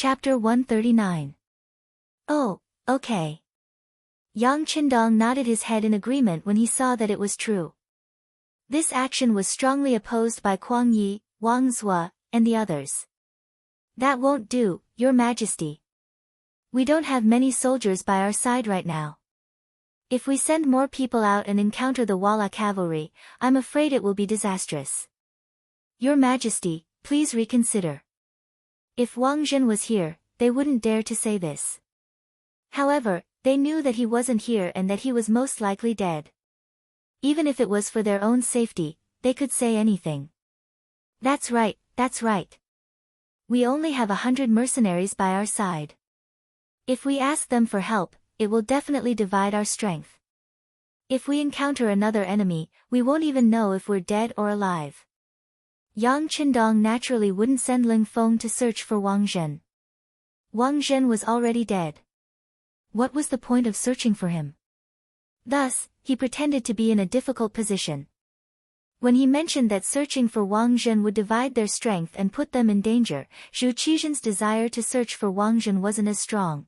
Chapter 139. Oh, okay. Yang Qindong nodded his head in agreement when he saw that it was true. This action was strongly opposed by Kuang Yi, Wang Zhua, and the others. That won't do, Your Majesty. We don't have many soldiers by our side right now. If we send more people out and encounter the Wala cavalry, I'm afraid it will be disastrous. Your Majesty, please reconsider. If Wang Zhen was here, they wouldn't dare to say this. However, they knew that he wasn't here and that he was most likely dead. Even if it was for their own safety, they could say anything. That's right, that's right. We only have 100 mercenaries by our side. If we ask them for help, it will definitely divide our strength. If we encounter another enemy, we won't even know if we're dead or alive. Yang Qindong naturally wouldn't send Ling Feng to search for Wang Zhen. Wang Zhen was already dead. What was the point of searching for him? Thus, he pretended to be in a difficult position. When he mentioned that searching for Wang Zhen would divide their strength and put them in danger, Zhu Qizhen's desire to search for Wang Zhen wasn't as strong.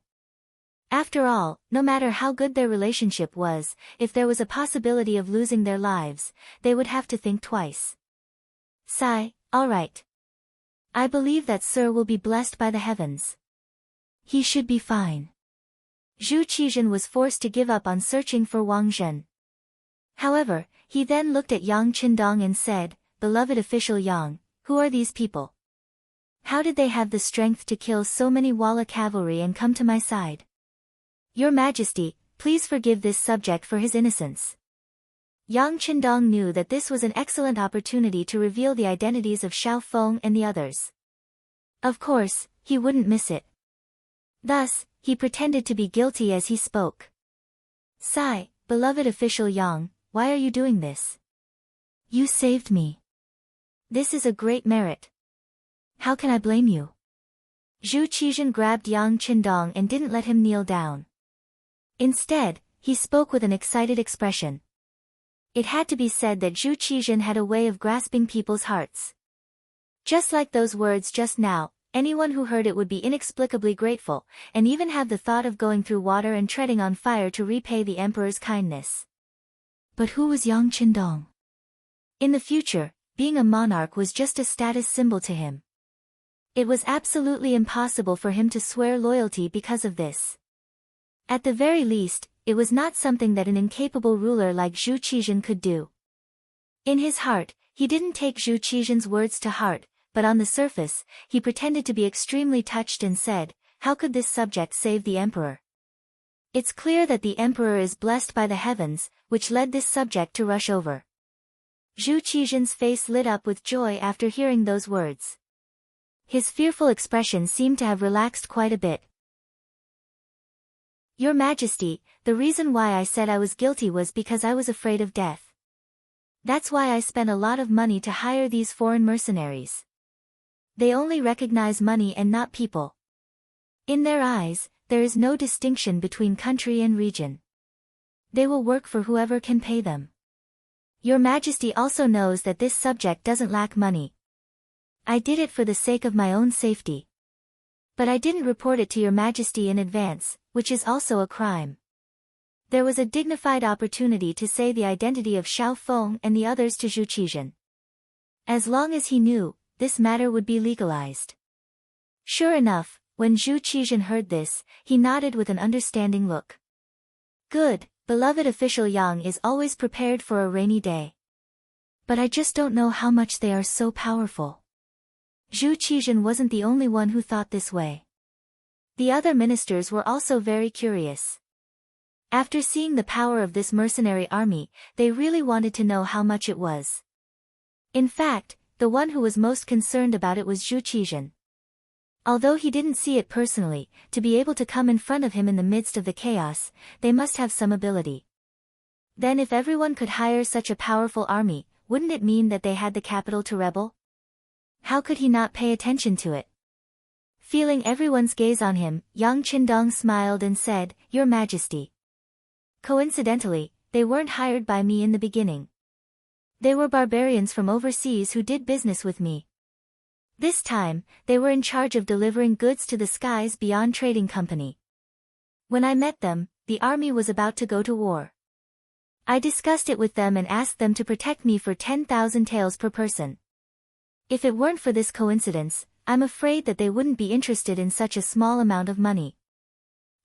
After all, no matter how good their relationship was, if there was a possibility of losing their lives, they would have to think twice. Sigh, all right. I believe that Sir will be blessed by the heavens. He should be fine. Zhu Qizhen was forced to give up on searching for Wang Zhen. However, he then looked at Yang Qindong and said, Beloved official Yang, who are these people? How did they have the strength to kill so many Wala cavalry and come to my side? Your Majesty, please forgive this subject for his innocence. Yang Qindong knew that this was an excellent opportunity to reveal the identities of Xiao Feng and the others. Of course, he wouldn't miss it. Thus, he pretended to be guilty as he spoke. Sigh, beloved official Yang, why are you doing this? You saved me. This is a great merit. How can I blame you? Zhu Qizhen grabbed Yang Qindong and didn't let him kneel down. Instead, he spoke with an excited expression. It had to be said that Zhu Qizhen had a way of grasping people's hearts. Just like those words just now, anyone who heard it would be inexplicably grateful, and even have the thought of going through water and treading on fire to repay the emperor's kindness. But who was Yang Qindong? In the future, being a monarch was just a status symbol to him. It was absolutely impossible for him to swear loyalty because of this. At the very least, it was not something that an incapable ruler like Zhu Qizhen could do. In his heart, he didn't take Zhu Qizhen's words to heart, but on the surface, he pretended to be extremely touched and said, How could this subject save the emperor? It's clear that the emperor is blessed by the heavens, which led this subject to rush over. Zhu Qizhen's face lit up with joy after hearing those words. His fearful expression seemed to have relaxed quite a bit. Your Majesty, the reason why I said I was guilty was because I was afraid of death. That's why I spent a lot of money to hire these foreign mercenaries. They only recognize money and not people. In their eyes, there is no distinction between country and region. They will work for whoever can pay them. Your Majesty also knows that this subject doesn't lack money. I did it for the sake of my own safety. But I didn't report it to Your Majesty in advance, which is also a crime. There was a dignified opportunity to say the identity of Xiao Feng and the others to Zhu Qizhen. As long as he knew, this matter would be legalized. Sure enough, when Zhu Qizhen heard this, he nodded with an understanding look. Good, beloved official Yang is always prepared for a rainy day. But I just don't know how much they are so powerful. Zhu Qizhen wasn't the only one who thought this way. The other ministers were also very curious. After seeing the power of this mercenary army, they really wanted to know how much it was. In fact, the one who was most concerned about it was Zhu Qizhen. Although he didn't see it personally, to be able to come in front of him in the midst of the chaos, they must have some ability. Then if everyone could hire such a powerful army, wouldn't it mean that they had the capital to rebel? How could he not pay attention to it? Feeling everyone's gaze on him, Yang Qindong smiled and said, Your Majesty. Coincidentally, they weren't hired by me in the beginning. They were barbarians from overseas who did business with me. This time, they were in charge of delivering goods to the skies beyond trading company. When I met them, the army was about to go to war. I discussed it with them and asked them to protect me for 10,000 taels per person. If it weren't for this coincidence, I'm afraid that they wouldn't be interested in such a small amount of money.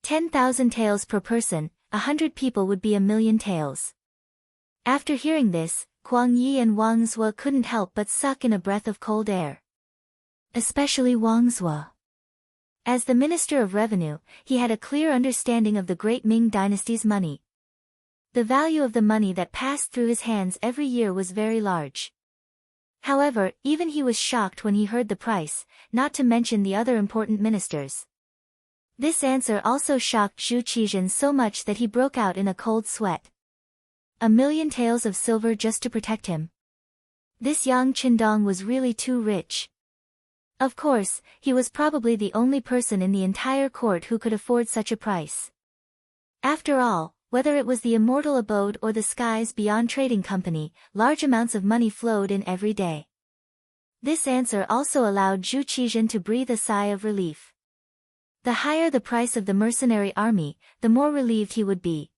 10,000 taels per person, 100 people would be 1,000,000 taels. After hearing this, Kuang Yi and Wang Zhuo couldn't help but suck in a breath of cold air. Especially Wang Zhuo. As the Minister of Revenue, he had a clear understanding of the great Ming dynasty's money. The value of the money that passed through his hands every year was very large. However, even he was shocked when he heard the price, not to mention the other important ministers. This answer also shocked Zhu Qizhen so much that he broke out in a cold sweat. 1,000,000 taels of silver just to protect him. This Yang Qindong was really too rich. Of course, he was probably the only person in the entire court who could afford such a price. After all, whether it was the immortal abode or the skies beyond trading company, large amounts of money flowed in every day. This answer also allowed Zhu Qizhen to breathe a sigh of relief. The higher the price of the mercenary army, the more relieved he would be.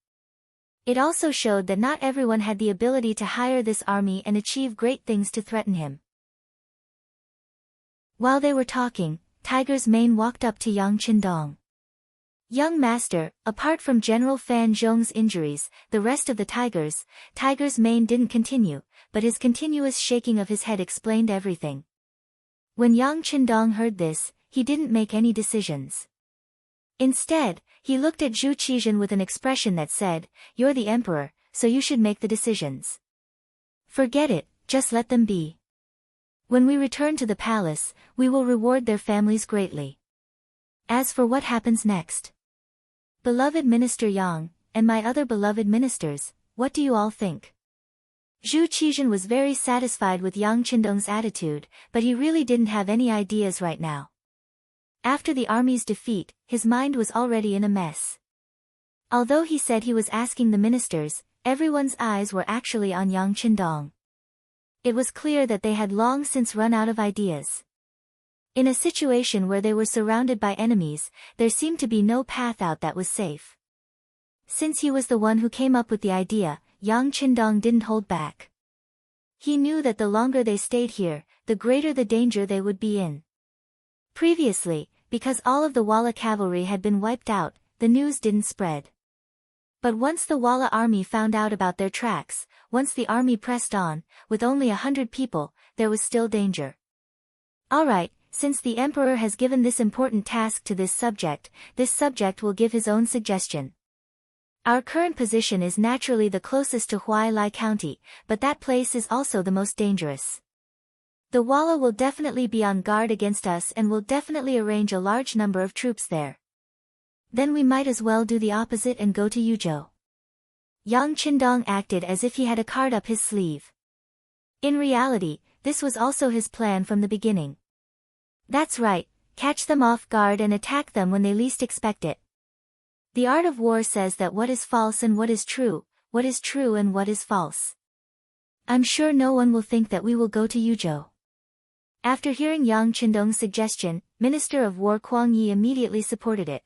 It also showed that not everyone had the ability to hire this army and achieve great things to threaten him. While they were talking, Tiger's Mane walked up to Yang Qindong. Young master, apart from General Fan Zhong's injuries, the rest of the Tiger's Mane didn't continue, but his continuous shaking of his head explained everything. When Yang Qindong heard this, he didn't make any decisions. Instead, he looked at Zhu Qizhen with an expression that said, "You're the emperor, so you should make the decisions. Forget it, just let them be. When we return to the palace, we will reward their families greatly. As for what happens next, beloved Minister Yang, and my other beloved ministers, what do you all think?" Zhu Qizhen was very satisfied with Yang Qindong's attitude, but he really didn't have any ideas right now. After the army's defeat, his mind was already in a mess. Although he said he was asking the ministers, everyone's eyes were actually on Yang Qindong. It was clear that they had long since run out of ideas. In a situation where they were surrounded by enemies, there seemed to be no path out that was safe. Since he was the one who came up with the idea, Yang Qindong didn't hold back. He knew that the longer they stayed here, the greater the danger they would be in. Previously, because all of the Walla cavalry had been wiped out, the news didn't spread. But once the Walla army found out about their tracks, once the army pressed on, with only 100 people, there was still danger. Alright, since the emperor has given this important task to this subject will give his own suggestion. Our current position is naturally the closest to Huai Lai County, but that place is also the most dangerous. The Walla will definitely be on guard against us and will definitely arrange a large number of troops there. Then we might as well do the opposite and go to Yuzhou. Yang Qindong acted as if he had a card up his sleeve. In reality, this was also his plan from the beginning. That's right, catch them off guard and attack them when they least expect it. The art of war says that what is false and what is true and what is false. I'm sure no one will think that we will go to Yuzhou. After hearing Yang Qindong's suggestion, Minister of War Kuang Yi immediately supported it.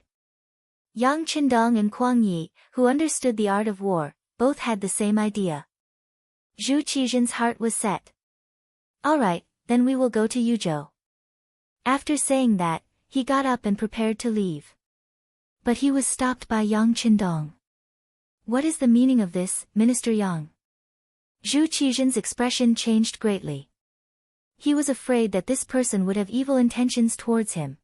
Yang Qindong and Kuang Yi, who understood the art of war, both had the same idea. Zhu Qizhen's heart was set. Alright, then we will go to Yuzhou. After saying that, he got up and prepared to leave. But he was stopped by Yang Qindong. What is the meaning of this, Minister Yang? Zhu Qizhen's expression changed greatly. He was afraid that this person would have evil intentions towards him.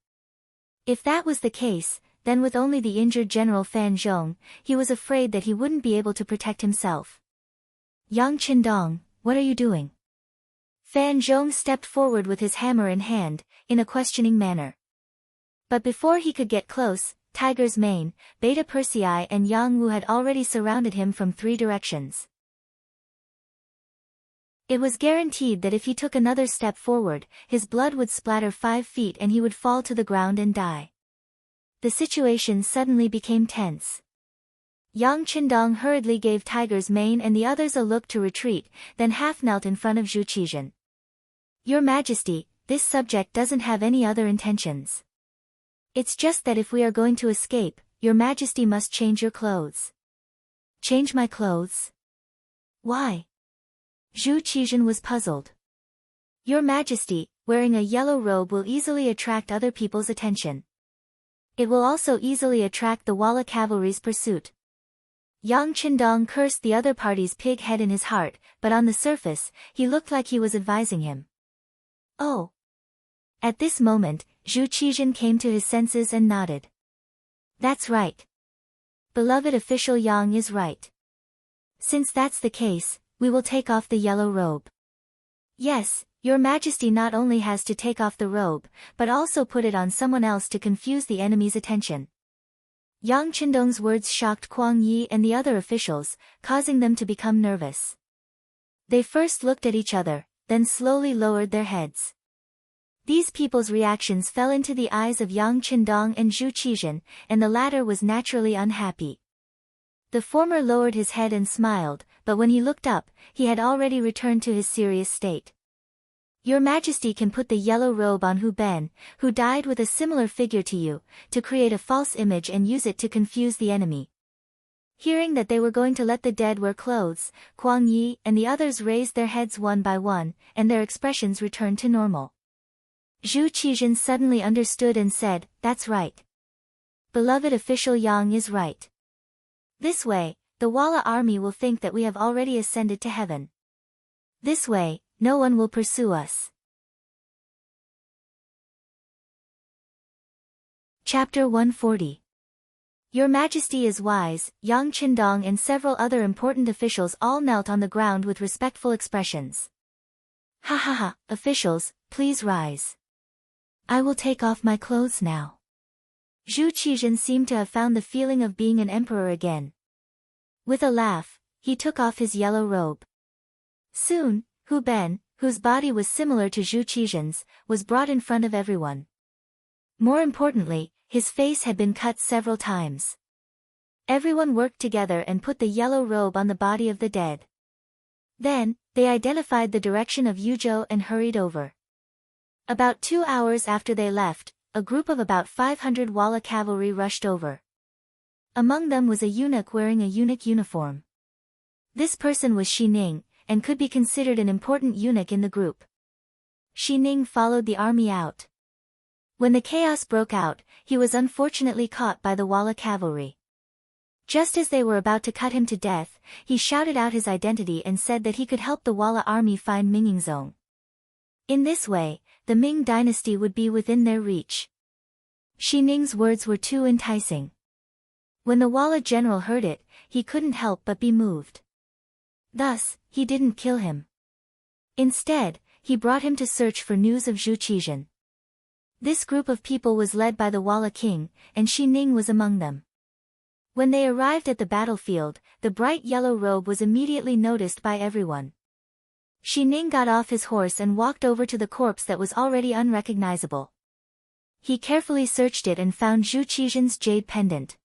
If that was the case, then with only the injured General Fan Zhong, he was afraid that he wouldn't be able to protect himself. Yang Qindong, what are you doing? Fan Zhong stepped forward with his hammer in hand, in a questioning manner. But before he could get close, Tiger's Mane, Beta Persei and Yang Wu had already surrounded him from 3 directions. It was guaranteed that if he took another step forward, his blood would splatter 5 feet and he would fall to the ground and die. The situation suddenly became tense. Yang Qindong hurriedly gave Tiger's Mane and the others a look to retreat, then half knelt in front of Zhu Qizhen. Your Majesty, this subject doesn't have any other intentions. It's just that if we are going to escape, your majesty must change your clothes. Change my clothes? Why? Zhu Qizhen was puzzled. Your majesty, wearing a yellow robe will easily attract other people's attention. It will also easily attract the Walla cavalry's pursuit. Yang Qindong cursed the other party's pig head in his heart, but on the surface, he looked like he was advising him. Oh. At this moment, Zhu Qizhen came to his senses and nodded. That's right. Beloved official Yang is right. Since that's the case, we will take off the yellow robe. Yes, your majesty not only has to take off the robe, but also put it on someone else to confuse the enemy's attention. Yang Qindong's words shocked Kuang Yi and the other officials, causing them to become nervous. They first looked at each other, then slowly lowered their heads. These people's reactions fell into the eyes of Yang Qindong and Zhu Qizhen, and the latter was naturally unhappy. The former lowered his head and smiled, but when he looked up, he had already returned to his serious state. Your majesty can put the yellow robe on Hu Ben, who died with a similar figure to you, to create a false image and use it to confuse the enemy. Hearing that they were going to let the dead wear clothes, Kuang Yi and the others raised their heads one by one, and their expressions returned to normal. Zhu Qizhen suddenly understood and said, that's right. Beloved official Yang is right. This way, the Walla army will think that we have already ascended to heaven. This way, no one will pursue us. Chapter 140. Your Majesty is wise. Yang Qindong and several other important officials all knelt on the ground with respectful expressions. Ha ha ha, officials, please rise. I will take off my clothes now. Zhu Qizhen seemed to have found the feeling of being an emperor again. With a laugh, he took off his yellow robe. Soon, Hu Ben, whose body was similar to Zhu Qizhen's, was brought in front of everyone. More importantly, his face had been cut several times. Everyone worked together and put the yellow robe on the body of the dead. Then, they identified the direction of Yuzhou and hurried over. About 2 hours after they left, a group of about 500 Walla cavalry rushed over. Among them was a eunuch wearing a eunuch uniform. This person was Shi Ning, and could be considered an important eunuch in the group. Shi Ning followed the army out. When the chaos broke out, he was unfortunately caught by the Walla cavalry. Just as they were about to cut him to death, he shouted out his identity and said that he could help the Walla army find Mingyingzong. In this way, the Ming dynasty would be within their reach. Shi Ning's words were too enticing. When the Walla general heard it, he couldn't help but be moved. Thus, he didn't kill him. Instead, he brought him to search for news of Zhu Qizhen. This group of people was led by the Walla king, and Shi Ning was among them. When they arrived at the battlefield, the bright yellow robe was immediately noticed by everyone. Shi Ning got off his horse and walked over to the corpse that was already unrecognizable. He carefully searched it and found Zhu Qizhen's jade pendant.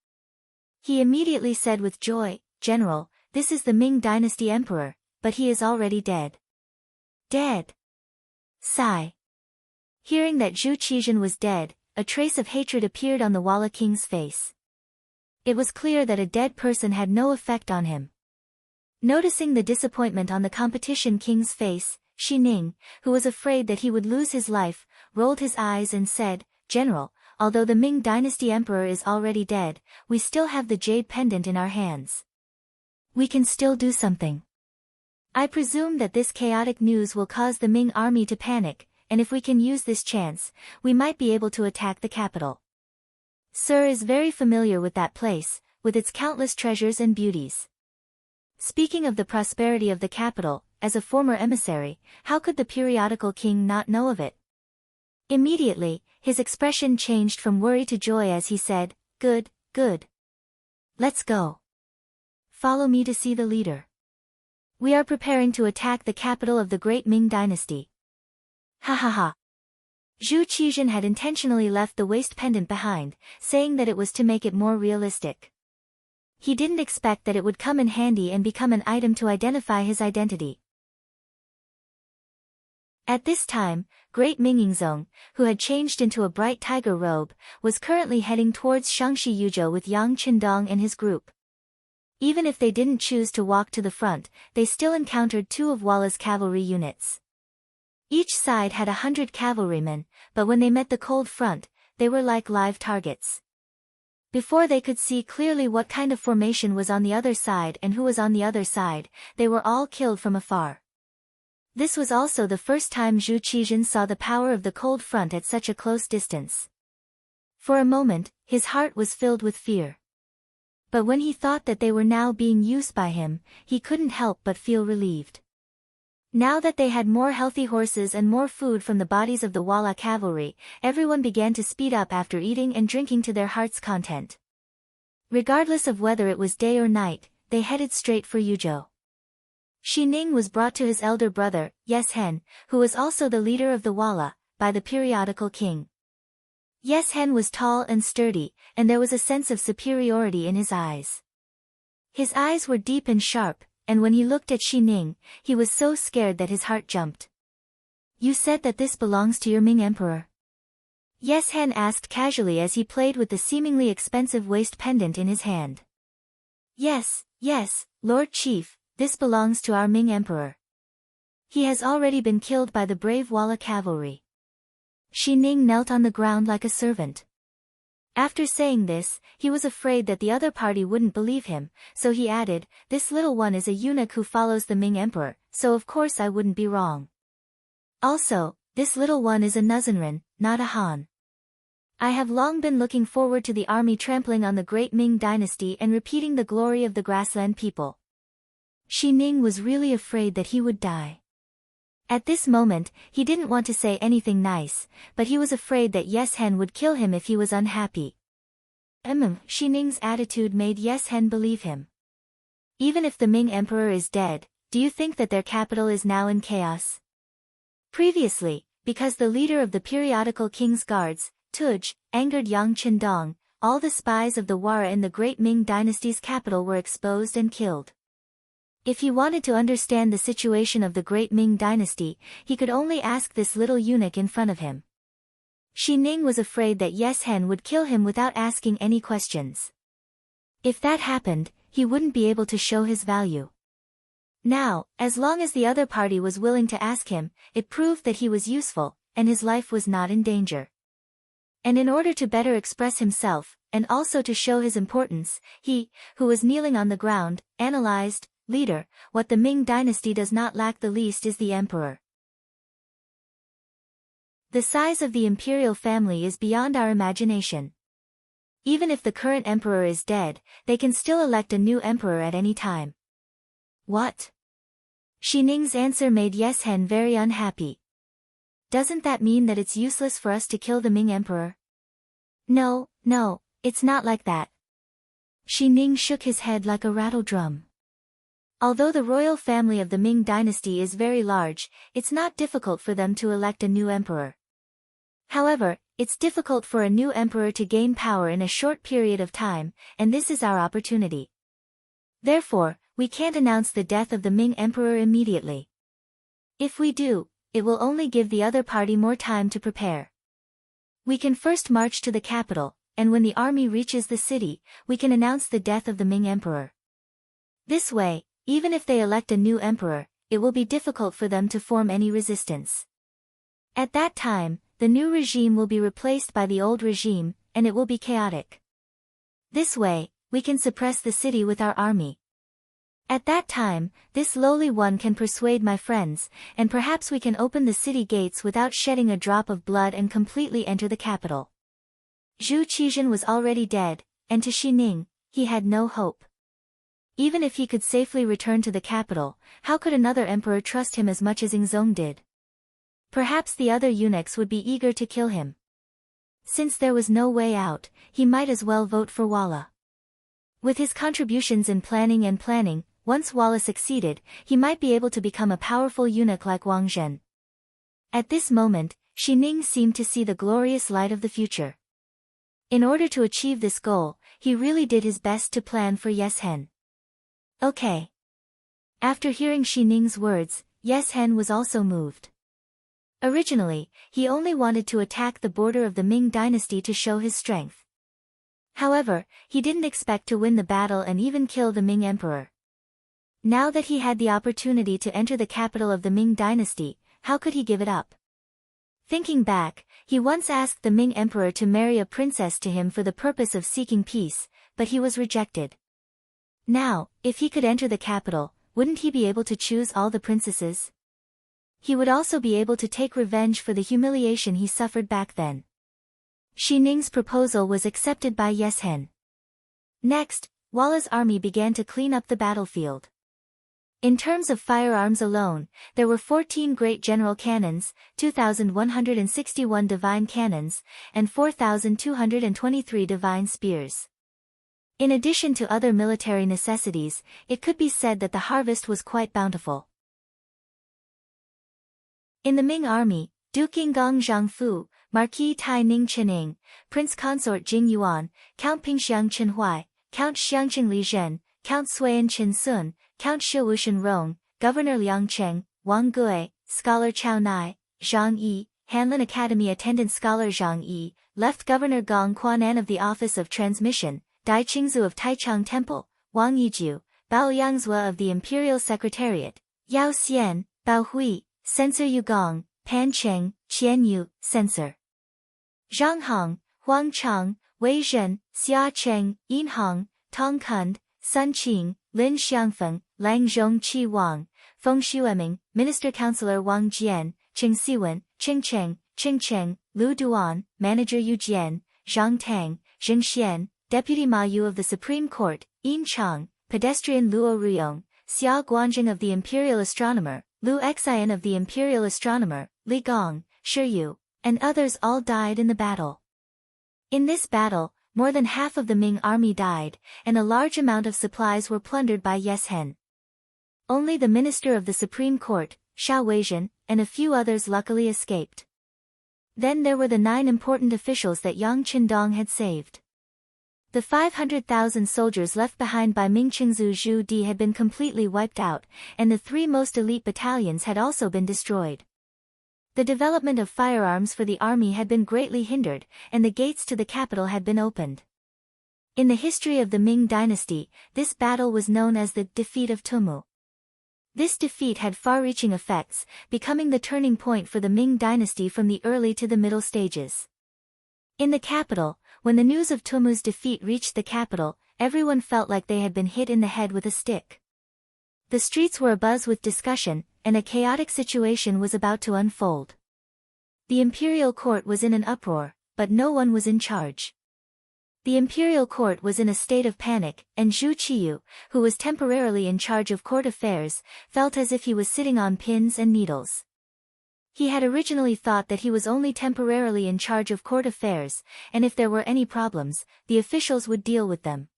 He immediately said with joy, General, this is the Ming dynasty emperor, but he is already dead. Dead. Sigh. Hearing that Zhu Qizhen was dead, a trace of hatred appeared on the Walla king's face. It was clear that a dead person had no effect on him. Noticing the disappointment on the competition king's face, Shi Ning, who was afraid that he would lose his life, rolled his eyes and said, General, although the Ming dynasty emperor is already dead, we still have the jade pendant in our hands. We can still do something. I presume that this chaotic news will cause the Ming army to panic, and if we can use this chance, we might be able to attack the capital. Sir is very familiar with that place, with its countless treasures and beauties. Speaking of the prosperity of the capital, as a former emissary, how could the periodical king not know of it? Immediately, his expression changed from worry to joy as he said, Good, good. Let's go. Follow me to see the leader. We are preparing to attack the capital of the great Ming dynasty. Ha ha ha. Zhu Qizhen had intentionally left the waist pendant behind, saying that it was to make it more realistic. He didn't expect that it would come in handy and become an item to identify his identity. At this time, Great Mingyingzong, who had changed into a bright tiger robe, was currently heading towards Shangshi Yuzhou with Yang Qindong and his group. Even if they didn't choose to walk to the front, they still encountered two of Walla's cavalry units. Each side had 100 cavalrymen, but when they met the cold front, they were like live targets. Before they could see clearly what kind of formation was on the other side and who was on the other side, they were all killed from afar. This was also the first time Zhu Qizhen saw the power of the cold front at such a close distance. For a moment, his heart was filled with fear. But when he thought that they were now being used by him, he couldn't help but feel relieved. Now that they had more healthy horses and more food from the bodies of the Walla cavalry, everyone began to speed up after eating and drinking to their heart's content. Regardless of whether it was day or night, they headed straight for Yuzhou. Shi Ning was brought to his elder brother, Yes Hen, who was also the leader of the Walla, by the periodical king. Yes Hen was tall and sturdy, and there was a sense of superiority in his eyes. His eyes were deep and sharp, and when he looked at Shi Ning, he was so scared that his heart jumped. "You said that this belongs to your Ming Emperor?" Yes Hen asked casually as he played with the seemingly expensive waist pendant in his hand. Yes, Lord Chief, this belongs to our Ming Emperor. He has already been killed by the brave Walla cavalry. Shi Ning knelt on the ground like a servant. After saying this, he was afraid that the other party wouldn't believe him, so he added, "This little one is a eunuch who follows the Ming Emperor, so of course I wouldn't be wrong. Also, this little one is a Nuzanren, not a Han. I have long been looking forward to the army trampling on the great Ming dynasty and repeating the glory of the grassland people." Shi Ning was really afraid that he would die. At this moment, he didn't want to say anything nice, but he was afraid that Yes Hen would kill him if he was unhappy. Shi Ning's attitude made Yes Hen believe him. "Even if the Ming Emperor is dead, do you think that their capital is now in chaos?" Previously, because the leader of the periodical king's guards, Tuj, angered Yang Qindong, all the spies of the Wara in the great Ming dynasty's capital were exposed and killed. If he wanted to understand the situation of the great Ming dynasty, he could only ask this little eunuch in front of him. Shi Ning was afraid that Yes Hen would kill him without asking any questions. If that happened, he wouldn't be able to show his value. Now, as long as the other party was willing to ask him, it proved that he was useful, and his life was not in danger. And in order to better express himself, and also to show his importance, he, who was kneeling on the ground, analyzed, "Leader, what the Ming dynasty does not lack the least is the emperor. The size of the imperial family is beyond our imagination. Even if the current emperor is dead, they can still elect a new emperor at any time." "What?" Shi Ning's answer made Yes Hen very unhappy. "Doesn't that mean that it's useless for us to kill the Ming emperor?" No, it's not like that." Shi Ning shook his head like a rattle drum. Although the royal family of the Ming dynasty is very large, it's not difficult for them to elect a new emperor. However, it's difficult for a new emperor to gain power in a short period of time, and this is our opportunity. Therefore, we can't announce the death of the Ming emperor immediately. If we do, it will only give the other party more time to prepare. We can first march to the capital, and when the army reaches the city, we can announce the death of the Ming emperor. This way, even if they elect a new emperor, it will be difficult for them to form any resistance. At that time, the new regime will be replaced by the old regime, and it will be chaotic. This way, we can suppress the city with our army. At that time, this lowly one can persuade my friends, and perhaps we can open the city gates without shedding a drop of blood and completely enter the capital." Zhu Qizhen was already dead, and to Shi Ning, he had no hope. Even if he could safely return to the capital, how could another emperor trust him as much as Ingzong did? Perhaps the other eunuchs would be eager to kill him. Since there was no way out, he might as well vote for Walla. With his contributions in planning, once Walla succeeded, he might be able to become a powerful eunuch like Wang Zhen. At this moment, Shi Ning seemed to see the glorious light of the future. In order to achieve this goal, he really did his best to plan for Yes Hen. Okay. After hearing Shi Ning's words, Yes Hen was also moved. Originally, he only wanted to attack the border of the Ming dynasty to show his strength. However, he didn't expect to win the battle and even kill the Ming emperor. Now that he had the opportunity to enter the capital of the Ming dynasty, how could he give it up? Thinking back, he once asked the Ming emperor to marry a princess to him for the purpose of seeking peace, but he was rejected. Now, if he could enter the capital, wouldn't he be able to choose all the princesses? He would also be able to take revenge for the humiliation he suffered back then. Shi Ning's proposal was accepted by Yeshen. Next, Walla's army began to clean up the battlefield. In terms of firearms alone, there were 14 great general cannons, 2,161 divine cannons, and 4,223 divine spears. In addition to other military necessities, it could be said that the harvest was quite bountiful. In the Ming army, Duke Yinggong Zhangfu, Marquis Tai Ning Chening, Prince Consort Jing Yuan, Count Pingxiang Chen Huai, Count Xiangqing Li Zhen, Count Suian Qin Sun, Count Shiwushan Rong, Governor Liang Cheng, Wang Gui, Scholar Chao Nai, Zhang Yi, Hanlin Academy attendant Scholar Zhang Yi, Left Governor Gong Quanan of the Office of Transmission, Dai Qingzu of Taichung Temple, Wang Yijiu, Bao Yangzhua of the Imperial Secretariat, Yao Xian, Bao Hui, Censor Yugong, Pan Cheng, Qian Yu, Censor Zhang Hong, Huang Chang, Wei Zhen, Xia Cheng, Yin Hong, Tong Kund, Sun Qing, Lin Xiangfeng, Lang Zhong Qi Wang, Feng Xueming, Minister Councilor Wang Jian, Qing Siwen, Qing Cheng, Qing Cheng, Lu Duan, Manager Yu Jian, Zhang Tang, Zheng Xian, Deputy Ma Yu of the Supreme Court, Yin Chang, Pedestrian Luo Ryong, Xia Guanjing of the Imperial Astronomer, Lu Xian of the Imperial Astronomer, Li Gong, Shi Yu, and others all died in the battle. In this battle, more than half of the Ming army died, and a large amount of supplies were plundered by Yeshen. Only the Minister of the Supreme Court, Xiao Weizhen, and a few others luckily escaped. Then there were the 9 important officials that Yang Qindong had saved. The 500,000 soldiers left behind by Ming Qingzu Zhu Di had been completely wiped out, and the 3 most elite battalions had also been destroyed. The development of firearms for the army had been greatly hindered, and the gates to the capital had been opened. In the history of the Ming dynasty, this battle was known as the defeat of Tumu. This defeat had far-reaching effects, becoming the turning point for the Ming dynasty from the early to the middle stages. In the capital, when the news of Tumu's defeat reached the capital, everyone felt like they had been hit in the head with a stick. The streets were abuzz with discussion, and a chaotic situation was about to unfold. The imperial court was in an uproar, but no one was in charge. The imperial court was in a state of panic, and Zhu Qiyu, who was temporarily in charge of court affairs, felt as if he was sitting on pins and needles. He had originally thought that he was only temporarily in charge of court affairs, and if there were any problems, the officials would deal with them.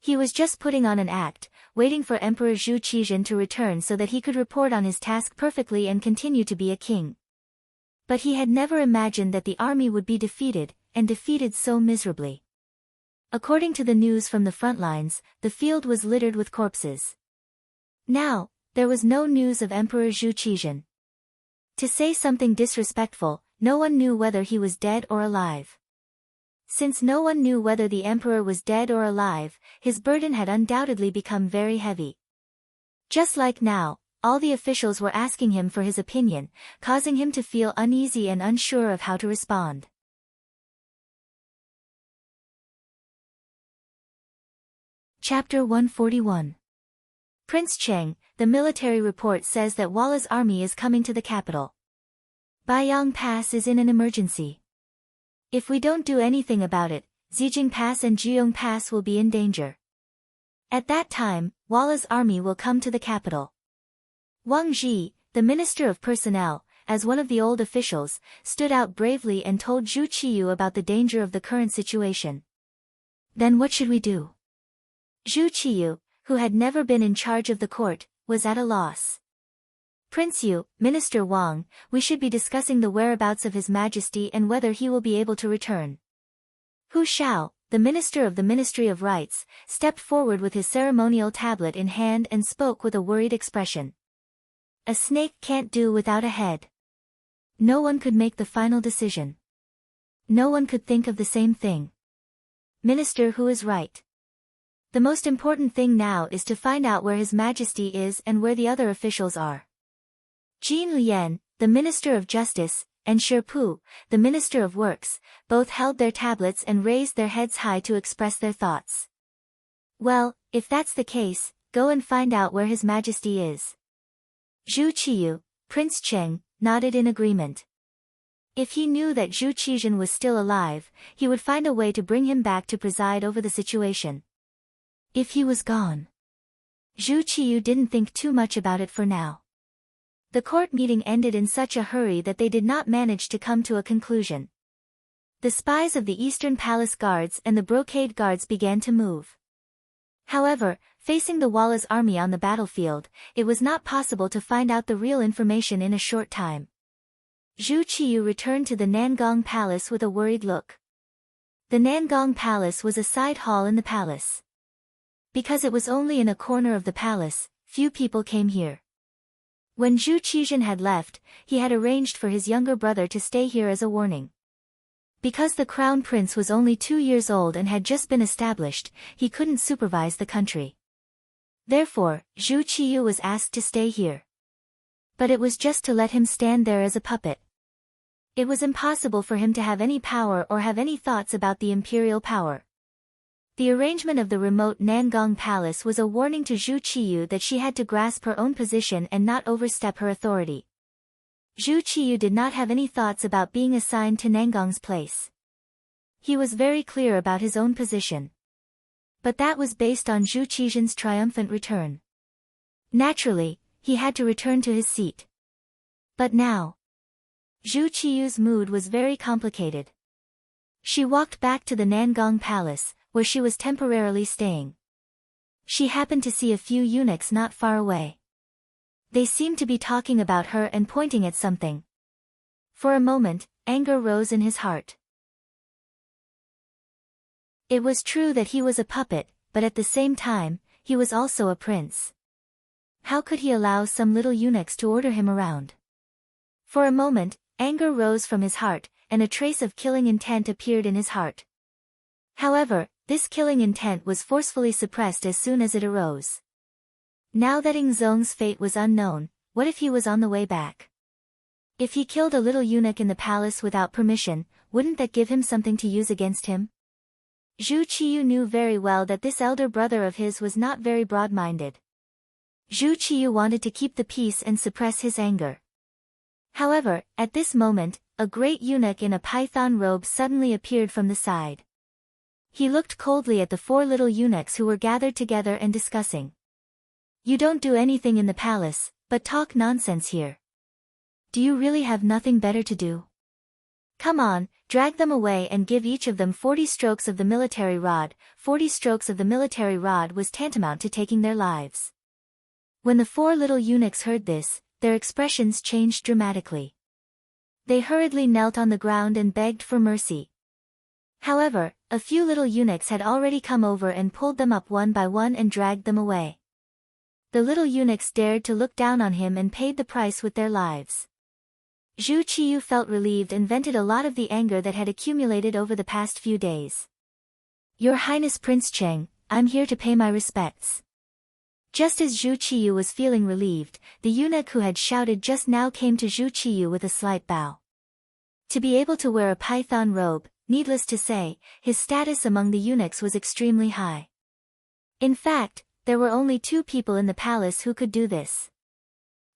He was just putting on an act, waiting for Emperor Zhu Qizhen to return so that he could report on his task perfectly and continue to be a king. But he had never imagined that the army would be defeated, and defeated so miserably. According to the news from the front lines, the field was littered with corpses. Now, there was no news of Emperor Zhu Qizhen. To say something disrespectful, no one knew whether he was dead or alive. Since no one knew whether the emperor was dead or alive, his burden had undoubtedly become very heavy. Just like now, all the officials were asking him for his opinion, causing him to feel uneasy and unsure of how to respond. Chapter 141. Prince Cheng, the military report says that Walla's army is coming to the capital. Baiyang Pass is in an emergency. If we don't do anything about it, Zijing Pass and Jiuyong Pass will be in danger. At that time, Walla's army will come to the capital. Wang Zhi, the Minister of Personnel, as one of the old officials, stood out bravely and told Zhu Qiyu about the danger of the current situation. Then what should we do? Zhu Qiyu, who had never been in charge of the court, was at a loss. Prince Yu, Minister Wang, we should be discussing the whereabouts of His Majesty and whether he will be able to return. Hu Shao, the Minister of the Ministry of Rites, stepped forward with his ceremonial tablet in hand and spoke with a worried expression. A snake can't do without a head. No one could make the final decision. No one could think of the same thing. Minister, who is right? The most important thing now is to find out where His Majesty is and where the other officials are. Jin Lian, the Minister of Justice, and Shi Pu, the Minister of Works, both held their tablets and raised their heads high to express their thoughts. Well, if that's the case, go and find out where His Majesty is. Zhu Qiyu, Prince Qing, nodded in agreement. If he knew that Zhu Qizhen was still alive, he would find a way to bring him back to preside over the situation. If he was gone. Zhu Qiyu didn't think too much about it for now. The court meeting ended in such a hurry that they did not manage to come to a conclusion. The spies of the Eastern Palace Guards and the Brocade Guards began to move. However, facing the Walla's army on the battlefield, it was not possible to find out the real information in a short time. Zhu Qiyu returned to the Nangong Palace with a worried look. The Nangong Palace was a side hall in the palace. Because it was only in a corner of the palace, few people came here. When Zhu Qizhen had left, he had arranged for his younger brother to stay here as a warning. Because the crown prince was only 2 years old and had just been established, he couldn't supervise the country. Therefore, Zhu Qiyu was asked to stay here. But it was just to let him stand there as a puppet. It was impossible for him to have any power or have any thoughts about the imperial power. The arrangement of the remote Nangong Palace was a warning to Zhu Qiyu that she had to grasp her own position and not overstep her authority. Zhu Qiyu did not have any thoughts about being assigned to Nangong's place. He was very clear about his own position. But that was based on Zhu Qizhen's triumphant return. Naturally, he had to return to his seat. But now, Zhu Qiyu's mood was very complicated. She walked back to the Nangong Palace, where she was temporarily staying. She happened to see a few eunuchs not far away. They seemed to be talking about her and pointing at something. For a moment, anger rose in his heart. It was true that he was a puppet, but at the same time, he was also a prince. How could he allow some little eunuchs to order him around? For a moment, anger rose from his heart, and a trace of killing intent appeared in his heart. However, this killing intent was forcefully suppressed as soon as it arose. Now that Ingzong's fate was unknown, what if he was on the way back? If he killed a little eunuch in the palace without permission, wouldn't that give him something to use against him? Zhu Qiyu knew very well that this elder brother of his was not very broad-minded. Zhu Qiyu wanted to keep the peace and suppress his anger. However, at this moment, a great eunuch in a python robe suddenly appeared from the side. He looked coldly at the 4 little eunuchs who were gathered together and discussing. You don't do anything in the palace, but talk nonsense here. Do you really have nothing better to do? Come on, drag them away and give each of them 40 strokes of the military rod. 40 strokes of the military rod was tantamount to taking their lives. When the 4 little eunuchs heard this, their expressions changed dramatically. They hurriedly knelt on the ground and begged for mercy. However, a few little eunuchs had already come over and pulled them up one by one and dragged them away. The little eunuchs dared to look down on him and paid the price with their lives. Zhu Qiyu felt relieved and vented a lot of the anger that had accumulated over the past few days. Your Highness Prince Cheng, I'm here to pay my respects. Just as Zhu Qiyu was feeling relieved, the eunuch who had shouted just now came to Zhu Qiyu with a slight bow. To be able to wear a python robe, needless to say, his status among the eunuchs was extremely high. In fact, there were only 2 people in the palace who could do this.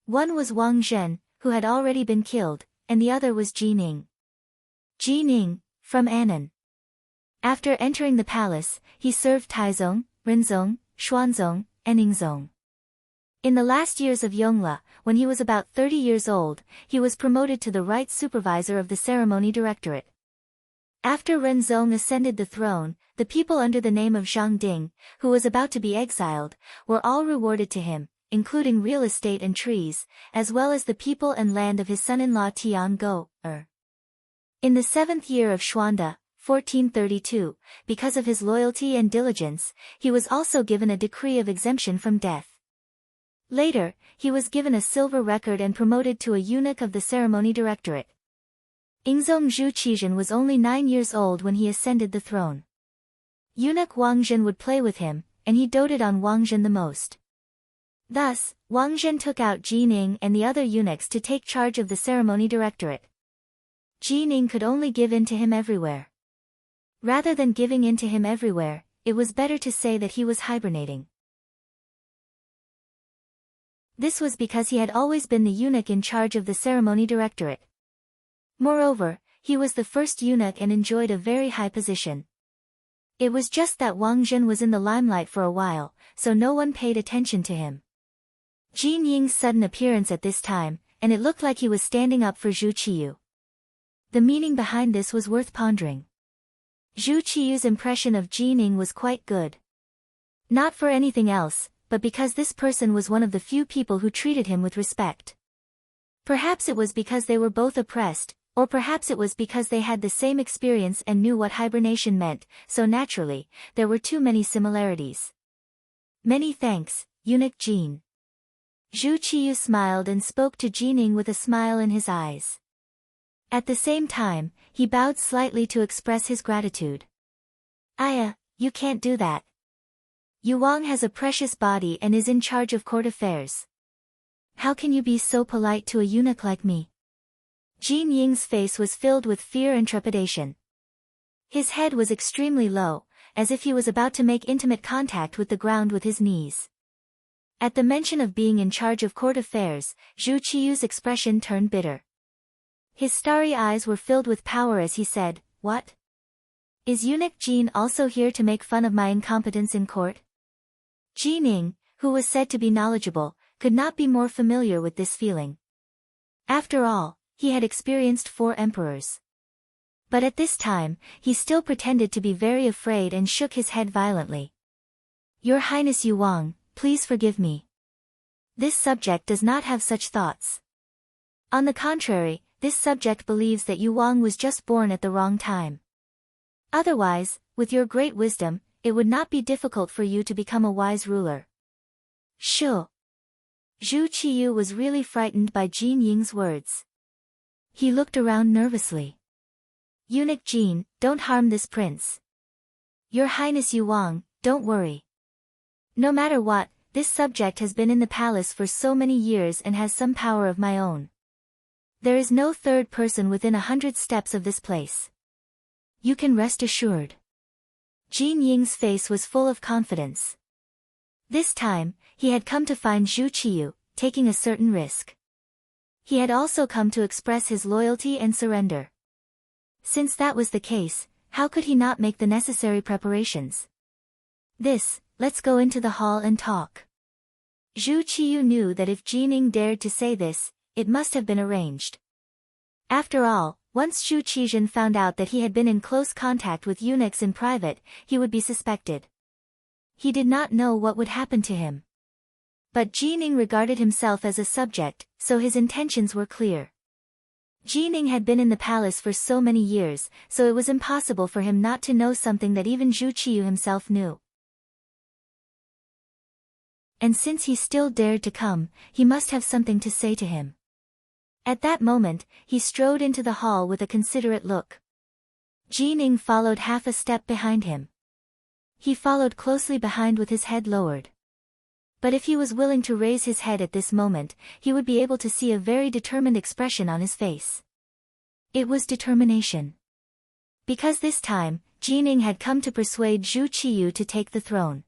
One was Wang Zhen, who had already been killed, and the other was Ji Ning. Ji Ning, from Annan. After entering the palace, he served Taizong, Renzong, Xuanzong, and Ningzong. In the last years of Yongle, when he was about 30 years old, he was promoted to the right supervisor of the ceremony directorate. After Renzong ascended the throne, the people under the name of Zhang Ding, who was about to be exiled, were all rewarded to him, including real estate and trees, as well as the people and land of his son-in-law Tian Go. In the 7th year of Xuande, 1432, because of his loyalty and diligence, he was also given a decree of exemption from death. Later, he was given a silver record and promoted to a eunuch of the ceremony directorate. Ingzong Zhu Qizhen was only 9 years old when he ascended the throne. Eunuch Wang Zhen would play with him, and he doted on Wang Zhen the most. Thus, Wang Zhen took out Ji Ning and the other eunuchs to take charge of the ceremony directorate. Ji Ning could only give in to him everywhere. Rather than giving in to him everywhere, it was better to say that he was hibernating. This was because he had always been the eunuch in charge of the ceremony directorate. Moreover, he was the first eunuch and enjoyed a very high position. It was just that Wang Zhen was in the limelight for a while, so no one paid attention to him. Jin Ying's sudden appearance at this time, and it looked like he was standing up for Zhu Qiyu. The meaning behind this was worth pondering. Zhu Qiyu's impression of Ji Ning was quite good. Not for anything else, but because this person was one of the few people who treated him with respect. Perhaps it was because they were both oppressed, or perhaps it was because they had the same experience and knew what hibernation meant, so naturally, there were too many similarities. Many thanks, Eunuch Jin. Zhu Qiyu smiled and spoke to Ji Ning with a smile in his eyes. At the same time, he bowed slightly to express his gratitude. You can't do that. Yu Wang has a precious body and is in charge of court affairs. How can you be so polite to a eunuch like me? Jin Ying's face was filled with fear and trepidation. His head was extremely low, as if he was about to make intimate contact with the ground with his knees. At the mention of being in charge of court affairs, Zhu Qiyu's expression turned bitter. His starry eyes were filled with power as he said, "What? Is Eunuch Jin also here to make fun of my incompetence in court?" Ji Ning, who was said to be knowledgeable, could not be more familiar with this feeling. After all, he had experienced 4 emperors. But at this time, he still pretended to be very afraid and shook his head violently. "Your Highness Yu Wang, please forgive me. This subject does not have such thoughts. On the contrary, this subject believes that Yu Wang was just born at the wrong time. Otherwise, with your great wisdom, it would not be difficult for you to become a wise ruler." Sure. Zhu Qiyu was really frightened by Jin Ying's words. He looked around nervously. "Eunuch Jin, don't harm this prince. Your Highness Yu Wang, don't worry. No matter what, this subject has been in the palace for so many years and has some power of my own. There is no third person within 100 steps of this place. You can rest assured." Jin Ying's face was full of confidence. This time, he had come to find Zhu Qiyu, taking a certain risk. He had also come to express his loyalty and surrender. Since that was the case, how could he not make the necessary preparations? Let's go into the hall and talk. Zhu Qiyu knew that if Ji Ning dared to say this, it must have been arranged. After all, once Zhu Qizhen found out that he had been in close contact with eunuchs in private, he would be suspected. He did not know what would happen to him. But Ji Ning regarded himself as a subject, so his intentions were clear. Ji Ning had been in the palace for so many years, so it was impossible for him not to know something that even Zhu Qiyu himself knew. And since he still dared to come, he must have something to say to him. At that moment, he strode into the hall with a considerate look. Ji Ning followed half a step behind him. He followed closely behind with his head lowered. But if he was willing to raise his head at this moment, he would be able to see a very determined expression on his face. It was determination. Because this time, Ji Ning had come to persuade Zhu Qiyu to take the throne.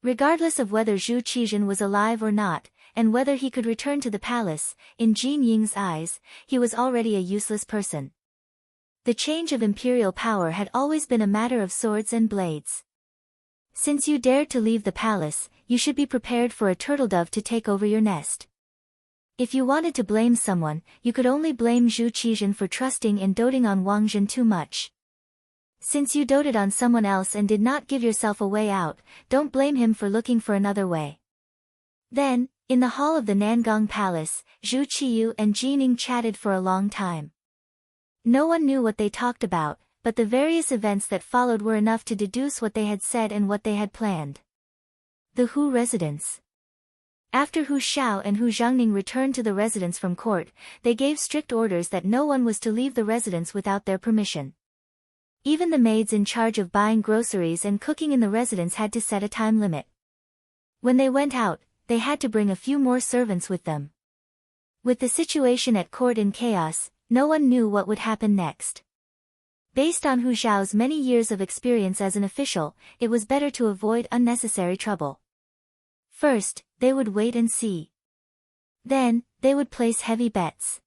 Regardless of whether Zhu Qizhen was alive or not, and whether he could return to the palace, in Jin Ying's eyes, he was already a useless person. The change of imperial power had always been a matter of swords and blades. Since you dared to leave the palace, you should be prepared for a turtledove to take over your nest. If you wanted to blame someone, you could only blame Zhu Qizhen for trusting and doting on Wang Zhen too much. Since you doted on someone else and did not give yourself a way out, don't blame him for looking for another way. Then, in the hall of the Nangong Palace, Zhu Qiyu and Ji Ning chatted for a long time. No one knew what they talked about, but the various events that followed were enough to deduce what they had said and what they had planned. The Hu residence. After Hu Xiao and Hu Zhangning returned to the residence from court, they gave strict orders that no one was to leave the residence without their permission. Even the maids in charge of buying groceries and cooking in the residence had to set a time limit. When they went out, they had to bring a few more servants with them. With the situation at court in chaos, no one knew what would happen next. Based on Hu Xiao's many years of experience as an official, it was better to avoid unnecessary trouble. First, they would wait and see. Then, they would place heavy bets.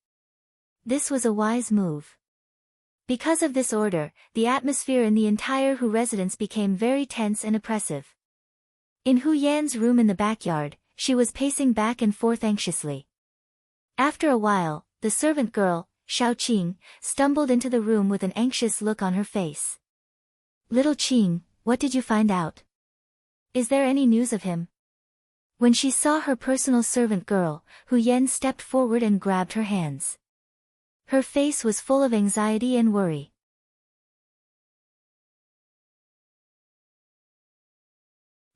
This was a wise move. Because of this order, the atmosphere in the entire Hu residence became very tense and oppressive. In Hu Yan's room in the backyard, she was pacing back and forth anxiously. After a while, the servant girl, Xiao Qing, stumbled into the room with an anxious look on her face. "Little Qing, what did you find out? Is there any news of him?" When she saw her personal servant girl, Hu Yan stepped forward and grabbed her hands. Her face was full of anxiety and worry.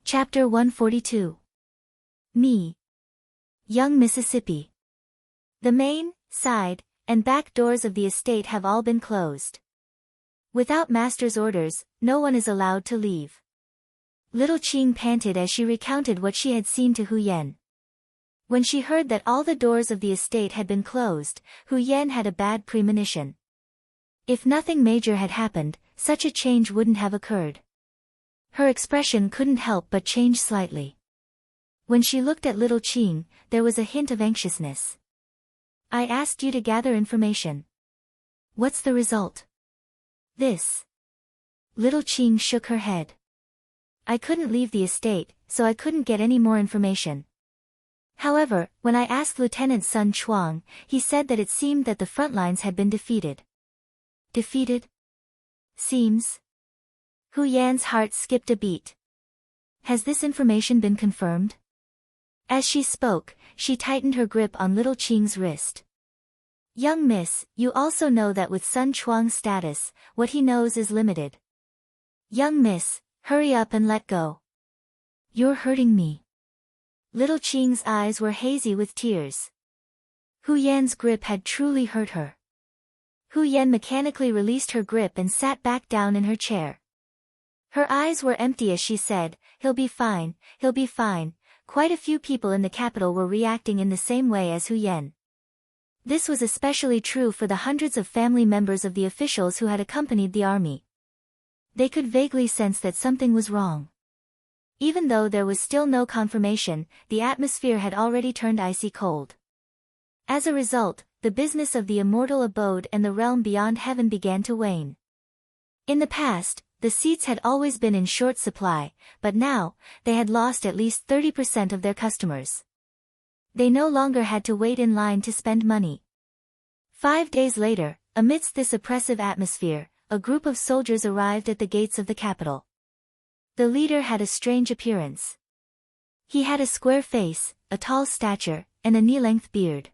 Chapter 142. Me. Young Mississippi. The main, side, and back doors of the estate have all been closed. Without master's orders, no one is allowed to leave. Little Qing panted as she recounted what she had seen to Hu Yan. When she heard that all the doors of the estate had been closed, Hu Yan had a bad premonition. If nothing major had happened, such a change wouldn't have occurred. Her expression couldn't help but change slightly. When she looked at Little Qing, there was a hint of anxiousness. "I asked you to gather information. What's the result?" "This." Little Qing shook her head. "I couldn't leave the estate, so I couldn't get any more information. However, when I asked Lieutenant Sun Chuang, he said that it seemed that the front lines had been defeated." "Defeated? Seems." Hu Yan's heart skipped a beat. "Has this information been confirmed?" As she spoke, she tightened her grip on Little Qing's wrist. "Young miss, you also know that with Sun Chuang's status, what he knows is limited. Young miss, hurry up and let go. You're hurting me." Little Qing's eyes were hazy with tears. Hu Yan's grip had truly hurt her. Hu Yan mechanically released her grip and sat back down in her chair. Her eyes were empty as she said, "He'll be fine, he'll be fine." Quite a few people in the capital were reacting in the same way as Hu Yan. This was especially true for the hundreds of family members of the officials who had accompanied the army. They could vaguely sense that something was wrong. Even though there was still no confirmation, the atmosphere had already turned icy cold. As a result, the business of the immortal abode and the realm beyond heaven began to wane. In the past, the seats had always been in short supply, but now, they had lost at least 30% of their customers. They no longer had to wait in line to spend money. 5 days later, amidst this oppressive atmosphere, a group of soldiers arrived at the gates of the capital. The leader had a strange appearance. He had a square face, a tall stature, and a knee-length beard.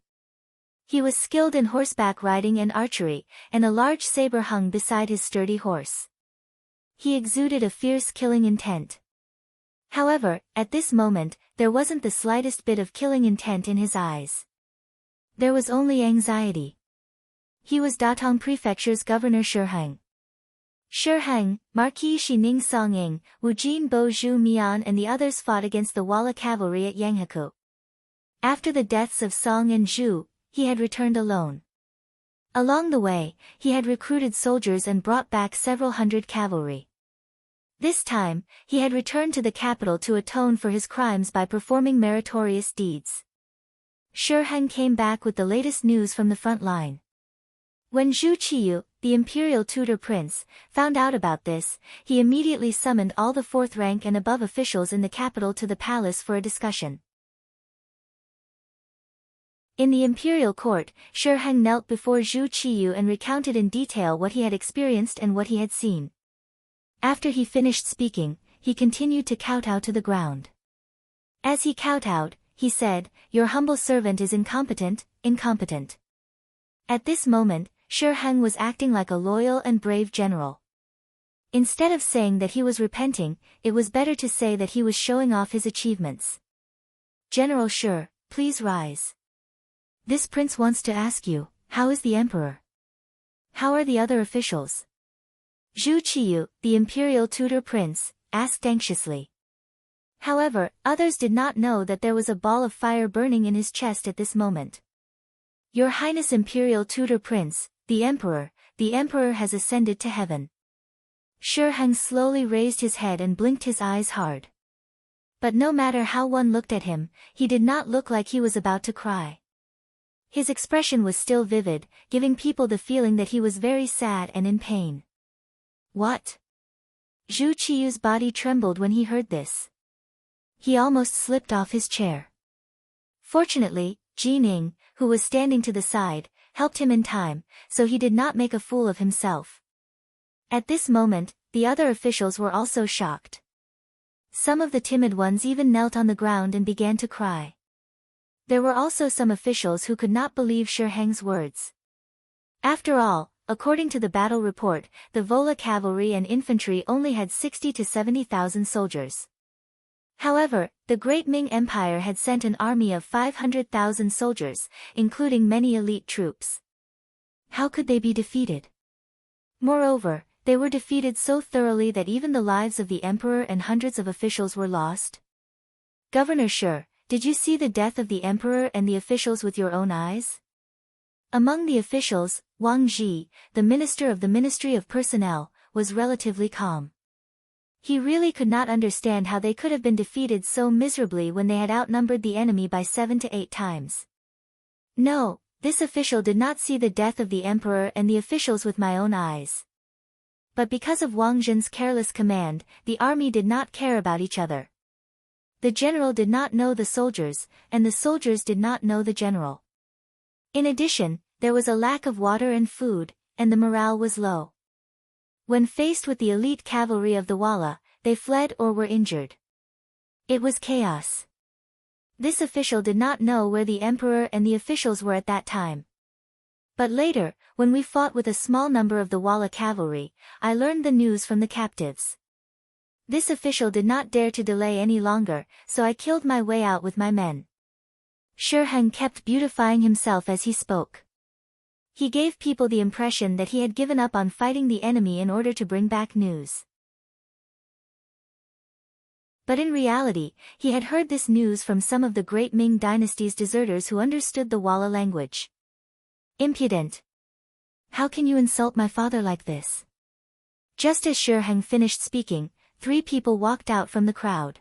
He was skilled in horseback riding and archery, and a large saber hung beside his sturdy horse. He exuded a fierce killing intent. However, at this moment, there wasn't the slightest bit of killing intent in his eyes. There was only anxiety. He was Datong Prefecture's Governor Shiheng. Shiheng, Marquis Shining Songing, Wujin Bo Zhu Mian and the others fought against the Walla cavalry at Yanghekou. After the deaths of Song and Zhu, he had returned alone. Along the way, he had recruited soldiers and brought back several hundred cavalry. This time, he had returned to the capital to atone for his crimes by performing meritorious deeds. Shiheng came back with the latest news from the front line. When Zhu Qiyu, the imperial tutor prince, found out about this, he immediately summoned all the fourth rank and above officials in the capital to the palace for a discussion. In the imperial court, Shiheng knelt before Zhu Qiyu and recounted in detail what he had experienced and what he had seen. After he finished speaking, he continued to kowtow to the ground. As he kowtowed, he said, "Your humble servant is incompetent." At this moment, Shiheng was acting like a loyal and brave general. Instead of saying that he was repenting, it was better to say that he was showing off his achievements. General Shi, please rise. This prince wants to ask you, how is the emperor? How are the other officials? Zhu Qiyu, the imperial tutor prince, asked anxiously. However, others did not know that there was a ball of fire burning in his chest at this moment. Your Highness Imperial Tutor Prince, the Emperor has ascended to heaven. Shi Heng slowly raised his head and blinked his eyes hard. But no matter how one looked at him, he did not look like he was about to cry. His expression was still vivid, giving people the feeling that he was very sad and in pain. What? Zhu Qiyu's body trembled when he heard this. He almost slipped off his chair. Fortunately, Qing, who was standing to the side, helped him in time, so he did not make a fool of himself. At this moment, the other officials were also shocked. Some of the timid ones even knelt on the ground and began to cry. There were also some officials who could not believe Shi Heng's words. After all, according to the battle report, the Vola cavalry and infantry only had 60 to 70,000 soldiers. However, the Great Ming Empire had sent an army of 500,000 soldiers, including many elite troops. How could they be defeated? Moreover, they were defeated so thoroughly that even the lives of the emperor and hundreds of officials were lost. Governor Shi, did you see the death of the emperor and the officials with your own eyes? Among the officials, Wang Ji, the minister of the Ministry of Personnel, was relatively calm. He really could not understand how they could have been defeated so miserably when they had outnumbered the enemy by 7 to 8 times. No, this official did not see the death of the emperor and the officials with my own eyes. But because of Wang Zhen's careless command, the army did not care about each other. The general did not know the soldiers, and the soldiers did not know the general. In addition, there was a lack of water and food, and the morale was low. When faced with the elite cavalry of the Wala, they fled or were injured. It was chaos. This official did not know where the emperor and the officials were at that time. But later, when we fought with a small number of the Wala cavalry, I learned the news from the captives. This official did not dare to delay any longer, so I killed my way out with my men. Shi Heng kept beautifying himself as he spoke. He gave people the impression that he had given up on fighting the enemy in order to bring back news. But in reality, he had heard this news from some of the great Ming dynasty's deserters who understood the Wala language. Impudent! How can you insult my father like this? Just as Shi Heng finished speaking, 3 people walked out from the crowd.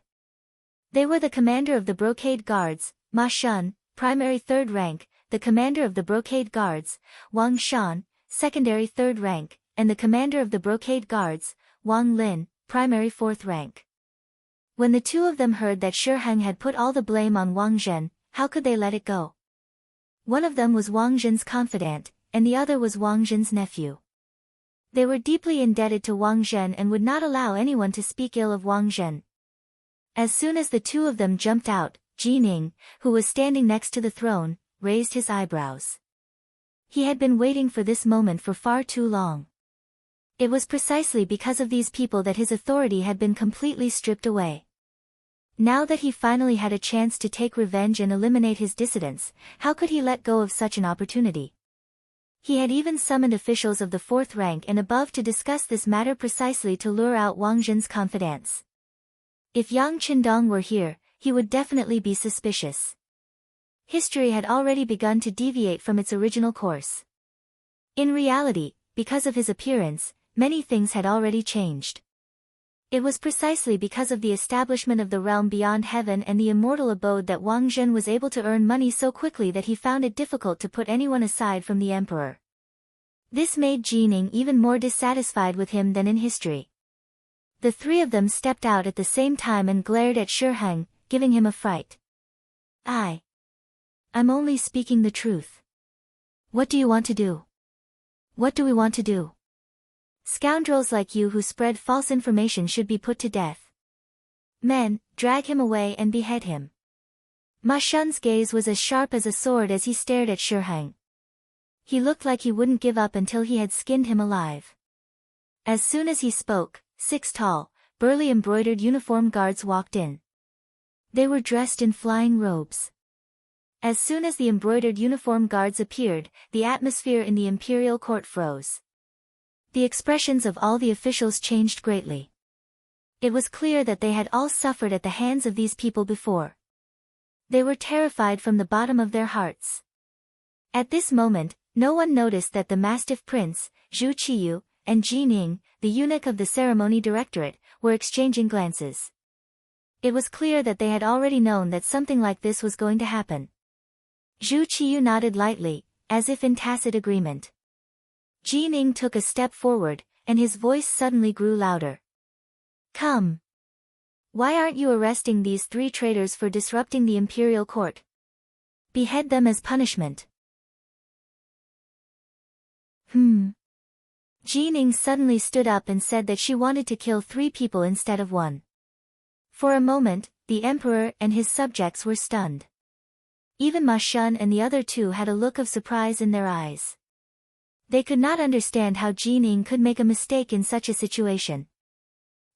They were the commander of the brocade guards, Ma Shun, primary 3rd rank, the commander of the brocade guards, Wang Shan, secondary 3rd rank, and the commander of the brocade guards, Wang Lin, primary 4th rank. When the 2 of them heard that Shi Heng had put all the blame on Wang Zhen, how could they let it go? One of them was Wang Zhen's confidant, and the other was Wang Zhen's nephew. They were deeply indebted to Wang Zhen and would not allow anyone to speak ill of Wang Zhen. As soon as the 2 of them jumped out, Qing, who was standing next to the throne, raised his eyebrows. He had been waiting for this moment for far too long. It was precisely because of these people that his authority had been completely stripped away. Now that he finally had a chance to take revenge and eliminate his dissidents, how could he let go of such an opportunity? He had even summoned officials of the 4th rank and above to discuss this matter precisely to lure out Wang Zhen's confidants. If Yang Qindong were here, he would definitely be suspicious. History had already begun to deviate from its original course. In reality, because of his appearance, many things had already changed. It was precisely because of the establishment of the realm beyond heaven and the immortal abode that Wang Zhen was able to earn money so quickly that he found it difficult to put anyone aside from the emperor. This made Qing even more dissatisfied with him than in history. The 3 of them stepped out at the same time and glared at Shi Heng, giving him a fright. I'm only speaking the truth. What do you want to do? What do we want to do? Scoundrels like you who spread false information should be put to death. Men, drag him away and behead him. Ma Shun's gaze was as sharp as a sword as he stared at Shi Heng. He looked like he wouldn't give up until he had skinned him alive. As soon as he spoke, 6 tall, burly embroidered uniform guards walked in. They were dressed in flying robes. As soon as the embroidered uniform guards appeared, the atmosphere in the imperial court froze. The expressions of all the officials changed greatly. It was clear that they had all suffered at the hands of these people before. They were terrified from the bottom of their hearts. At this moment, no one noticed that the Mastiff Prince, Zhu Qiyu, and Jining, the eunuch of the ceremony directorate, were exchanging glances. It was clear that they had already known that something like this was going to happen. Zhu Qiyu nodded lightly, as if in tacit agreement. Jining took a step forward, and his voice suddenly grew louder. Come. Why aren't you arresting these 3 traitors for disrupting the imperial court? Behead them as punishment. Jining suddenly stood up and said that she wanted to kill 3 people instead of 1. For a moment, the emperor and his subjects were stunned. Even Ma Shun and the other 2 had a look of surprise in their eyes. They could not understand how Jining could make a mistake in such a situation.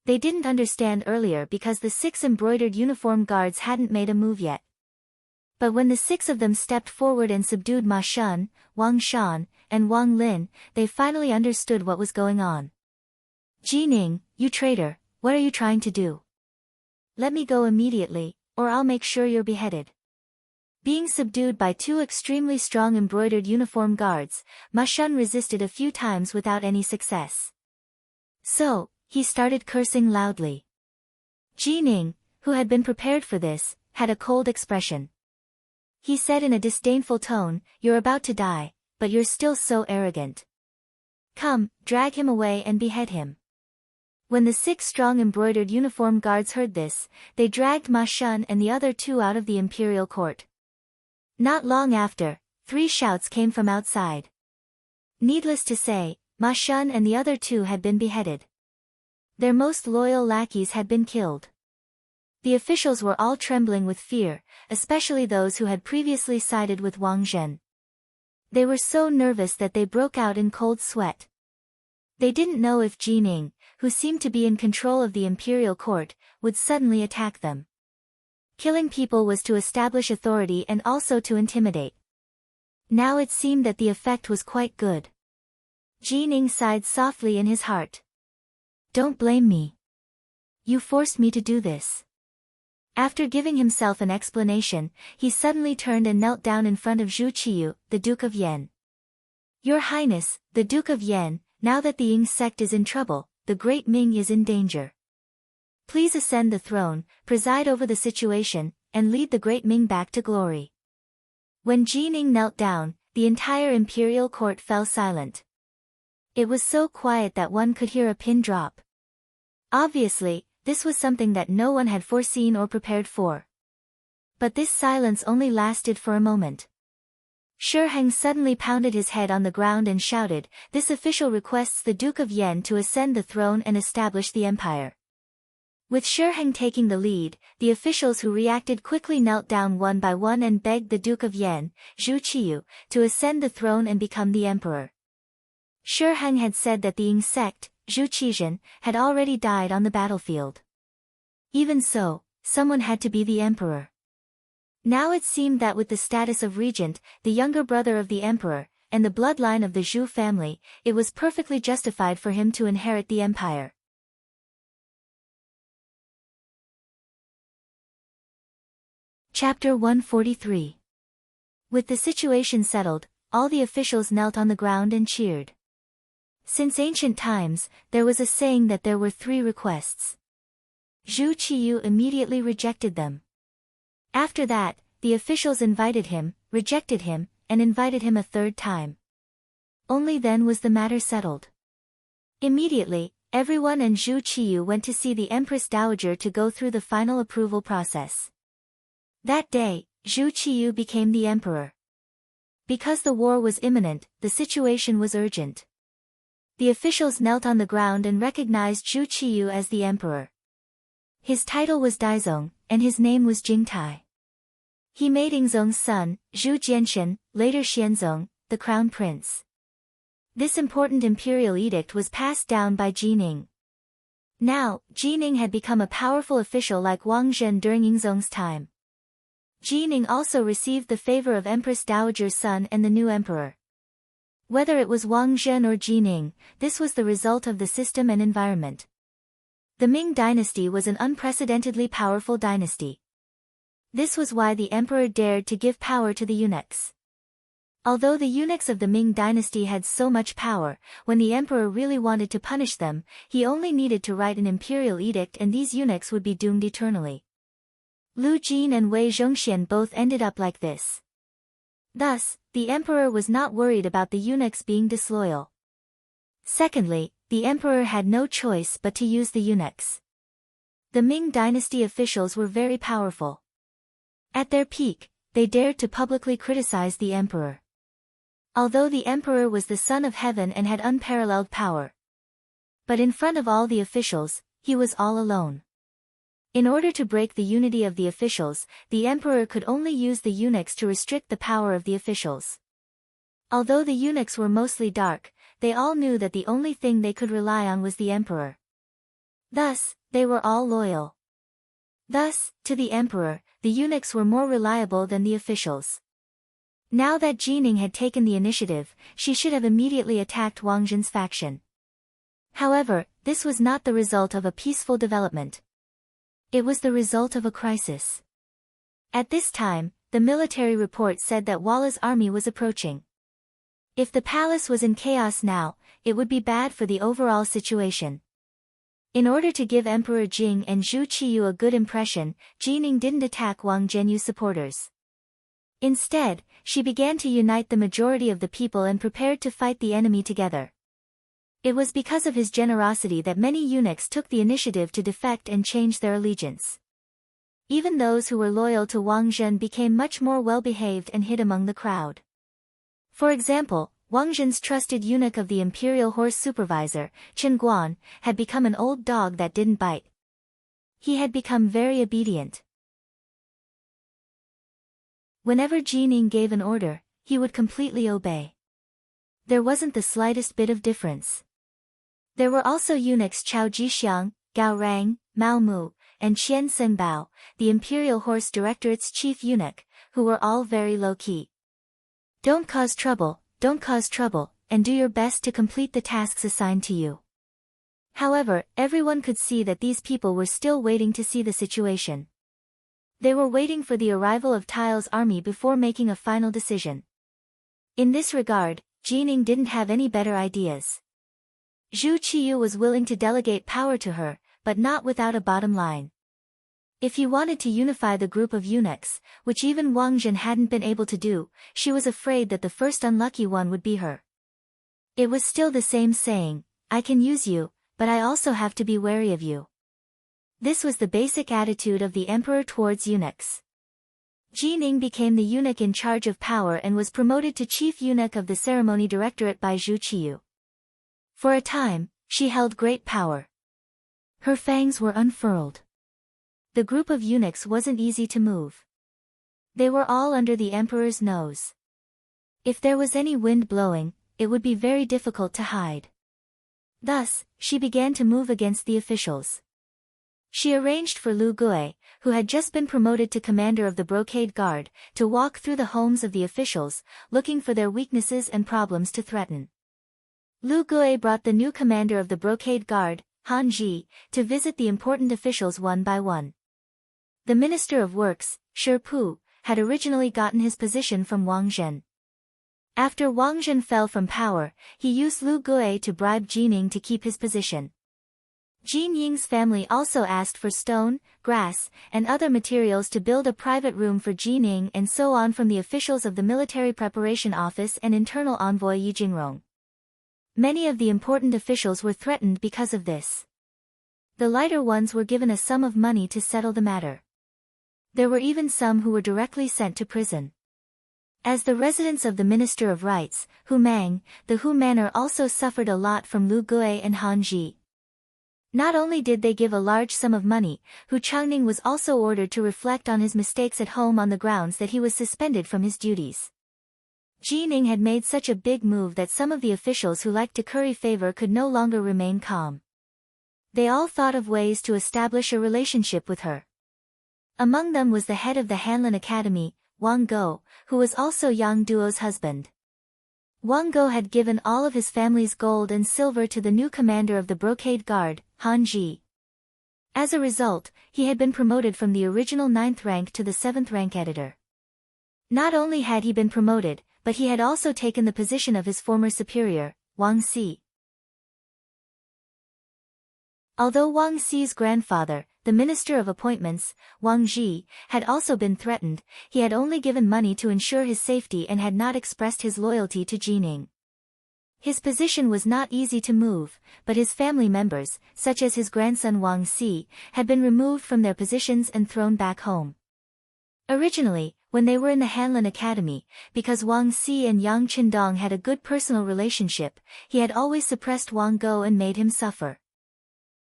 They didn't understand earlier because the 6 embroidered uniform guards hadn't made a move yet. But when the 6 of them stepped forward and subdued Ma Shun, Wang Shan, and Wang Lin, they finally understood what was going on. Jining, you traitor, what are you trying to do? Let me go immediately, or I'll make sure you're beheaded. Being subdued by 2 extremely strong embroidered uniform guards, Ma Shun resisted a few times without any success. So, he started cursing loudly. Jining, who had been prepared for this, had a cold expression. He said in a disdainful tone, "You're about to die, but you're still so arrogant. Come, drag him away and behead him." When the 6 strong embroidered uniform guards heard this, they dragged Ma Shun and the other 2 out of the imperial court. Not long after, 3 shouts came from outside. Needless to say, Ma Shun and the other 2 had been beheaded. Their most loyal lackeys had been killed. The officials were all trembling with fear, especially those who had previously sided with Wang Zhen. They were so nervous that they broke out in cold sweat. They didn't know if Jining, who seemed to be in control of the imperial court, would suddenly attack them. Killing people was to establish authority and also to intimidate. Now it seemed that the effect was quite good. Jining sighed softly in his heart. Don't blame me. You forced me to do this. After giving himself an explanation, he suddenly turned and knelt down in front of Zhu Qiyu, the Duke of Yan. Your Highness, the Duke of Yan, now that the Qing sect is in trouble, the great Ming is in danger. Please ascend the throne, preside over the situation, and lead the great Ming back to glory. When Jining knelt down, the entire imperial court fell silent. It was so quiet that one could hear a pin drop. Obviously, this was something that no one had foreseen or prepared for. But this silence only lasted for a moment. Shiheng suddenly pounded his head on the ground and shouted, "This official requests the Duke of Yan to ascend the throne and establish the empire." With Shiheng taking the lead, the officials who reacted quickly knelt down one by one and begged the Duke of Yan, Zhu Qiyu, to ascend the throne and become the emperor. Shiheng had said that the Qing sect, Zhu Qizhen, had already died on the battlefield. Even so, someone had to be the emperor. Now it seemed that with the status of regent, the younger brother of the emperor, and the bloodline of the Zhu family, it was perfectly justified for him to inherit the empire. Chapter 143. With the situation settled, all the officials knelt on the ground and cheered. Since ancient times, there was a saying that there were 3 requests. Zhu Qiyu immediately rejected them. After that, the officials invited him, rejected him, and invited him a 3rd time. Only then was the matter settled. Immediately, everyone and Zhu Qiyu went to see the Empress Dowager to go through the final approval process. That day, Zhu Qiyu became the emperor. Because the war was imminent, the situation was urgent. The officials knelt on the ground and recognized Zhu Qiyu as the emperor. His title was Daizong, and his name was Jingtai. He made Yingzong's son, Zhu Jianshan, later Xianzong, the crown prince. This important imperial edict was passed down by Jining. Now, Jining had become a powerful official like Wang Zhen during Yingzong's time. Jining also received the favor of Empress Dowager's son and the new emperor. Whether it was Wang Zhen or Jining, this was the result of the system and environment. The Ming dynasty was an unprecedentedly powerful dynasty. This was why the emperor dared to give power to the eunuchs. Although the eunuchs of the Ming dynasty had so much power, when the emperor really wanted to punish them, he only needed to write an imperial edict and these eunuchs would be doomed eternally. Lu Jin and Wei Zhongxian both ended up like this. Thus, the emperor was not worried about the eunuchs being disloyal. Secondly, the emperor had no choice but to use the eunuchs. The Ming dynasty officials were very powerful. At their peak, they dared to publicly criticize the emperor. Although the emperor was the son of heaven and had unparalleled power. But in front of all the officials, he was all alone. In order to break the unity of the officials, the emperor could only use the eunuchs to restrict the power of the officials. Although the eunuchs were mostly dark, they all knew that the only thing they could rely on was the emperor. Thus, they were all loyal. Thus, to the emperor, the eunuchs were more reliable than the officials. Now that Jining had taken the initiative, she should have immediately attacked Wang Zhen's faction. However, this was not the result of a peaceful development. It was the result of a crisis. At this time, the military report said that Walla's army was approaching. If the palace was in chaos now, it would be bad for the overall situation. In order to give Emperor Jing and Zhu Qiyu a good impression, Jining didn't attack Wang Zhenyu's supporters. Instead, she began to unite the majority of the people and prepared to fight the enemy together. It was because of his generosity that many eunuchs took the initiative to defect and change their allegiance. Even those who were loyal to Wang Zhen became much more well-behaved and hid among the crowd. For example, Wang Zhen's trusted eunuch of the imperial horse supervisor, Chen Guan, had become an old dog that didn't bite. He had become very obedient. Whenever Jining gave an order, he would completely obey. There wasn't the slightest bit of difference. There were also eunuchs Chao Jixiang, Gao Rang, Mao Mu, and Qian Senbao, the imperial horse directorate's chief eunuch, who were all very low-key. Don't cause trouble, and do your best to complete the tasks assigned to you. However, everyone could see that these people were still waiting to see the situation. They were waiting for the arrival of Tile's army before making a final decision. In this regard, Jining didn't have any better ideas. Zhu Qiyu was willing to delegate power to her, but not without a bottom line. If he wanted to unify the group of eunuchs, which even Wang Zhen hadn't been able to do, she was afraid that the first unlucky one would be her. It was still the same saying, I can use you, but I also have to be wary of you. This was the basic attitude of the emperor towards eunuchs. Jining became the eunuch in charge of power and was promoted to chief eunuch of the ceremony directorate by Zhu Qiyu. For a time, she held great power. Her fangs were unfurled. The group of eunuchs wasn't easy to move. They were all under the emperor's nose. If there was any wind blowing, it would be very difficult to hide. Thus, she began to move against the officials. She arranged for Lu Gui, who had just been promoted to commander of the Brocade Guard, to walk through the homes of the officials, looking for their weaknesses and problems to threaten. Lu Gui brought the new commander of the Brocade Guard, Han Ji, to visit the important officials one by one. The Minister of Works, Shi Pu, had originally gotten his position from Wang Zhen. After Wang Zhen fell from power, he used Lu Gui to bribe Jining to keep his position. Jin Ying's family also asked for stone, grass, and other materials to build a private room for Jining and so on from the officials of the Military Preparation Office and internal envoy Yi Jingrong. Many of the important officials were threatened because of this. The lighter ones were given a sum of money to settle the matter. There were even some who were directly sent to prison. As the residents of the Minister of Rights, Hu Mang, the Hu Manor also suffered a lot from Lu Gui and Han Ji. Not only did they give a large sum of money, Hu Changning was also ordered to reflect on his mistakes at home on the grounds that he was suspended from his duties. Jining had made such a big move that some of the officials who liked to curry favor could no longer remain calm. They all thought of ways to establish a relationship with her. Among them was the head of the Hanlin Academy, Wang Go, who was also Yang Duo's husband. Wang Go had given all of his family's gold and silver to the new commander of the Brocade Guard, Han Ji. As a result, he had been promoted from the original 9th rank to the 7th rank editor. Not only had he been promoted, but he had also taken the position of his former superior, Wang Si. Although Wang Si's grandfather, the Minister of Appointments, Wang Ji, had also been threatened, he had only given money to ensure his safety and had not expressed his loyalty to Qing. His position was not easy to move, but his family members, such as his grandson Wang Si, had been removed from their positions and thrown back home. Originally, when they were in the Hanlin Academy, because Wang Si and Yang Qindong had a good personal relationship, he had always suppressed Wang Go and made him suffer.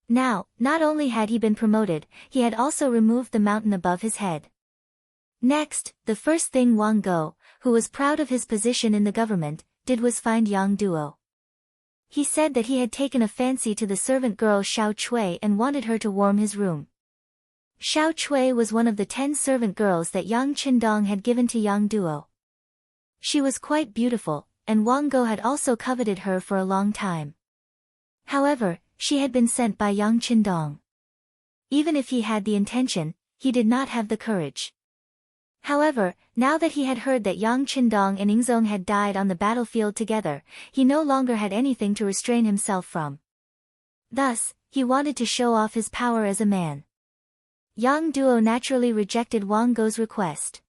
Now, not only had he been promoted, he had also removed the mountain above his head. Next, the first thing Wang Go, who was proud of his position in the government, did was find Yang Duo. He said that he had taken a fancy to the servant girl Xiao Chui and wanted her to warm his room. Xiao Chui was one of the 10 servant girls that Yang Qindong had given to Yang Duo. She was quite beautiful, and Wang Go had also coveted her for a long time. However, she had been sent by Yang Qindong. Even if he had the intention, he did not have the courage. However, now that he had heard that Yang Qindong and Yingzong had died on the battlefield together, he no longer had anything to restrain himself from. Thus, he wanted to show off his power as a man. Yang Duo naturally rejected Wang Go's request.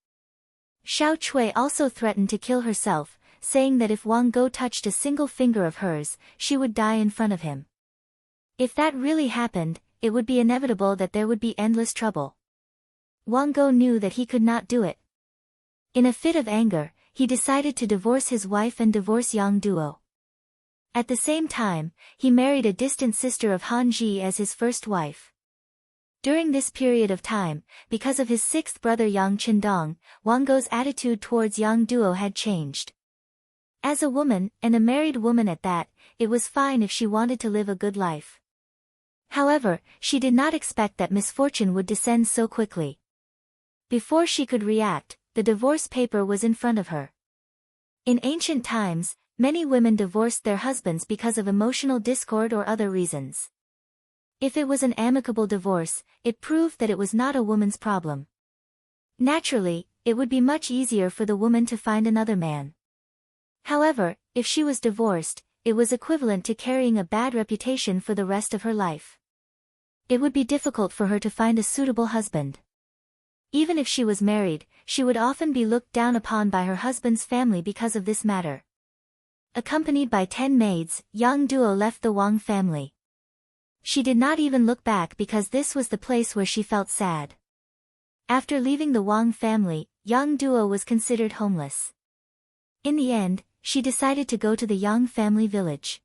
Xiao Chui also threatened to kill herself, saying that if Wang Go touched a single finger of hers, she would die in front of him. If that really happened, it would be inevitable that there would be endless trouble. Wang Go knew that he could not do it. In a fit of anger, he decided to divorce his wife and divorce Yang Duo. At the same time, he married a distant sister of Han Ji as his first wife. During this period of time, because of his 6th brother Yang Qindong, Wang Go's attitude towards Yang Duo had changed. As a woman, and a married woman at that, it was fine if she wanted to live a good life. However, she did not expect that misfortune would descend so quickly. Before she could react, the divorce paper was in front of her. In ancient times, many women divorced their husbands because of emotional discord or other reasons. If it was an amicable divorce, it proved that it was not a woman's problem. Naturally, it would be much easier for the woman to find another man. However, if she was divorced, it was equivalent to carrying a bad reputation for the rest of her life. It would be difficult for her to find a suitable husband. Even if she was married, she would often be looked down upon by her husband's family because of this matter. Accompanied by 10 maids, Yang Duo left the Wang family. She did not even look back because this was the place where she felt sad. After leaving the Wang family, Yang Duo was considered homeless. In the end, she decided to go to the Yang family village.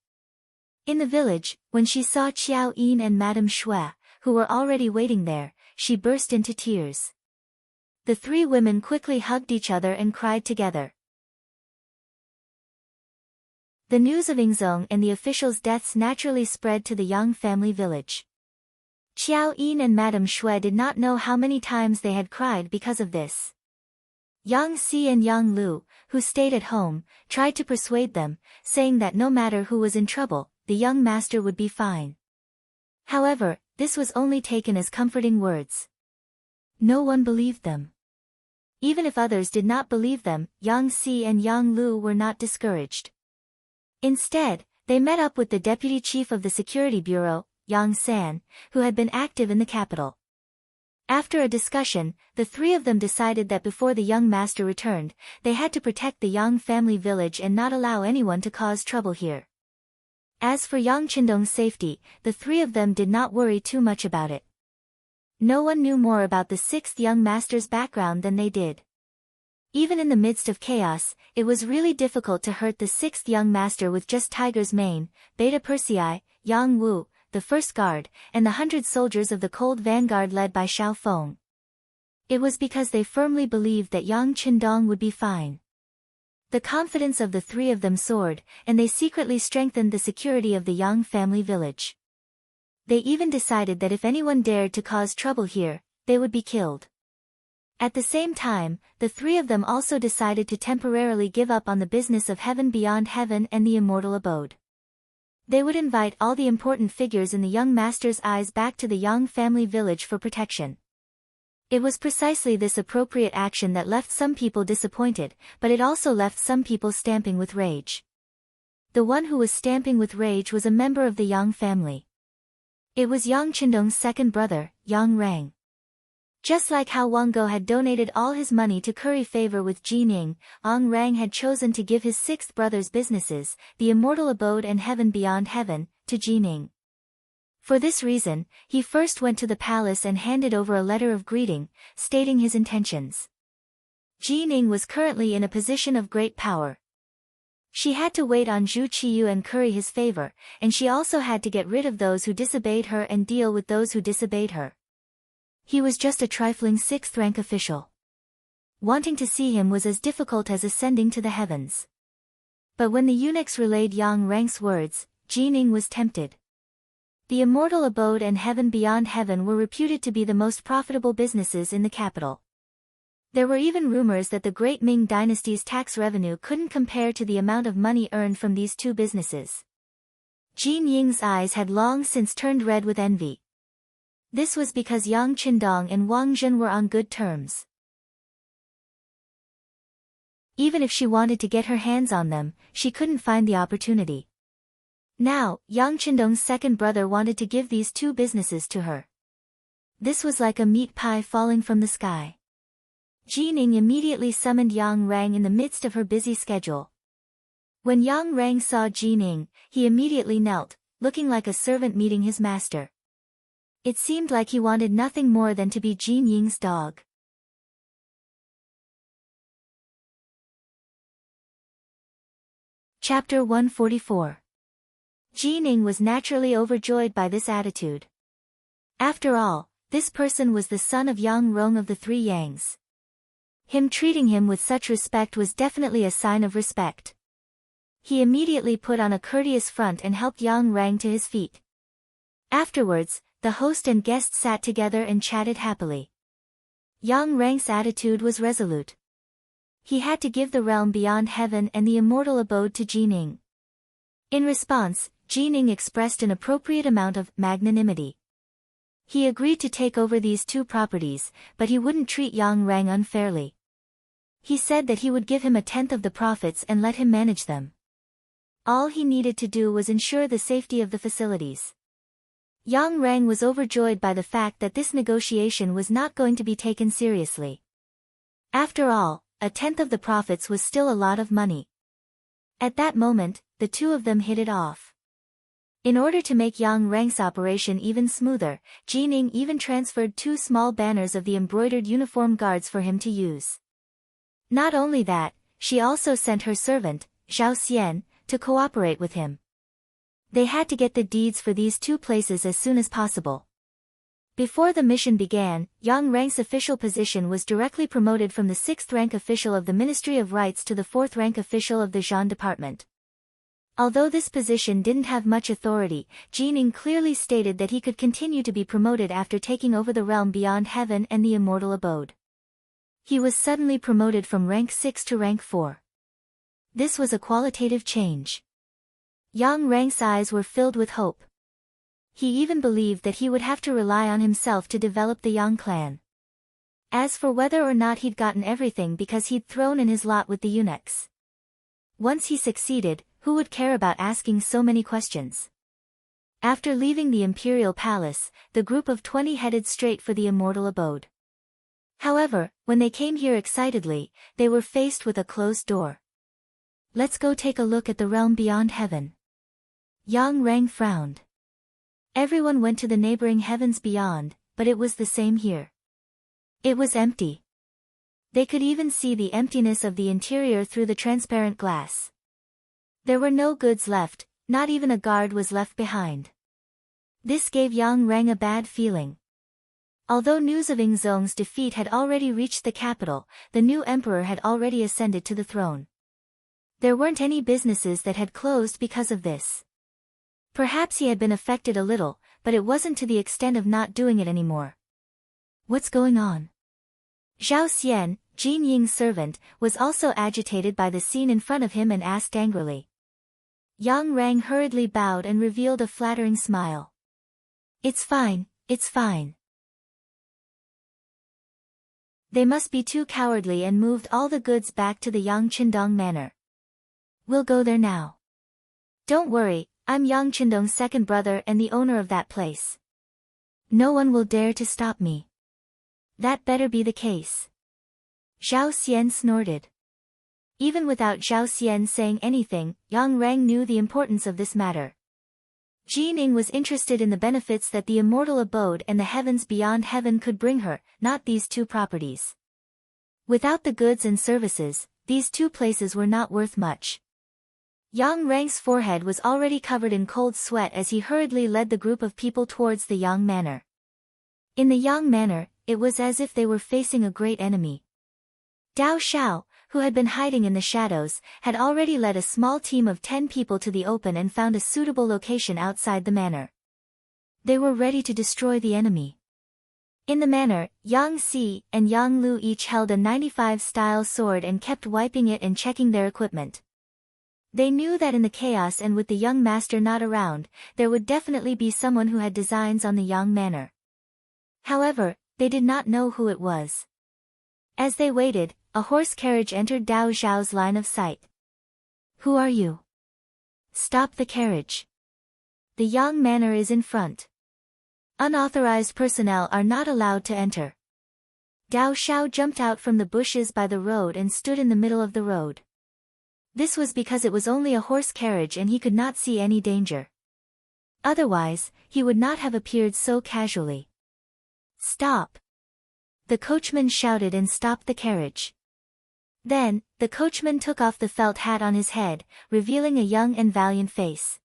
In the village, when she saw Qiao Yin and Madame Shui, who were already waiting there, she burst into tears. The 3 women quickly hugged each other and cried together. The news of Yingzong and the officials' deaths naturally spread to the Yang family village. Qiao Yin and Madame Shui did not know how many times they had cried because of this. Yang Si and Yang Lu, who stayed at home, tried to persuade them, saying that no matter who was in trouble, the young master would be fine. However, this was only taken as comforting words. No one believed them. Even if others did not believe them, Yang Si and Yang Lu were not discouraged. Instead, they met up with the deputy chief of the security bureau, Yang San, who had been active in the capital. After a discussion, the 3 of them decided that before the young master returned, they had to protect the Yang family village and not allow anyone to cause trouble here. As for Yang Qindong's safety, the 3 of them did not worry too much about it. No one knew more about the 6th young master's background than they did. Even in the midst of chaos, it was really difficult to hurt the 6th young master with just Tiger's Mane, Beta Persei, Yang Wu, the first guard, and the 100 soldiers of the Cold Vanguard led by Xiao Feng. It was because they firmly believed that Yang Qindong would be fine. The confidence of the 3 of them soared, and they secretly strengthened the security of the Yang family village. They even decided that if anyone dared to cause trouble here, they would be killed. At the same time, the three of them also decided to temporarily give up on the business of heaven beyond heaven and the immortal abode. They would invite all the important figures in the young master's eyes back to the Yang family village for protection. It was precisely this appropriate action that left some people disappointed, but it also left some people stamping with rage. The one who was stamping with rage was a member of the Yang family. It was Yang Qindong's second brother, Yang Rang. Just like how Wang Go had donated all his money to curry favor with Jining, Yang Rang had chosen to give his sixth brother's businesses, the immortal abode and heaven beyond heaven, to Jining. For this reason, he first went to the palace and handed over a letter of greeting, stating his intentions. Jining was currently in a position of great power. She had to wait on Zhu Qiyu and curry his favor, and she also had to get rid of those who disobeyed her and deal with those who disobeyed her. He was just a trifling sixth-rank official. Wanting to see him was as difficult as ascending to the heavens. But when the eunuchs relayed Yang Rang's words, Jining was tempted. The immortal abode and heaven beyond heaven were reputed to be the most profitable businesses in the capital. There were even rumors that the great Ming dynasty's tax revenue couldn't compare to the amount of money earned from these two businesses. Jin Ying's eyes had long since turned red with envy. This was because Yang Qindong and Wang Zhen were on good terms. Even if she wanted to get her hands on them, she couldn't find the opportunity. Now, Yang Qindong's second brother wanted to give these two businesses to her. This was like a meat pie falling from the sky. Jining immediately summoned Yang Rang in the midst of her busy schedule. When Yang Rang saw Jining, he immediately knelt, looking like a servant meeting his master. It seemed like he wanted nothing more than to be Jin Ying's dog. Chapter 144. Jining was naturally overjoyed by this attitude. After all, this person was the son of Yang Rong of the Three Yangs. Him treating him with such respect was definitely a sign of respect. He immediately put on a courteous front and helped Yang Rang to his feet. Afterwards, the host and guest sat together and chatted happily. Yang Rang's attitude was resolute. He had to give the realm beyond heaven and the immortal abode to Jining. In response, Jining expressed an appropriate amount of magnanimity. He agreed to take over these two properties, but he wouldn't treat Yang Rang unfairly. He said that he would give him a tenth of the profits and let him manage them. All he needed to do was ensure the safety of the facilities. Yang Rang was overjoyed by the fact that this negotiation was not going to be taken seriously. After all, a tenth of the profits was still a lot of money. At that moment, the two of them hit it off. In order to make Yang Rang's operation even smoother, Jining even transferred 2 small banners of the embroidered uniform guards for him to use. Not only that, she also sent her servant, Zhao Xian, to cooperate with him. They had to get the deeds for these 2 places as soon as possible. Before the mission began, Yang Rang's official position was directly promoted from the 6th rank official of the Ministry of Rights to the 4th rank official of the Zhan Department. Although this position didn't have much authority, Jining clearly stated that he could continue to be promoted after taking over the realm beyond heaven and the immortal abode. He was suddenly promoted from rank 6 to rank 4. This was a qualitative change. Yang Rang's eyes were filled with hope. He even believed that he would have to rely on himself to develop the Yang clan. As for whether or not he'd gotten everything because he'd thrown in his lot with the eunuchs. Once he succeeded, who would care about asking so many questions? After leaving the imperial palace, the group of 20 headed straight for the immortal abode. However, when they came here excitedly, they were faced with a closed door. Let's go take a look at the realm beyond heaven. Yang Rang frowned. Everyone went to the neighboring heavens beyond, but it was the same here. It was empty. They could even see the emptiness of the interior through the transparent glass. There were no goods left, not even a guard was left behind. This gave Yang Rang a bad feeling. Although news of Ingzong's defeat had already reached the capital, the new emperor had already ascended to the throne. There weren't any businesses that had closed because of this. Perhaps he had been affected a little, but it wasn't to the extent of not doing it anymore. What's going on? Zhao Xian, Jin Ying's servant, was also agitated by the scene in front of him and asked angrily. Yang Rang hurriedly bowed and revealed a flattering smile. It's fine, it's fine. They must be too cowardly and moved all the goods back to the Yang Qindong manor. We'll go there now. Don't worry, I'm Yang Qindong's second brother and the owner of that place. No one will dare to stop me. That better be the case. Zhao Xian snorted. Even without Zhao Xian saying anything, Yang Rang knew the importance of this matter. Jining was interested in the benefits that the immortal abode and the heavens beyond heaven could bring her, not these two properties. Without the goods and services, these two places were not worth much. Yang Rang's forehead was already covered in cold sweat as he hurriedly led the group of people towards the Yang manor. In the Yang manor, it was as if they were facing a great enemy. Dao Xiao, who had been hiding in the shadows, had already led a small team of 10 people to the open and found a suitable location outside the manor. They were ready to destroy the enemy. In the manor, Yang Si and Yang Lu each held a 95-style sword and kept wiping it and checking their equipment. They knew that in the chaos and with the young master not around, there would definitely be someone who had designs on the Yang manor. However, they did not know who it was. As they waited, a horse carriage entered Dao Zhao's line of sight. Who are you? Stop the carriage. The Yang manor is in front. Unauthorized personnel are not allowed to enter. Dao Xiao jumped out from the bushes by the road and stood in the middle of the road. This was because it was only a horse carriage and he could not see any danger. Otherwise, he would not have appeared so casually. Stop! The coachman shouted and stopped the carriage. Then, the coachman took off the felt hat on his head, revealing a young and valiant face.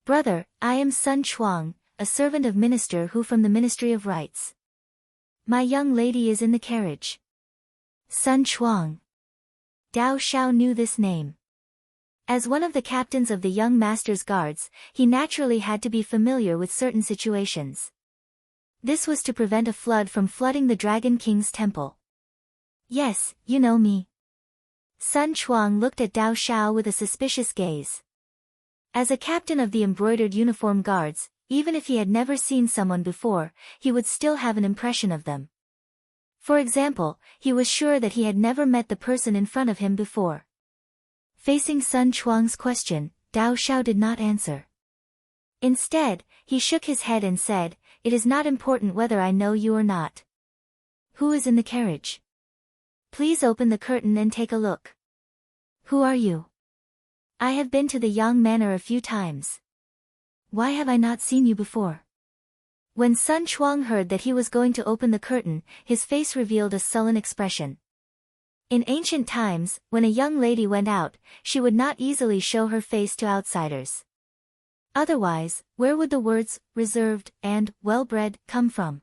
Brother, I am Sun Chuang, a servant of Minister Hu from the Ministry of Rights. My young lady is in the carriage. Sun Chuang. Dao Xiao knew this name. As one of the captains of the young master's guards, he naturally had to be familiar with certain situations. This was to prevent a flood from flooding the Dragon King's temple. Yes, you know me. Sun Chuang looked at Dao Xiao with a suspicious gaze. As a captain of the embroidered uniform guards, even if he had never seen someone before, he would still have an impression of them. For example, he was sure that he had never met the person in front of him before. Facing Sun Chuang's question, Dao Xiao did not answer. Instead, he shook his head and said, "It is not important whether I know you or not. Who is in the carriage? Please open the curtain and take a look. Who are you? I have been to the Yang manor a few times. Why have I not seen you before?" When Sun Chuang heard that he was going to open the curtain, his face revealed a sullen expression. In ancient times, when a young lady went out, she would not easily show her face to outsiders. Otherwise, where would the words, reserved, and, well-bred, come from?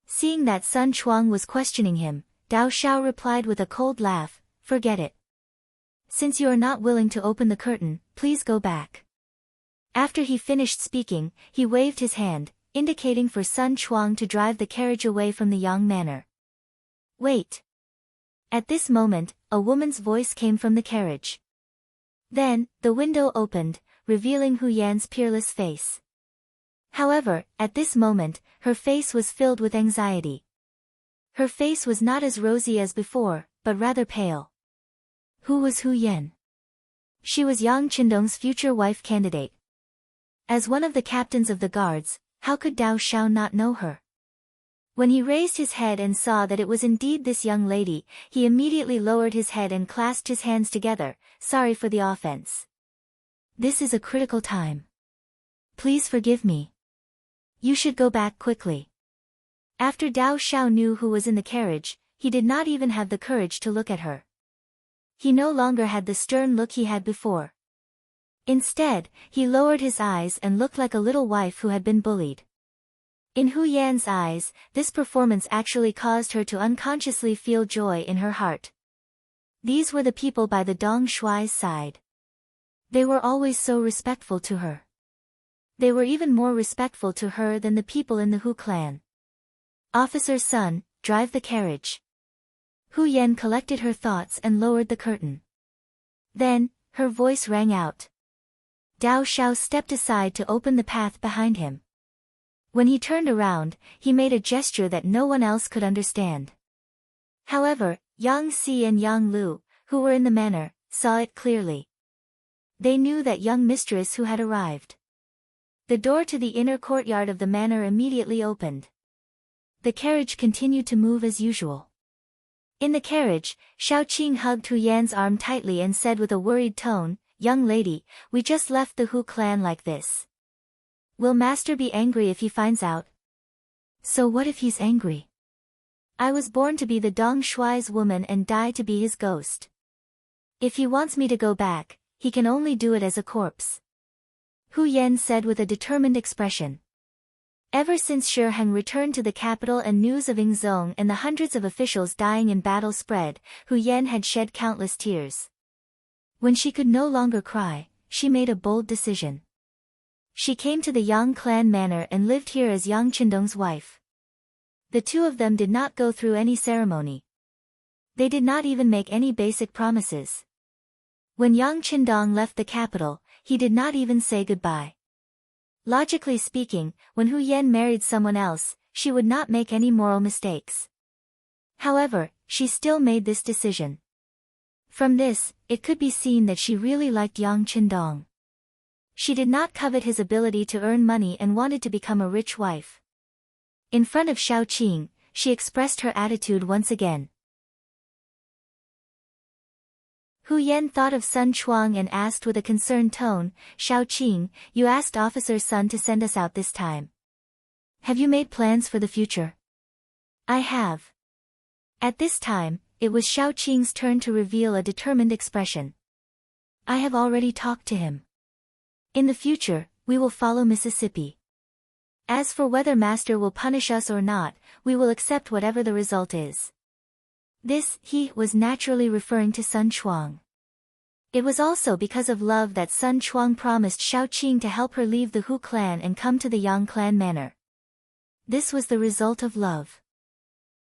Seeing that Sun Chuang was questioning him, Dao Xiao replied with a cold laugh, "Forget it. Since you are not willing to open the curtain, please go back." After he finished speaking, he waved his hand, indicating for Sun Chuang to drive the carriage away from the Yang manor. Wait. At this moment, a woman's voice came from the carriage. Then, the window opened, revealing Hu Yan's peerless face. However, at this moment, her face was filled with anxiety. Her face was not as rosy as before, but rather pale. Who was Hu Yan? She was Yang Qindong's future wife candidate. As one of the captains of the guards, how could Dao Xiao not know her? When he raised his head and saw that it was indeed this young lady, he immediately lowered his head and clasped his hands together, sorry for the offense. This is a critical time. Please forgive me. You should go back quickly. After Dao Xiao knew who was in the carriage, he did not even have the courage to look at her. He no longer had the stern look he had before. Instead, he lowered his eyes and looked like a little wife who had been bullied. In Hu Yan's eyes, this performance actually caused her to unconsciously feel joy in her heart. These were the people by the Dong Shuai's side. They were always so respectful to her. They were even more respectful to her than the people in the Hu clan. "Officer's son, drive the carriage." Hu Yan collected her thoughts and lowered the curtain. Then, her voice rang out. Dao Xiao stepped aside to open the path behind him. When he turned around, he made a gesture that no one else could understand. However, Yang Si and Yang Lu, who were in the manor, saw it clearly. They knew that young mistress who had arrived. The door to the inner courtyard of the manor immediately opened. The carriage continued to move as usual. In the carriage, Xiao Qing hugged Hu Yan's arm tightly and said with a worried tone, "Young lady, we just left the Hu clan like this. Will master be angry if he finds out?" "So what if he's angry? I was born to be the Dong Shuai's woman and die to be his ghost. If he wants me to go back, he can only do it as a corpse," Hu Yan said with a determined expression. Ever since Shi Heng returned to the capital and news of Yingzong and the hundreds of officials dying in battle spread, Hu Yan had shed countless tears. When she could no longer cry, she made a bold decision. She came to the Yang clan manor and lived here as Yang Qindong's wife. The two of them did not go through any ceremony. They did not even make any basic promises. When Yang Qindong left the capital, he did not even say goodbye. Logically speaking, when Hu Yan married someone else, she would not make any moral mistakes. However, she still made this decision. From this, it could be seen that she really liked Yang Qindong. She did not covet his ability to earn money and wanted to become a rich wife. In front of Xiao Qing, she expressed her attitude once again. Hu Yan thought of Sun Chuang and asked with a concerned tone, "Xiao Qing, you asked officer's son to send us out this time. Have you made plans for the future?" "I have." At this time, it was Xiao Qing's turn to reveal a determined expression. "I have already talked to him. In the future, we will follow Mississippi. As for whether master will punish us or not, we will accept whatever the result is." This, he was naturally referring to Sun Chuang. It was also because of love that Sun Chuang promised Xiao Qing to help her leave the Hu clan and come to the Yang clan manor. This was the result of love.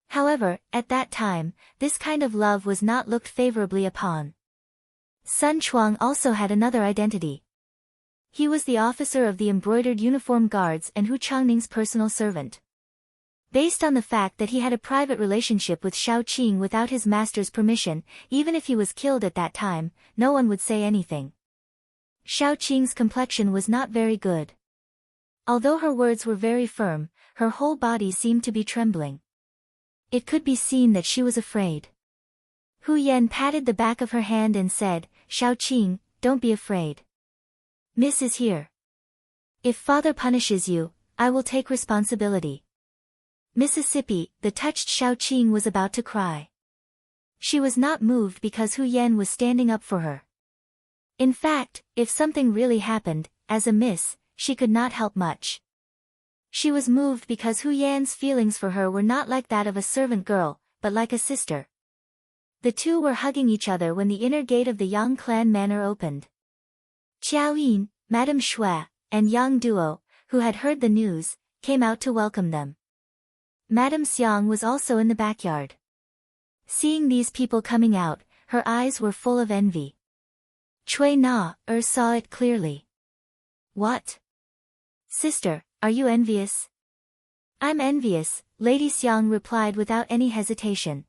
However, at that time, this kind of love was not looked favorably upon. Sun Chuang also had another identity. He was the officer of the embroidered uniform guards and Hu Changning's personal servant. Based on the fact that he had a private relationship with Xiao Qing without his master's permission, even if he was killed at that time, no one would say anything. Xiao Qing's complexion was not very good. Although her words were very firm, her whole body seemed to be trembling. It could be seen that she was afraid. Hu Yan patted the back of her hand and said, "Xiao Qing, don't be afraid. Miss is here. If father punishes you, I will take responsibility." Mississippi, the touched Xiao Qing was about to cry. She was not moved because Hu Yan was standing up for her. In fact, if something really happened, as a miss, she could not help much. She was moved because Hu Yan's feelings for her were not like that of a servant girl, but like a sister. The two were hugging each other when the inner gate of the Yang clan manor opened. Qiao Yin, Madame Shui, and Yang Duo, who had heard the news, came out to welcome them. Madame Xiang was also in the backyard. Seeing these people coming out, her eyes were full of envy. Cui Na saw it clearly. "What? Sister, are you envious?" "I'm envious," Lady Xiang replied without any hesitation.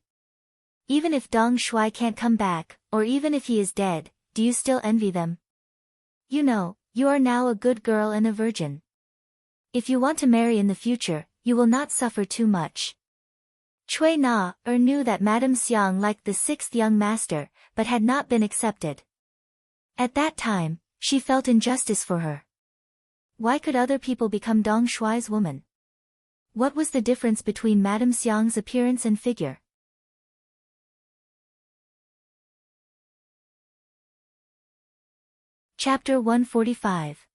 "Even if Dong Shuai can't come back, or even if he is dead, do you still envy them? You know, you are now a good girl and a virgin. If you want to marry in the future, you will not suffer too much." Cui Na knew that Madame Xiang liked the sixth young master, but had not been accepted. At that time, she felt injustice for her. Why could other people become Dong Shuai's woman? What was the difference between Madame Xiang's appearance and figure? Chapter 145.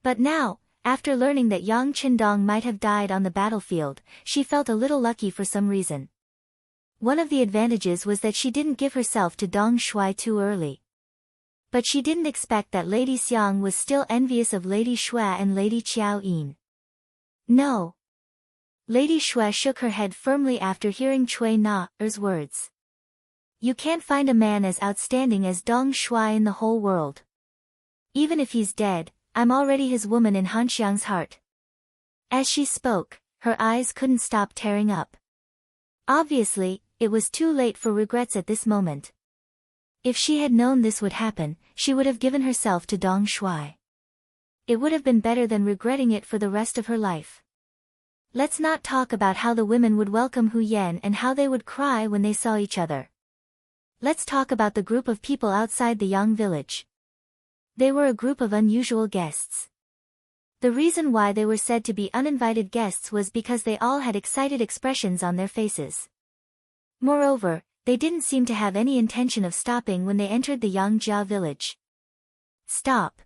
But now, after learning that Yang Qindong might have died on the battlefield, she felt a little lucky for some reason. One of the advantages was that she didn't give herself to Dong Shuai too early. But she didn't expect that Lady Xiang was still envious of Lady Xue and Lady Qiao Yin. No. Lady Xue shook her head firmly after hearing Cui Na-er's words. You can't find a man as outstanding as Dong Shuai in the whole world. Even if he's dead, I'm already his woman in Hanxiang's heart. As she spoke, her eyes couldn't stop tearing up. Obviously, it was too late for regrets at this moment. If she had known this would happen, she would have given herself to Dong Shuai. It would have been better than regretting it for the rest of her life. Let's not talk about how the women would welcome Hu Yan and how they would cry when they saw each other. Let's talk about the group of people outside the Yang village. They were a group of unusual guests. The reason why they were said to be uninvited guests was because they all had excited expressions on their faces. Moreover, they didn't seem to have any intention of stopping when they entered the Yangjia village. Stop.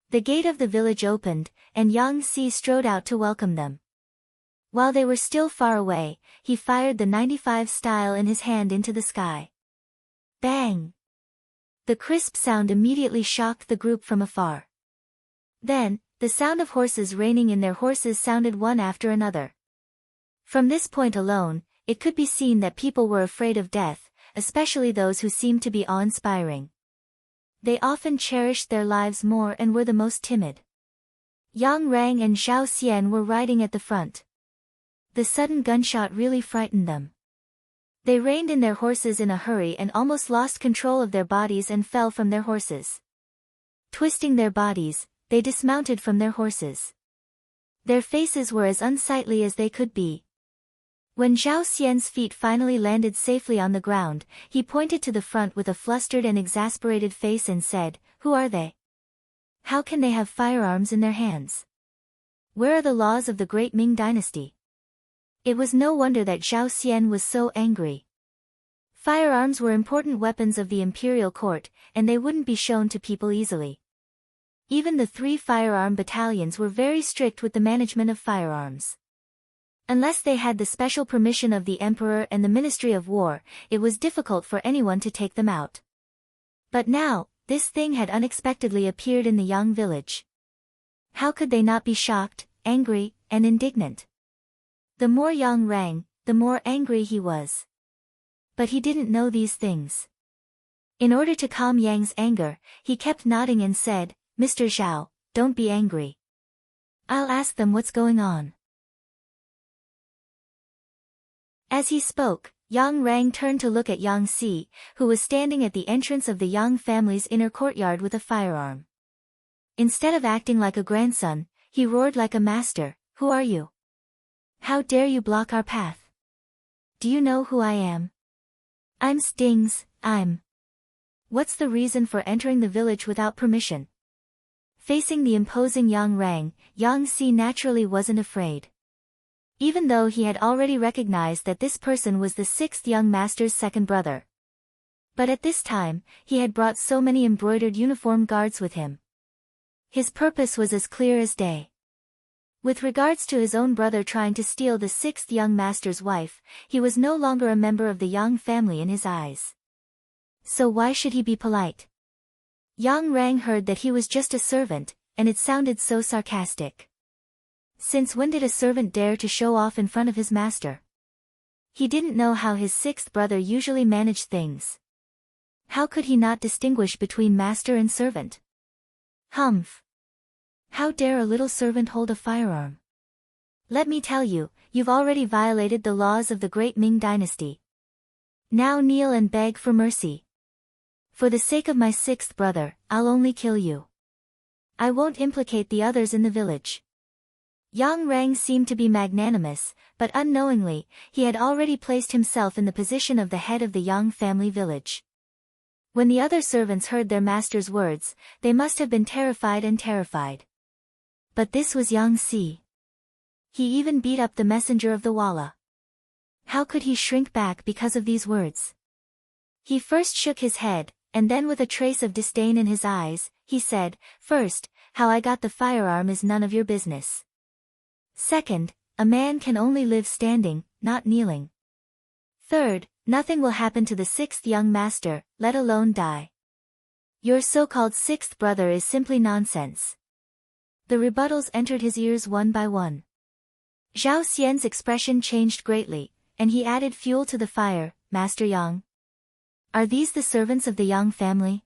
The gate of the village opened, and Yang Si strode out to welcome them. While they were still far away, he fired the 95 style in his hand into the sky. Bang! The crisp sound immediately shocked the group from afar. Then, the sound of horses reining in their horses sounded one after another. From this point alone, it could be seen that people were afraid of death, especially those who seemed to be awe-inspiring. They often cherished their lives more and were the most timid. Yang Rang and Zhao Xian were riding at the front. The sudden gunshot really frightened them. They reined in their horses in a hurry and almost lost control of their bodies and fell from their horses. Twisting their bodies, they dismounted from their horses. Their faces were as unsightly as they could be. When Zhao Xian's feet finally landed safely on the ground, he pointed to the front with a flustered and exasperated face and said, "Who are they? How can they have firearms in their hands? Where are the laws of the great Ming dynasty?" It was no wonder that Zhao Xian was so angry. Firearms were important weapons of the imperial court, and they wouldn't be shown to people easily. Even the 3 firearm battalions were very strict with the management of firearms. Unless they had the special permission of the emperor and the Ministry of War, it was difficult for anyone to take them out. But now, this thing had unexpectedly appeared in the Yang village. How could they not be shocked, angry, and indignant? The more Yang rang, the more angry he was. But he didn't know these things. In order to calm Yang's anger, he kept nodding and said, "Mr. Zhao, don't be angry. I'll ask them what's going on." As he spoke, Yang Rang turned to look at Yang Si, who was standing at the entrance of the Yang family's inner courtyard with a firearm. Instead of acting like a grandson, he roared like a master, "Who are you? How dare you block our path? Do you know who I am? I'm Stings, What's the reason for entering the village without permission?" Facing the imposing Yang Rang, Yang Si naturally wasn't afraid. Even though he had already recognized that this person was the 6th young master's second brother. But at this time, he had brought so many embroidered uniform guards with him. His purpose was as clear as day. With regards to his own brother trying to steal the 6th young master's wife, he was no longer a member of the Yang family in his eyes. So why should he be polite? Yang Rang heard that he was just a servant, and it sounded so sarcastic. Since when did a servant dare to show off in front of his master? He didn't know how his 6th brother usually managed things. How could he not distinguish between master and servant? Humph! How dare a little servant hold a firearm? Let me tell you, you've already violated the laws of the great Ming dynasty. Now kneel and beg for mercy. For the sake of my 6th brother, I'll only kill you. I won't implicate the others in the village. Yang Rang seemed to be magnanimous, but unknowingly, he had already placed himself in the position of the head of the Yang family village. When the other servants heard their master's words, they must have been terrified. But this was Yang Si. He even beat up the messenger of the Walla. How could he shrink back because of these words? He first shook his head, and then with a trace of disdain in his eyes, he said, "First, how I got the firearm is none of your business. Second, a man can only live standing, not kneeling. Third, nothing will happen to the 6th young master, let alone die." Your so-called sixth brother is simply nonsense. The rebuttals entered his ears one by one. Zhao Xian's expression changed greatly, and he added fuel to the fire. Master Yang. Are these the servants of the Yang family?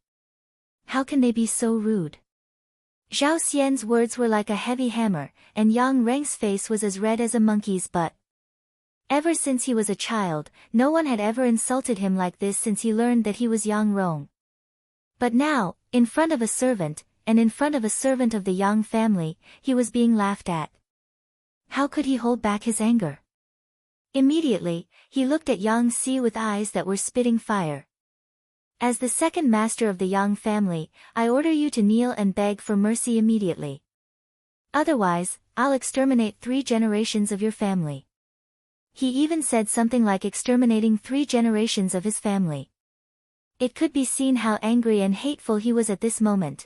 How can they be so rude? Zhao Xian's words were like a heavy hammer, and Yang Reng's face was as red as a monkey's butt. Ever since he was a child, no one had ever insulted him like this since he learned that he was Yang Rong. But now, in front of a servant, and in front of a servant of the Yang family, he was being laughed at. How could he hold back his anger? Immediately, he looked at Yang Si with eyes that were spitting fire. As the second master of the Yang family, I order you to kneel and beg for mercy immediately. Otherwise, I'll exterminate 3 generations of your family. He even said something like exterminating 3 generations of his family. It could be seen how angry and hateful he was at this moment.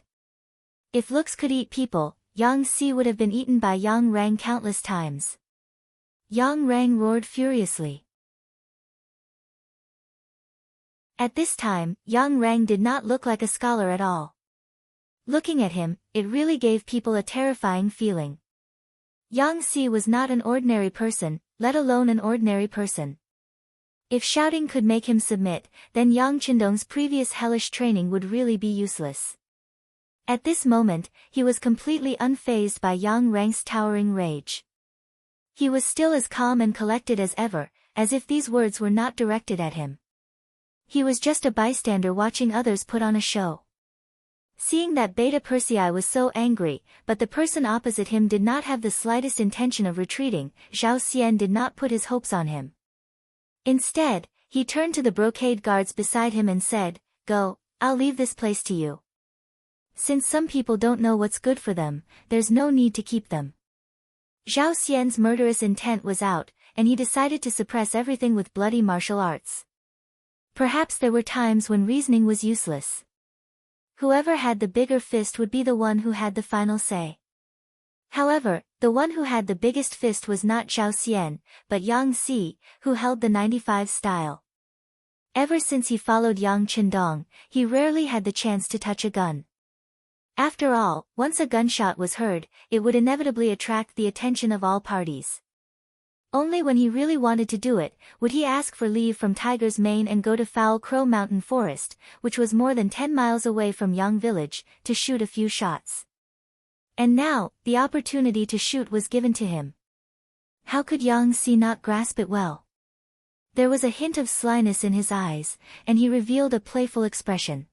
If looks could eat people, Yang Si would have been eaten by Yang Rang countless times. Yang Rang roared furiously. At this time, Yang Rang did not look like a scholar at all. Looking at him, it really gave people a terrifying feeling. Yang Si was not an ordinary person, let alone an ordinary person. If shouting could make him submit, then Yang Qindong's previous hellish training would really be useless. At this moment, he was completely unfazed by Yang Rang's towering rage. He was still as calm and collected as ever, as if these words were not directed at him. He was just a bystander watching others put on a show. Seeing that Beta Persei was so angry, but the person opposite him did not have the slightest intention of retreating, Zhao Xian did not put his hopes on him. Instead, he turned to the brocade guards beside him and said, "Go, I'll leave this place to you. Since some people don't know what's good for them, there's no need to keep them." Zhao Xian's murderous intent was out, and he decided to suppress everything with bloody martial arts. Perhaps there were times when reasoning was useless. Whoever had the bigger fist would be the one who had the final say. However, the one who had the biggest fist was not Zhao Xian, but Yang Si, who held the 95 style. Ever since he followed Yang Qindong, he rarely had the chance to touch a gun. After all, once a gunshot was heard, it would inevitably attract the attention of all parties. Only when he really wanted to do it, would he ask for leave from Tiger's Mane and go to Foul Crow Mountain Forest, which was more than 10 miles away from Yang Village, to shoot a few shots. And now, the opportunity to shoot was given to him. How could Yang Si not grasp it well? There was a hint of slyness in his eyes, and he revealed a playful expression.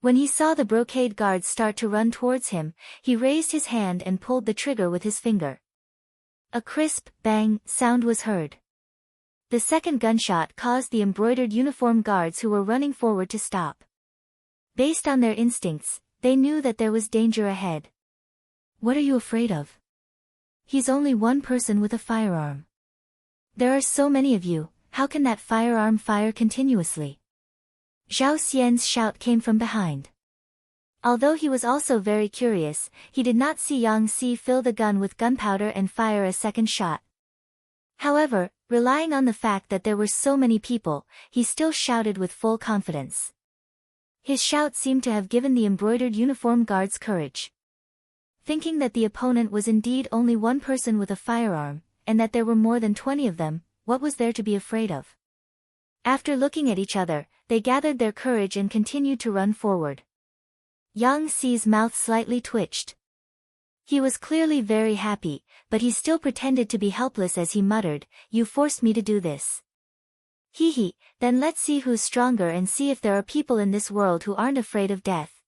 When he saw the brocade guards start to run towards him, he raised his hand and pulled the trigger with his finger. A crisp, bang, sound was heard. The second gunshot caused the embroidered uniform guards who were running forward to stop. Based on their instincts, they knew that there was danger ahead. "What are you afraid of? He's only one person with a firearm. There are so many of you, how can that firearm fire continuously?" Zhao Xian's shout came from behind. Although he was also very curious, he did not see Yang Si fill the gun with gunpowder and fire a second shot. However, relying on the fact that there were so many people, he still shouted with full confidence. His shout seemed to have given the embroidered uniform guards courage. Thinking that the opponent was indeed only one person with a firearm, and that there were more than 20 of them, what was there to be afraid of? After looking at each other, they gathered their courage and continued to run forward. Yang Si's mouth slightly twitched. He was clearly very happy, but he still pretended to be helpless as he muttered, "You forced me to do this. Hee hee, then let's see who's stronger and see if there are people in this world who aren't afraid of death."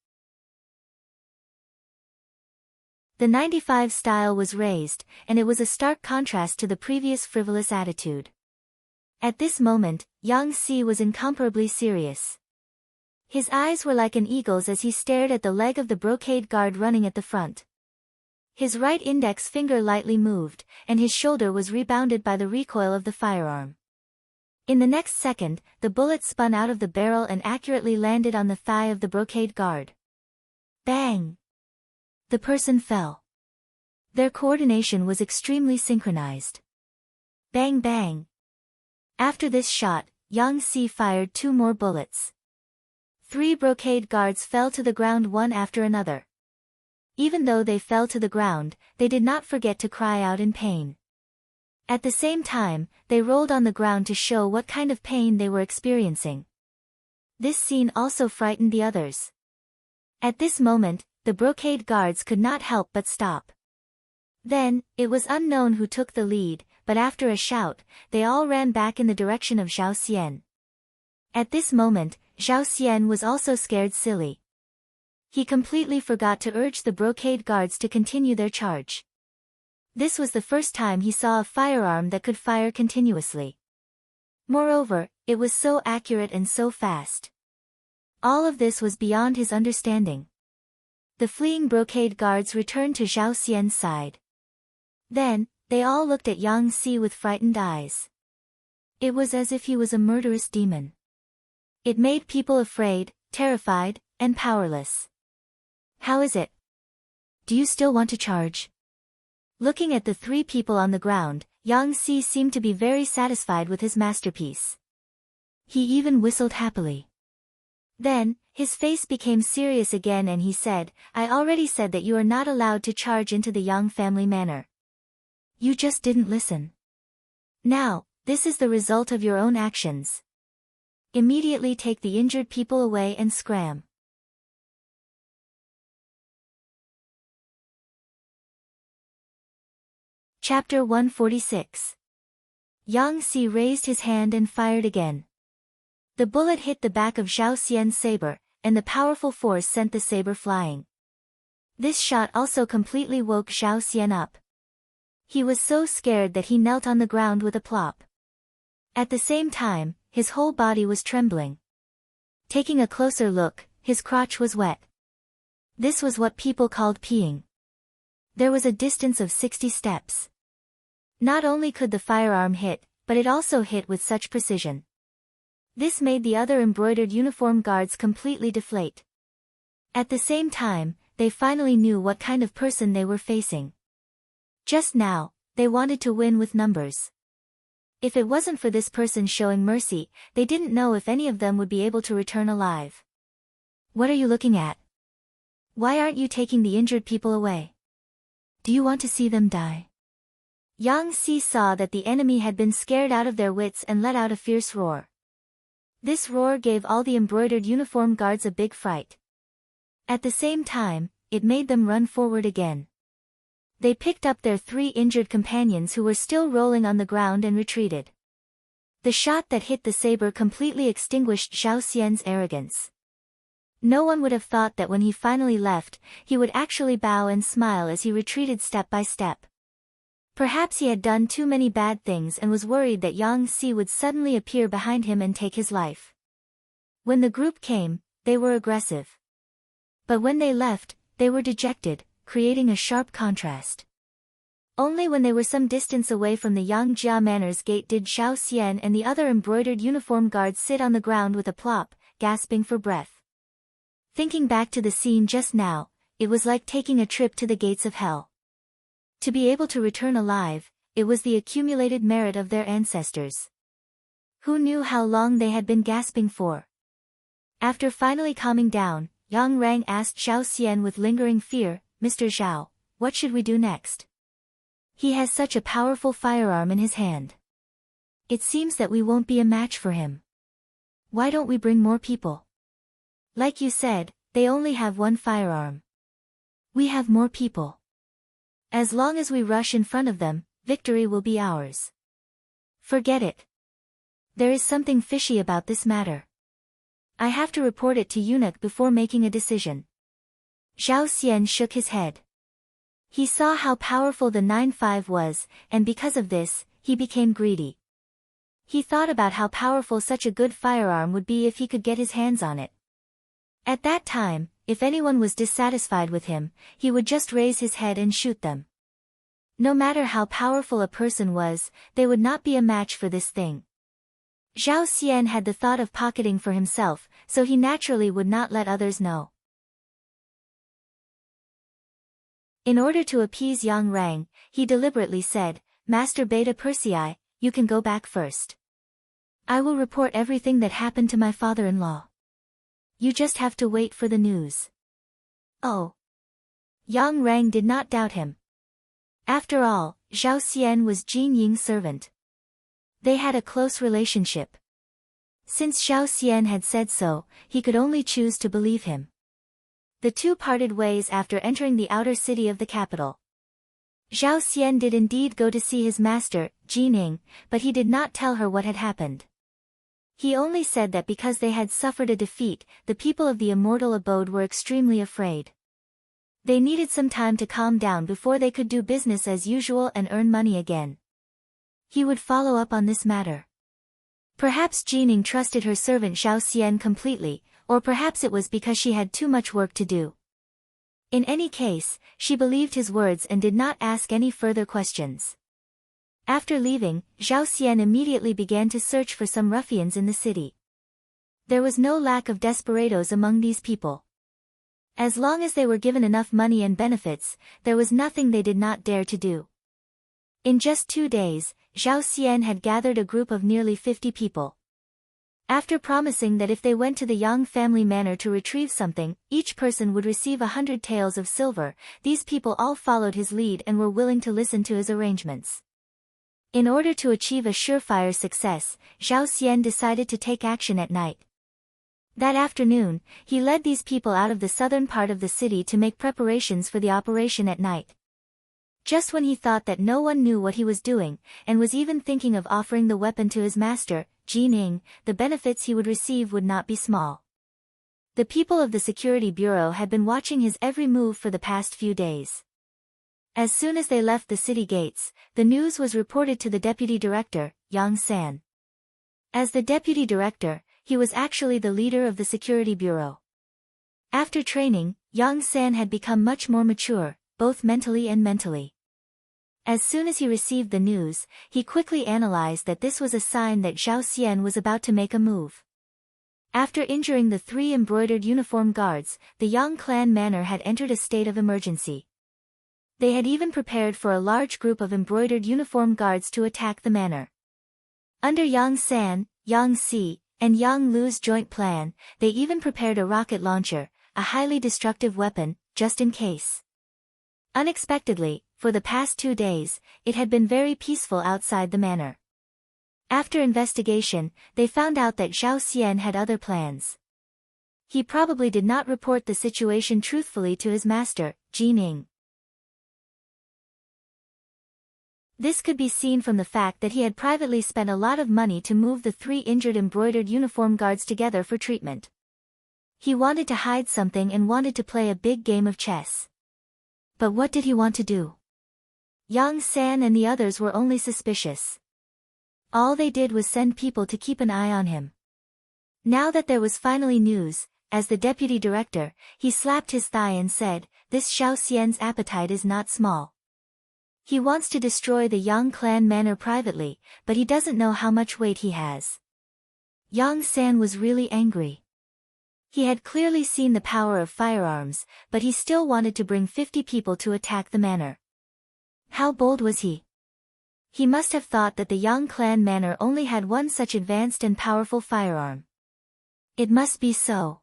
The 95 style was raised, and it was a stark contrast to the previous frivolous attitude. At this moment, Yang Si was incomparably serious. His eyes were like an eagle's as he stared at the leg of the brocade guard running at the front. His right index finger lightly moved, and his shoulder was rebounded by the recoil of the firearm. In the next second, the bullet spun out of the barrel and accurately landed on the thigh of the brocade guard. Bang! The person fell. Their coordination was extremely synchronized. Bang bang! After this shot, Yang Si fired 2 more bullets. 3 brocade guards fell to the ground one after another. Even though they fell to the ground, they did not forget to cry out in pain. At the same time, they rolled on the ground to show what kind of pain they were experiencing. This scene also frightened the others. At this moment, the brocade guards could not help but stop. Then, it was unknown who took the lead, but after a shout, they all ran back in the direction of Zhao Xian. At this moment, Zhao Xian was also scared silly. He completely forgot to urge the brocade guards to continue their charge. This was the first time he saw a firearm that could fire continuously. Moreover, it was so accurate and so fast. All of this was beyond his understanding. The fleeing brocade guards returned to Zhao Xian's side. Then, they all looked at Yang Si with frightened eyes. It was as if he was a murderous demon. It made people afraid, terrified, and powerless. How is it? Do you still want to charge? Looking at the 3 people on the ground, Yang Si seemed to be very satisfied with his masterpiece. He even whistled happily. Then, his face became serious again and he said, I already said that you are not allowed to charge into the Yang family manor. You just didn't listen. Now, this is the result of your own actions. Immediately take the injured people away and scram. Chapter 146. Yang Si raised his hand and fired again. The bullet hit the back of Zhao Xian's saber, and the powerful force sent the saber flying. This shot also completely woke Zhao Xian up. He was so scared that he knelt on the ground with a plop. At the same time, his whole body was trembling. Taking a closer look, his crotch was wet. This was what people called peeing. There was a distance of 60 steps. Not only could the firearm hit, but it also hit with such precision. This made the other embroidered uniform guards completely deflate. At the same time, they finally knew what kind of person they were facing. Just now, they wanted to win with numbers. If it wasn't for this person showing mercy, they didn't know if any of them would be able to return alive. What are you looking at? Why aren't you taking the injured people away? Do you want to see them die? Yang Si saw that the enemy had been scared out of their wits and let out a fierce roar. This roar gave all the embroidered uniform guards a big fright. At the same time, it made them run forward again. They picked up their 3 injured companions who were still rolling on the ground and retreated. The shot that hit the saber completely extinguished Zhao Xian's arrogance. No one would have thought that when he finally left, he would actually bow and smile as he retreated step by step. Perhaps he had done too many bad things and was worried that Yang Si would suddenly appear behind him and take his life. When the group came, they were aggressive. But when they left, they were dejected, creating a sharp contrast. Only when they were some distance away from the Yang Jia Manor's gate did Zhao Xian and the other embroidered uniform guards sit on the ground with a plop, gasping for breath. Thinking back to the scene just now, it was like taking a trip to the gates of hell. To be able to return alive, it was the accumulated merit of their ancestors. Who knew how long they had been gasping for? After finally calming down, Yang Rang asked Zhao Xian with lingering fear, Mr. Zhao, what should we do next? He has such a powerful firearm in his hand. It seems that we won't be a match for him. Why don't we bring more people? Like you said, they only have 1 firearm. We have more people. As long as we rush in front of them, victory will be ours. Forget it. There is something fishy about this matter. I have to report it to Eunuch before making a decision. Zhao Xian shook his head. He saw how powerful the 9-5 was, and because of this, he became greedy. He thought about how powerful such a good firearm would be if he could get his hands on it. At that time, if anyone was dissatisfied with him, he would just raise his head and shoot them. No matter how powerful a person was, they would not be a match for this thing. Zhao Xian had the thought of pocketing for himself, so he naturally would not let others know. In order to appease Yang Rang, he deliberately said, Master Beta Persei, you can go back first. I will report everything that happened to my father-in-law. You just have to wait for the news. Oh. Yang Rang did not doubt him. After all, Zhao Xian was Jin Ying's servant. They had a close relationship. Since Zhao Xian had said so, he could only choose to believe him. The two parted ways after entering the outer city of the capital. Zhao Xian did indeed go to see his master, Jining, but he did not tell her what had happened. He only said that because they had suffered a defeat, the people of the immortal abode were extremely afraid. They needed some time to calm down before they could do business as usual and earn money again. He would follow up on this matter. Perhaps Jining trusted her servant Zhao Xian completely, or perhaps it was because she had too much work to do. In any case, she believed his words and did not ask any further questions. After leaving, Zhao Xian immediately began to search for some ruffians in the city. There was no lack of desperados among these people. As long as they were given enough money and benefits, there was nothing they did not dare to do. In just 2 days, Zhao Xian had gathered a group of nearly 50 people. After promising that if they went to the Yang family manor to retrieve something, each person would receive 100 taels of silver, these people all followed his lead and were willing to listen to his arrangements. In order to achieve a surefire success, Zhao Xian decided to take action at night. That afternoon, he led these people out of the southern part of the city to make preparations for the operation at night. Just when he thought that no one knew what he was doing, and was even thinking of offering the weapon to his master, Jining, the benefits he would receive would not be small. The people of the security bureau had been watching his every move for the past few days. As soon as they left the city gates, the news was reported to the deputy director, Yang San. As the deputy director, he was actually the leader of the security bureau. After training, Yang San had become much more mature, both mentally and mentally. As soon as he received the news, he quickly analyzed that this was a sign that Zhao Xian was about to make a move. After injuring the 3 embroidered uniform guards, the Yang clan manor had entered a state of emergency. They had even prepared for a large group of embroidered uniform guards to attack the manor. Under Yang San, Yang Si, and Yang Lu's joint plan, they even prepared a rocket launcher, a highly destructive weapon, just in case. Unexpectedly, for the past 2 days, it had been very peaceful outside the manor. After investigation, they found out that Zhao Xian had other plans. He probably did not report the situation truthfully to his master, Jining. This could be seen from the fact that he had privately spent a lot of money to move the 3 injured embroidered uniform guards together for treatment. He wanted to hide something and wanted to play a big game of chess. But what did he want to do? Yang San and the others were only suspicious. All they did was send people to keep an eye on him. Now that there was finally news, as the deputy director, he slapped his thigh and said, "This Zhao Xian's appetite is not small. He wants to destroy the Yang clan manor privately, but he doesn't know how much weight he has." Yang San was really angry. He had clearly seen the power of firearms, but he still wanted to bring 50 people to attack the manor. How bold was he? He must have thought that the Yang clan manor only had one such advanced and powerful firearm. It must be so.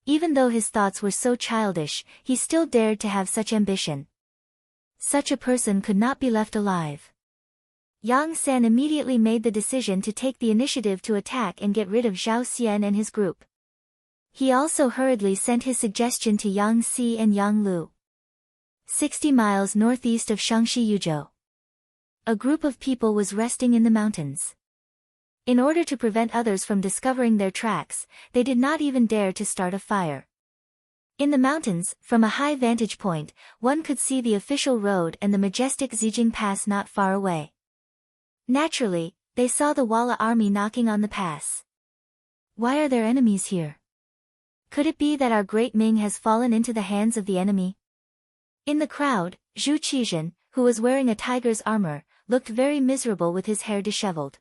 Even though his thoughts were so childish, he still dared to have such ambition. Such a person could not be left alive. Yang San immediately made the decision to take the initiative to attack and get rid of Zhao Xian and his group. He also hurriedly sent his suggestion to Yang Si and Yang Lu. 60 miles northeast of Shangxi Yuzhou. A group of people was resting in the mountains. In order to prevent others from discovering their tracks, they did not even dare to start a fire. In the mountains, from a high vantage point, one could see the official road and the majestic Zijing Pass not far away. Naturally, they saw the Walla army knocking on the pass. Why are there enemies here? Could it be that our great Ming has fallen into the hands of the enemy? In the crowd, Zhu Qizhen, who was wearing a tiger's armor, looked very miserable with his hair disheveled.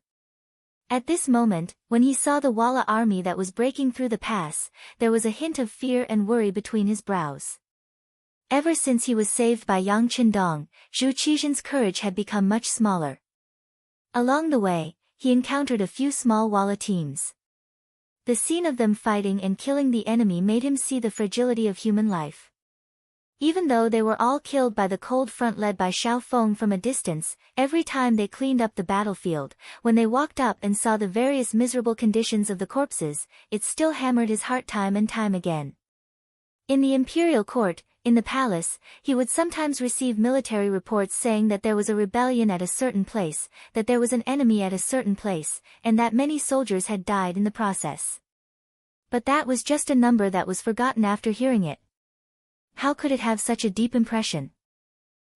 At this moment, when he saw the Walla army that was breaking through the pass, there was a hint of fear and worry between his brows. Ever since he was saved by Yang Qindong, Zhu Qizhen's courage had become much smaller. Along the way, he encountered a few small Walla teams. The scene of them fighting and killing the enemy made him see the fragility of human life. Even though they were all killed by the cold front led by Xiao Feng from a distance, every time they cleaned up the battlefield, when they walked up and saw the various miserable conditions of the corpses, it still hammered his heart time and time again. In the imperial court, in the palace, he would sometimes receive military reports saying that there was a rebellion at a certain place, that there was an enemy at a certain place, and that many soldiers had died in the process. But that was just a number that was forgotten after hearing it. How could it have such a deep impression?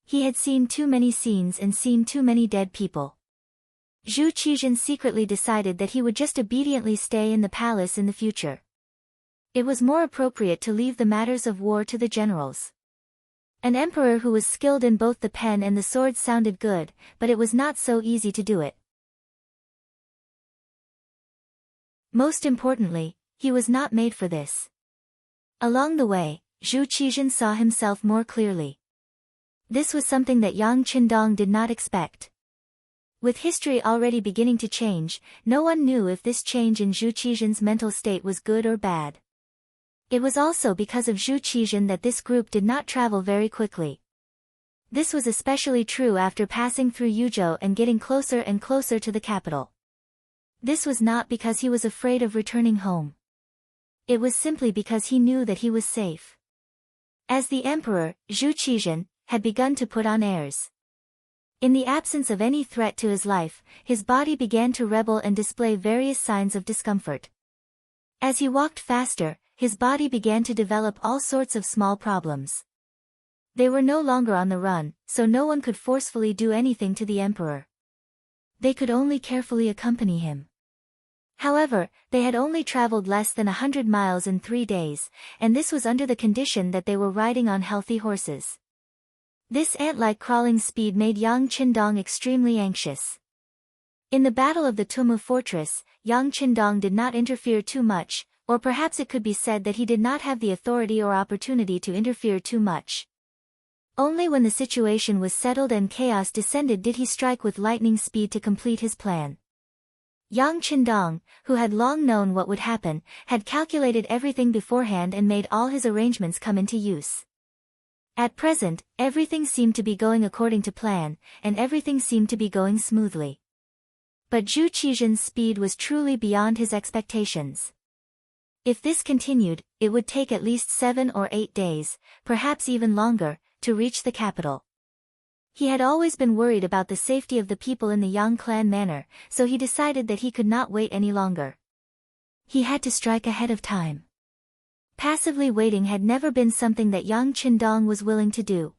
He had seen too many scenes and seen too many dead people. Zhu Qizhen secretly decided that he would just obediently stay in the palace in the future. It was more appropriate to leave the matters of war to the generals. An emperor who was skilled in both the pen and the sword sounded good, but it was not so easy to do it. Most importantly, he was not made for this. Along the way, Zhu Qizhen saw himself more clearly. This was something that Yang Qindong did not expect. With history already beginning to change, no one knew if this change in Zhu Qizhen's mental state was good or bad. It was also because of Zhu Qizhen that this group did not travel very quickly. This was especially true after passing through Yuzhou and getting closer and closer to the capital. This was not because he was afraid of returning home. It was simply because he knew that he was safe. As the emperor, Zhu Qizhen had begun to put on airs. In the absence of any threat to his life, his body began to rebel and display various signs of discomfort. As he walked faster, his body began to develop all sorts of small problems. They were no longer on the run, so no one could forcefully do anything to the emperor. They could only carefully accompany him. However, they had only traveled less than 100 miles in 3 days, and this was under the condition that they were riding on healthy horses. This ant-like crawling speed made Yang Qindong extremely anxious. In the Battle of the Tumu Fortress, Yang Qindong did not interfere too much, or perhaps it could be said that he did not have the authority or opportunity to interfere too much. Only when the situation was settled and chaos descended did he strike with lightning speed to complete his plan. Yang Qindong, who had long known what would happen, had calculated everything beforehand and made all his arrangements come into use. At present, everything seemed to be going according to plan, and everything seemed to be going smoothly. But Zhu Qizhen's speed was truly beyond his expectations. If this continued, it would take at least 7 or 8 days, perhaps even longer, to reach the capital. He had always been worried about the safety of the people in the Yang clan manor, so he decided that he could not wait any longer. He had to strike ahead of time. Passively waiting had never been something that Yang Qindong was willing to do.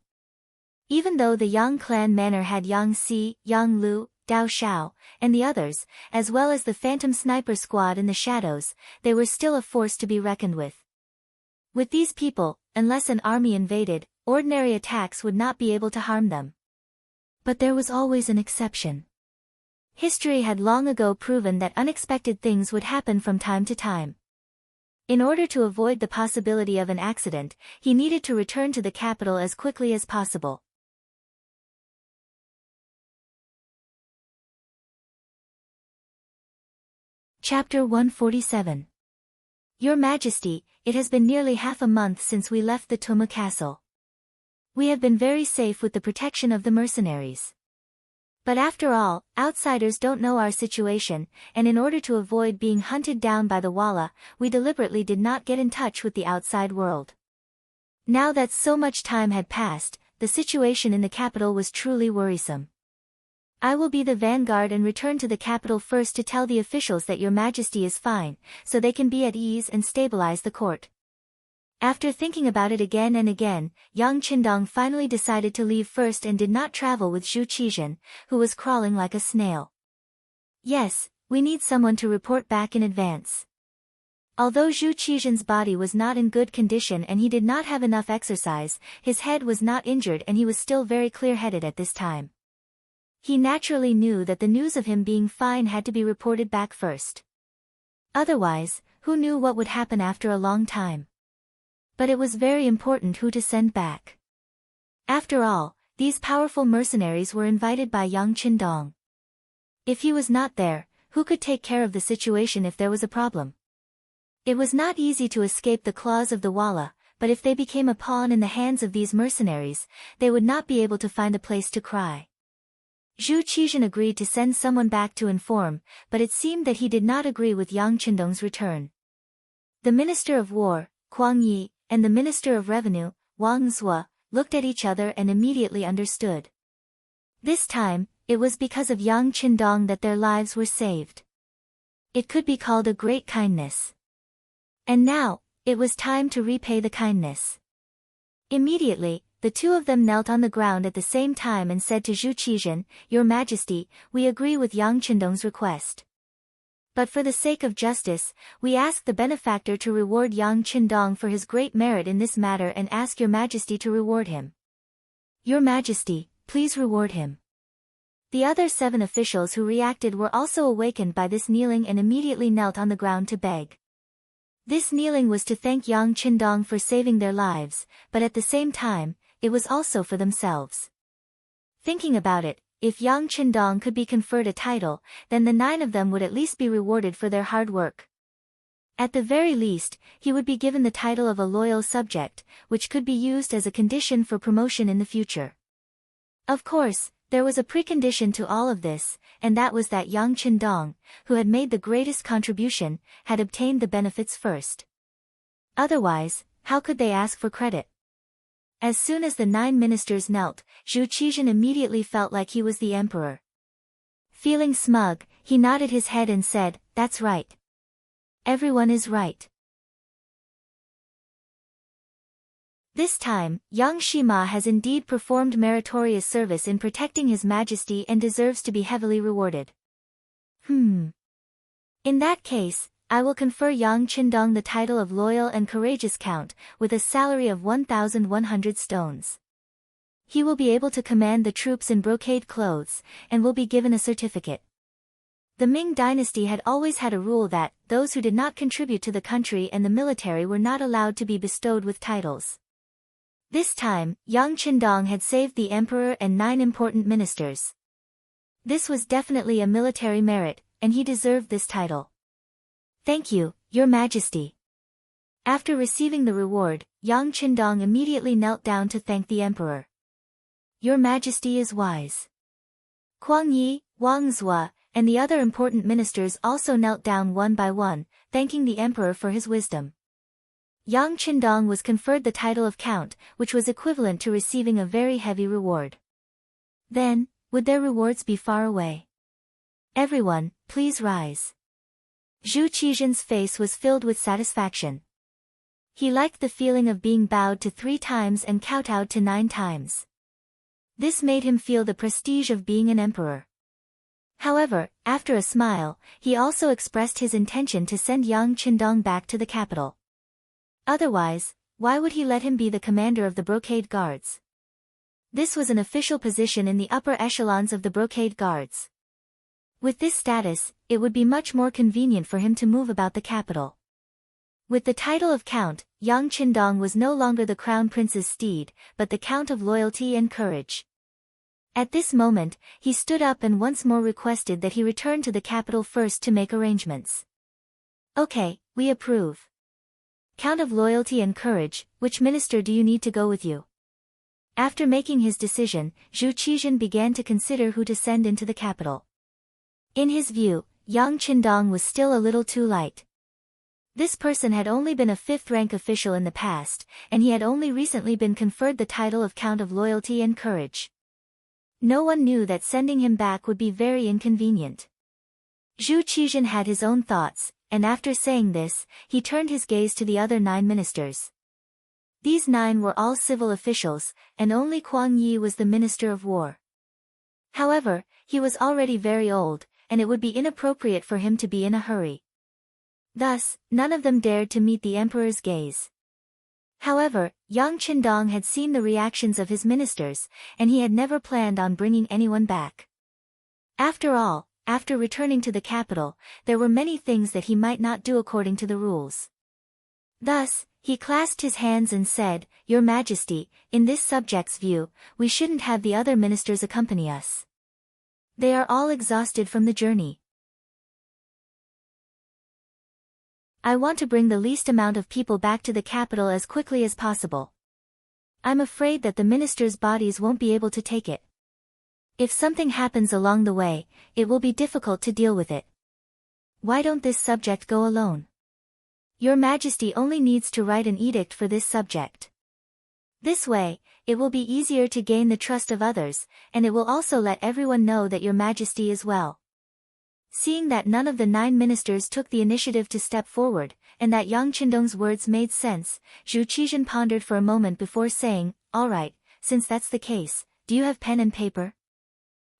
Even though the Yang clan manor had Yang Si, Yang Lu, Dao Shao, and the others, as well as the phantom sniper squad in the shadows, they were still a force to be reckoned with. With these people, unless an army invaded, ordinary attacks would not be able to harm them. But there was always an exception. History had long ago proven that unexpected things would happen from time to time. In order to avoid the possibility of an accident, he needed to return to the capital as quickly as possible. Chapter 147. Your Majesty, it has been nearly half a month since we left the Tuma castle. We have been very safe with the protection of the mercenaries. But after all, outsiders don't know our situation, and in order to avoid being hunted down by the Walla, we deliberately did not get in touch with the outside world. Now that so much time had passed, the situation in the capital was truly worrisome. I will be the vanguard and return to the capital first to tell the officials that Your Majesty is fine, so they can be at ease and stabilize the court. After thinking about it again and again, Yang Qindong finally decided to leave first and did not travel with Zhu Qizhen, who was crawling like a snail. Yes, we need someone to report back in advance. Although Zhu Qizhen's body was not in good condition and he did not have enough exercise, his head was not injured and he was still very clear-headed at this time. He naturally knew that the news of him being fine had to be reported back first. Otherwise, who knew what would happen after a long time? But it was very important who to send back. After all, these powerful mercenaries were invited by Yang Qindong. If he was not there, who could take care of the situation if there was a problem? It was not easy to escape the claws of the Walla, but if they became a pawn in the hands of these mercenaries, they would not be able to find a place to cry. Zhu Qizhen agreed to send someone back to inform, but it seemed that he did not agree with Yang Qindong's return. The Minister of War, Quang Yi, and the Minister of Revenue, Wang Zhua, looked at each other and immediately understood. This time, it was because of Yang Qindong that their lives were saved. It could be called a great kindness. And now, it was time to repay the kindness. Immediately, the two of them knelt on the ground at the same time and said to Zhu Qizhen, "Your Majesty, we agree with Yang Qindong's request. But for the sake of justice, we ask the benefactor to reward Yang Qindong for his great merit in this matter and ask Your Majesty to reward him. Your Majesty, please reward him." The other 7 officials who reacted were also awakened by this kneeling and immediately knelt on the ground to beg. This kneeling was to thank Yang Qindong for saving their lives, but at the same time, it was also for themselves. Thinking about it, if Yang Qindong could be conferred a title, then the 9 of them would at least be rewarded for their hard work. At the very least, he would be given the title of a loyal subject, which could be used as a condition for promotion in the future. Of course, there was a precondition to all of this, and that was that Yang Qindong, who had made the greatest contribution, had obtained the benefits first. Otherwise, how could they ask for credit? As soon as the 9 ministers knelt, Zhu Qizhen immediately felt like he was the emperor. Feeling smug, he nodded his head and said, "That's right. Everyone is right." This time, young Shima has indeed performed meritorious service in protecting His Majesty and deserves to be heavily rewarded. In that case, I will confer Yang Qindong the title of Loyal and Courageous Count, with a salary of 1,100 stones. He will be able to command the troops in brocade clothes, and will be given a certificate. The Ming dynasty had always had a rule that, those who did not contribute to the country and the military were not allowed to be bestowed with titles. This time, Yang Qindong had saved the emperor and 9 important ministers. This was definitely a military merit, and he deserved this title. "Thank you, Your Majesty." After receiving the reward, Yang Qindong immediately knelt down to thank the emperor. "Your Majesty is wise." Quang Yi, Wang Zhua, and the other important ministers also knelt down one by one, thanking the emperor for his wisdom. Yang Qindong was conferred the title of Count, which was equivalent to receiving a very heavy reward. Then, would their rewards be far away? "Everyone, please rise." Zhu Qizhen's face was filled with satisfaction. He liked the feeling of being bowed to 3 times and kowtowed to 9 times. This made him feel the prestige of being an emperor. However, after a smile, he also expressed his intention to send Yang Qindong back to the capital. Otherwise, why would he let him be the commander of the brocade guards? This was an official position in the upper echelons of the brocade guards. With this status, it would be much more convenient for him to move about the capital. With the title of Count, Yang Qindong was no longer the crown prince's steed, but the Count of Loyalty and Courage. At this moment, he stood up and once more requested that he return to the capital first to make arrangements. "Okay, we approve. Count of Loyalty and Courage, which minister do you need to go with you?" After making his decision, Zhu Qizhen began to consider who to send into the capital. In his view, Yang Qindong was still a little too light. This person had only been a 5th-rank official in the past, and he had only recently been conferred the title of Count of Loyalty and Courage. No one knew that sending him back would be very inconvenient. Zhu Qizhen had his own thoughts, and after saying this, he turned his gaze to the other 9 ministers. These 9 were all civil officials, and only Quang Yi was the Minister of War. However, he was already very old, and it would be inappropriate for him to be in a hurry. Thus, none of them dared to meet the emperor's gaze. However, Yang Qindong had seen the reactions of his ministers, and he had never planned on bringing anyone back. After all, after returning to the capital, there were many things that he might not do according to the rules. Thus, he clasped his hands and said, "Your Majesty, in this subject's view, we shouldn't have the other ministers accompany us. They are all exhausted from the journey." I want to bring the least amount of people back to the capital as quickly as possible. I'm afraid that the ministers' bodies won't be able to take it. If something happens along the way, it will be difficult to deal with it. Why don't this subject go alone? Your Majesty only needs to write an edict for this subject. This way, it will be easier to gain the trust of others, and it will also let everyone know that your Majesty is well. Seeing that none of the 9 ministers took the initiative to step forward, and that Yang Qindong's words made sense, Zhu Qizhen pondered for a moment before saying, "All right, since that's the case, do you have pen and paper?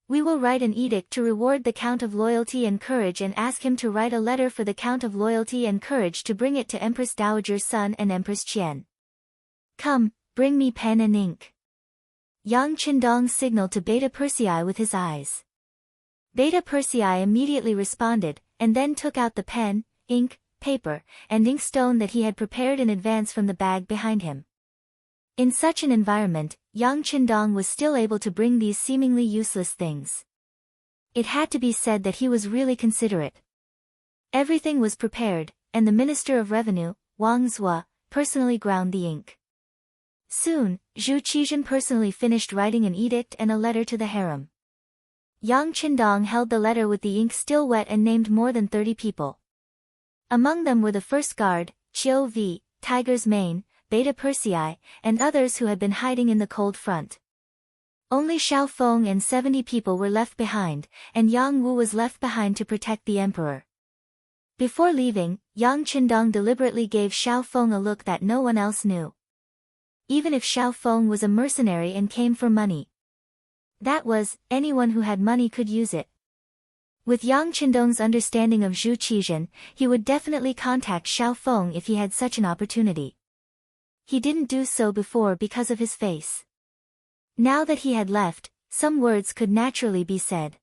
We will write an edict to reward the Count of Loyalty and Courage and ask him to write a letter for the Count of Loyalty and Courage to bring it to Empress Dowager's son and Empress Qian. Come, bring me pen and ink." Yang Qindong signaled to Beta Persei with his eyes. Beta Persei immediately responded, and then took out the pen, ink, paper, and inkstone that he had prepared in advance from the bag behind him. In such an environment, Yang Qindong was still able to bring these seemingly useless things. It had to be said that he was really considerate. Everything was prepared, and the Minister of Revenue, Wang Zhua, personally ground the ink. Soon, Zhu Qizhen personally finished writing an edict and a letter to the harem. Yang Qindong held the letter with the ink still wet and named more than 30 people. Among them were the first guard, Qiu V, Tiger's Mane, Beta Persei, and others who had been hiding in the cold front. Only Xiao Feng and 70 people were left behind, and Yang Wu was left behind to protect the emperor. Before leaving, Yang Qindong deliberately gave Xiao Feng a look that no one else knew. Even if Xiao Feng was a mercenary and came for money. That was, anyone who had money could use it. With Yang Qindong's understanding of Zhu Qizhen, he would definitely contact Xiao Feng if he had such an opportunity. He didn't do so before because of his face. Now that he had left, some words could naturally be said.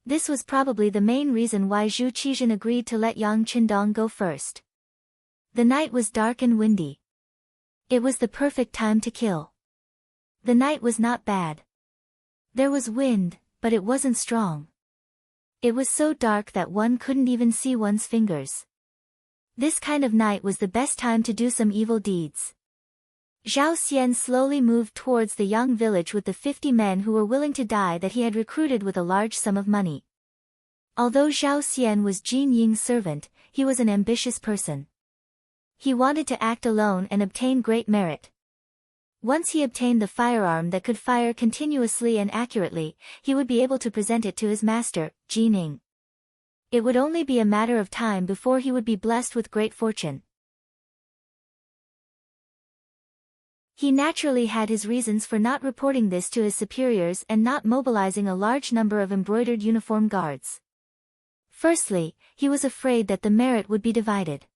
This was probably the main reason why Zhu Qizhen agreed to let Yang Qindong go first. The night was dark and windy. It was the perfect time to kill. The night was not bad. There was wind, but it wasn't strong. It was so dark that one couldn't even see one's fingers. This kind of night was the best time to do some evil deeds. Zhao Xian slowly moved towards the Yang village with the 50 men who were willing to die that he had recruited with a large sum of money. Although Zhao Xian was Jin Ying's servant, he was an ambitious person. He wanted to act alone and obtain great merit. Once he obtained the firearm that could fire continuously and accurately, he would be able to present it to his master, Jin Ying. It would only be a matter of time before he would be blessed with great fortune. He naturally had his reasons for not reporting this to his superiors and not mobilizing a large number of embroidered uniform guards. Firstly, he was afraid that the merit would be divided.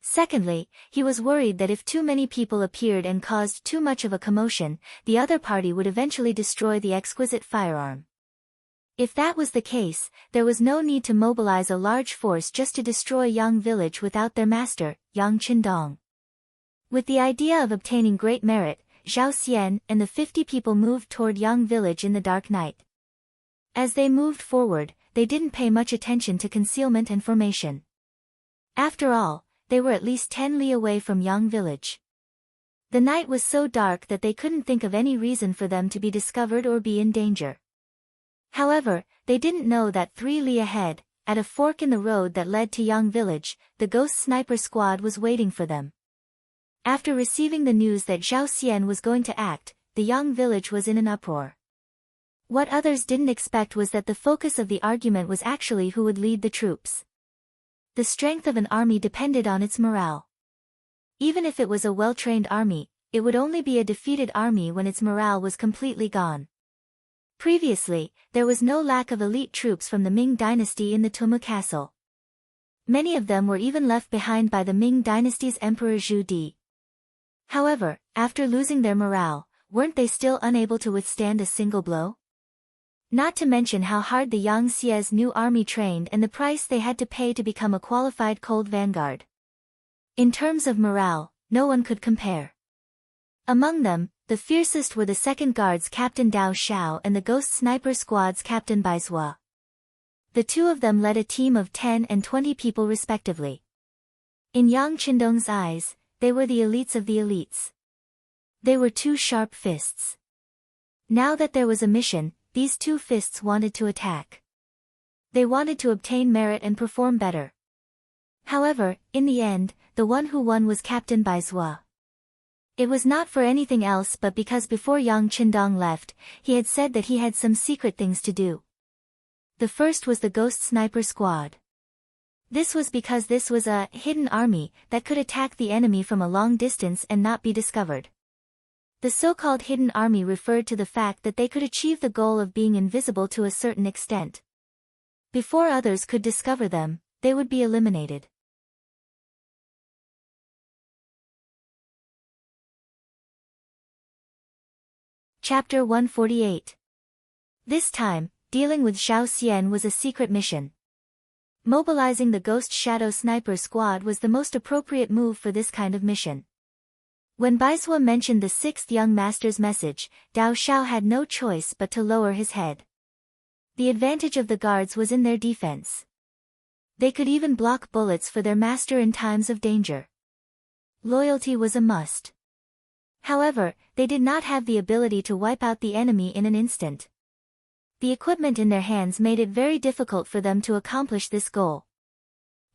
Secondly, he was worried that if too many people appeared and caused too much of a commotion, the other party would eventually destroy the exquisite firearm. If that was the case, there was no need to mobilize a large force just to destroy Yang village without their master, Yang Qindong. With the idea of obtaining great merit, Zhao Xian and the 50 people moved toward Yang village in the dark night. As they moved forward, they didn't pay much attention to concealment and formation. After all, they were at least 10 li away from Yang village. The night was so dark that they couldn't think of any reason for them to be discovered or be in danger. However, they didn't know that 3 li ahead, at a fork in the road that led to Yang village, the ghost sniper squad was waiting for them. After receiving the news that Zhao Xian was going to act, the Yang village was in an uproar. What others didn't expect was that the focus of the argument was actually who would lead the troops. The strength of an army depended on its morale. Even if it was a well-trained army, it would only be a defeated army when its morale was completely gone. Previously, there was no lack of elite troops from the Ming dynasty in the Tumu castle. Many of them were even left behind by the Ming dynasty's Emperor Zhu Di. However, after losing their morale, weren't they still unable to withstand a single blow? Not to mention how hard the Yang Xie's new army trained and the price they had to pay to become a qualified cold vanguard. In terms of morale, no one could compare. Among them, the fiercest were the Second Guard's Captain Dao Xiao and the Ghost Sniper Squad's Captain Bai Zhua. The two of them led a team of 10 and 20 people respectively. In Yang Qindong's eyes, they were the elites of the elites. They were two sharp fists. Now that there was a mission, these two fists wanted to attack. They wanted to obtain merit and perform better. However, in the end, the one who won was Captain Baizhua. It was not for anything else but because before Yang Qindong left, he had said that he had some secret things to do. The first was the Ghost Sniper Squad. This was because this was a hidden army that could attack the enemy from a long distance and not be discovered. The so-called hidden army referred to the fact that they could achieve the goal of being invisible to a certain extent. Before others could discover them, they would be eliminated. Chapter 148. This time, dealing with Xiao Xian was a secret mission. Mobilizing the Ghost Shadow Sniper Squad was the most appropriate move for this kind of mission. When Baizhua mentioned the sixth young master's message, Dao Xiao had no choice but to lower his head. The advantage of the guards was in their defense. They could even block bullets for their master in times of danger. Loyalty was a must. However, they did not have the ability to wipe out the enemy in an instant. The equipment in their hands made it very difficult for them to accomplish this goal.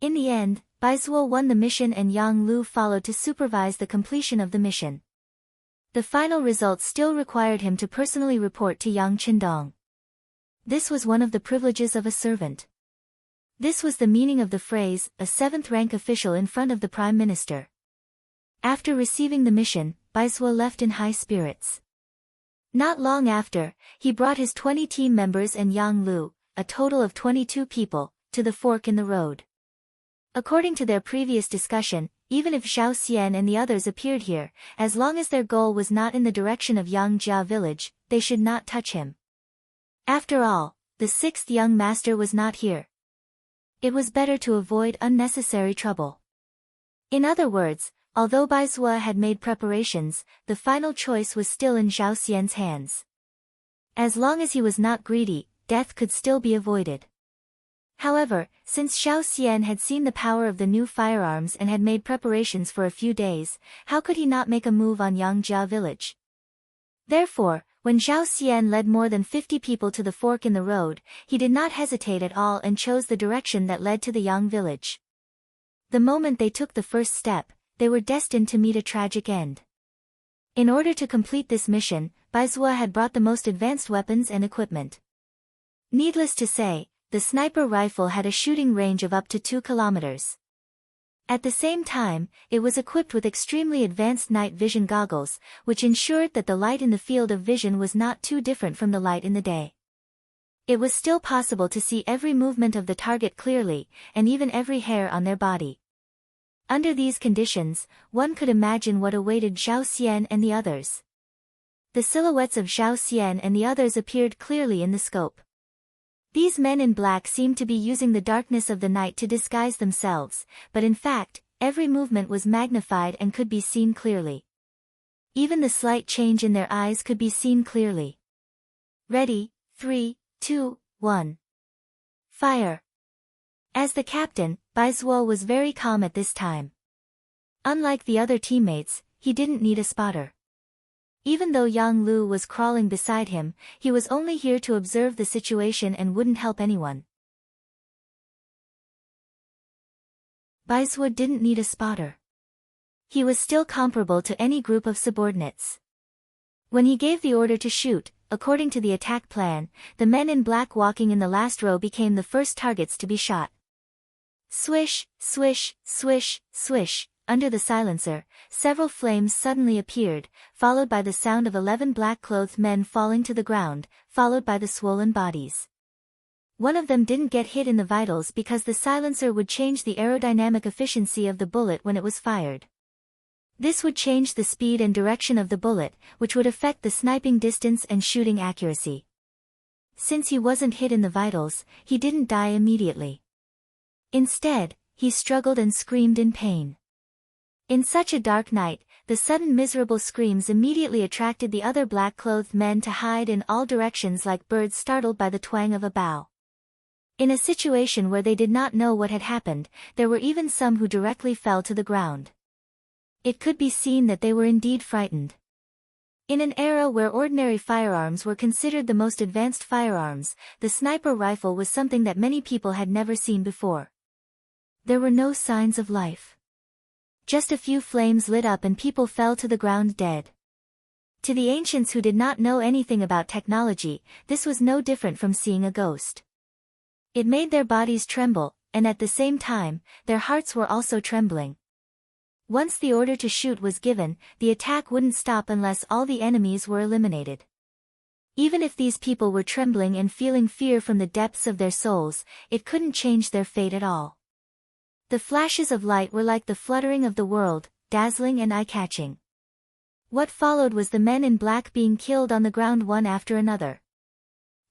In the end, Baizhua won the mission and Yang Lu followed to supervise the completion of the mission. The final result still required him to personally report to Yang Qindong. This was one of the privileges of a servant. This was the meaning of the phrase, a seventh-rank official in front of the Prime Minister. After receiving the mission, Baizhua left in high spirits. Not long after, he brought his 20 team members and Yang Lu, a total of 22 people, to the fork in the road. According to their previous discussion, even if Xiao Xian and the others appeared here, as long as their goal was not in the direction of Yangjia village, they should not touch him. After all, the sixth young master was not here. It was better to avoid unnecessary trouble. In other words, although Baizhua had made preparations, the final choice was still in Xiao Xian's hands. As long as he was not greedy, death could still be avoided. However, since Xiao Xian had seen the power of the new firearms and had made preparations for a few days, how could he not make a move on Yangjia village? Therefore, when Xiao Xian led more than 50 people to the fork in the road, he did not hesitate at all and chose the direction that led to the Yang village. The moment they took the first step, they were destined to meet a tragic end. In order to complete this mission, Baizhua had brought the most advanced weapons and equipment. Needless to say, the sniper rifle had a shooting range of up to 2 kilometers. At the same time, it was equipped with extremely advanced night vision goggles, which ensured that the light in the field of vision was not too different from the light in the day. It was still possible to see every movement of the target clearly, and even every hair on their body. Under these conditions, one could imagine what awaited Xiao Xian and the others. The silhouettes of Xiao Xian and the others appeared clearly in the scope. These men in black seemed to be using the darkness of the night to disguise themselves, but in fact, every movement was magnified and could be seen clearly. Even the slight change in their eyes could be seen clearly. Ready, 3, 2, 1. Fire! As the captain, Baizhua was very calm at this time. Unlike the other teammates, he didn't need a spotter. Even though Yang Lu was crawling beside him, he was only here to observe the situation and wouldn't help anyone. Baizhua didn't need a spotter. He was still comparable to any group of subordinates. When he gave the order to shoot, according to the attack plan, the men in black walking in the last row became the first targets to be shot. Swish, swish, swish, swish. Under the silencer, several flames suddenly appeared, followed by the sound of 11 black-clothed men falling to the ground, followed by the swollen bodies. One of them didn't get hit in the vitals because the silencer would change the aerodynamic efficiency of the bullet when it was fired. This would change the speed and direction of the bullet, which would affect the sniping distance and shooting accuracy. Since he wasn't hit in the vitals, he didn't die immediately. Instead, he struggled and screamed in pain. In such a dark night, the sudden miserable screams immediately attracted the other black-clothed men to hide in all directions like birds startled by the twang of a bow. In a situation where they did not know what had happened, there were even some who directly fell to the ground. It could be seen that they were indeed frightened. In an era where ordinary firearms were considered the most advanced firearms, the sniper rifle was something that many people had never seen before. There were no signs of life. Just a few flames lit up and people fell to the ground dead. To the ancients who did not know anything about technology, this was no different from seeing a ghost. It made their bodies tremble, and at the same time, their hearts were also trembling. Once the order to shoot was given, the attack wouldn't stop unless all the enemies were eliminated. Even if these people were trembling and feeling fear from the depths of their souls, it couldn't change their fate at all. The flashes of light were like the fluttering of the world, dazzling and eye-catching. What followed was the men in black being killed on the ground one after another.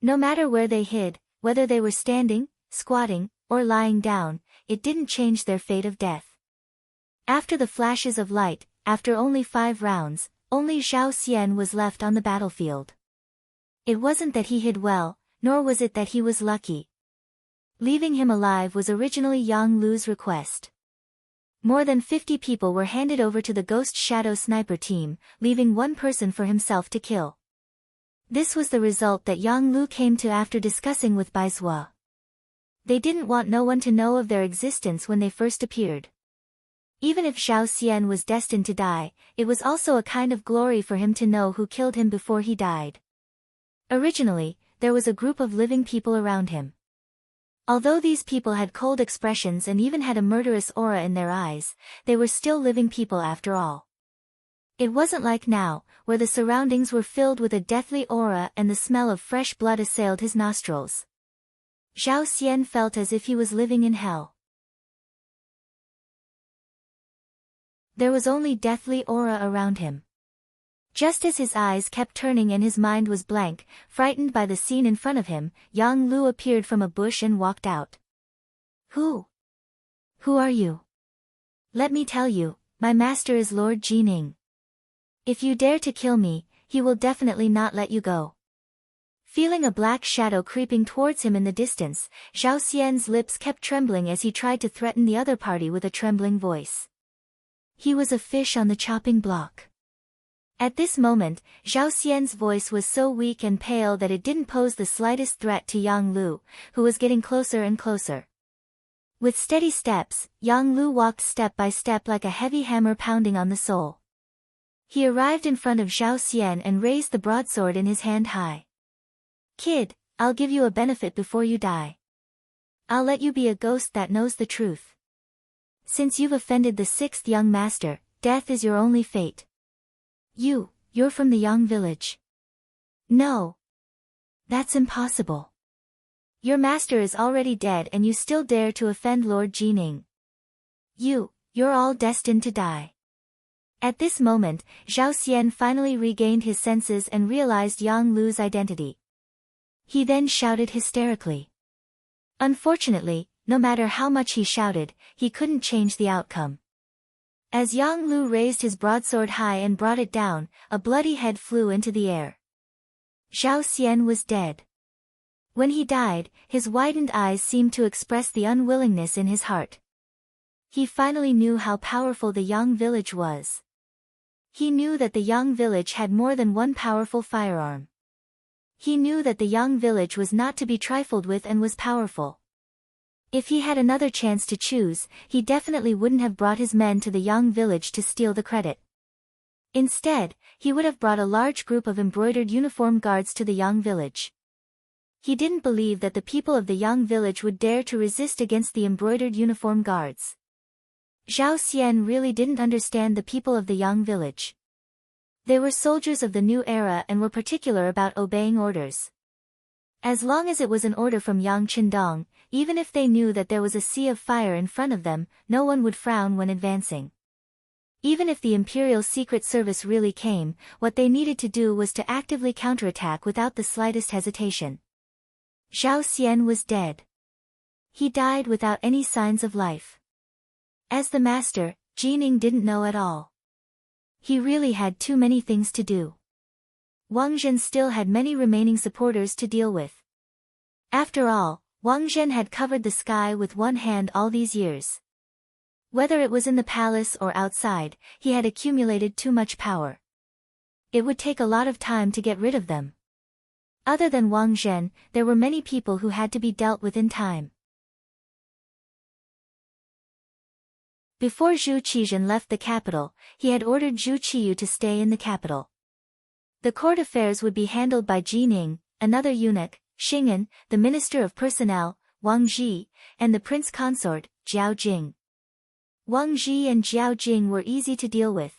No matter where they hid, whether they were standing, squatting, or lying down, it didn't change their fate of death. After the flashes of light, after only 5 rounds, only Zhao Xian was left on the battlefield. It wasn't that he hid well, nor was it that he was lucky. Leaving him alive was originally Yang Lu's request. More than 50 people were handed over to the Ghost Shadow Sniper team, leaving one person for himself to kill. This was the result that Yang Lu came to after discussing with Bai Zhua. They didn't want no one to know of their existence when they first appeared. Even if Zhao Xian was destined to die, it was also a kind of glory for him to know who killed him before he died. Originally, there was a group of living people around him. Although these people had cold expressions and even had a murderous aura in their eyes, they were still living people after all. It wasn't like now, where the surroundings were filled with a deathly aura and the smell of fresh blood assailed his nostrils. Zhao Xian felt as if he was living in hell. There was only deathly aura around him. Just as his eyes kept turning and his mind was blank, frightened by the scene in front of him, Yang Lu appeared from a bush and walked out. Who are you? Let me tell you, my master is Lord Qing. If you dare to kill me, he will definitely not let you go. Feeling a black shadow creeping towards him in the distance, Zhao Xian's lips kept trembling as he tried to threaten the other party with a trembling voice. He was a fish on the chopping block. At this moment, Zhao Xian's voice was so weak and pale that it didn't pose the slightest threat to Yang Lu, who was getting closer and closer. With steady steps, Yang Lu walked step by step like a heavy hammer pounding on the soul. He arrived in front of Zhao Xian and raised the broadsword in his hand high. Kid, I'll give you a benefit before you die. I'll let you be a ghost that knows the truth. Since you've offended the 6th young master, death is your only fate. You're from the Yang village. No. That's impossible. Your master is already dead and you still dare to offend Lord Qing. You're all destined to die. At this moment, Zhao Xian finally regained his senses and realized Yang Lu's identity. He then shouted hysterically. Unfortunately, no matter how much he shouted, he couldn't change the outcome. As Yang Lu raised his broadsword high and brought it down, a bloody head flew into the air. Zhao Xian was dead. When he died, his widened eyes seemed to express the unwillingness in his heart. He finally knew how powerful the Yang village was. He knew that the Yang village had more than one powerful firearm. He knew that the Yang village was not to be trifled with and was powerful. If he had another chance to choose, he definitely wouldn't have brought his men to the Yang village to steal the credit. Instead, he would have brought a large group of embroidered uniform guards to the Yang village. He didn't believe that the people of the Yang village would dare to resist against the embroidered uniform guards. Zhao Xian really didn't understand the people of the Yang village. They were soldiers of the new era and were particular about obeying orders. As long as it was an order from Yang Qindong, even if they knew that there was a sea of fire in front of them, no one would frown when advancing. Even if the Imperial Secret Service really came, what they needed to do was to actively counterattack without the slightest hesitation. Zhao Xian was dead. He died without any signs of life. As the master, Qing didn't know at all. He really had too many things to do. Wang Zhen still had many remaining supporters to deal with. After all, Wang Zhen had covered the sky with one hand all these years. Whether it was in the palace or outside, he had accumulated too much power. It would take a lot of time to get rid of them. Other than Wang Zhen, there were many people who had to be dealt with in time. Before Zhu Qizhen left the capital, he had ordered Zhu Qiyu to stay in the capital. The court affairs would be handled by Jining, another eunuch, Xing'an, the minister of personnel, Wang Zhi, and the prince consort, Jiao Jing. Wang Zhi and Jiao Jing were easy to deal with.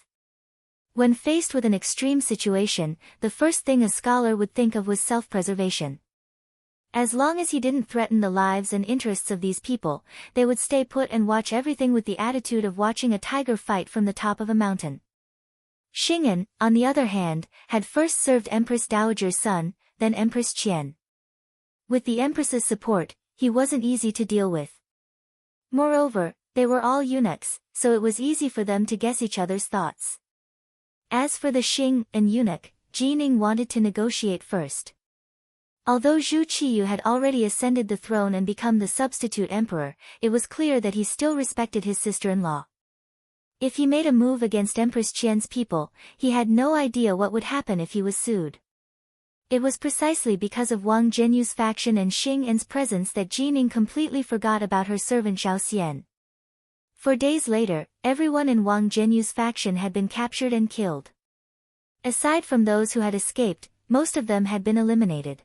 When faced with an extreme situation, the first thing a scholar would think of was self-preservation. As long as he didn't threaten the lives and interests of these people, they would stay put and watch everything with the attitude of watching a tiger fight from the top of a mountain. Xing'an, on the other hand, had first served Empress Dowager's son, then Empress Qian. With the Empress's support, he wasn't easy to deal with. Moreover, they were all eunuchs, so it was easy for them to guess each other's thoughts. As for the Xing'an eunuch, Jining wanted to negotiate first. Although Zhu Qiyu had already ascended the throne and become the substitute emperor, it was clear that he still respected his sister-in-law. If he made a move against Empress Qian's people, he had no idea what would happen if he was sued. It was precisely because of Wang Zhenyu's faction and Xing'an's presence that Jining completely forgot about her servant Zhao Xian. 4 days later, everyone in Wang Zhenyu's faction had been captured and killed. Aside from those who had escaped, most of them had been eliminated.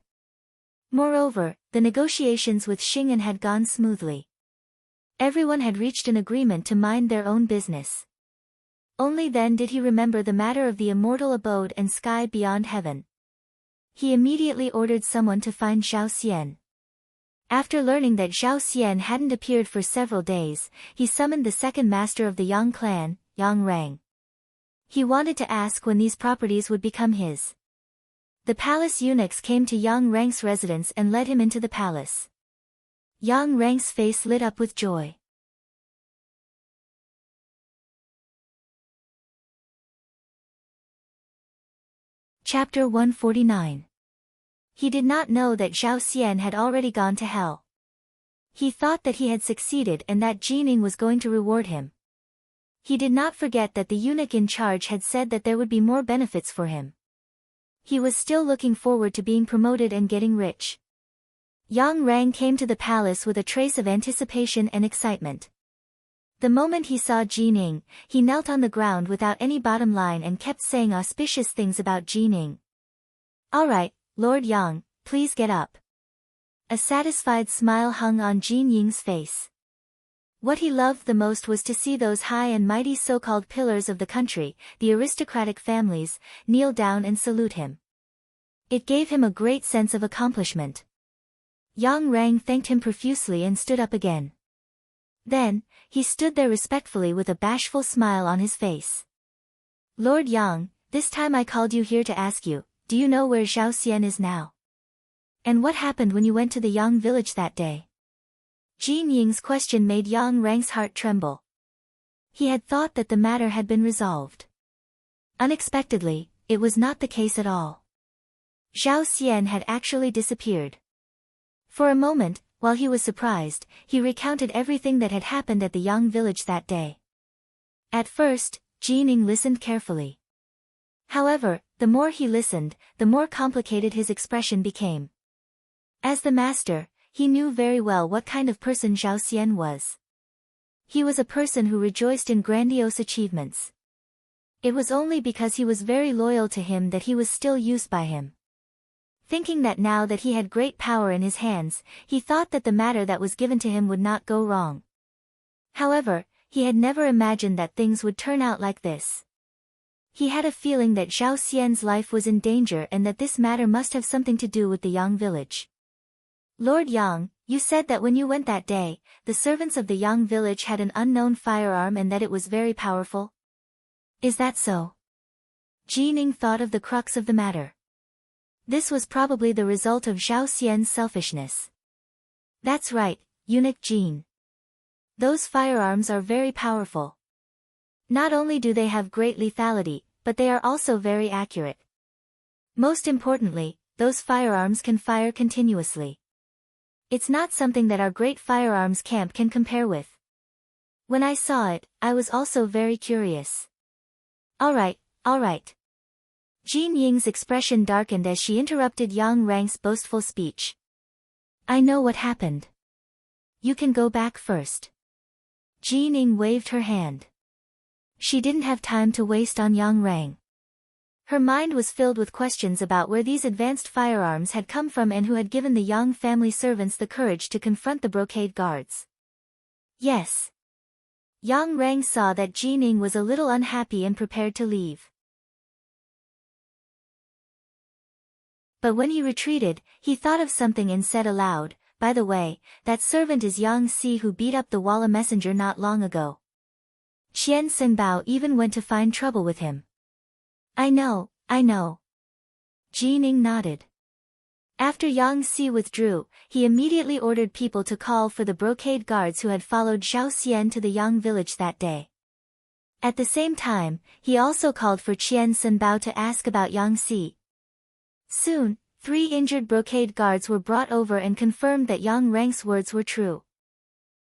Moreover, the negotiations with Xing'an had gone smoothly. Everyone had reached an agreement to mind their own business. Only then did he remember the matter of the immortal abode and sky beyond heaven. He immediately ordered someone to find Zhao Xian. After learning that Zhao Xian hadn't appeared for several days, he summoned the second master of the Yang clan, Yang Rang. He wanted to ask when these properties would become his. The palace eunuchs came to Yang Rang's residence and led him into the palace. Yang Rang's face lit up with joy. Chapter 149. He did not know that Zhao Xian had already gone to hell. He thought that he had succeeded and that Jining was going to reward him. He did not forget that the eunuch in charge had said that there would be more benefits for him. He was still looking forward to being promoted and getting rich. Yang Rang came to the palace with a trace of anticipation and excitement. The moment he saw Jining, he knelt on the ground without any bottom line and kept saying auspicious things about Jining. "All right, Lord Yang, please get up." A satisfied smile hung on Jinying's face. What he loved the most was to see those high and mighty so-called pillars of the country, the aristocratic families, kneel down and salute him. It gave him a great sense of accomplishment. Yang Rang thanked him profusely and stood up again. Then, he stood there respectfully with a bashful smile on his face. "Lord Yang, this time I called you here to ask you, do you know where Zhao Xian is now? And what happened when you went to the Yang village that day?" Jin Ying's question made Yang Rang's heart tremble. He had thought that the matter had been resolved. Unexpectedly, it was not the case at all. Zhao Xian had actually disappeared. For a moment, while he was surprised, he recounted everything that had happened at the Yang village that day. At first, Jining listened carefully. However, the more he listened, the more complicated his expression became. As the master, he knew very well what kind of person Zhao Xian was. He was a person who rejoiced in grandiose achievements. It was only because he was very loyal to him that he was still used by him. Thinking that now that he had great power in his hands, he thought that the matter that was given to him would not go wrong. However, he had never imagined that things would turn out like this. He had a feeling that Zhao Xian's life was in danger and that this matter must have something to do with the Yang village. "Lord Yang, you said that when you went that day, the servants of the Yang village had an unknown firearm and that it was very powerful. Is that so?" Jining thought of the crux of the matter. This was probably the result of Zhao Xian's selfishness. "That's right, eunuch Jin. Those firearms are very powerful. Not only do they have great lethality, but they are also very accurate. Most importantly, those firearms can fire continuously. It's not something that our great firearms camp can compare with. When I saw it, I was also very curious. All right. Jin Ying's expression darkened as she interrupted Yang Rang's boastful speech. I know what happened. You can go back first. Jin Ying waved her hand. She didn't have time to waste on Yang Rang. Her mind was filled with questions about where these advanced firearms had come from and who had given the Yang family servants the courage to confront the brocade guards. Yes. Yang Rang saw that Jin Ying was a little unhappy and prepared to leave. But when he retreated, he thought of something and said aloud, by the way, that servant is Yang Si who beat up the Walla messenger not long ago. Qian Senbao even went to find trouble with him. I know. Jin Ying nodded. After Yang Si withdrew, he immediately ordered people to call for the brocade guards who had followed Zhao Xian to the Yang village that day. At the same time, he also called for Qian Senbao to ask about Yang Si. Soon, 3 injured brocade guards were brought over and confirmed that Yang Rang's words were true.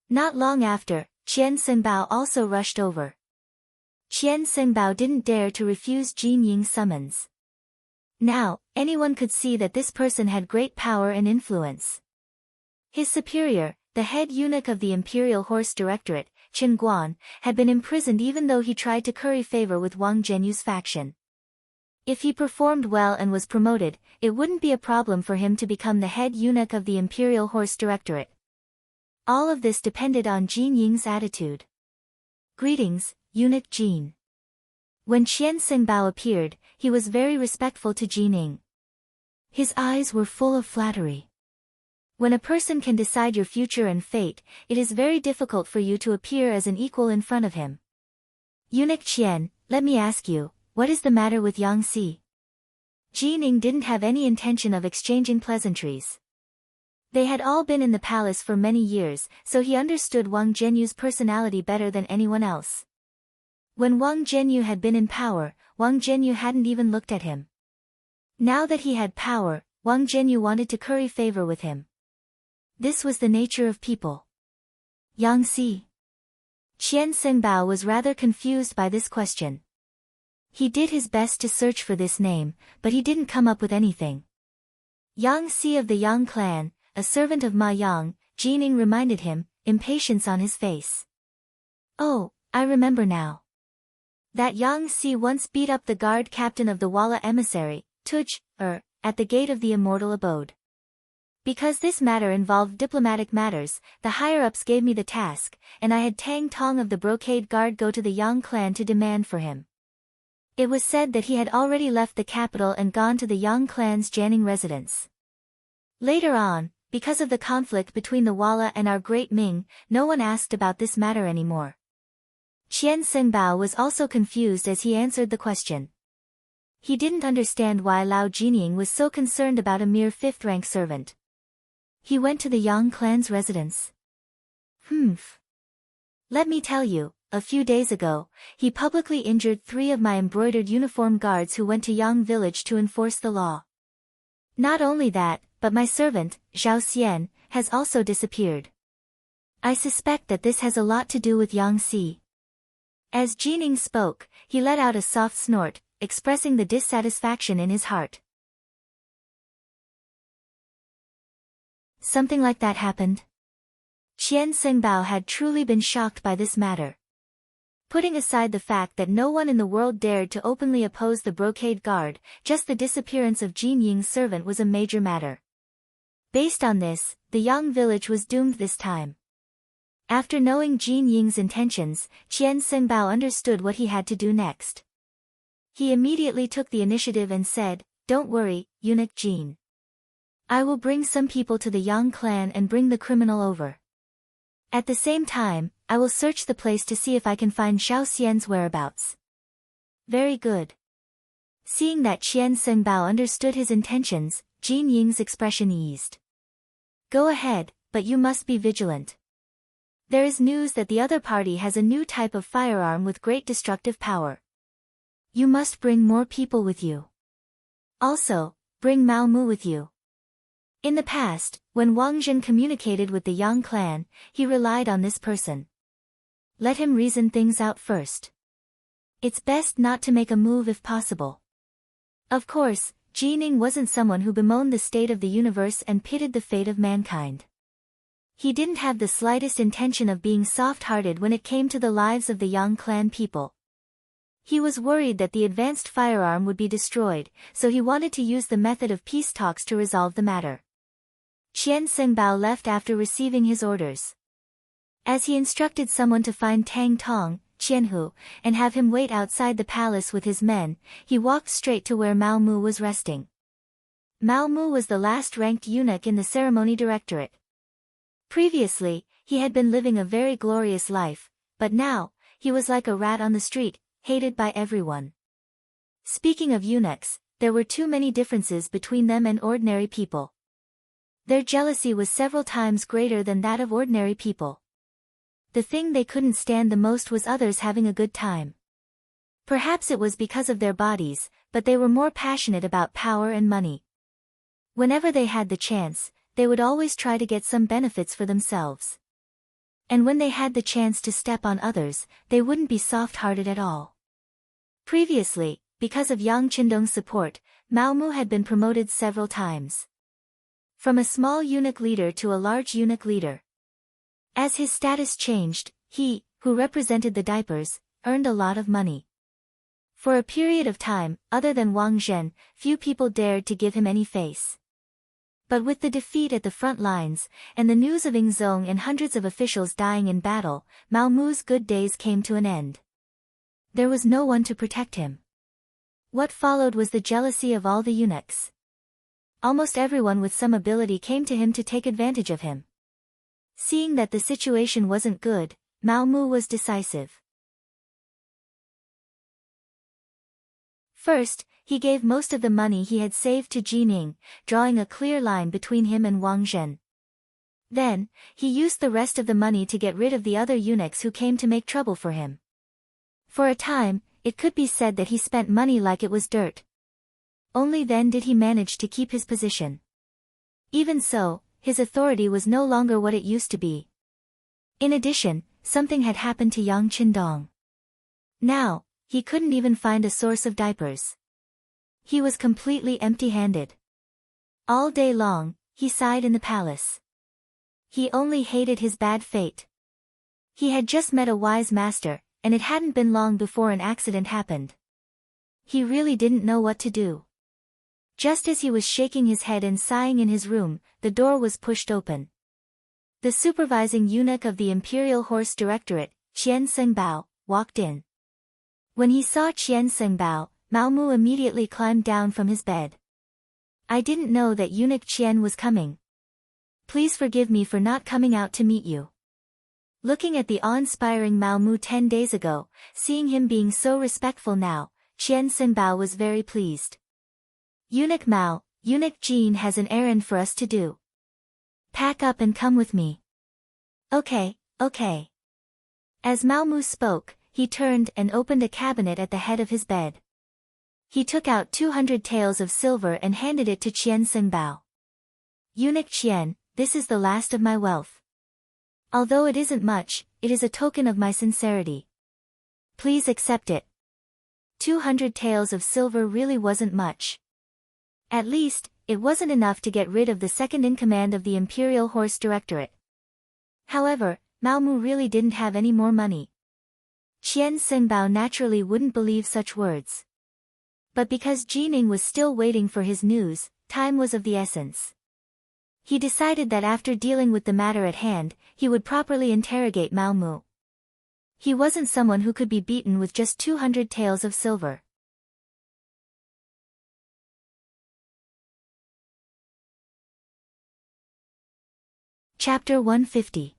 Not long after, Qian Senbao also rushed over. Qian Senbao didn't dare to refuse Jin Ying's summons. Now, anyone could see that this person had great power and influence. His superior, the head eunuch of the Imperial Horse Directorate, Chen Guan, had been imprisoned even though he tried to curry favor with Wang Zhenyu's faction. If he performed well and was promoted, it wouldn't be a problem for him to become the head eunuch of the Imperial Horse Directorate. All of this depended on Jin Ying's attitude. Greetings, Eunuch Jin. When Qian Senbao appeared, he was very respectful to Jin Ying. His eyes were full of flattery. When a person can decide your future and fate, it is very difficult for you to appear as an equal in front of him. Eunuch Qian, let me ask you, what is the matter with Yang Si? Jin Ying didn't have any intention of exchanging pleasantries. They had all been in the palace for many years, so he understood Wang Zhenyu's personality better than anyone else. When Wang Zhenyu had been in power, Wang Zhenyu hadn't even looked at him. Now that he had power, Wang Zhenyu wanted to curry favor with him. This was the nature of people. Yang Si. Qian Senbao was rather confused by this question. He did his best to search for this name, but he didn't come up with anything. Yang Si of the Yang clan, a servant of Ma Yang, Jin Ying reminded him, impatience on his face. Oh, I remember now. That Yang Si once beat up the guard captain of the Walla emissary, Tuj, at the gate of the immortal abode. Because this matter involved diplomatic matters, the higher-ups gave me the task, and I had Tang Tong of the brocade guard go to the Yang clan to demand for him. It was said that he had already left the capital and gone to the Yang clan's Jianing residence. Later on, because of the conflict between the Walla and our great Ming, no one asked about this matter anymore. Qian Senbao was also confused as he answered the question. He didn't understand why Lao Jinying was so concerned about a mere 5th-rank servant. He went to the Yang clan's residence. Let me tell you, a few days ago, he publicly injured 3 of my embroidered uniform guards who went to Yang village to enforce the law. Not only that, but my servant, Zhao Xian, has also disappeared. I suspect that this has a lot to do with Yang Si. As Jin Ying spoke, he let out a soft snort, expressing the dissatisfaction in his heart. Something like that happened? Qian Senbao had truly been shocked by this matter. Putting aside the fact that no one in the world dared to openly oppose the brocade guard, just the disappearance of Jin Ying's servant was a major matter. Based on this, the Yang village was doomed this time. After knowing Jin Ying's intentions, Qian Senbao understood what he had to do next. He immediately took the initiative and said, "Don't worry, Eunuch Jin. I will bring some people to the Yang clan and bring the criminal over. At the same time, I will search the place to see if I can find Zhao Xian's whereabouts." Very good. Seeing that Qian Senbao understood his intentions, Jin Ying's expression eased. Go ahead, but you must be vigilant. There is news that the other party has a new type of firearm with great destructive power. You must bring more people with you. Also, bring Mao Mu with you. In the past, When Wang Zhen communicated with the Yang clan, he relied on this person. Let him reason things out first. It's best not to make a move if possible. Of course, Qing wasn't someone who bemoaned the state of the universe and pitied the fate of mankind. He didn't have the slightest intention of being soft-hearted when it came to the lives of the Yang clan people. He was worried that the advanced firearm would be destroyed, so he wanted to use the method of peace talks to resolve the matter. Qian Sengbao left after receiving his orders. As he instructed someone to find Tang Tong, Qianhu, and have him wait outside the palace with his men, he walked straight to where Mao Mu was resting. Mao Mu was the last-ranked eunuch in the ceremony directorate. Previously, he had been living a very glorious life, but now, he was like a rat on the street, hated by everyone. Speaking of eunuchs, there were too many differences between them and ordinary people. Their jealousy was several times greater than that of ordinary people. The thing they couldn't stand the most was others having a good time. Perhaps it was because of their bodies, but they were more passionate about power and money. Whenever they had the chance, they would always try to get some benefits for themselves. And when they had the chance to step on others, they wouldn't be soft-hearted at all. Previously, because of Yang Qindong's support, Mao Mu had been promoted several times. From a small eunuch leader to a large eunuch leader. As his status changed, he, who represented the diapers, earned a lot of money. For a period of time, other than Wang Zhen, few people dared to give him any face. But with the defeat at the front lines, and the news of Ingzong and hundreds of officials dying in battle, Mao Mu's good days came to an end. There was no one to protect him. What followed was the jealousy of all the eunuchs. Almost everyone with some ability came to him to take advantage of him. Seeing that the situation wasn't good, Mao Mu was decisive. First, he gave most of the money he had saved to Jining, drawing a clear line between him and Wang Zhen. Then, he used the rest of the money to get rid of the other eunuchs who came to make trouble for him. For a time, it could be said that he spent money like it was dirt. Only then did he manage to keep his position. Even so, his authority was no longer what it used to be. In addition, something had happened to Yang Qindong. Now, he couldn't even find a source of diapers. He was completely empty-handed. All day long, he sighed in the palace. He only hated his bad fate. He had just met a wise master, and it hadn't been long before an accident happened. He really didn't know what to do. Just as he was shaking his head and sighing in his room, the door was pushed open. The supervising eunuch of the Imperial Horse Directorate, Qian Sengbao, walked in. When he saw Qian Sengbao, Mao Mu immediately climbed down from his bed. I didn't know that eunuch Qian was coming. Please forgive me for not coming out to meet you. Looking at the awe-inspiring Mao Mu 10 days ago, seeing him being so respectful now, Qian Sengbao was very pleased. Eunuch Mao, Eunuch Jean has an errand for us to do. Pack up and come with me. Okay. As Mao Mu spoke, he turned and opened a cabinet at the head of his bed. He took out 200 taels of silver and handed it to Qian Sengbao. Eunuch Qian, this is the last of my wealth. Although it isn't much, it is a token of my sincerity. Please accept it. 200 taels of silver really wasn't much. At least, it wasn't enough to get rid of the second-in-command of the Imperial Horse Directorate. However, Mao Mu really didn't have any more money. Qian Sengbao naturally wouldn't believe such words. But because Jining was still waiting for his news, time was of the essence. He decided that after dealing with the matter at hand, he would properly interrogate Mao Mu. He wasn't someone who could be beaten with just 200 taels of silver. Chapter 150.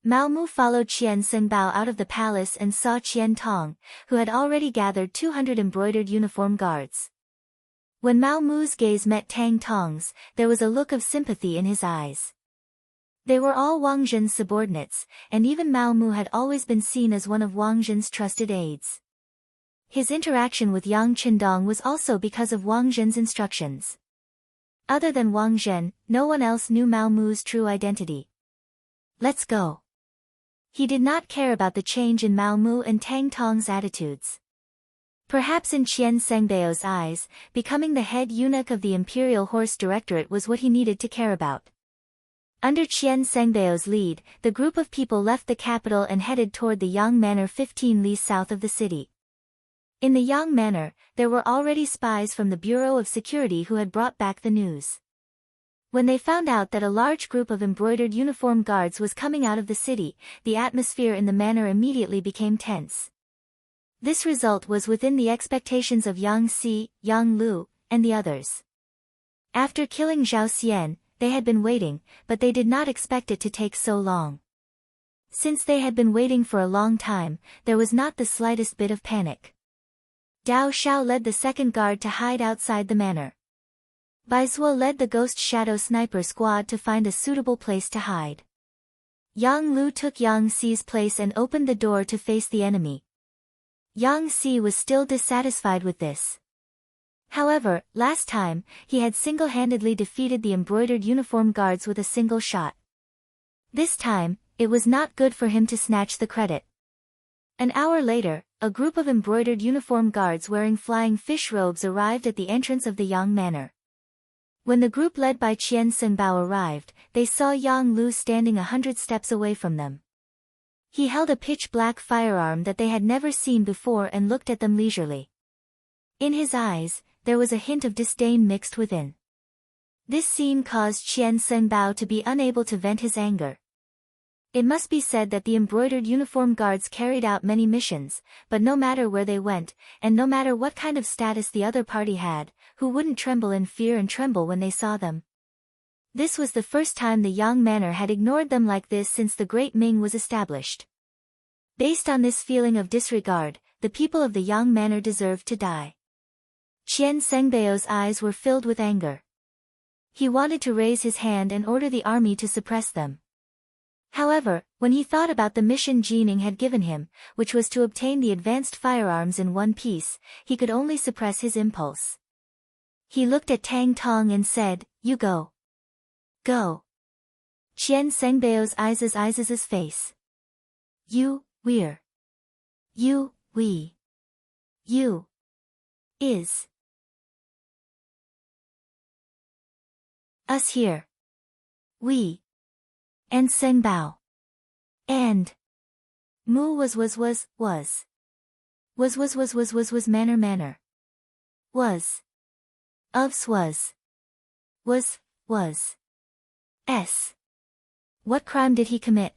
Mao Mu followed Qian Sengbao out of the palace and saw Qian Tong, who had already gathered 200 embroidered uniform guards. When Mao Mu's gaze met Tang Tong's, there was a look of sympathy in his eyes. They were all Wang Zhen's subordinates, and even Mao Mu had always been seen as one of Wang Zhen's trusted aides. His interaction with Yang Qindong was also because of Wang Zhen's instructions. Other than Wang Zhen, no one else knew Mao Mu's true identity. Let's go. He did not care about the change in Mao Mu and Tang Tong's attitudes. Perhaps in Qian Sengbao's eyes, becoming the head eunuch of the Imperial Horse Directorate was what he needed to care about. Under Qian Sengbao's lead, the group of people left the capital and headed toward the Yang Manor 15 li south of the city. In the Yang Manor, there were already spies from the Bureau of Security who had brought back the news. When they found out that a large group of embroidered uniformed guards was coming out of the city, the atmosphere in the manor immediately became tense. This result was within the expectations of Yang Si, Yang Lu, and the others. After killing Zhao Xian, they had been waiting, but they did not expect it to take so long. Since they had been waiting for a long time, there was not the slightest bit of panic. Dao Xiao led the second guard to hide outside the manor. Bai Zuo led the Ghost Shadow Sniper Squad to find a suitable place to hide. Yang Lu took Yang Si's place and opened the door to face the enemy. Yang Si was still dissatisfied with this. However, last time, he had single-handedly defeated the embroidered uniform guards with a single shot. This time, it was not good for him to snatch the credit. An hour later, a group of embroidered uniform guards wearing flying fish robes arrived at the entrance of the Yang Manor. When the group led by Qian Senbao arrived, they saw Yang Lu standing 100 steps away from them. He held a pitch-black firearm that they had never seen before and looked at them leisurely. In his eyes, there was a hint of disdain mixed within. This scene caused Qian Senbao to be unable to vent his anger. It must be said that the embroidered uniform guards carried out many missions, but no matter where they went, and no matter what kind of status the other party had, who wouldn't tremble in fear and tremble when they saw them? This was the first time the Yang Manor had ignored them like this since the Great Ming was established. Based on this feeling of disregard, the people of the Yang Manor deserved to die. Qian Sengbao's eyes were filled with anger. He wanted to raise his hand and order the army to suppress them. However, when he thought about the mission Jining had given him, which was to obtain the advanced firearms in one piece, he could only suppress his impulse. He looked at Tang Tong and said, "You go. Go." Qian Sengbao's eyes' face. "You, we're. You, we. You. Is. Us here. We. And Senbao. And. Mu was manner. Was. Ofs was. S. What crime did he commit?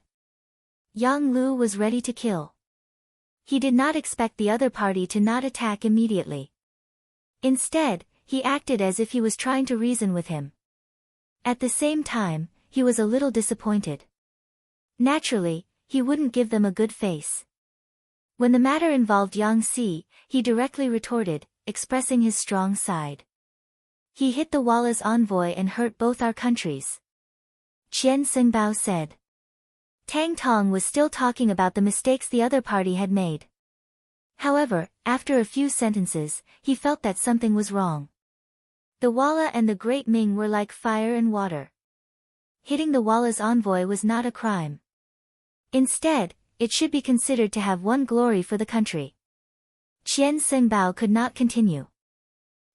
Yang Lu was ready to kill. He did not expect the other party to not attack immediately. Instead, he acted as if he was trying to reason with him. At the same time, he was a little disappointed. Naturally, he wouldn't give them a good face. When the matter involved Yang Si, he directly retorted, expressing his strong side. He hit the Walla's envoy and hurt both our countries. Qian Senbao said. Tang Tong was still talking about the mistakes the other party had made. However, after a few sentences, he felt that something was wrong. The Walla and the Great Ming were like fire and water. Hitting the Walla's envoy was not a crime. Instead, it should be considered to have won glory for the country. Qian Senbao could not continue.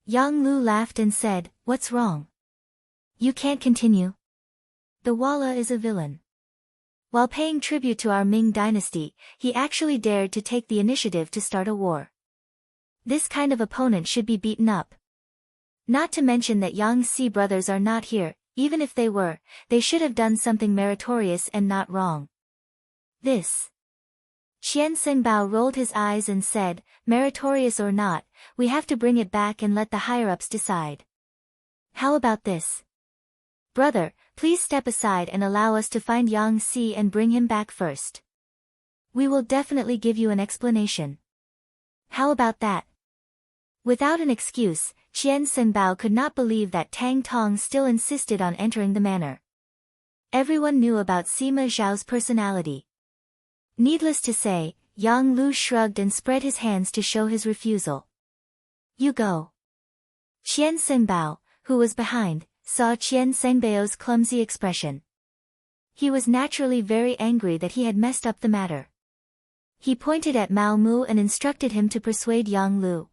Yang Lu laughed and said, "What's wrong? You can't continue. The Walla is a villain. While paying tribute to our Ming dynasty, he actually dared to take the initiative to start a war. This kind of opponent should be beaten up. Not to mention that Yang Si brothers are not here, even if they were, they should have done something meritorious and not wrong. This." Qian Senbao rolled his eyes and said, "Meritorious or not, we have to bring it back and let the higher-ups decide. How about this? Brother, please step aside and allow us to find Yang Si and bring him back first. We will definitely give you an explanation. How about that?" Without an excuse, Qian Senbao could not believe that Tang Tong still insisted on entering the manor. Everyone knew about Sima Zhao's personality. Needless to say, Yang Lu shrugged and spread his hands to show his refusal. "You go." Qian Senbao, who was behind, saw Qian Sengbao's clumsy expression. He was naturally very angry that he had messed up the matter. He pointed at Mao Mu and instructed him to persuade Yang Lu.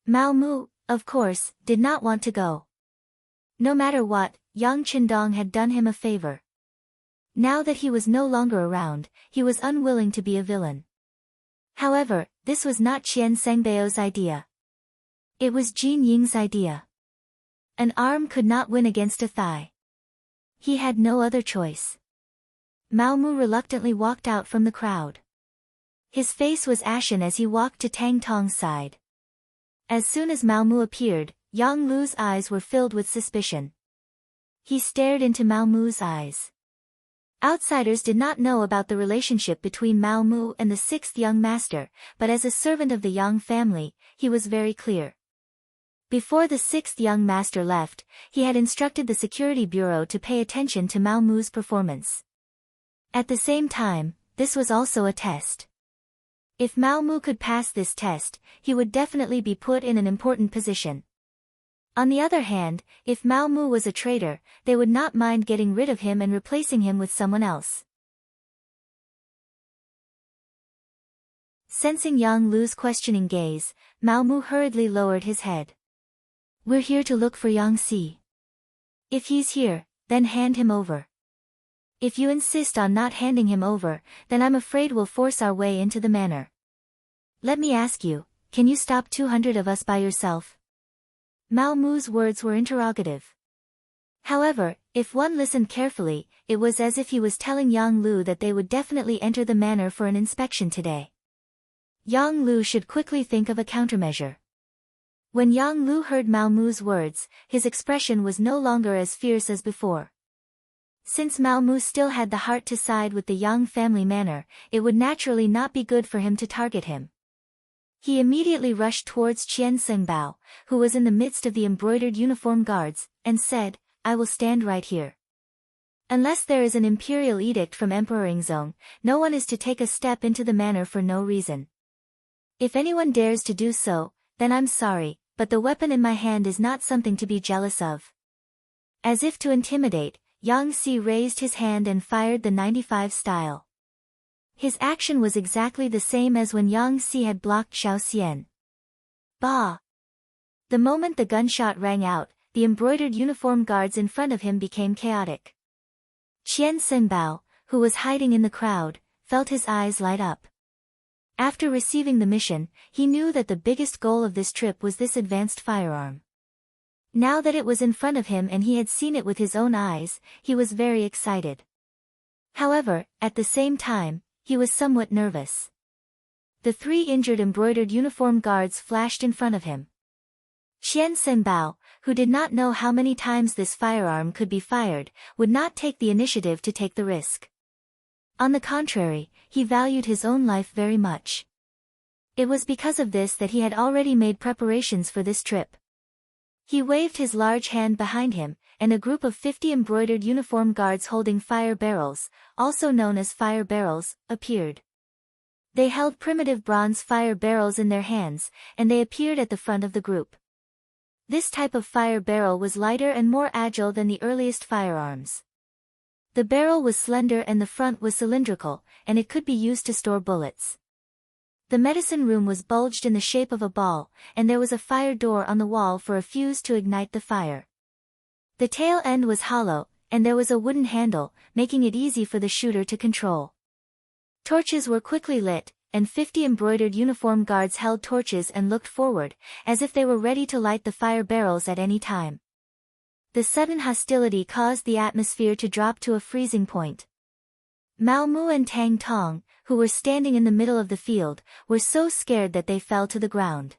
Mao Mu, of course, did not want to go. No matter what, Yang Qindong had done him a favor. Now that he was no longer around, he was unwilling to be a villain. However, this was not Qian Sengbao's idea. It was Jin Ying's idea. An arm could not win against a thigh. He had no other choice. Mao Mu reluctantly walked out from the crowd. His face was ashen as he walked to Tang Tong's side. As soon as Mao Mu appeared, Yang Lu's eyes were filled with suspicion. He stared into Mao Mu's eyes. Outsiders did not know about the relationship between Mao Mu and the sixth young master, but as a servant of the Yang family, he was very clear. Before the sixth young master left, he had instructed the security bureau to pay attention to Mao Mu's performance. At the same time, this was also a test. If Mao Mu could pass this test, he would definitely be put in an important position. On the other hand, if Mao Mu was a traitor, they would not mind getting rid of him and replacing him with someone else. Sensing Yang Lu's questioning gaze, Mao Mu hurriedly lowered his head. "We're here to look for Yang Si. If he's here, then hand him over. If you insist on not handing him over, then I'm afraid we'll force our way into the manor. Let me ask you, can you stop 200 of us by yourself?" Mao Mu's words were interrogative. However, if one listened carefully, it was as if he was telling Yang Lu that they would definitely enter the manor for an inspection today. Yang Lu should quickly think of a countermeasure. When Yang Lu heard Mao Mu's words, his expression was no longer as fierce as before. Since Mao Mu still had the heart to side with the Yang family manor, it would naturally not be good for him to target him. He immediately rushed towards Qian Sengbao, who was in the midst of the embroidered uniform guards, and said, "I will stand right here. Unless there is an imperial edict from Emperor Yingzong, no one is to take a step into the manor for no reason. If anyone dares to do so, then I'm sorry, but the weapon in my hand is not something to be jealous of." As if to intimidate, Yang Si raised his hand and fired the 95 style. His action was exactly the same as when Yang Si had blocked Xiao Xian. Bah! The moment the gunshot rang out, the embroidered uniform guards in front of him became chaotic. Qian Senbao, who was hiding in the crowd, felt his eyes light up. After receiving the mission, he knew that the biggest goal of this trip was this advanced firearm. Now that it was in front of him and he had seen it with his own eyes, he was very excited. However, at the same time, he was somewhat nervous. The three injured embroidered uniform guards flashed in front of him. Qian Senbao, who did not know how many times this firearm could be fired, would not take the initiative to take the risk. On the contrary, he valued his own life very much. It was because of this that he had already made preparations for this trip. He waved his large hand behind him, and a group of 50 embroidered uniform guards holding fire barrels, also known as fire barrels, appeared. They held primitive bronze fire barrels in their hands, and they appeared at the front of the group. This type of fire barrel was lighter and more agile than the earliest firearms. The barrel was slender and the front was cylindrical, and it could be used to store bullets. The medicine room was bulged in the shape of a ball, and there was a fire door on the wall for a fuse to ignite the fire. The tail end was hollow, and there was a wooden handle, making it easy for the shooter to control. Torches were quickly lit, and 50 embroidered uniform guards held torches and looked forward, as if they were ready to light the fire barrels at any time. The sudden hostility caused the atmosphere to drop to a freezing point. Mao Mu and Tang Tong, who were standing in the middle of the field, were so scared that they fell to the ground.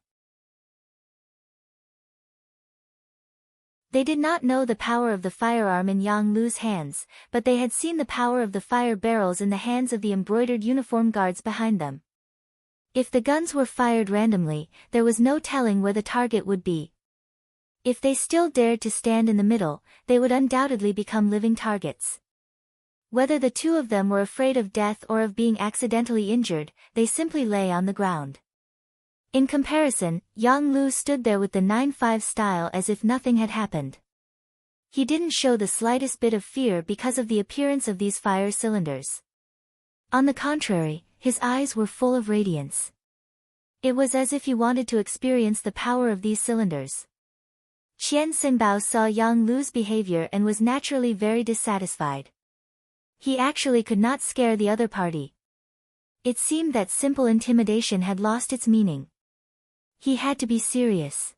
They did not know the power of the firearm in Yang Lu's hands, but they had seen the power of the fire barrels in the hands of the embroidered uniform guards behind them. If the guns were fired randomly, there was no telling where the target would be. If they still dared to stand in the middle, they would undoubtedly become living targets. Whether the two of them were afraid of death or of being accidentally injured, they simply lay on the ground. In comparison, Yang Lu stood there with the 9-5 style as if nothing had happened. He didn't show the slightest bit of fear because of the appearance of these fire cylinders. On the contrary, his eyes were full of radiance. It was as if he wanted to experience the power of these cylinders. Qian Xinbao saw Yang Lu's behavior and was naturally very dissatisfied. He actually could not scare the other party. It seemed that simple intimidation had lost its meaning. He had to be serious.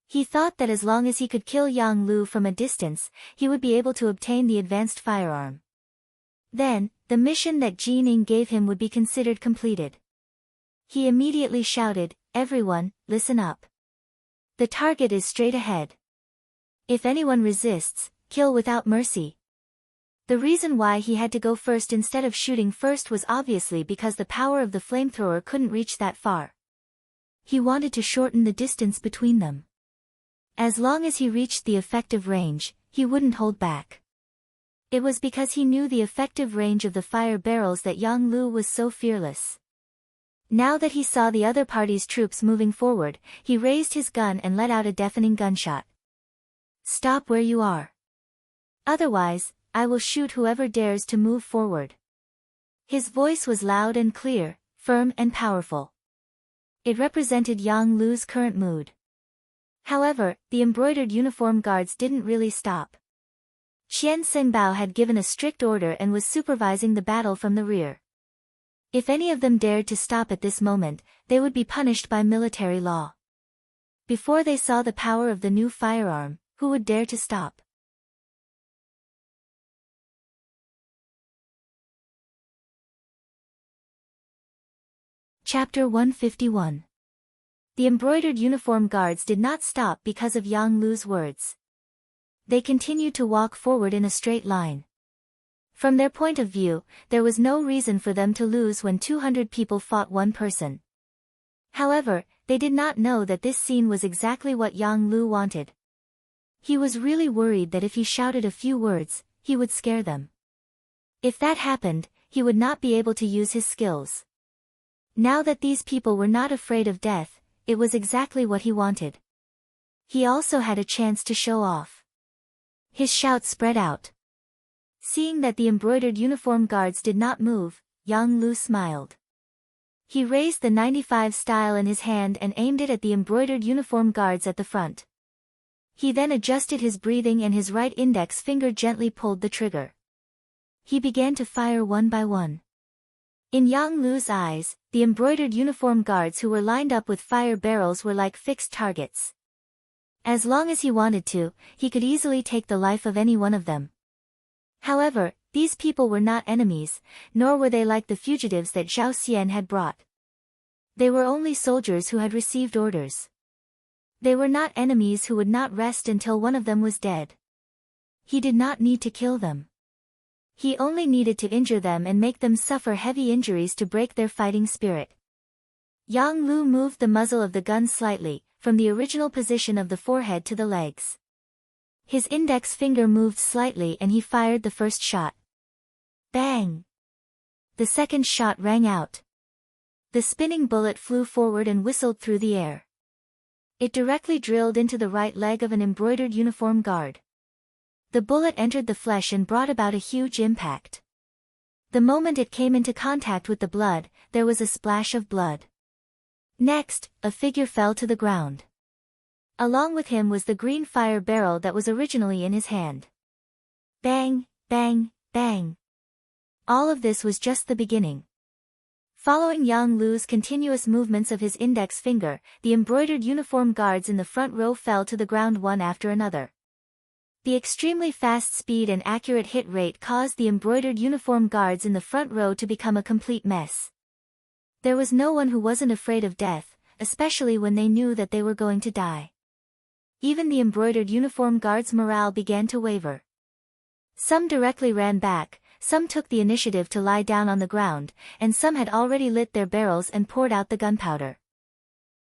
He thought that as long as he could kill Yang Lu from a distance, he would be able to obtain the advanced firearm. Then, the mission that Qing gave him would be considered completed. He immediately shouted, "Everyone, listen up. The target is straight ahead. If anyone resists, kill without mercy." The reason why he had to go first instead of shooting first was obviously because the power of the flamethrower couldn't reach that far. He wanted to shorten the distance between them. As long as he reached the effective range, he wouldn't hold back. It was because he knew the effective range of the fire barrels that Yang Lu was so fearless. Now that he saw the other party's troops moving forward, he raised his gun and let out a deafening gunshot. "Stop where you are. Otherwise, I will shoot whoever dares to move forward." His voice was loud and clear, firm and powerful. It represented Yang Lu's current mood. However, the embroidered uniform guards didn't really stop. Qian Xinbao had given a strict order and was supervising the battle from the rear. If any of them dared to stop at this moment, they would be punished by military law. Before they saw the power of the new firearm, who would dare to stop? Chapter 151. The embroidered uniform guards did not stop because of Yang Lu's words. They continued to walk forward in a straight line. From their point of view, there was no reason for them to lose when 200 people fought one person. However, they did not know that this scene was exactly what Yang Lu wanted. He was really worried that if he shouted a few words, he would scare them. If that happened, he would not be able to use his skills. Now that these people were not afraid of death, it was exactly what he wanted. He also had a chance to show off. His shout spread out. Seeing that the embroidered uniform guards did not move, Yang Lu smiled. He raised the 95 style in his hand and aimed it at the embroidered uniform guards at the front. He then adjusted his breathing and his right index finger gently pulled the trigger. He began to fire one by one. In Yang Lu's eyes, the embroidered uniform guards who were lined up with fire barrels were like fixed targets. As long as he wanted to, he could easily take the life of any one of them. However, these people were not enemies, nor were they like the fugitives that Zhao Xian had brought. They were only soldiers who had received orders. They were not enemies who would not rest until one of them was dead. He did not need to kill them. He only needed to injure them and make them suffer heavy injuries to break their fighting spirit. Yang Lu moved the muzzle of the gun slightly, from the original position of the forehead to the legs. His index finger moved slightly and he fired the first shot. Bang! The second shot rang out. The spinning bullet flew forward and whistled through the air. It directly drilled into the right leg of an embroidered uniform guard. The bullet entered the flesh and brought about a huge impact. The moment it came into contact with the blood, there was a splash of blood. Next, a figure fell to the ground. Along with him was the green fire barrel that was originally in his hand. Bang, bang, bang. All of this was just the beginning. Following Yang Lu's continuous movements of his index finger, the embroidered uniform guards in the front row fell to the ground one after another. The extremely fast speed and accurate hit rate caused the embroidered uniform guards in the front row to become a complete mess. There was no one who wasn't afraid of death, especially when they knew that they were going to die. Even the embroidered uniform guards' morale began to waver. Some directly ran back, some took the initiative to lie down on the ground, and some had already lit their barrels and poured out the gunpowder.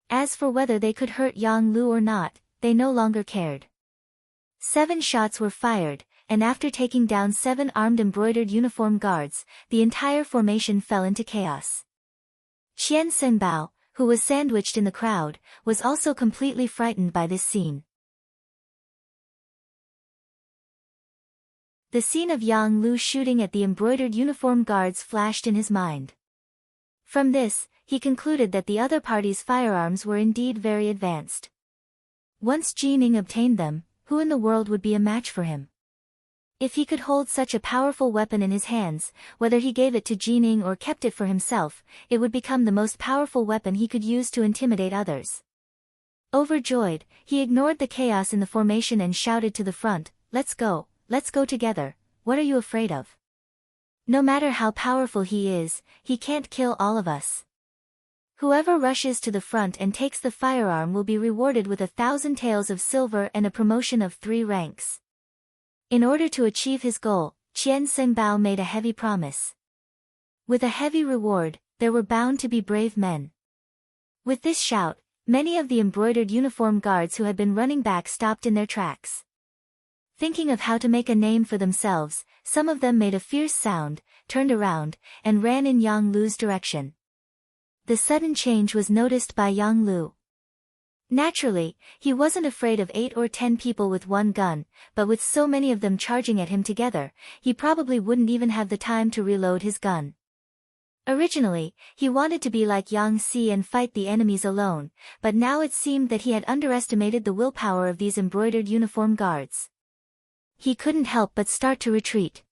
As for whether they could hurt Yang Lu or not, they no longer cared. 7 shots were fired, and after taking down 7 armed embroidered uniform guards, the entire formation fell into chaos. Qian Xinbao, who was sandwiched in the crowd, was also completely frightened by this scene. The scene of Yang Lu shooting at the embroidered uniform guards flashed in his mind. From this, he concluded that the other party's firearms were indeed very advanced. Once Qing obtained them, who in the world would be a match for him? If he could hold such a powerful weapon in his hands, whether he gave it to Qing or kept it for himself, it would become the most powerful weapon he could use to intimidate others. Overjoyed, he ignored the chaos in the formation and shouted to the front, let's go together, what are you afraid of? No matter how powerful he is, he can't kill all of us. Whoever rushes to the front and takes the firearm will be rewarded with 1,000 taels of silver and a promotion of 3 ranks. In order to achieve his goal, Qian Xingbao made a heavy promise. With a heavy reward, there were bound to be brave men. With this shout, many of the embroidered uniform guards who had been running back stopped in their tracks. Thinking of how to make a name for themselves, some of them made a fierce sound, turned around, and ran in Yang Lu's direction. The sudden change was noticed by Yang Lu. Naturally, he wasn't afraid of 8 or 10 people with one gun, but with so many of them charging at him together, he probably wouldn't even have the time to reload his gun. Originally, he wanted to be like Yang Si and fight the enemies alone, but now it seemed that he had underestimated the willpower of these embroidered uniform guards. He couldn't help but start to retreat.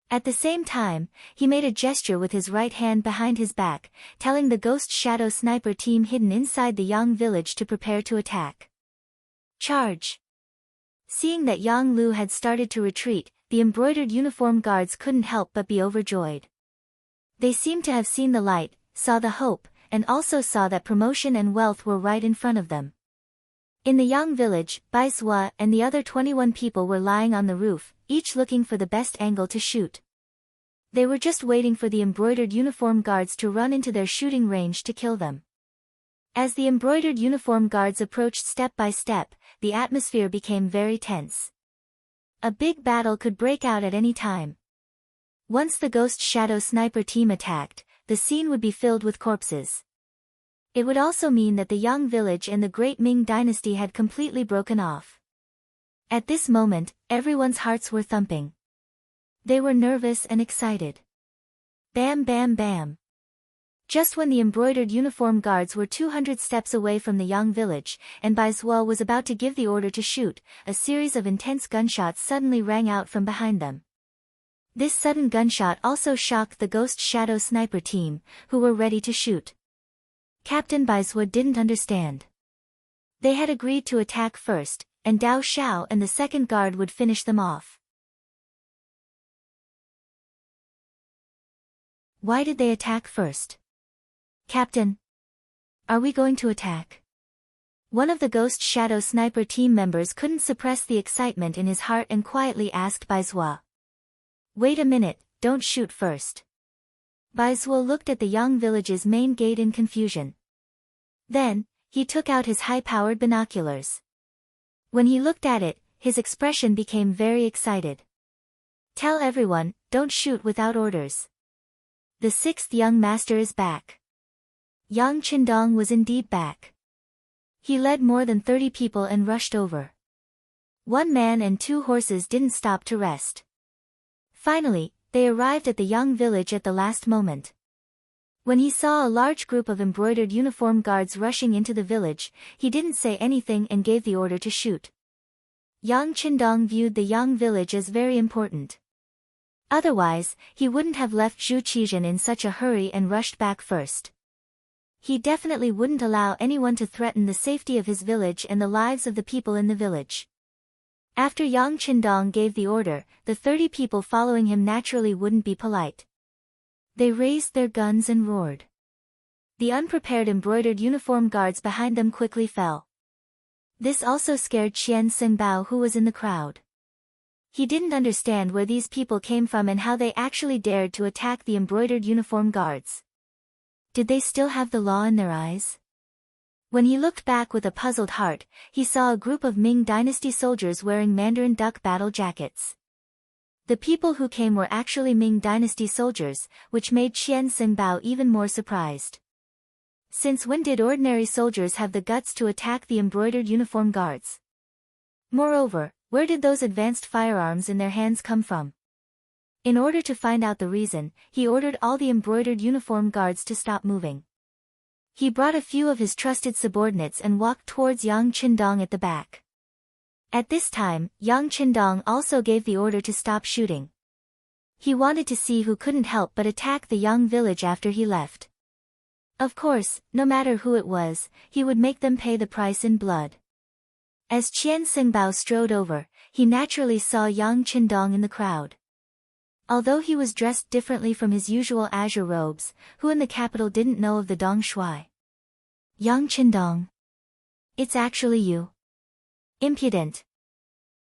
At the same time, he made a gesture with his right hand behind his back, telling the Ghost Shadow sniper team hidden inside the Yang village to prepare to attack. Charge! Seeing that Yang Lu had started to retreat, the embroidered uniform guards couldn't help but be overjoyed. They seemed to have seen the light, saw the hope, and also saw that promotion and wealth were right in front of them. In the Yang village, Bai Zhua and the other 21 people were lying on the roof, each looking for the best angle to shoot. They were just waiting for the embroidered uniform guards to run into their shooting range to kill them. As the embroidered uniform guards approached step by step, the atmosphere became very tense. A big battle could break out at any time. Once the Ghost Shadow sniper team attacked, the scene would be filled with corpses. It would also mean that the Yang village and the Great Ming dynasty had completely broken off. At this moment, everyone's hearts were thumping. They were nervous and excited. Bam bam bam. Just when the embroidered uniform guards were 200 steps away from the Yang village, and Bai Zhua was about to give the order to shoot, a series of intense gunshots suddenly rang out from behind them. This sudden gunshot also shocked the Ghost Shadow sniper team, who were ready to shoot. Captain Bai Zhua didn't understand. They had agreed to attack first, and Dao Xiao and the second guard would finish them off. Why did they attack first? Captain, are we going to attack? One of the Ghost Shadow sniper team members couldn't suppress the excitement in his heart and quietly asked Bai Zhua. Wait a minute, don't shoot first. Bai Zhua looked at the Yang village's main gate in confusion. Then, he took out his high-powered binoculars. When he looked at it, his expression became very excited. Tell everyone, don't shoot without orders. The 6th young master is back. Yang Qindong was indeed back. He led more than 30 people and rushed over. 1 man and 2 horses didn't stop to rest. Finally, they arrived at the Yang village at the last moment. When he saw a large group of embroidered uniform guards rushing into the village, he didn't say anything and gave the order to shoot. Yang Qindong viewed the Yang village as very important. Otherwise, he wouldn't have left Zhu Qizhen in such a hurry and rushed back first. He definitely wouldn't allow anyone to threaten the safety of his village and the lives of the people in the village. After Yang Qindong gave the order, the 30 people following him naturally wouldn't be polite. They raised their guns and roared. The unprepared embroidered uniform guards behind them quickly fell. This also scared Qian Xingbao, who was in the crowd. He didn't understand where these people came from and how they actually dared to attack the embroidered uniform guards. Did they still have the law in their eyes? When he looked back with a puzzled heart, he saw a group of Ming dynasty soldiers wearing Mandarin duck battle jackets. The people who came were actually Ming dynasty soldiers, which made Qian Xingbao even more surprised. Since when did ordinary soldiers have the guts to attack the embroidered uniform guards? Moreover, Where did those advanced firearms in their hands come from? In order to find out the reason, he ordered all the embroidered uniform guards to stop moving. He brought a few of his trusted subordinates and walked towards Yang Qindong at the back. At this time, Yang Qindong also gave the order to stop shooting. He wanted to see who couldn't help but attack the Yang village after he left. Of course, no matter who it was, he would make them pay the price in blood. As Qian Xingbao strode over, he naturally saw Yang Qindong in the crowd. Although he was dressed differently from his usual azure robes, who in the capital didn't know of the Dong Shui? Yang Qindong. It's actually you. Impudent.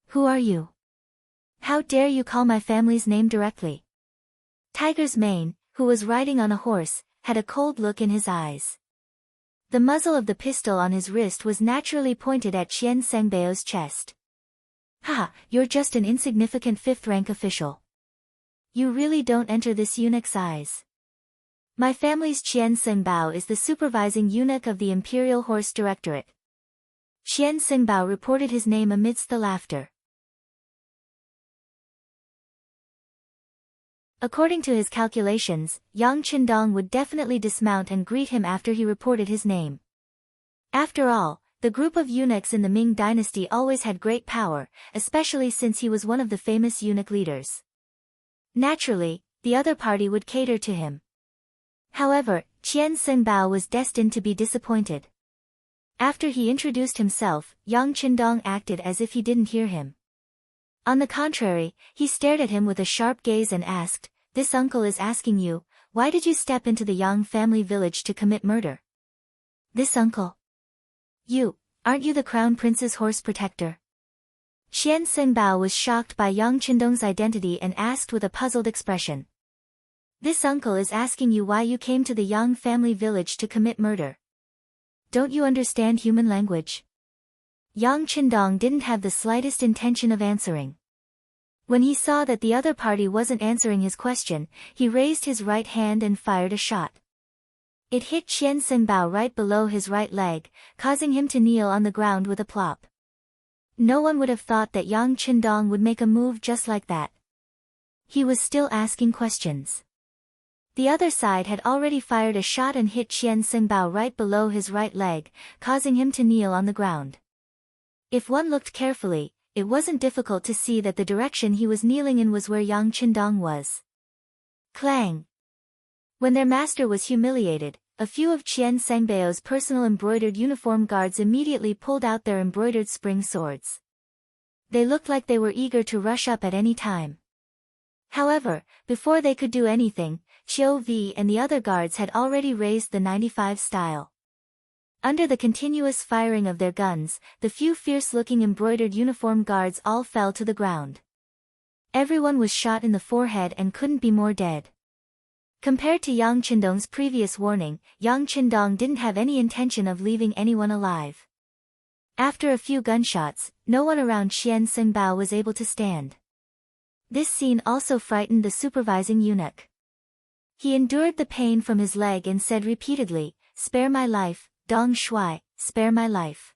Who are you? How dare you call my family's name directly? Tiger's Mane, who was riding on a horse, had a cold look in his eyes. The muzzle of the pistol on his wrist was naturally pointed at Qian Sengbao's chest. Ha, you're just an insignificant fifth-rank official. You really don't enter this eunuch's eyes. My family's Qian Sengbao is the supervising eunuch of the Imperial Horse Directorate. Qian Sengbao reported his name amidst the laughter. According to his calculations, Yang Qindong would definitely dismount and greet him after he reported his name. After all, the group of eunuchs in the Ming dynasty always had great power, especially since he was one of the famous eunuch leaders. Naturally, the other party would cater to him. However, Qian Sengbao was destined to be disappointed. After he introduced himself, Yang Qindong acted as if he didn't hear him. On the contrary, he stared at him with a sharp gaze and asked, "This uncle is asking you, why did you step into the Yang family village to commit murder?" This uncle? Aren't you the crown prince's horse protector? Qian Sengbao was shocked by Yang Qindong's identity and asked with a puzzled expression. This uncle is asking you why you came to the Yang family village to commit murder. Don't you understand human language? Yang Qindong didn't have the slightest intention of answering. When he saw that the other party wasn't answering his question, he raised his right hand and fired a shot. It hit Qian Sengbao right below his right leg, causing him to kneel on the ground with a plop. No one would have thought that Yang Qindong would make a move just like that. He was still asking questions. The other side had already fired a shot and hit Qian Sengbao right below his right leg, causing him to kneel on the ground. If one looked carefully, it wasn't difficult to see that the direction he was kneeling in was where Yang Qindong was. Clang! When their master was humiliated, a few of Qian Sengbao's personal embroidered uniform guards immediately pulled out their embroidered spring swords. They looked like they were eager to rush up at any time. However, before they could do anything, Qiu Vi and the other guards had already raised the 95 style. Under the continuous firing of their guns, the few fierce-looking embroidered uniform guards all fell to the ground. Everyone was shot in the forehead and couldn't be more dead. Compared to Yang Qindong's previous warning, Yang Qindong didn't have any intention of leaving anyone alive. After a few gunshots, no one around Qian Sengbao was able to stand. This scene also frightened the supervising eunuch. He endured the pain from his leg and said repeatedly, "Spare my life, Dong Shui, spare my life.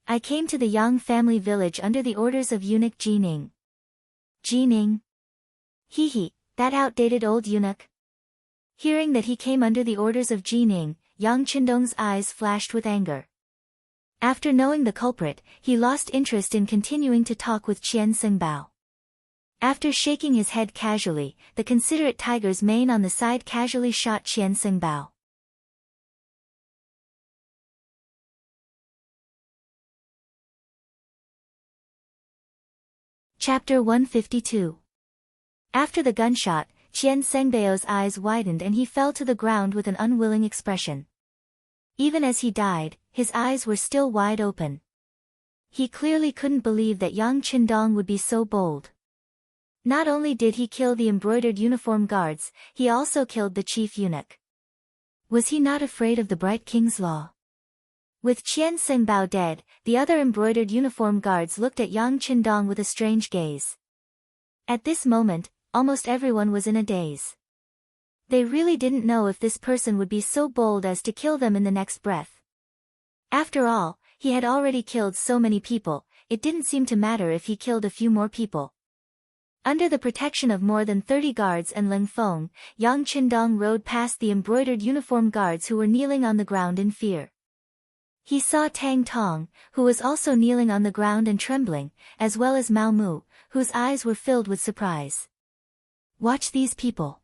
I came to the Yang family village under the orders of eunuch Jining." Jining? Hee, that outdated old eunuch. Hearing that he came under the orders of Jining, Yang Qindong's eyes flashed with anger. After knowing the culprit, he lost interest in continuing to talk with Qian Sengbao. After shaking his head casually, the considerate Tiger's Mane on the side casually shot Qian Sengbao. Chapter 152. After the gunshot, Qian Sengbao's eyes widened and he fell to the ground with an unwilling expression. Even as he died, his eyes were still wide open. He clearly couldn't believe that Yang Qindong would be so bold. Not only did he kill the embroidered uniform guards, he also killed the chief eunuch. Was he not afraid of the bright king's law? With Qian Sengbao dead, the other embroidered uniform guards looked at Yang Qindong with a strange gaze. At this moment, almost everyone was in a daze. They really didn't know if this person would be so bold as to kill them in the next breath. After all, he had already killed so many people, it didn't seem to matter if he killed a few more people. Under the protection of more than 30 guards and Ling Feng, Yang Qindong rode past the embroidered uniformed guards who were kneeling on the ground in fear. He saw Tang Tong, who was also kneeling on the ground and trembling, as well as Mao Mu, whose eyes were filled with surprise. Watch these people.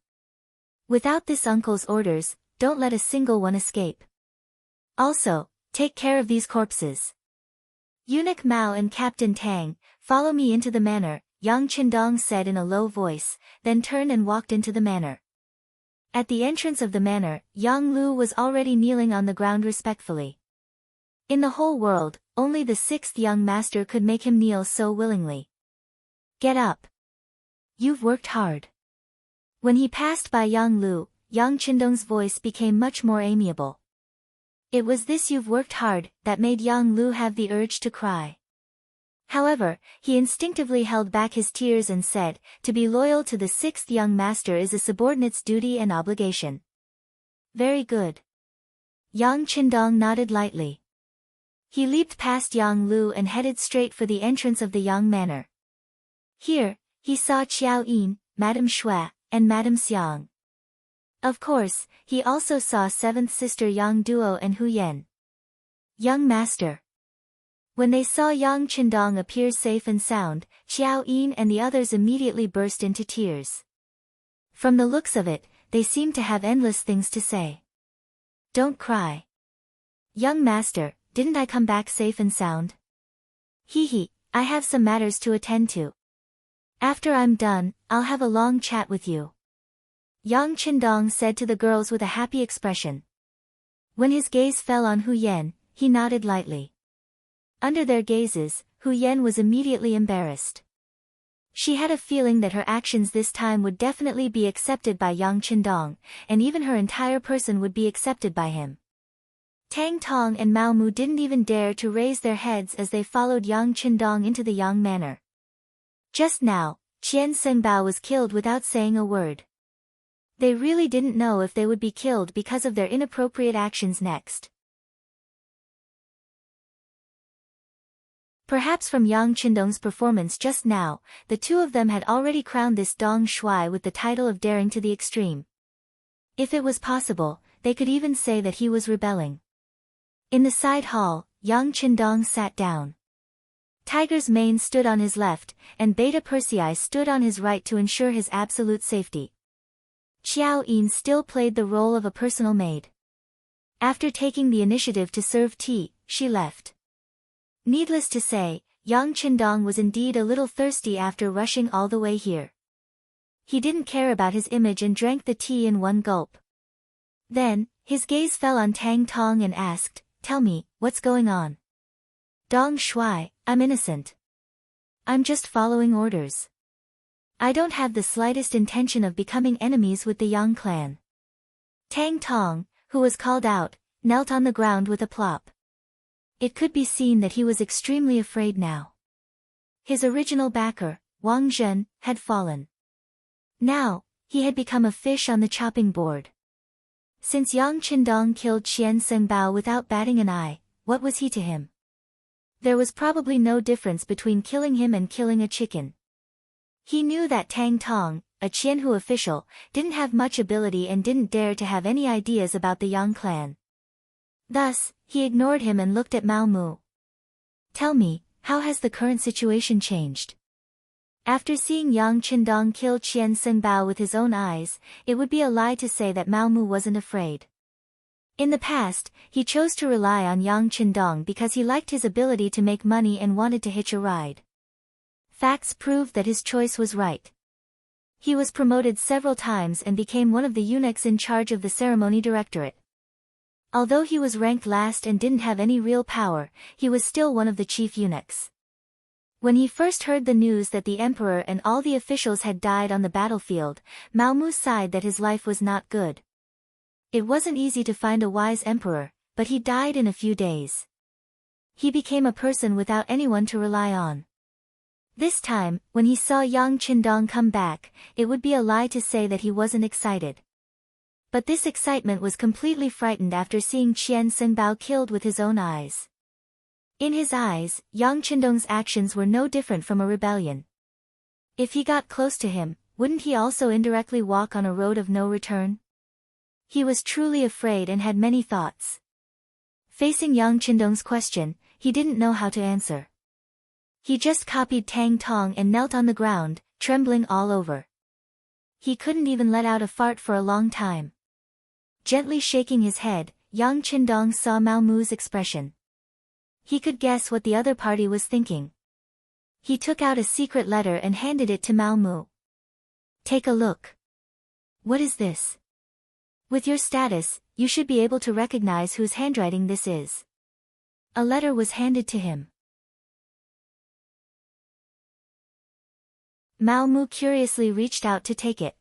Without this uncle's orders, don't let a single one escape. Also, take care of these corpses. Eunuch Mao and Captain Tang, follow me into the manor, Yang Qindong said in a low voice, then turned and walked into the manor. At the entrance of the manor, Yang Lu was already kneeling on the ground respectfully. In the whole world, only the 6th young master could make him kneel so willingly. Get up. You've worked hard. When he passed by Yang Lu, Yang Qindong's voice became much more amiable. It was this "you've worked hard" that made Yang Lu have the urge to cry. However, he instinctively held back his tears and said, to be loyal to the 6th young master is a subordinate's duty and obligation. Very good. Yang Qindong nodded lightly. He leaped past Yang Lu and headed straight for the entrance of the Yang Manor. Here, he saw Qiao Yin, Madame Shui, and Madame Xiang. Of course, he also saw 7th sister Yang Duo and Hu Yan. Young master. When they saw Yang Qindong appear safe and sound, Qiao Yin and the others immediately burst into tears. From the looks of it, they seemed to have endless things to say. Don't cry. Young master, didn't I come back safe and sound? Hee, I have some matters to attend to. After I'm done, I'll have a long chat with you. Yang Qindong said to the girls with a happy expression. When his gaze fell on Hu Yan, he nodded lightly. Under their gazes, Hu Yan was immediately embarrassed. She had a feeling that her actions this time would definitely be accepted by Yang Qindong, and even her entire person would be accepted by him. Tang Tong and Mao Mu didn't even dare to raise their heads as they followed Yang Qindong into the Yang Manor. Just now, Qian Sengbao was killed without saying a word. They really didn't know if they would be killed because of their inappropriate actions next. Perhaps from Yang Qindong's performance just now, the two of them had already crowned this Dong Shui with the title of daring to the extreme. If it was possible, they could even say that he was rebelling. In the side hall, Yang Qindong sat down. Tiger's mane stood on his left, and Beta Persei stood on his right to ensure his absolute safety. Qiao Yin still played the role of a personal maid. After taking the initiative to serve tea, she left. Needless to say, Yang Qindong was indeed a little thirsty after rushing all the way here. He didn't care about his image and drank the tea in one gulp. Then, his gaze fell on Tang Tong and asked, "Tell me, what's going on?" "Dong Shui, I'm innocent. I'm just following orders. I don't have the slightest intention of becoming enemies with the Yang clan." Tang Tong, who was called out, knelt on the ground with a plop. It could be seen that he was extremely afraid now. His original backer, Wang Zhen, had fallen. Now, he had become a fish on the chopping board. Since Yang Qindong killed Qian Sengbao without batting an eye, what was he to him? There was probably no difference between killing him and killing a chicken. He knew that Tang Tong, a Qianhu official, didn't have much ability and didn't dare to have any ideas about the Yang clan. Thus, he ignored him and looked at Mao Mu. "Tell me, how has the current situation changed?" After seeing Yang Qindong kill Qian Sengbao with his own eyes, it would be a lie to say that Mao Mu wasn't afraid. In the past, he chose to rely on Yang Qindong because he liked his ability to make money and wanted to hitch a ride. Facts proved that his choice was right. He was promoted several times and became one of the eunuchs in charge of the ceremony directorate. Although he was ranked last and didn't have any real power, he was still one of the chief eunuchs. When he first heard the news that the emperor and all the officials had died on the battlefield, Mao Mu sighed that his life was not good. It wasn't easy to find a wise emperor, but he died in a few days. He became a person without anyone to rely on. This time, when he saw Yang Qindong come back, it would be a lie to say that he wasn't excited. But this excitement was completely frightened after seeing Qian Sengbao killed with his own eyes. In his eyes, Yang Qindong's actions were no different from a rebellion. If he got close to him, wouldn't he also indirectly walk on a road of no return? He was truly afraid and had many thoughts. Facing Yang Qindong's question, he didn't know how to answer. He just copied Tang Tong and knelt on the ground, trembling all over. He couldn't even let out a fart for a long time. Gently shaking his head, Yang Qindong saw Mao Mu's expression. He could guess what the other party was thinking. He took out a secret letter and handed it to Mao Mu. Take a look. What is this? With your status, you should be able to recognize whose handwriting this is. A letter was handed to him. Mao Mu curiously reached out to take it.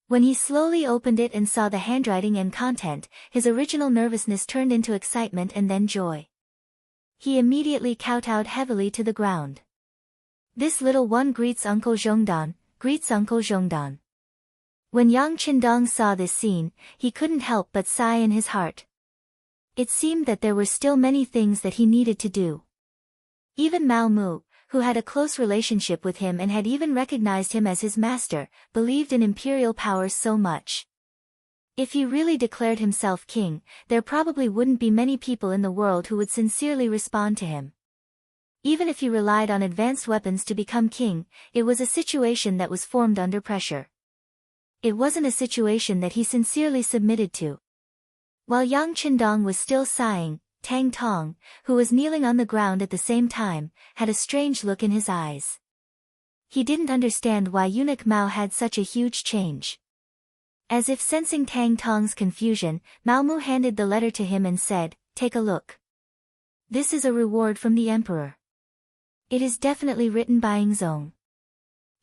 When he slowly opened it and saw the handwriting and content, his original nervousness turned into excitement and then joy. He immediately kowtowed heavily to the ground. This little one greets Uncle Zhongdan, greets Uncle Zhongdan. When Yang Qindong saw this scene, he couldn't help but sigh in his heart. It seemed that there were still many things that he needed to do. Even Mao Mu, who had a close relationship with him and had even recognized him as his master, believed in imperial powers so much. If he really declared himself king, there probably wouldn't be many people in the world who would sincerely respond to him. Even if he relied on advanced weapons to become king, it was a situation that was formed under pressure. It wasn't a situation that he sincerely submitted to. While Yang Qindong was still sighing, Tang Tong, who was kneeling on the ground at the same time, had a strange look in his eyes. He didn't understand why eunuch Mao had such a huge change. As if sensing Tang Tong's confusion, Mao Mu handed the letter to him and said, "Take a look. This is a reward from the emperor. It is definitely written by Yingzong."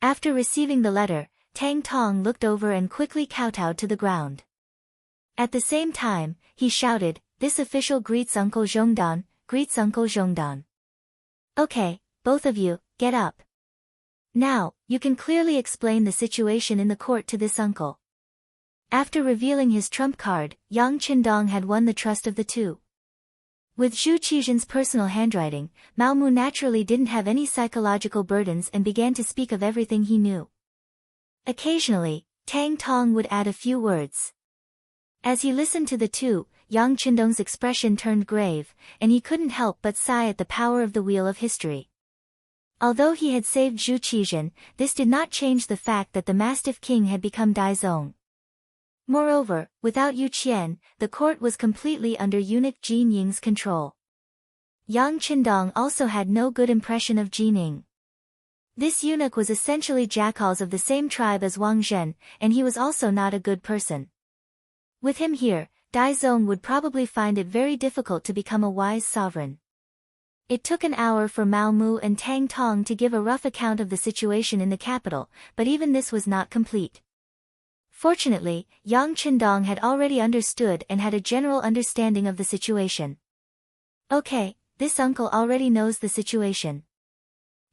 After receiving the letter, Tang Tong looked over and quickly kowtowed to the ground. At the same time, he shouted, "This official greets Uncle Zhongdan, greets Uncle Zhongdan. Okay, both of you, get up. Now, you can clearly explain the situation in the court to this uncle." After revealing his trump card, Yang Qindong had won the trust of the two. With Zhu Qizhen's personal handwriting, Mao Mu naturally didn't have any psychological burdens and began to speak of everything he knew. Occasionally, Tang Tong would add a few words. As he listened to the two, Yang Qindong's expression turned grave, and he couldn't help but sigh at the power of the wheel of history. Although he had saved Zhu Qizhen, this did not change the fact that the Mastiff King had become Daizong. Moreover, without Yu Qian, the court was completely under eunuch Jin Ying's control. Yang Qindong also had no good impression of Jin Ying. This eunuch was essentially jackals of the same tribe as Wang Zhen, and he was also not a good person. With him here, Daizong would probably find it very difficult to become a wise sovereign. It took an hour for Mao Mu and Tang Tong to give a rough account of the situation in the capital, but even this was not complete. Fortunately, Yang Qindong had already understood and had a general understanding of the situation. Okay, this uncle already knows the situation.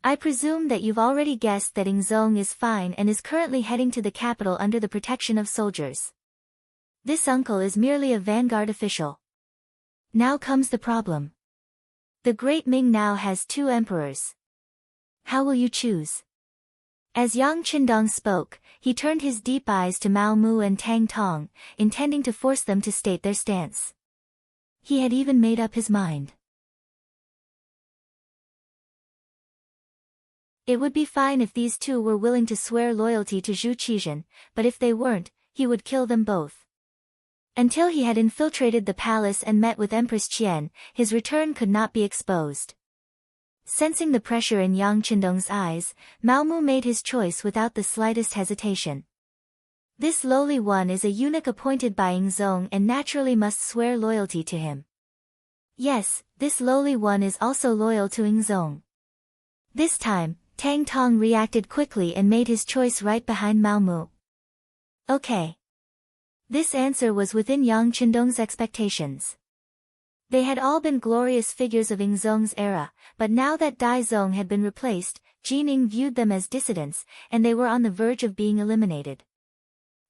I presume that you've already guessed that Yingzong is fine and is currently heading to the capital under the protection of soldiers. This uncle is merely a vanguard official. Now comes the problem. The Great Ming now has two emperors. How will you choose? As Yang Qindong spoke, he turned his deep eyes to Mao Mu and Tang Tong, intending to force them to state their stance. He had even made up his mind. It would be fine if these two were willing to swear loyalty to Zhu Qizhen, but if they weren't, he would kill them both. Until he had infiltrated the palace and met with Empress Qian, his return could not be exposed. Sensing the pressure in Yang Qindong's eyes, Mao Mu made his choice without the slightest hesitation. This lowly one is a eunuch appointed by Yingzong and naturally must swear loyalty to him. Yes, this lowly one is also loyal to Yingzong. This time, Tang Tong reacted quickly and made his choice right behind Mao Mu. Okay. This answer was within Yang Qindong's expectations. They had all been glorious figures of Yingzong's era, but now that Daizong had been replaced, Jin Ying viewed them as dissidents, and they were on the verge of being eliminated.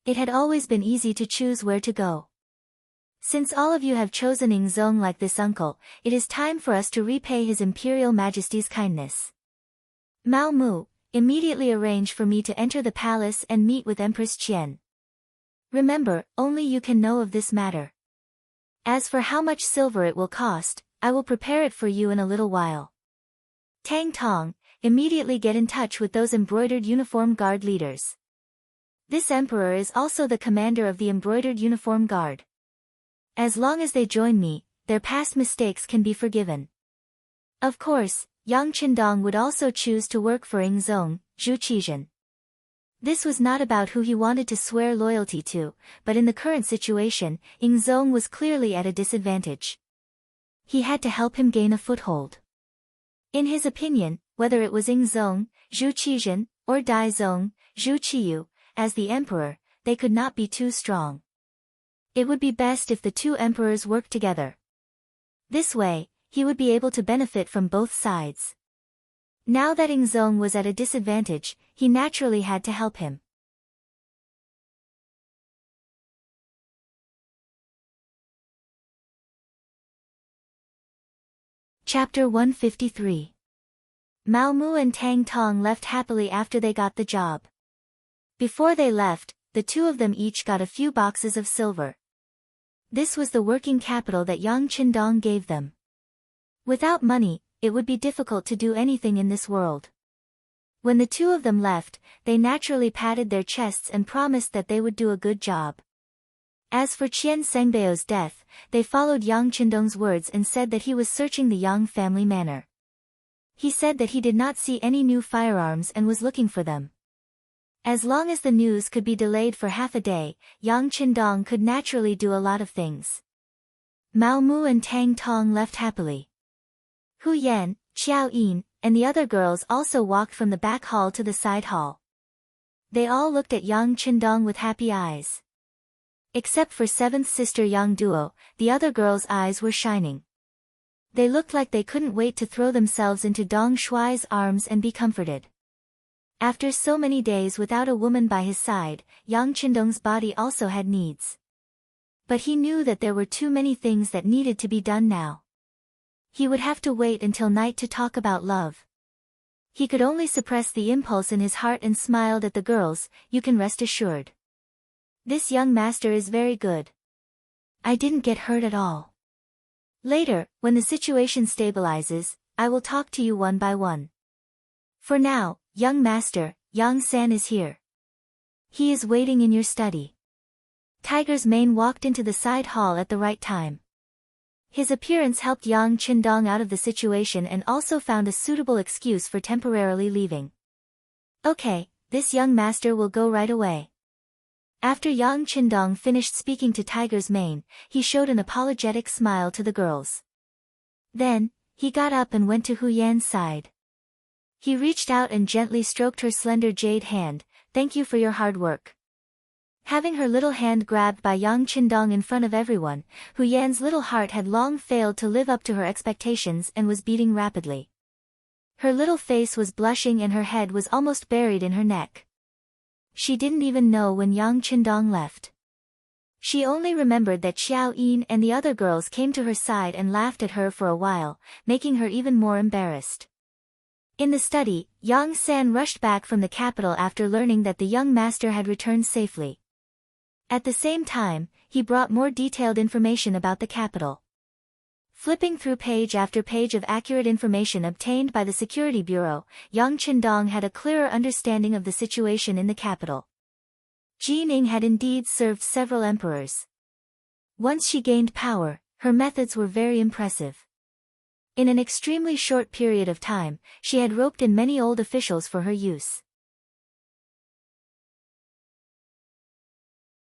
It had always been easy to choose where to go. Since all of you have chosen Ingzong like this uncle, it is time for us to repay His Imperial Majesty's kindness. Mao Mu, immediately arrange for me to enter the palace and meet with Empress Qian. Remember, only you can know of this matter. As for how much silver it will cost, I will prepare it for you in a little while. Tang Tong, immediately get in touch with those embroidered uniform guard leaders. This emperor is also the commander of the embroidered uniform guard. As long as they join me, their past mistakes can be forgiven. Of course, Yang Qindong would also choose to work for Ingzong, Zhu Qizhen. This was not about who he wanted to swear loyalty to, but in the current situation, Ingzong was clearly at a disadvantage. He had to help him gain a foothold. In his opinion, whether it was Ingzong, Zhu Qizhen, or Daizong, Zhu Qiyu, as the emperor, they could not be too strong. It would be best if the two emperors worked together. This way, he would be able to benefit from both sides. Now that Ingzong was at a disadvantage, he naturally had to help him. Chapter 153. Mao Mu and Tang Tong left happily after they got the job. Before they left, the two of them each got a few boxes of silver. This was the working capital that Yang Qindong gave them. Without money, it would be difficult to do anything in this world. When the two of them left, they naturally patted their chests and promised that they would do a good job. As for Qian Sengbao's death, they followed Yang Qindong's words and said that he was searching the Yang family manor. He said that he did not see any new firearms and was looking for them. As long as the news could be delayed for half a day, Yang Qindong could naturally do a lot of things. Mao Mu and Tang Tong left happily. Hu Yan, Qiao Yin, and the other girls also walked from the back hall to the side hall. They all looked at Yang Qindong with happy eyes. Except for seventh sister Yang Duo, the other girls' eyes were shining. They looked like they couldn't wait to throw themselves into Dong Shuai's arms and be comforted. After so many days without a woman by his side, Yang Qindong's body also had needs. But he knew that there were too many things that needed to be done now. He would have to wait until night to talk about love. He could only suppress the impulse in his heart and smiled at the girls. You can rest assured. This young master is very good. I didn't get hurt at all. Later, when the situation stabilizes, I will talk to you one by one. For now, young master, Yang San is here. He is waiting in your study. Tiger's mane walked into the side hall at the right time. His appearance helped Yang Qindong out of the situation and also found a suitable excuse for temporarily leaving. Okay, this young master will go right away. After Yang Qindong finished speaking to Tiger's mane, he showed an apologetic smile to the girls. Then, he got up and went to Hu Yan's side. He reached out and gently stroked her slender jade hand. Thank you for your hard work. Having her little hand grabbed by Yang Qindong in front of everyone, Hu Yan's little heart had long failed to live up to her expectations and was beating rapidly. Her little face was blushing and her head was almost buried in her neck. She didn't even know when Yang Qindong left. She only remembered that Xiao Yin and the other girls came to her side and laughed at her for a while, making her even more embarrassed. In the study, Yang San rushed back from the capital after learning that the young master had returned safely. At the same time, he brought more detailed information about the capital. Flipping through page after page of accurate information obtained by the Security Bureau, Yang Qindong had a clearer understanding of the situation in the capital. Jining had indeed served several emperors. Once she gained power, her methods were very impressive. In an extremely short period of time, she had roped in many old officials for her use.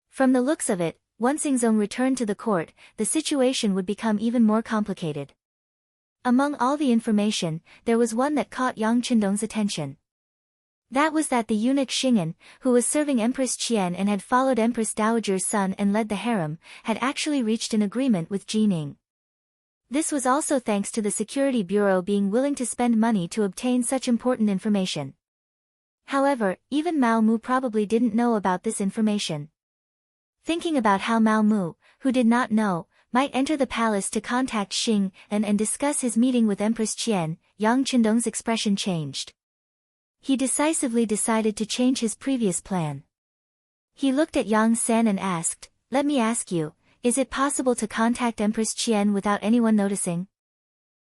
From the looks of it, once Ingzong returned to the court, the situation would become even more complicated. Among all the information, there was one that caught Yang Qindong's attention. That was that the eunuch Xing'an, who was serving Empress Qian and had followed Empress Dowager's son and led the harem, had actually reached an agreement with Jining. This was also thanks to the Security Bureau being willing to spend money to obtain such important information. However, even Mao Mu probably didn't know about this information. Thinking about how Mao Mu, who did not know, might enter the palace to contact Qing and discuss his meeting with Empress Qian, Yang Qindong's expression changed. He decisively decided to change his previous plan. He looked at Yang San and asked, "Let me ask you, is it possible to contact Empress Qian without anyone noticing?"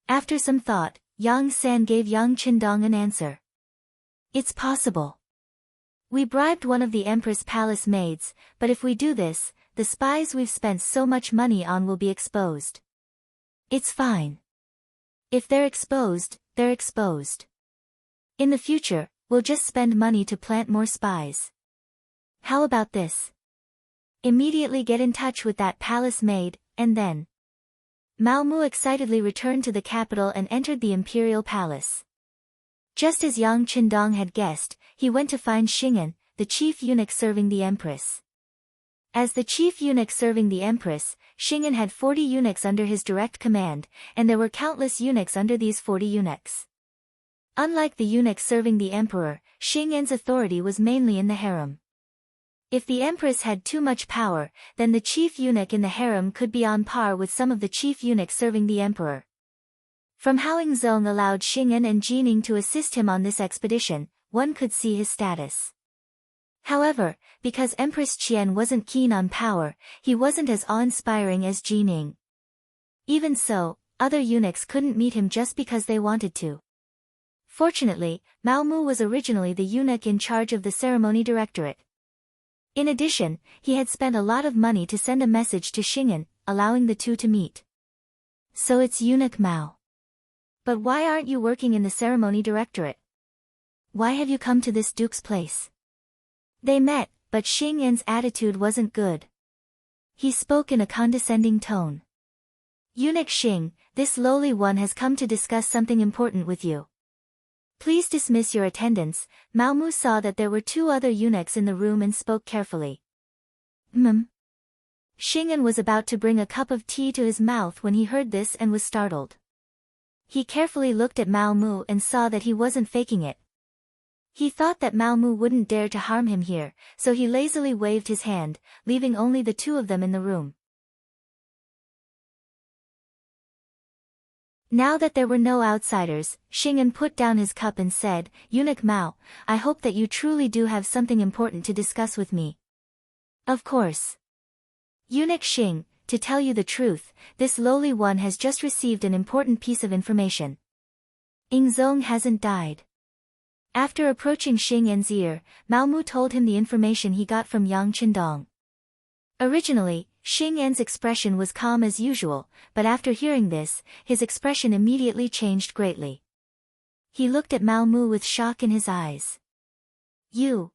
After some thought, Yang San gave Yang Qindong an answer. "It's possible. We bribed one of the Empress Palace maids, but if we do this, the spies we've spent so much money on will be exposed. It's fine. If they're exposed, they're exposed. In the future, we'll just spend money to plant more spies. How about this? Immediately get in touch with that palace maid, and then..." Mao Mu excitedly returned to the capital and entered the imperial palace. Just as Yang Qindong had guessed, he went to find Xing'an, the chief eunuch serving the empress. As the chief eunuch serving the empress, Xing'an had 40 eunuchs under his direct command, and there were countless eunuchs under these 40 eunuchs. Unlike the eunuchs serving the emperor, Xing'an's authority was mainly in the harem. If the empress had too much power, then the chief eunuch in the harem could be on par with some of the chief eunuchs serving the emperor. From how Ingzong allowed Xing'an and Jining to assist him on this expedition, one could see his status. However, because Empress Qian wasn't keen on power, he wasn't as awe-inspiring as Jining. Even so, other eunuchs couldn't meet him just because they wanted to. Fortunately, Mao Mu was originally the eunuch in charge of the ceremony directorate. In addition, he had spent a lot of money to send a message to Xing'an, allowing the two to meet. "So it's eunuch Mao. But why aren't you working in the ceremony directorate? Why have you come to this duke's place?" They met, but Xing'an's attitude wasn't good. He spoke in a condescending tone. "Eunuch Xing, this lowly one has come to discuss something important with you. Please dismiss your attendants." Mao Mu saw that there were two other eunuchs in the room and spoke carefully. Xing'an was about to bring a cup of tea to his mouth when he heard this and was startled. He carefully looked at Mao Mu and saw that he wasn't faking it. He thought that Mao Mu wouldn't dare to harm him here, so he lazily waved his hand, leaving only the two of them in the room. Now that there were no outsiders, Xing'an put down his cup and said, "Eunuch Mao, I hope that you truly do have something important to discuss with me." "Of course. Eunuch Xing, to tell you the truth, this lowly one has just received an important piece of information. Ingzong hasn't died." After approaching Xing'an's ear, Mao Mu told him the information he got from Yang Qindong. Originally, Xing'an's expression was calm as usual, but after hearing this, his expression immediately changed greatly. He looked at Mao Mu with shock in his eyes. "You?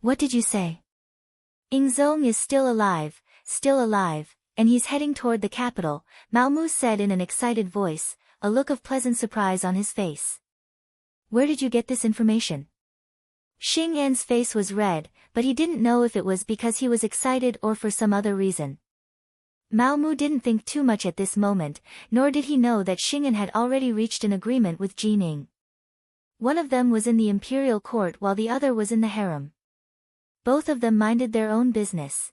What did you say?" "Ingzong is still alive, and he's heading toward the capital," Mao Mu said in an excited voice, a look of pleasant surprise on his face. "Where did you get this information?" Xing'an's face was red, but he didn't know if it was because he was excited or for some other reason. Mao Mu didn't think too much at this moment, nor did he know that Xing'an had already reached an agreement with Jining. One of them was in the imperial court while the other was in the harem. Both of them minded their own business.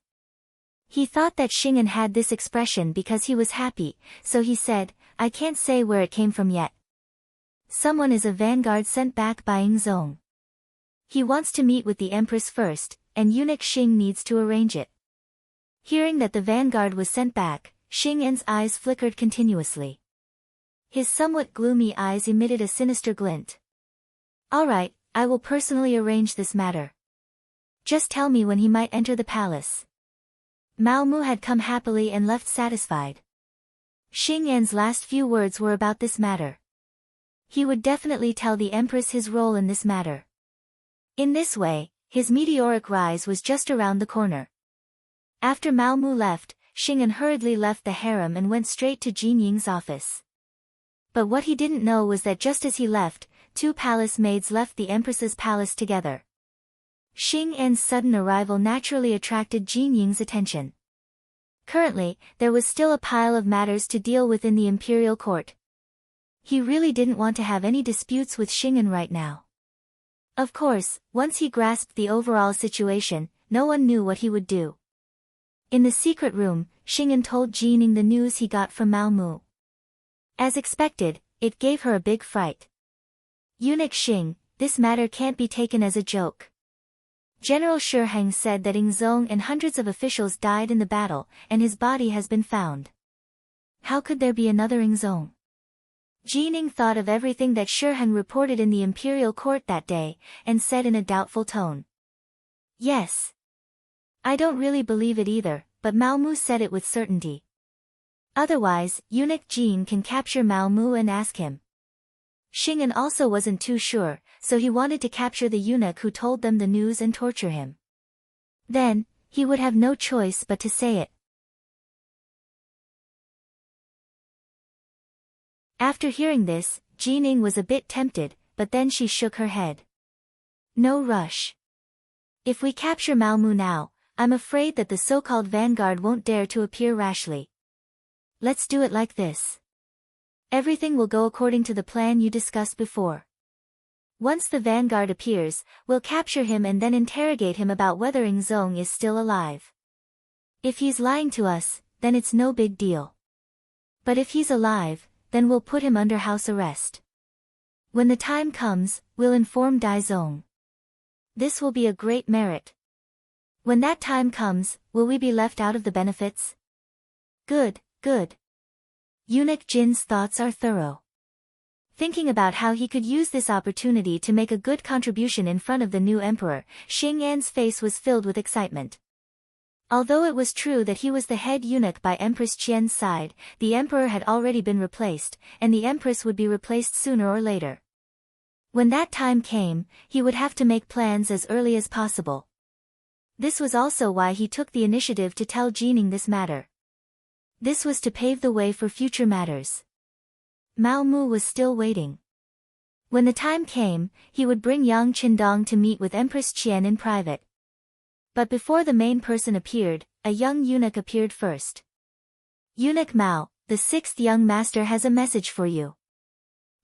He thought that Xing'an had this expression because he was happy, so he said, "I can't say where it came from yet. Someone is a vanguard sent back by Ingzong. He wants to meet with the empress first, and eunuch Xing needs to arrange it." Hearing that the vanguard was sent back, Xing'an's eyes flickered continuously. His somewhat gloomy eyes emitted a sinister glint. "All right, I will personally arrange this matter. Just tell me when he might enter the palace." Mao Mu had come happily and left satisfied. Xing'an's last few words were about this matter. He would definitely tell the empress his role in this matter. In this way, his meteoric rise was just around the corner. After Mao Mu left, Xing'an hurriedly left the harem and went straight to Jin Ying's office. But what he didn't know was that just as he left, two palace maids left the empress's palace together. Xing'an's sudden arrival naturally attracted Jin Ying's attention. Currently, there was still a pile of matters to deal with in the imperial court. He really didn't want to have any disputes with Xing'an right now. Of course, once he grasped the overall situation, no one knew what he would do. In the secret room, Qing told Jining the news he got from Mao Mu. As expected, it gave her a big fright. Eunuch Qing, this matter can't be taken as a joke. General Shi Heng said that Ingzong and hundreds of officials died in the battle, and his body has been found. How could there be another Ingzong? Jining thought of everything that Shi Heng reported in the imperial court that day, and said in a doubtful tone. Yes. I don't really believe it either, but Mao Mu said it with certainty. Otherwise, Eunuch Jin can capture Mao Mu and ask him. Qing also wasn't too sure, so he wanted to capture the eunuch who told them the news and torture him. Then, he would have no choice but to say it. After hearing this, Jining was a bit tempted, but then she shook her head. No rush. If we capture Mao Mu now, I'm afraid that the so-called vanguard won't dare to appear rashly. Let's do it like this. Everything will go according to the plan you discussed before. Once the vanguard appears, we'll capture him and then interrogate him about whether Ingzong is still alive. If he's lying to us, then it's no big deal. But if he's alive, then we'll put him under house arrest. When the time comes, we'll inform Daizong. This will be a great merit. When that time comes, will we be left out of the benefits? Good, good. Eunuch Jin's thoughts are thorough. Thinking about how he could use this opportunity to make a good contribution in front of the new emperor, Xing An's face was filled with excitement. Although it was true that he was the head eunuch by Empress Qian's side, the emperor had already been replaced, and the empress would be replaced sooner or later. When that time came, he would have to make plans as early as possible. This was also why he took the initiative to tell Jining this matter. This was to pave the way for future matters. Mao Mu was still waiting. When the time came, he would bring Yang Qindong to meet with Empress Qian in private. But before the main person appeared, a young eunuch appeared first. Eunuch Mao, the sixth young master has a message for you.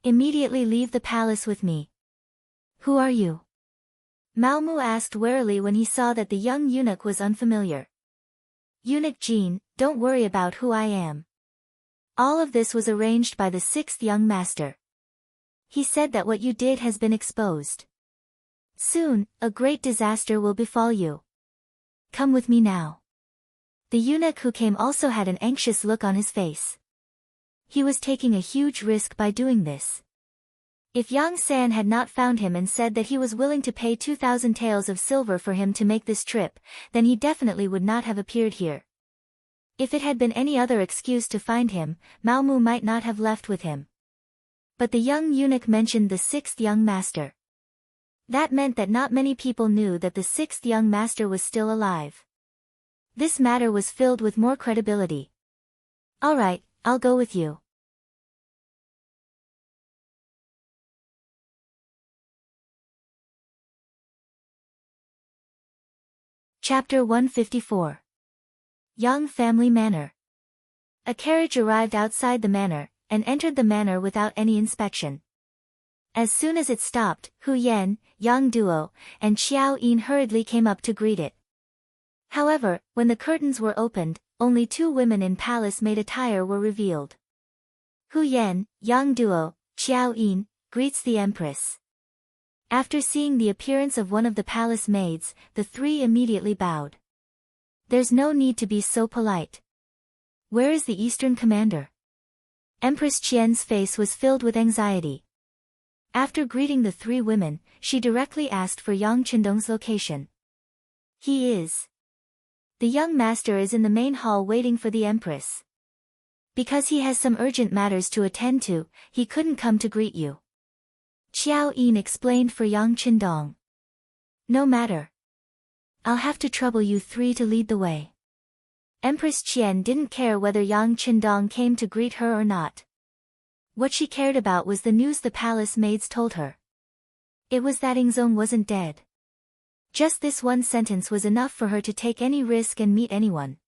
Immediately leave the palace with me. Who are you? Mao Mu asked warily when he saw that the young eunuch was unfamiliar. Eunuch Jin, don't worry about who I am. All of this was arranged by the sixth young master. He said that what you did has been exposed. Soon, a great disaster will befall you. Come with me now. The eunuch who came also had an anxious look on his face. He was taking a huge risk by doing this. If Yang San had not found him and said that he was willing to pay 2,000 taels of silver for him to make this trip, then he definitely would not have appeared here. If it had been any other excuse to find him, Mao Mu might not have left with him. But the young eunuch mentioned the sixth young master. That meant that not many people knew that the sixth young master was still alive. This matter was filled with more credibility. All right, I'll go with you. Chapter 154. Yang Family Manor. A carriage arrived outside the manor, and entered the manor without any inspection. As soon as it stopped, Hu Yan, Yang Duo, and Xiao Yin hurriedly came up to greet it. However, when the curtains were opened, only two women in palace-maid attire were revealed. Hu Yan, Yang Duo, Xiao Yin, greets the empress. After seeing the appearance of one of the palace maids, the three immediately bowed. There's no need to be so polite. Where is the Eastern commander? Empress Qian's face was filled with anxiety. After greeting the three women, she directly asked for Yang Qindong's location. He is. The young master is in the main hall waiting for the empress. Because he has some urgent matters to attend to, he couldn't come to greet you. Xiao Yin explained for Yang Qindong. No matter. I'll have to trouble you three to lead the way. Empress Qian didn't care whether Yang Qindong came to greet her or not. What she cared about was the news the palace maids told her. It was that Ingzong wasn't dead. Just this one sentence was enough for her to take any risk and meet anyone.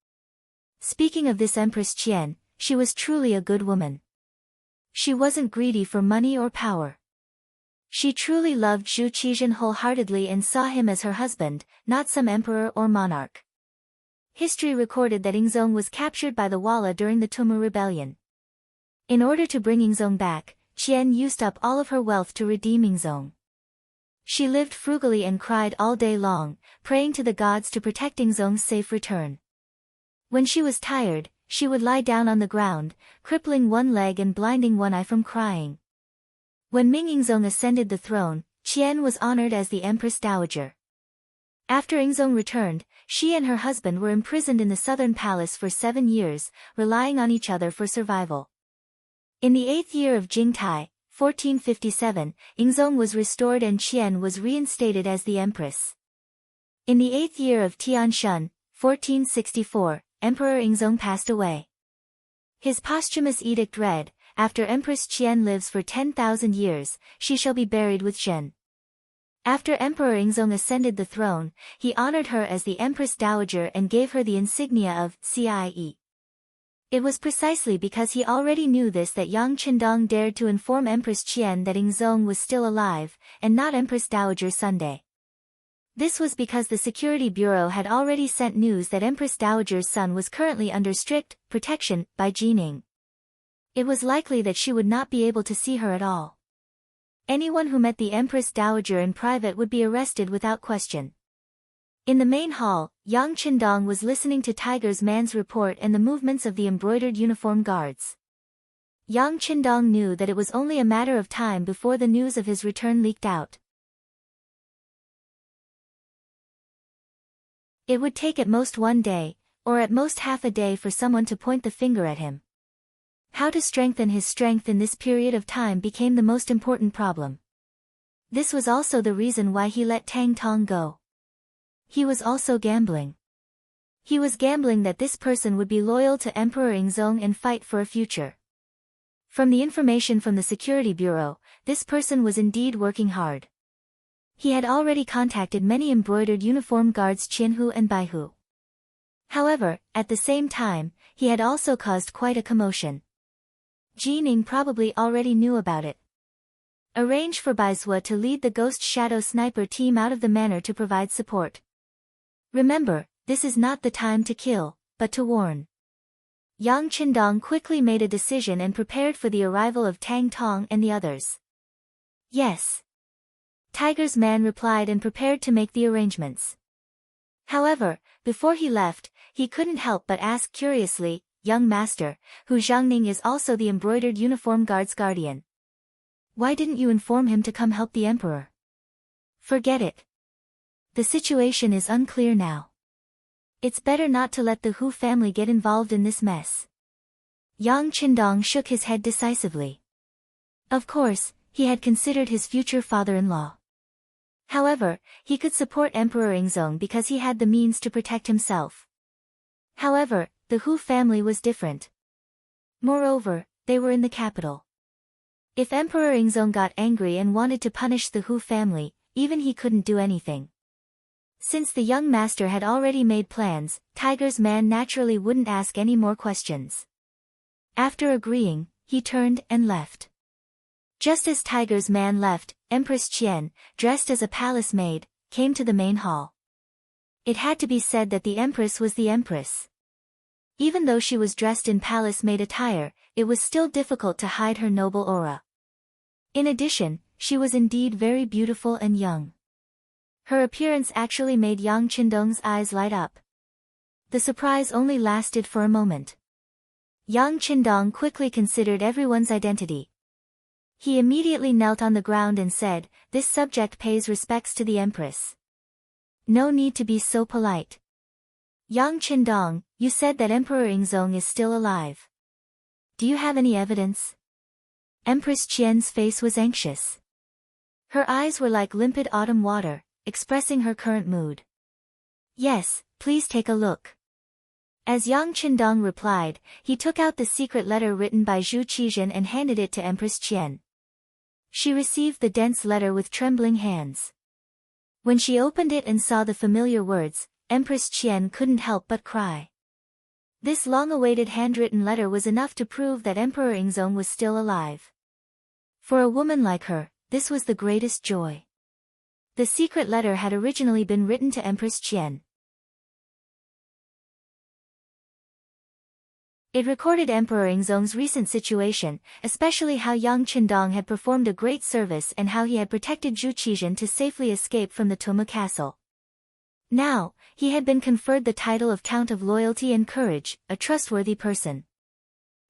Speaking of this Empress Qian, she was truly a good woman. She wasn't greedy for money or power. She truly loved Zhu Qizhen wholeheartedly and saw him as her husband, not some emperor or monarch. history recorded that Ingzong was captured by the Walla during the Tumu rebellion. In order to bring Ingzong back, Qian used up all of her wealth to redeem Ingzong. She lived frugally and cried all day long, praying to the gods to protect Ingzong's safe return. When she was tired, she would lie down on the ground, crippling one leg and blinding one eye from crying. When Ming Ingzong ascended the throne, Qian was honored as the Empress Dowager. After Ingzong returned, she and her husband were imprisoned in the southern palace for 7 years, relying on each other for survival. In the 8th year of Jing Tai, 1457, Ingzong was restored and Qian was reinstated as the empress. In the 8th year of Tianshun, 1464, Emperor Ingzong passed away. His posthumous edict read, "After Empress Qian lives for 10,000 years, she shall be buried with Shen." After Emperor Ingzong ascended the throne, he honored her as the Empress Dowager and gave her the insignia of Cie. It was precisely because he already knew this that Yang Qindong dared to inform Empress Qian that Ingzong was still alive, and not Empress Dowager Sunday. This was because the Security Bureau had already sent news that Empress Dowager's son was currently under strict protection by Jining. It was likely that she would not be able to see her at all. Anyone who met the Empress Dowager in private would be arrested without question. In the main hall, Yang Qindong was listening to Tiger's man's report and the movements of the embroidered uniform guards. Yang Qindong knew that it was only a matter of time before the news of his return leaked out. It would take at most 1 day, or at most half a day for someone to point the finger at him. How to strengthen his strength in this period of time became the most important problem. This was also the reason why he let Tang Tong go. He was also gambling. He was gambling that this person would be loyal to Emperor Ingzong and fight for a future. From the information from the Security Bureau, this person was indeed working hard. He had already contacted many embroidered uniform guards Qinhu and Baihu. However, at the same time, he had also caused quite a commotion. Jining probably already knew about it. Arrange for Baizhua to lead the Ghost Shadow Sniper team out of the manor to provide support. Remember, this is not the time to kill, but to warn. Yang Qindong quickly made a decision and prepared for the arrival of Tang Tong and the others. Yes. Tiger's man replied and prepared to make the arrangements. However, before he left, he couldn't help but ask curiously, "Young master, Hu Zhangning is also the embroidered uniform guard's guardian. Why didn't you inform him to come help the emperor?" "Forget it. The situation is unclear now. It's better not to let the Hu family get involved in this mess." Yang Qindong shook his head decisively. Of course, he had considered his future father-in-law. However, he could support Emperor Ingzong because he had the means to protect himself. However, the Hu family was different. Moreover, they were in the capital. If Emperor Ingzong got angry and wanted to punish the Hu family, even he couldn't do anything. Since the young master had already made plans, Tiger's man naturally wouldn't ask any more questions. After agreeing, he turned and left. Just as Tiger's man left, Empress Qian, dressed as a palace maid, came to the main hall. It had to be said that the empress was the empress. Even though she was dressed in palace maid attire, it was still difficult to hide her noble aura. In addition, she was indeed very beautiful and young. Her appearance actually made Yang Qindong's eyes light up. The surprise only lasted for a moment. Yang Qindong quickly considered everyone's identity. He immediately knelt on the ground and said, "This subject pays respects to the empress. No need to be so polite. Yang Qindong, you said that Emperor Ingzong is still alive. Do you have any evidence?" Empress Qian's face was anxious. Her eyes were like limpid autumn water, expressing her current mood. "Yes, please take a look." As Yang Qindong replied, he took out the secret letter written by Zhu Qizhen and handed it to Empress Qian. She received the dense letter with trembling hands. When she opened it and saw the familiar words, Empress Qian couldn't help but cry. This long-awaited handwritten letter was enough to prove that Emperor Ingzong was still alive. For a woman like her, this was the greatest joy. The secret letter had originally been written to Empress Qian. It recorded Emperor Yingzong's recent situation, especially how Yang Qindong had performed a great service and how he had protected Zhu Qizhen to safely escape from the Tomu castle. Now, he had been conferred the title of Count of Loyalty and Courage, a trustworthy person.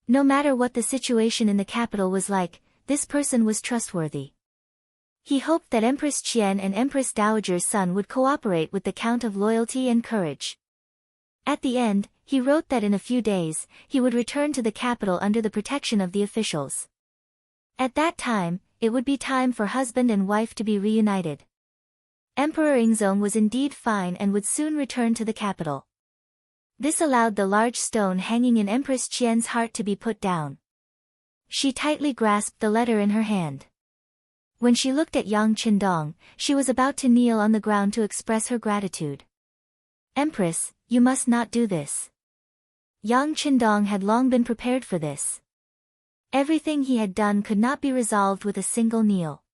No matter what the situation in the capital was like, this person was trustworthy. He hoped that Empress Qian and Empress Dowager's son would cooperate with the Count of Loyalty and Courage. At the end, he wrote that in a few days, he would return to the capital under the protection of the officials. At that time, it would be time for husband and wife to be reunited. Emperor Yingzong was indeed fine and would soon return to the capital. This allowed the large stone hanging in Empress Qian's heart to be put down. She tightly grasped the letter in her hand. When she looked at Yang Qindong, she was about to kneel on the ground to express her gratitude. Empress, you must not do this. Yang Qindong had long been prepared for this. Everything he had done could not be resolved with a single kneel.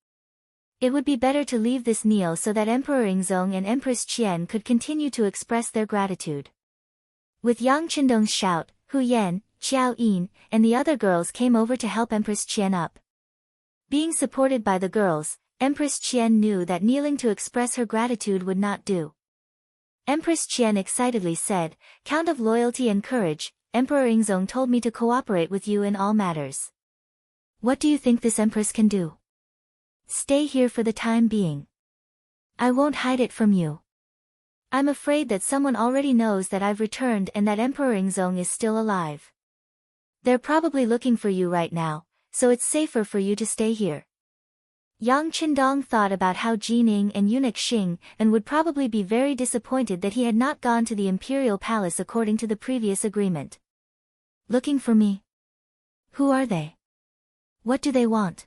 It would be better to leave this kneel so that Emperor Yingzong and Empress Qian could continue to express their gratitude. With Yang Qindong's shout, Hu Yan, Xiao Yin, and the other girls came over to help Empress Qian up. Being supported by the girls, Empress Qian knew that kneeling to express her gratitude would not do. Empress Qian excitedly said, Count of Loyalty and Courage, Emperor Yingzong told me to cooperate with you in all matters. What do you think this empress can do? Stay here for the time being. I won't hide it from you. I'm afraid that someone already knows that I've returned and that Emperor Yingzong is still alive. They're probably looking for you right now, so it's safer for you to stay here. Yang Qindong thought about how Jining and eunuch Qing and would probably be very disappointed that he had not gone to the imperial palace according to the previous agreement. Looking for me? Who are they? What do they want?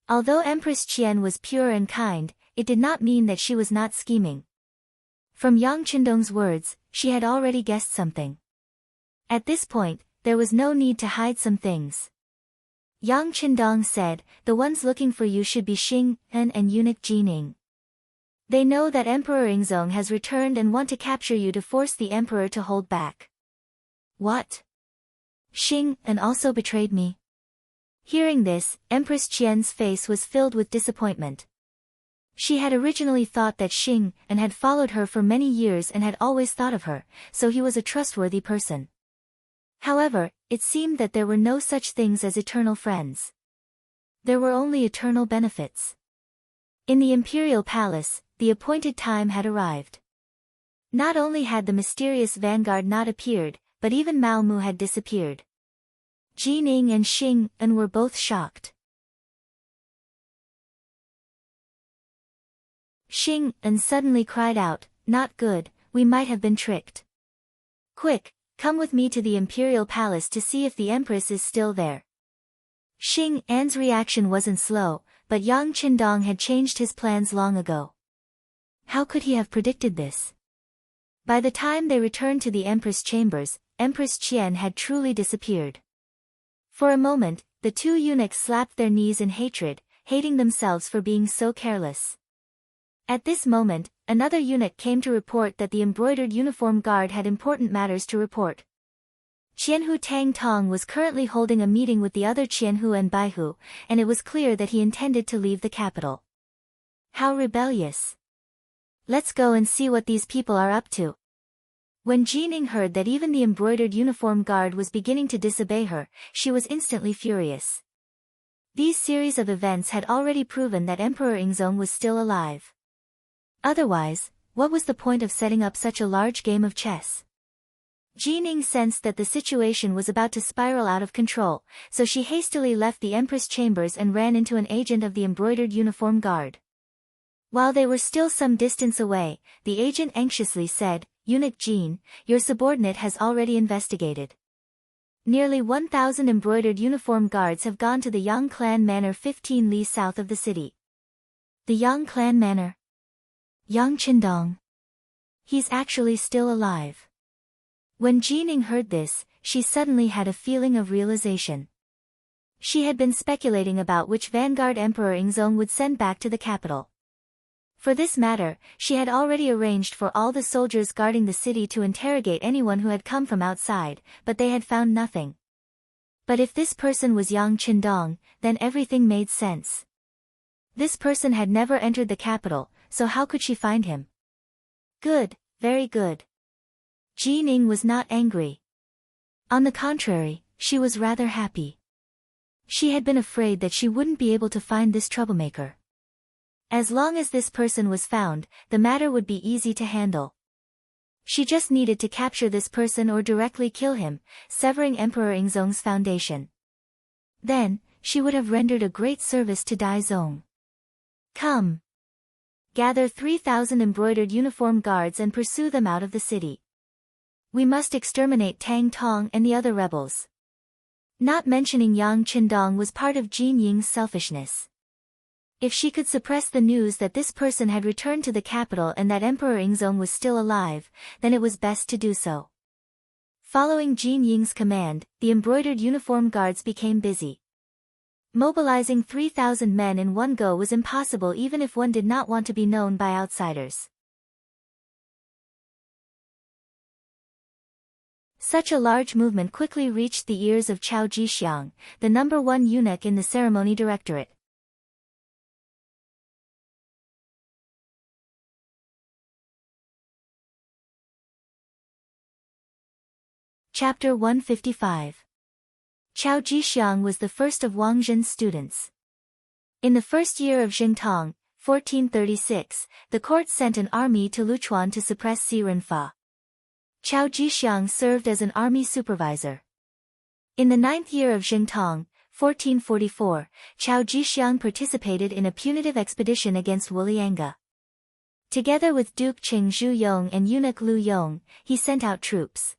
Although Empress Qian was pure and kind, it did not mean that she was not scheming. From Yang Qindong's words, she had already guessed something. At this point, there was no need to hide some things. Yang Qindong said, the ones looking for you should be Xing, En and eunuch Jining. They know that Emperor Yingzong has returned and want to capture you to force the emperor to hold back. What? Xing En also betrayed me? Hearing this, Empress Qian's face was filled with disappointment. She had originally thought that Xing En had followed her for many years and had always thought of her, so he was a trustworthy person. However, it seemed that there were no such things as eternal friends. There were only eternal benefits. In the imperial palace, the appointed time had arrived. Not only had the mysterious vanguard not appeared, but even Mao Mu had disappeared. Jining and Xing En were both shocked. Xing En suddenly cried out, not good, we might have been tricked. Quick, come with me to the imperial palace to see if the empress is still there. Xing En's reaction wasn't slow, but Yang Qindong had changed his plans long ago. How could he have predicted this? By the time they returned to the empress chambers, Empress Qian had truly disappeared. For a moment, the two eunuchs slapped their knees in hatred, hating themselves for being so careless. At this moment, another eunuch came to report that the embroidered uniform guard had important matters to report. Qianhu Tang Tong was currently holding a meeting with the other Qianhu and Baihu, and it was clear that he intended to leave the capital. How rebellious! Let's go and see what these people are up to. When Jining heard that even the embroidered uniform guard was beginning to disobey her, she was instantly furious. These series of events had already proven that Emperor Yingzong was still alive. Otherwise, what was the point of setting up such a large game of chess? Jining sensed that the situation was about to spiral out of control, so she hastily left the Empress chambers and ran into an agent of the embroidered uniform guard. While they were still some distance away, the agent anxiously said, Eunuch Jin, your subordinate has already investigated. Nearly 1,000 embroidered uniform guards have gone to the Yang Clan Manor 15 li south of the city. The Yang Clan Manor? Yang Qindong. He's actually still alive. When Jining heard this, she suddenly had a feeling of realization. She had been speculating about which vanguard Emperor Yingzong would send back to the capital. For this matter, she had already arranged for all the soldiers guarding the city to interrogate anyone who had come from outside, but they had found nothing. But if this person was Yang Qindong, then everything made sense. This person had never entered the capital, so how could she find him? Good, very good. Jining was not angry. On the contrary, she was rather happy. She had been afraid that she wouldn't be able to find this troublemaker. As long as this person was found, the matter would be easy to handle. She just needed to capture this person or directly kill him, severing Emperor Ingzong's foundation. Then, she would have rendered a great service to Daizong. Come. Gather 3,000 embroidered uniform guards and pursue them out of the city. We must exterminate Tang Tong and the other rebels. Not mentioning Yang Qindong was part of Jin Ying's selfishness. If she could suppress the news that this person had returned to the capital and that Emperor Ingzong was still alive, then it was best to do so. Following Jin Ying's command, the embroidered uniform guards became busy. Mobilizing 3,000 men in one go was impossible even if one did not want to be known by outsiders. Such a large movement quickly reached the ears of Chao Jixiang, the #1 eunuch in the ceremony directorate. Chapter 155. Chao Jixiang was the first of Wang Zhen's students. In the first year of Jingtong, 1436, the court sent an army to Luchuan to suppress Si Renfa. Chao Jixiang served as an army supervisor. In the 9th year of Jingtong, 1444, Chao Jixiang participated in a punitive expedition against Wulianga. Together with Duke Qing Zhuyong and eunuch Lu Yong, he sent out troops.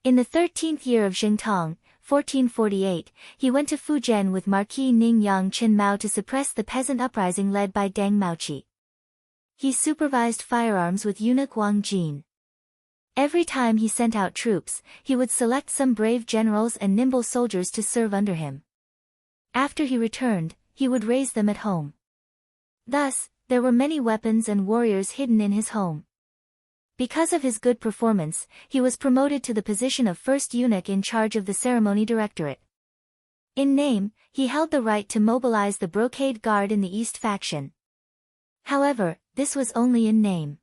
In the 13th year of Jingtong, 1448, he went to Fujian with Marquis Ning Yang Qin Mao to suppress the peasant uprising led by Deng Maoqi. He supervised firearms with eunuch Wang Jin. Every time he sent out troops, he would select some brave generals and nimble soldiers to serve under him. After he returned, he would raise them at home. Thus, there were many weapons and warriors hidden in his home. Because of his good performance, he was promoted to the position of first eunuch in charge of the ceremony directorate. In name, he held the right to mobilize the brocade guard in the East faction. However, this was only in name.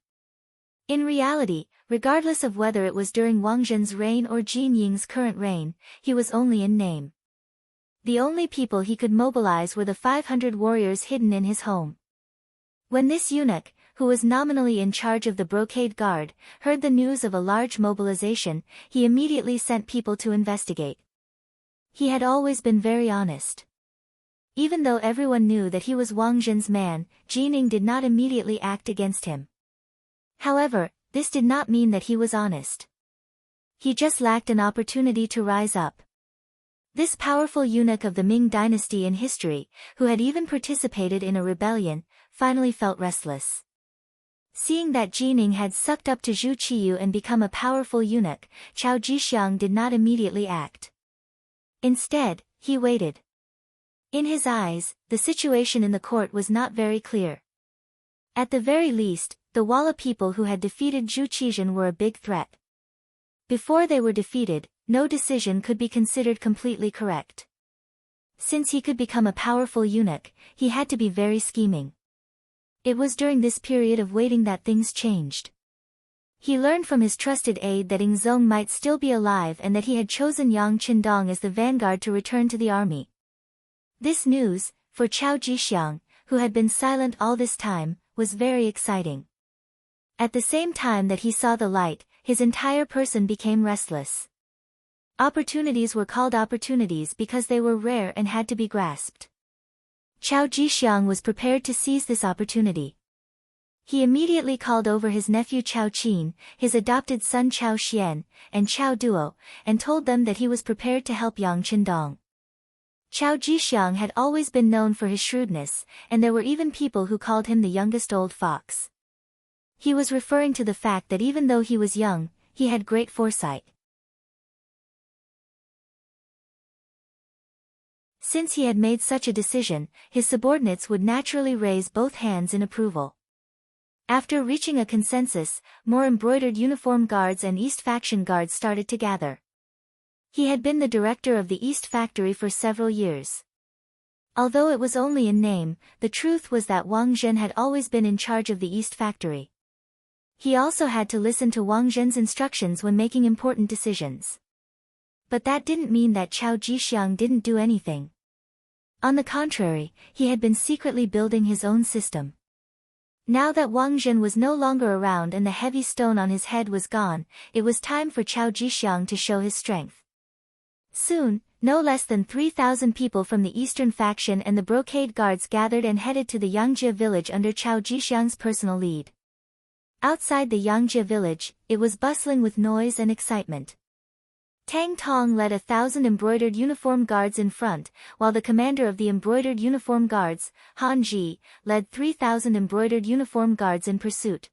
In reality, regardless of whether it was during Wang Zhen's reign or Jin Ying's current reign, he was only in name. The only people he could mobilize were the 500 warriors hidden in his home. When this eunuch, who was nominally in charge of the brocade guard, heard the news of a large mobilization, he immediately sent people to investigate. He had always been very honest. Even though everyone knew that he was Wang Zhen's man, Jining did not immediately act against him. However, this did not mean that he was honest. He just lacked an opportunity to rise up. This powerful eunuch of the Ming dynasty in history, who had even participated in a rebellion, finally felt restless. Seeing that Jining had sucked up to Zhu Qiyu and become a powerful eunuch, Chao Jixiang did not immediately act. Instead, he waited. In his eyes, the situation in the court was not very clear. At the very least, the Walla people who had defeated Zhu Qizhen were a big threat. Before they were defeated, no decision could be considered completely correct. Since he could become a powerful eunuch, he had to be very scheming. It was during this period of waiting that things changed. He learned from his trusted aide that Ingzong might still be alive and that he had chosen Yang Qindong as the vanguard to return to the army. This news, for Chao Jixiang, who had been silent all this time, was very exciting. At the same time that he saw the light, his entire person became restless. Opportunities were called opportunities because they were rare and had to be grasped. Chao Jixiang was prepared to seize this opportunity. He immediately called over his nephew Chao Qin, his adopted son Chao Xian, and Chao Duo, and told them that he was prepared to help Yang Qindong. Chao Jixiang had always been known for his shrewdness, and there were even people who called him the youngest old fox. He was referring to the fact that even though he was young, he had great foresight. Since he had made such a decision, his subordinates would naturally raise both hands in approval. After reaching a consensus, more embroidered uniform guards and East faction guards started to gather. He had been the director of the East factory for several years. Although it was only in name, the truth was that Wang Zhen had always been in charge of the East factory. He also had to listen to Wang Zhen's instructions when making important decisions. But that didn't mean that Chao Jixiang didn't do anything. On the contrary, he had been secretly building his own system. Now that Wang Zhen was no longer around and the heavy stone on his head was gone, it was time for Chao Jixiang to show his strength. Soon, no less than 3,000 people from the Eastern faction and the Brocade Guards gathered and headed to the Yangjie village under Chao Jixiang's personal lead. Outside the Yangjie village, it was bustling with noise and excitement. Tang Tong led 1,000 embroidered uniform guards in front, while the commander of the embroidered uniform guards, Han Ji, led 3,000 embroidered uniform guards in pursuit.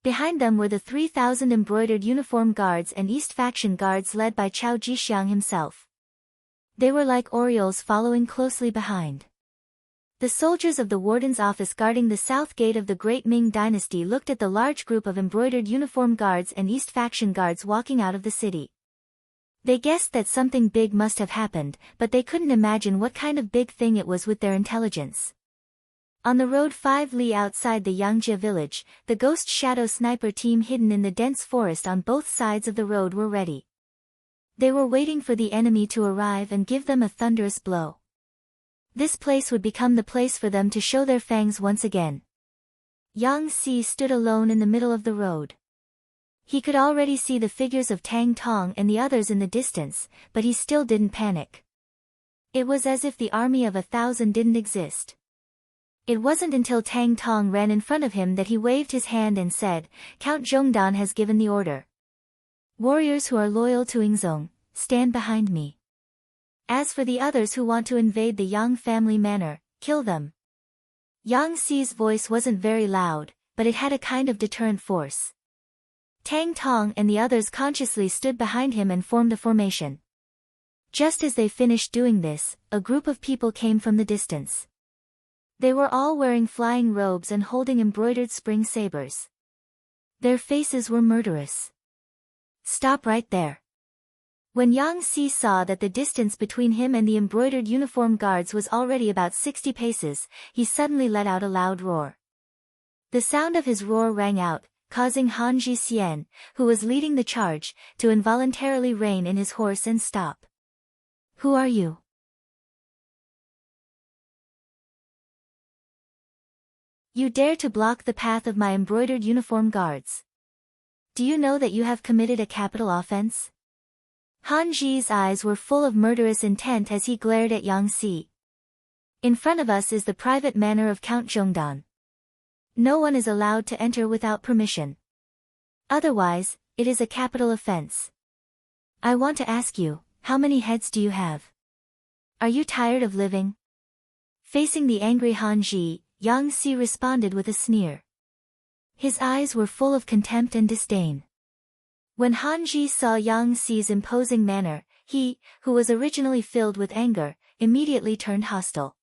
Behind them were the 3,000 embroidered uniform guards and East faction guards led by Chao Jixiang himself. They were like orioles following closely behind. The soldiers of the warden's office guarding the south gate of the Great Ming dynasty looked at the large group of embroidered uniform guards and East faction guards walking out of the city. They guessed that something big must have happened, but they couldn't imagine what kind of big thing it was with their intelligence. On the road 5 li outside the Yangjie village, the ghost shadow sniper team hidden in the dense forest on both sides of the road were ready. They were waiting for the enemy to arrive and give them a thunderous blow. This place would become the place for them to show their fangs once again. Yang Si stood alone in the middle of the road. He could already see the figures of Tang Tong and the others in the distance, but he still didn't panic. It was as if the army of 1,000 didn't exist. It wasn't until Tang Tong ran in front of him that he waved his hand and said, "Count Zhongdan has given the order. Warriors who are loyal to Yingzong, stand behind me. As for the others who want to invade the Yang family manor, kill them." Yang Si's voice wasn't very loud, but it had a kind of deterrent force. Tang Tong and the others consciously stood behind him and formed a formation. Just as they finished doing this, a group of people came from the distance. They were all wearing flying robes and holding embroidered spring sabers. Their faces were murderous. "Stop right there." When Yang Si saw that the distance between him and the embroidered uniform guards was already about 60 paces, he suddenly let out a loud roar. The sound of his roar rang out, causing Han Jixian, who was leading the charge, to involuntarily rein in his horse and stop. "Who are you?" "You dare to block the path of my embroidered uniform guards. Do you know that you have committed a capital offense?" Han Ji's eyes were full of murderous intent as he glared at Yang Si. "In front of us is the private manor of Count Zhongdan. No one is allowed to enter without permission. Otherwise, it is a capital offense. I want to ask you, how many heads do you have? Are you tired of living?" Facing the angry Han Ji, Yang Si responded with a sneer. His eyes were full of contempt and disdain. When Han Ji saw Yang Si's imposing manner, he, who was originally filled with anger, immediately turned hostile.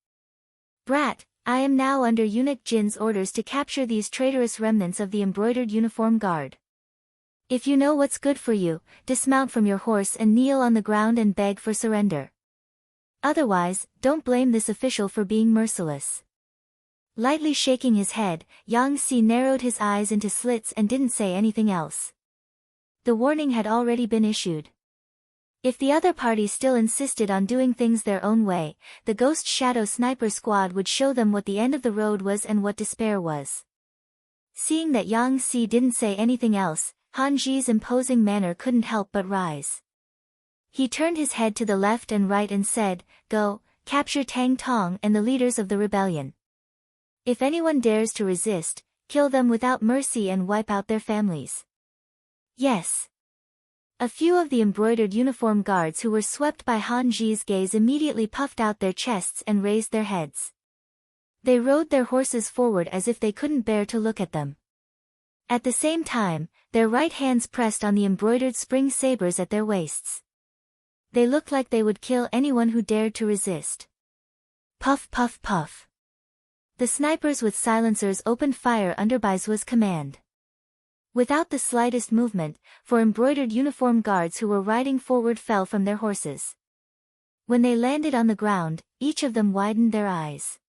"Brat, I am now under eunuch Jin's orders to capture these traitorous remnants of the embroidered uniform guard. If you know what's good for you, dismount from your horse and kneel on the ground and beg for surrender. Otherwise, don't blame this official for being merciless." Lightly shaking his head, Yang Si narrowed his eyes into slits and didn't say anything else. The warning had already been issued. If the other party still insisted on doing things their own way, the Ghost Shadow Sniper Squad would show them what the end of the road was and what despair was. Seeing that Yang Si didn't say anything else, Han Ji's imposing manner couldn't help but rise. He turned his head to the left and right and said, "Go, capture Tang Tong and the leaders of the rebellion. If anyone dares to resist, kill them without mercy and wipe out their families." "Yes." A few of the embroidered uniform guards who were swept by Han Ji's gaze immediately puffed out their chests and raised their heads. They rode their horses forward as if they couldn't bear to look at them. At the same time, their right hands pressed on the embroidered spring sabers at their waists. They looked like they would kill anyone who dared to resist. Puff puff puff. The snipers with silencers opened fire under Baizuo's command. Without the slightest movement, four embroidered uniform guards who were riding forward fell from their horses. When they landed on the ground, each of them widened their eyes.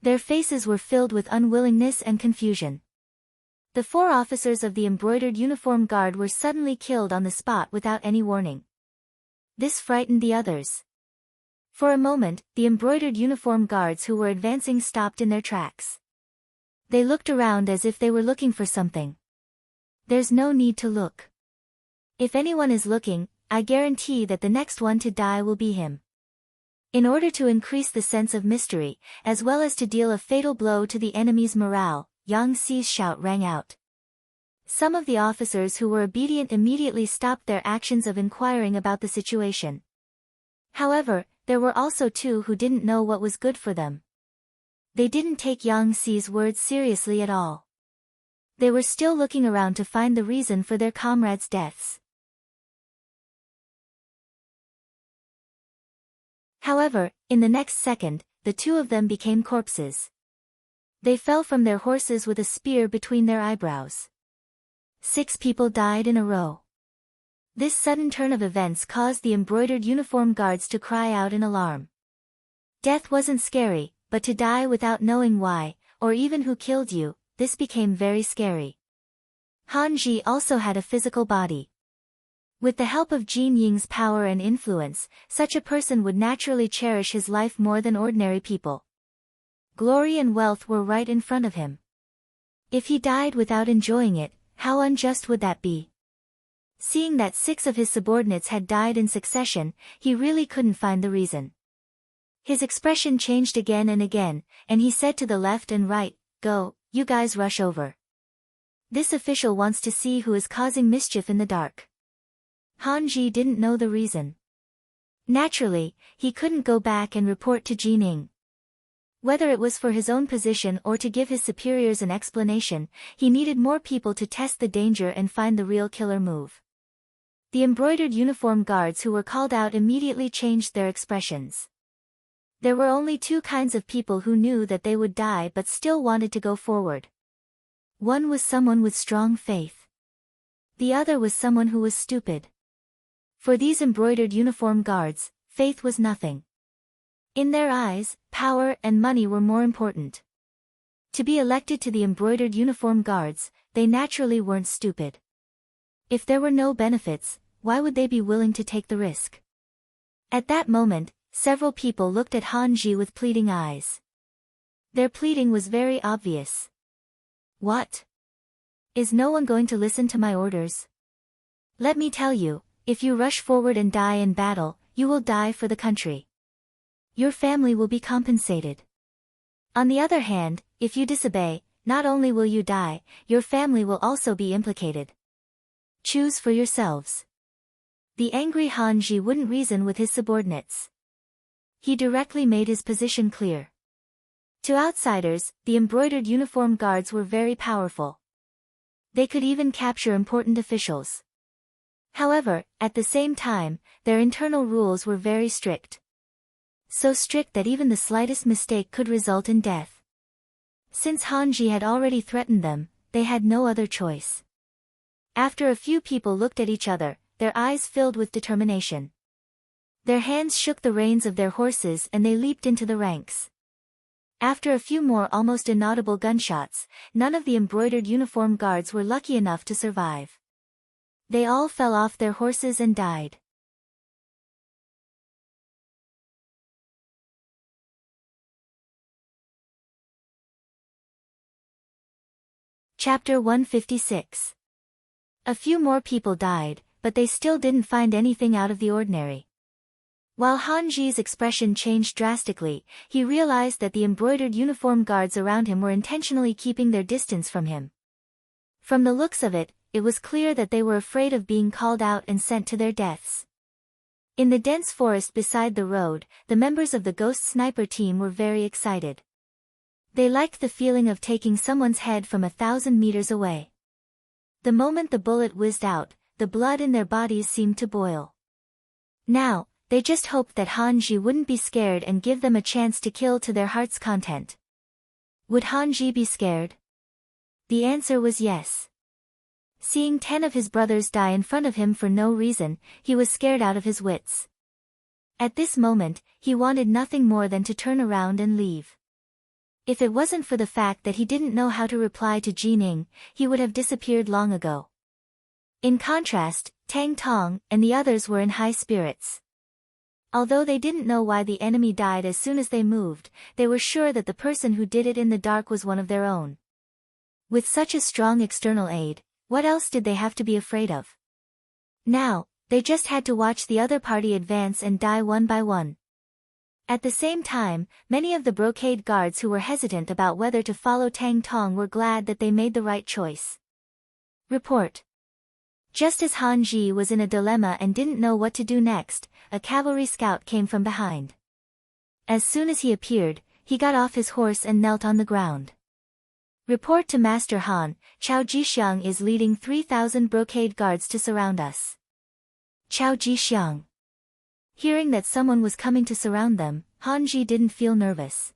Their faces were filled with unwillingness and confusion. The four officers of the embroidered uniform guard were suddenly killed on the spot without any warning. This frightened the others. For a moment, the embroidered uniform guards who were advancing stopped in their tracks. They looked around as if they were looking for something. There's no need to look. If anyone is looking, I guarantee that the next one to die will be him. In order to increase the sense of mystery, as well as to deal a fatal blow to the enemy's morale, Yang Xi's shout rang out. Some of the officers who were obedient immediately stopped their actions of inquiring about the situation. However, there were also two who didn't know what was good for them. They didn't take Yang Xi's words seriously at all. They were still looking around to find the reason for their comrades' deaths. However, in the next second, the two of them became corpses. They fell from their horses with a spear between their eyebrows. 6 people died in a row. This sudden turn of events caused the embroidered uniform guards to cry out in alarm. Death wasn't scary, but to die without knowing why, or even who killed you, this became very scary. Han Ji also had a physical body. With the help of Jin Ying's power and influence, such a person would naturally cherish his life more than ordinary people. Glory and wealth were right in front of him. If he died without enjoying it, how unjust would that be? Seeing that 6 of his subordinates had died in succession, he really couldn't find the reason. His expression changed again and again, and he said to the left and right, "Go, you guys rush over. This official wants to see who is causing mischief in the dark." Han Ji didn't know the reason. Naturally, he couldn't go back and report to Jin Ying. Whether it was for his own position or to give his superiors an explanation, he needed more people to test the danger and find the real killer move. The embroidered uniform guards who were called out immediately changed their expressions. There were only 2 kinds of people who knew that they would die but still wanted to go forward. One was someone with strong faith. The other was someone who was stupid. For these embroidered uniform guards, faith was nothing. In their eyes, power and money were more important. To be elected to the embroidered uniform guards, they naturally weren't stupid. If there were no benefits, why would they be willing to take the risk? At that moment, several people looked at Han Ji with pleading eyes. Their pleading was very obvious. What? Is no one going to listen to my orders? Let me tell you, if you rush forward and die in battle, you will die for the country. Your family will be compensated. On the other hand, if you disobey, not only will you die, your family will also be implicated. Choose for yourselves. The angry Han Ji wouldn't reason with his subordinates. He directly made his position clear. To outsiders, the embroidered uniform guards were very powerful. They could even capture important officials. However, at the same time, their internal rules were very strict. So strict that even the slightest mistake could result in death. Since Han Ji had already threatened them, they had no other choice. After a few people looked at each other, their eyes filled with determination. Their hands shook the reins of their horses and they leaped into the ranks. After a few more almost inaudible gunshots, none of the embroidered uniform guards were lucky enough to survive. They all fell off their horses and died. Chapter 156. A few more people died, but they still didn't find anything out of the ordinary. While Han Ji's expression changed drastically, he realized that the embroidered uniform guards around him were intentionally keeping their distance from him. From the looks of it, it was clear that they were afraid of being called out and sent to their deaths. In the dense forest beside the road, the members of the Ghost Sniper team were very excited. They liked the feeling of taking someone's head from 1,000 meters away. The moment the bullet whizzed out, the blood in their bodies seemed to boil. Now, they just hoped that Han Ji wouldn't be scared and give them a chance to kill to their heart's content. Would Han Ji be scared? The answer was yes. Seeing 10 of his brothers die in front of him for no reason, he was scared out of his wits. At this moment, he wanted nothing more than to turn around and leave. If it wasn't for the fact that he didn't know how to reply to Jining, he would have disappeared long ago. In contrast, Tang Tong and the others were in high spirits. Although they didn't know why the enemy died as soon as they moved, they were sure that the person who did it in the dark was one of their own. With such a strong external aid, what else did they have to be afraid of? Now, they just had to watch the other party advance and die one by one. At the same time, many of the brocade guards who were hesitant about whether to follow Tang Tong were glad that they made the right choice. Report. Just as Han Ji was in a dilemma and didn't know what to do next, a cavalry scout came from behind. As soon as he appeared, he got off his horse and knelt on the ground. Report to Master Han, Chao Jixiang is leading 3,000 brocade guards to surround us. Chao Jixiang. Hearing that someone was coming to surround them, Han Ji didn't feel nervous.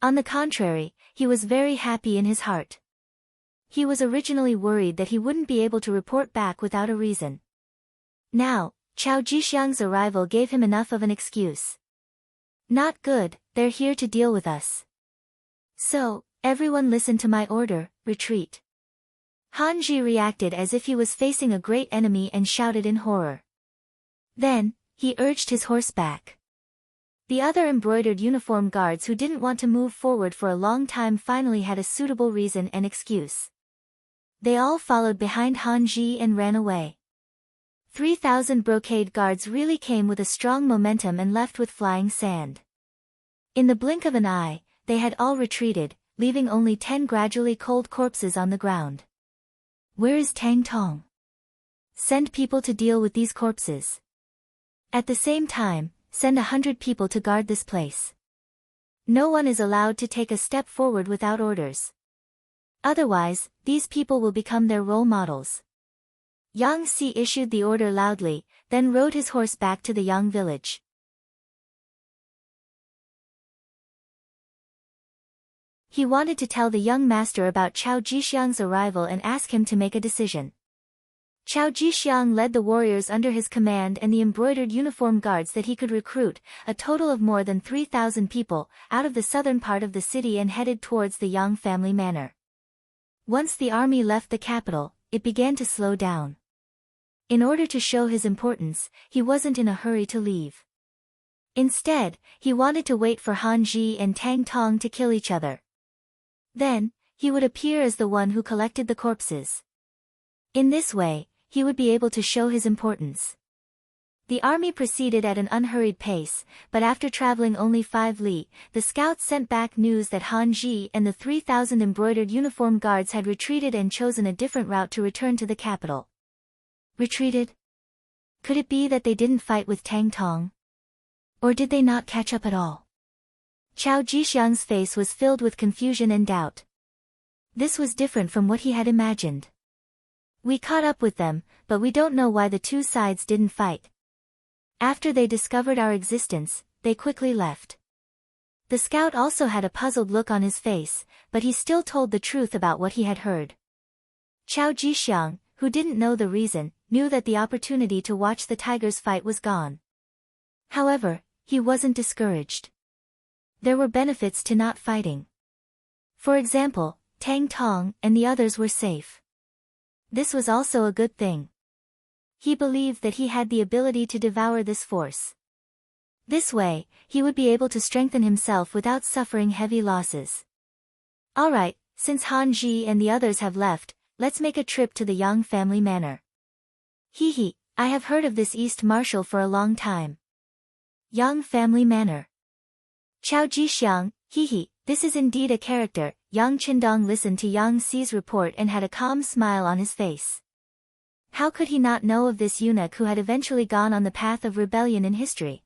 On the contrary, he was very happy in his heart. He was originally worried that he wouldn't be able to report back without a reason. Now, Chao Jixiang's arrival gave him enough of an excuse. Not good, they're here to deal with us. So, everyone listen to my order, retreat. Han Ji reacted as if he was facing a great enemy and shouted in horror. Then, he urged his horse back. The other embroidered uniform guards who didn't want to move forward for a long time finally had a suitable reason and excuse. They all followed behind Han Ji and ran away. 3,000 brocade guards really came with a strong momentum and left with flying sand. In the blink of an eye, they had all retreated, leaving only 10 gradually cold corpses on the ground. Where is Tang Tong? Send people to deal with these corpses. At the same time, send 100 people to guard this place. No one is allowed to take a step forward without orders. Otherwise, these people will become their role models. Yang Si issued the order loudly, then rode his horse back to the Yang village. He wanted to tell the young master about Chao Jixiang's arrival and ask him to make a decision. Chao Jixiang led the warriors under his command and the embroidered uniform guards that he could recruit, a total of more than 3,000 people, out of the southern part of the city and headed towards the Yang family manor. Once the army left the capital, it began to slow down. In order to show his importance, he wasn't in a hurry to leave. Instead, he wanted to wait for Han Ji and Tang Tong to kill each other. Then, he would appear as the one who collected the corpses. In this way, he would be able to show his importance. The army proceeded at an unhurried pace, but after traveling only 5 li, the scouts sent back news that Han Ji and the 3,000 embroidered uniform guards had retreated and chosen a different route to return to the capital. Retreated? Could it be that they didn't fight with Tang Tong? Or did they not catch up at all? Chao Jixiang's face was filled with confusion and doubt. This was different from what he had imagined. We caught up with them, but we don't know why the two sides didn't fight. After they discovered our existence, they quickly left. The scout also had a puzzled look on his face, but he still told the truth about what he had heard. Chao Jixiang, who didn't know the reason, knew that the opportunity to watch the tigers fight was gone. However, he wasn't discouraged. There were benefits to not fighting. For example, Tang Tong and the others were safe. This was also a good thing. He believed that he had the ability to devour this force. This way, he would be able to strengthen himself without suffering heavy losses. Alright, since Han Ji and the others have left, let's make a trip to the Yang family manor. Hee, I have heard of this East Marshal for a long time. Yang family manor. Chao Jixiang, this is indeed a character. Yang Qindong listened to Yang Si's report and had a calm smile on his face. How could he not know of this eunuch who had eventually gone on the path of rebellion in history?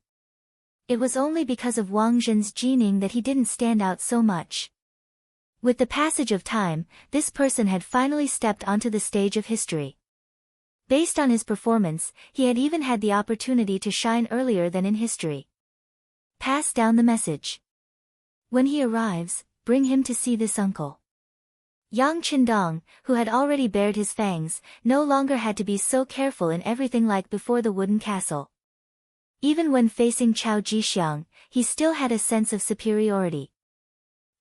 It was only because of Wang Zhen's Jining that he didn't stand out so much. With the passage of time, this person had finally stepped onto the stage of history. Based on his performance, he had even had the opportunity to shine earlier than in history. Pass down the message. When he arrives, bring him to see this uncle. Yang Qindong, who had already bared his fangs, no longer had to be so careful in everything like before the wooden castle. Even when facing Chao Jixiang, he still had a sense of superiority.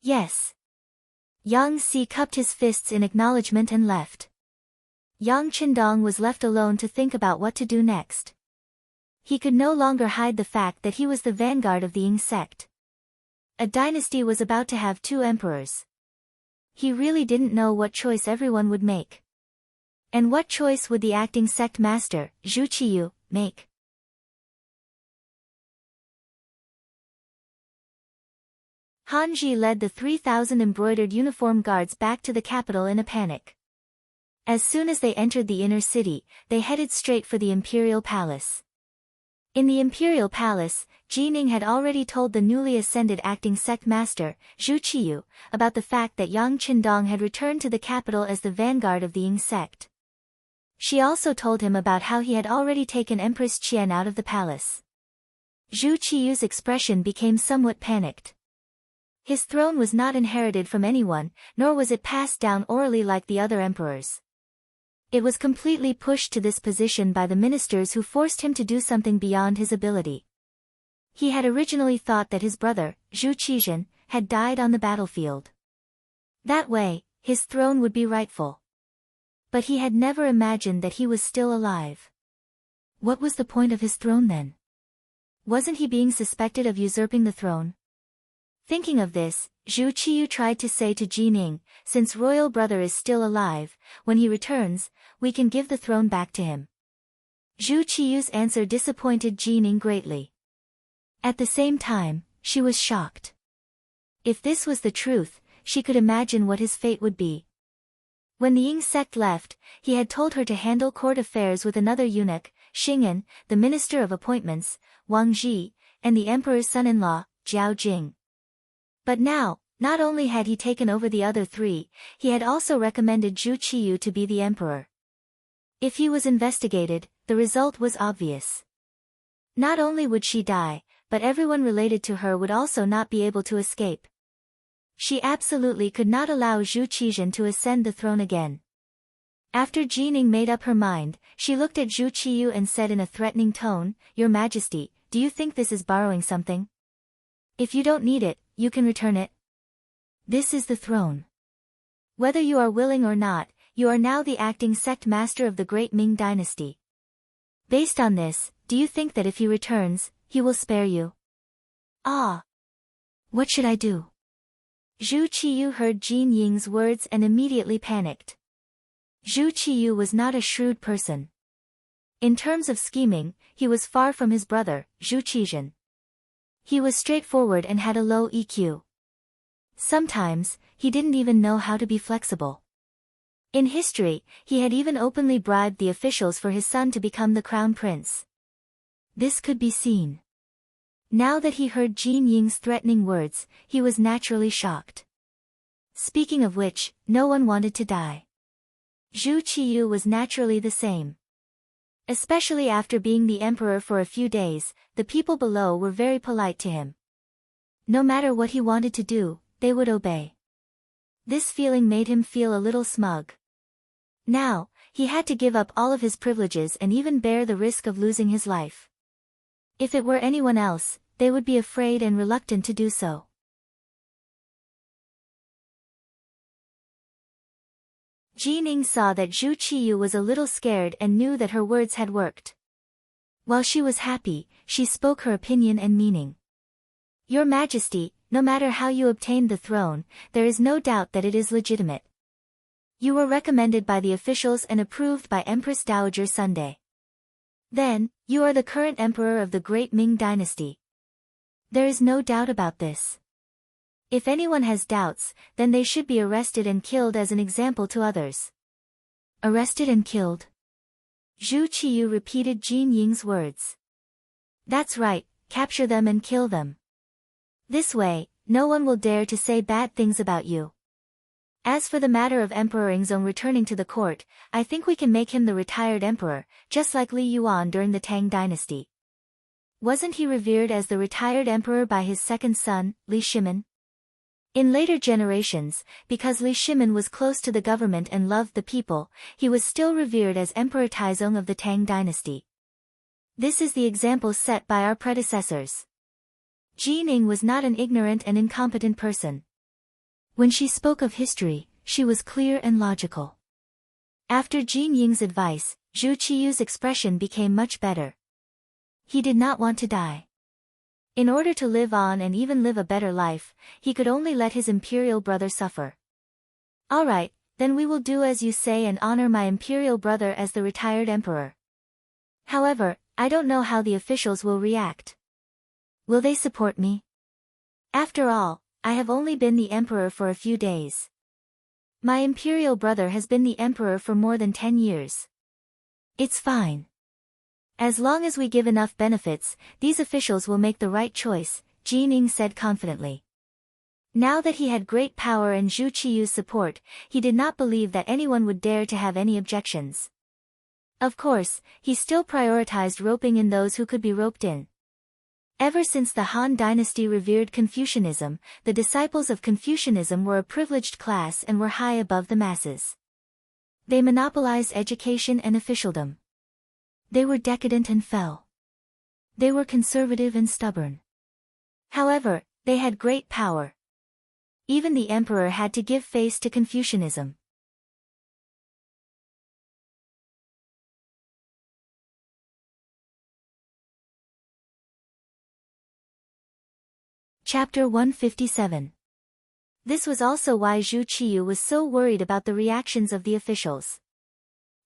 Yes. Yang Si cupped his fists in acknowledgement and left. Yang Qindong was left alone to think about what to do next. He could no longer hide the fact that he was the vanguard of the Qing sect. A dynasty was about to have 2 emperors. He really didn't know what choice everyone would make. And what choice would the acting sect master, Zhu Qiyu, make? Hanji led the 3,000 embroidered uniform guards back to the capital in a panic. As soon as they entered the inner city, they headed straight for the imperial palace. In the imperial palace, Jining had already told the newly ascended acting sect master, Zhu Qiyu, about the fact that Yang Qindong had returned to the capital as the vanguard of the Qing sect. She also told him about how he had already taken Empress Qian out of the palace. Zhu Qiyu's expression became somewhat panicked. His throne was not inherited from anyone, nor was it passed down orally like the other emperors. It was completely pushed to this position by the ministers who forced him to do something beyond his ability. He had originally thought that his brother, Zhu Qizhen, had died on the battlefield. That way, his throne would be rightful. But he had never imagined that he was still alive. What was the point of his throne then? Wasn't he being suspected of usurping the throne? Thinking of this, Zhu Qiyu tried to say to Jining, since royal brother is still alive, when he returns, we can give the throne back to him. Zhu Qiyu's answer disappointed Jining greatly. At the same time, she was shocked. If this was the truth, she could imagine what his fate would be. When the Qing sect left, he had told her to handle court affairs with another eunuch, Xing'an, the minister of appointments, Wang Zhi, and the emperor's son-in-law, Zhao Jing. But now, not only had he taken over the other 3, he had also recommended Zhu Qiyu to be the emperor. If he was investigated, the result was obvious. Not only would she die, but everyone related to her would also not be able to escape. She absolutely could not allow Zhu Qizhen to ascend the throne again. After Jining made up her mind, she looked at Zhu Qiyu and said in a threatening tone, "Your Majesty, do you think this is borrowing something? If you don't need it, you can return it. This is the throne. Whether you are willing or not, you are now the acting sect master of the great Ming dynasty. Based on this, do you think that if he returns, he will spare you?" Ah! What should I do? Zhu Qiyu heard Jin Ying's words and immediately panicked. Zhu Qiyu was not a shrewd person. In terms of scheming, he was far from his brother, Zhu Qizhen. He was straightforward and had a low EQ. Sometimes, he didn't even know how to be flexible. In history, he had even openly bribed the officials for his son to become the crown prince. This could be seen. Now that he heard Jin Ying's threatening words, he was naturally shocked. Speaking of which, no one wanted to die. Zhu Qiyu was naturally the same. Especially after being the emperor for a few days, the people below were very polite to him. No matter what he wanted to do, they would obey. This feeling made him feel a little smug. Now, he had to give up all of his privileges and even bear the risk of losing his life. If it were anyone else, they would be afraid and reluctant to do so. Jining saw that Zhu Qiyu was a little scared and knew that her words had worked. While she was happy, she spoke her opinion and meaning. "Your Majesty, no matter how you obtained the throne, there is no doubt that it is legitimate. You were recommended by the officials and approved by Empress Dowager Sunday. Then, you are the current emperor of the great Ming dynasty. There is no doubt about this. If anyone has doubts, then they should be arrested and killed as an example to others." Arrested and killed? Zhu Qiyu repeated Jin Ying's words. "That's right, capture them and kill them. This way, no one will dare to say bad things about you. As for the matter of Emperor Yingzong returning to the court, I think we can make him the retired emperor, just like Li Yuan during the Tang dynasty. Wasn't he revered as the retired emperor by his second son, Li Shimin? In later generations, because Li Shimin was close to the government and loved the people, he was still revered as Emperor Taizong of the Tang dynasty. This is the example set by our predecessors. Qing was not an ignorant and incompetent person. When she spoke of history, she was clear and logical. After Jin Ying's advice, Zhu Qiyu's expression became much better. He did not want to die. In order to live on and even live a better life, he could only let his imperial brother suffer. All right, then we will do as you say and honor my imperial brother as the retired emperor. However, I don't know how the officials will react. Will they support me? After all, I have only been the emperor for a few days. My imperial brother has been the emperor for more than 10 years. It's fine. As long as we give enough benefits, these officials will make the right choice, Qing said confidently. Now that he had great power and Zhu Qiyu's support, he did not believe that anyone would dare to have any objections. Of course, he still prioritized roping in those who could be roped in. Ever since the Han dynasty revered Confucianism, the disciples of Confucianism were a privileged class and were high above the masses. They monopolized education and officialdom. They were decadent and fell. They were conservative and stubborn. However, they had great power. Even the emperor had to give face to Confucianism. Chapter 157. This was also why Zhu Qiyu was so worried about the reactions of the officials.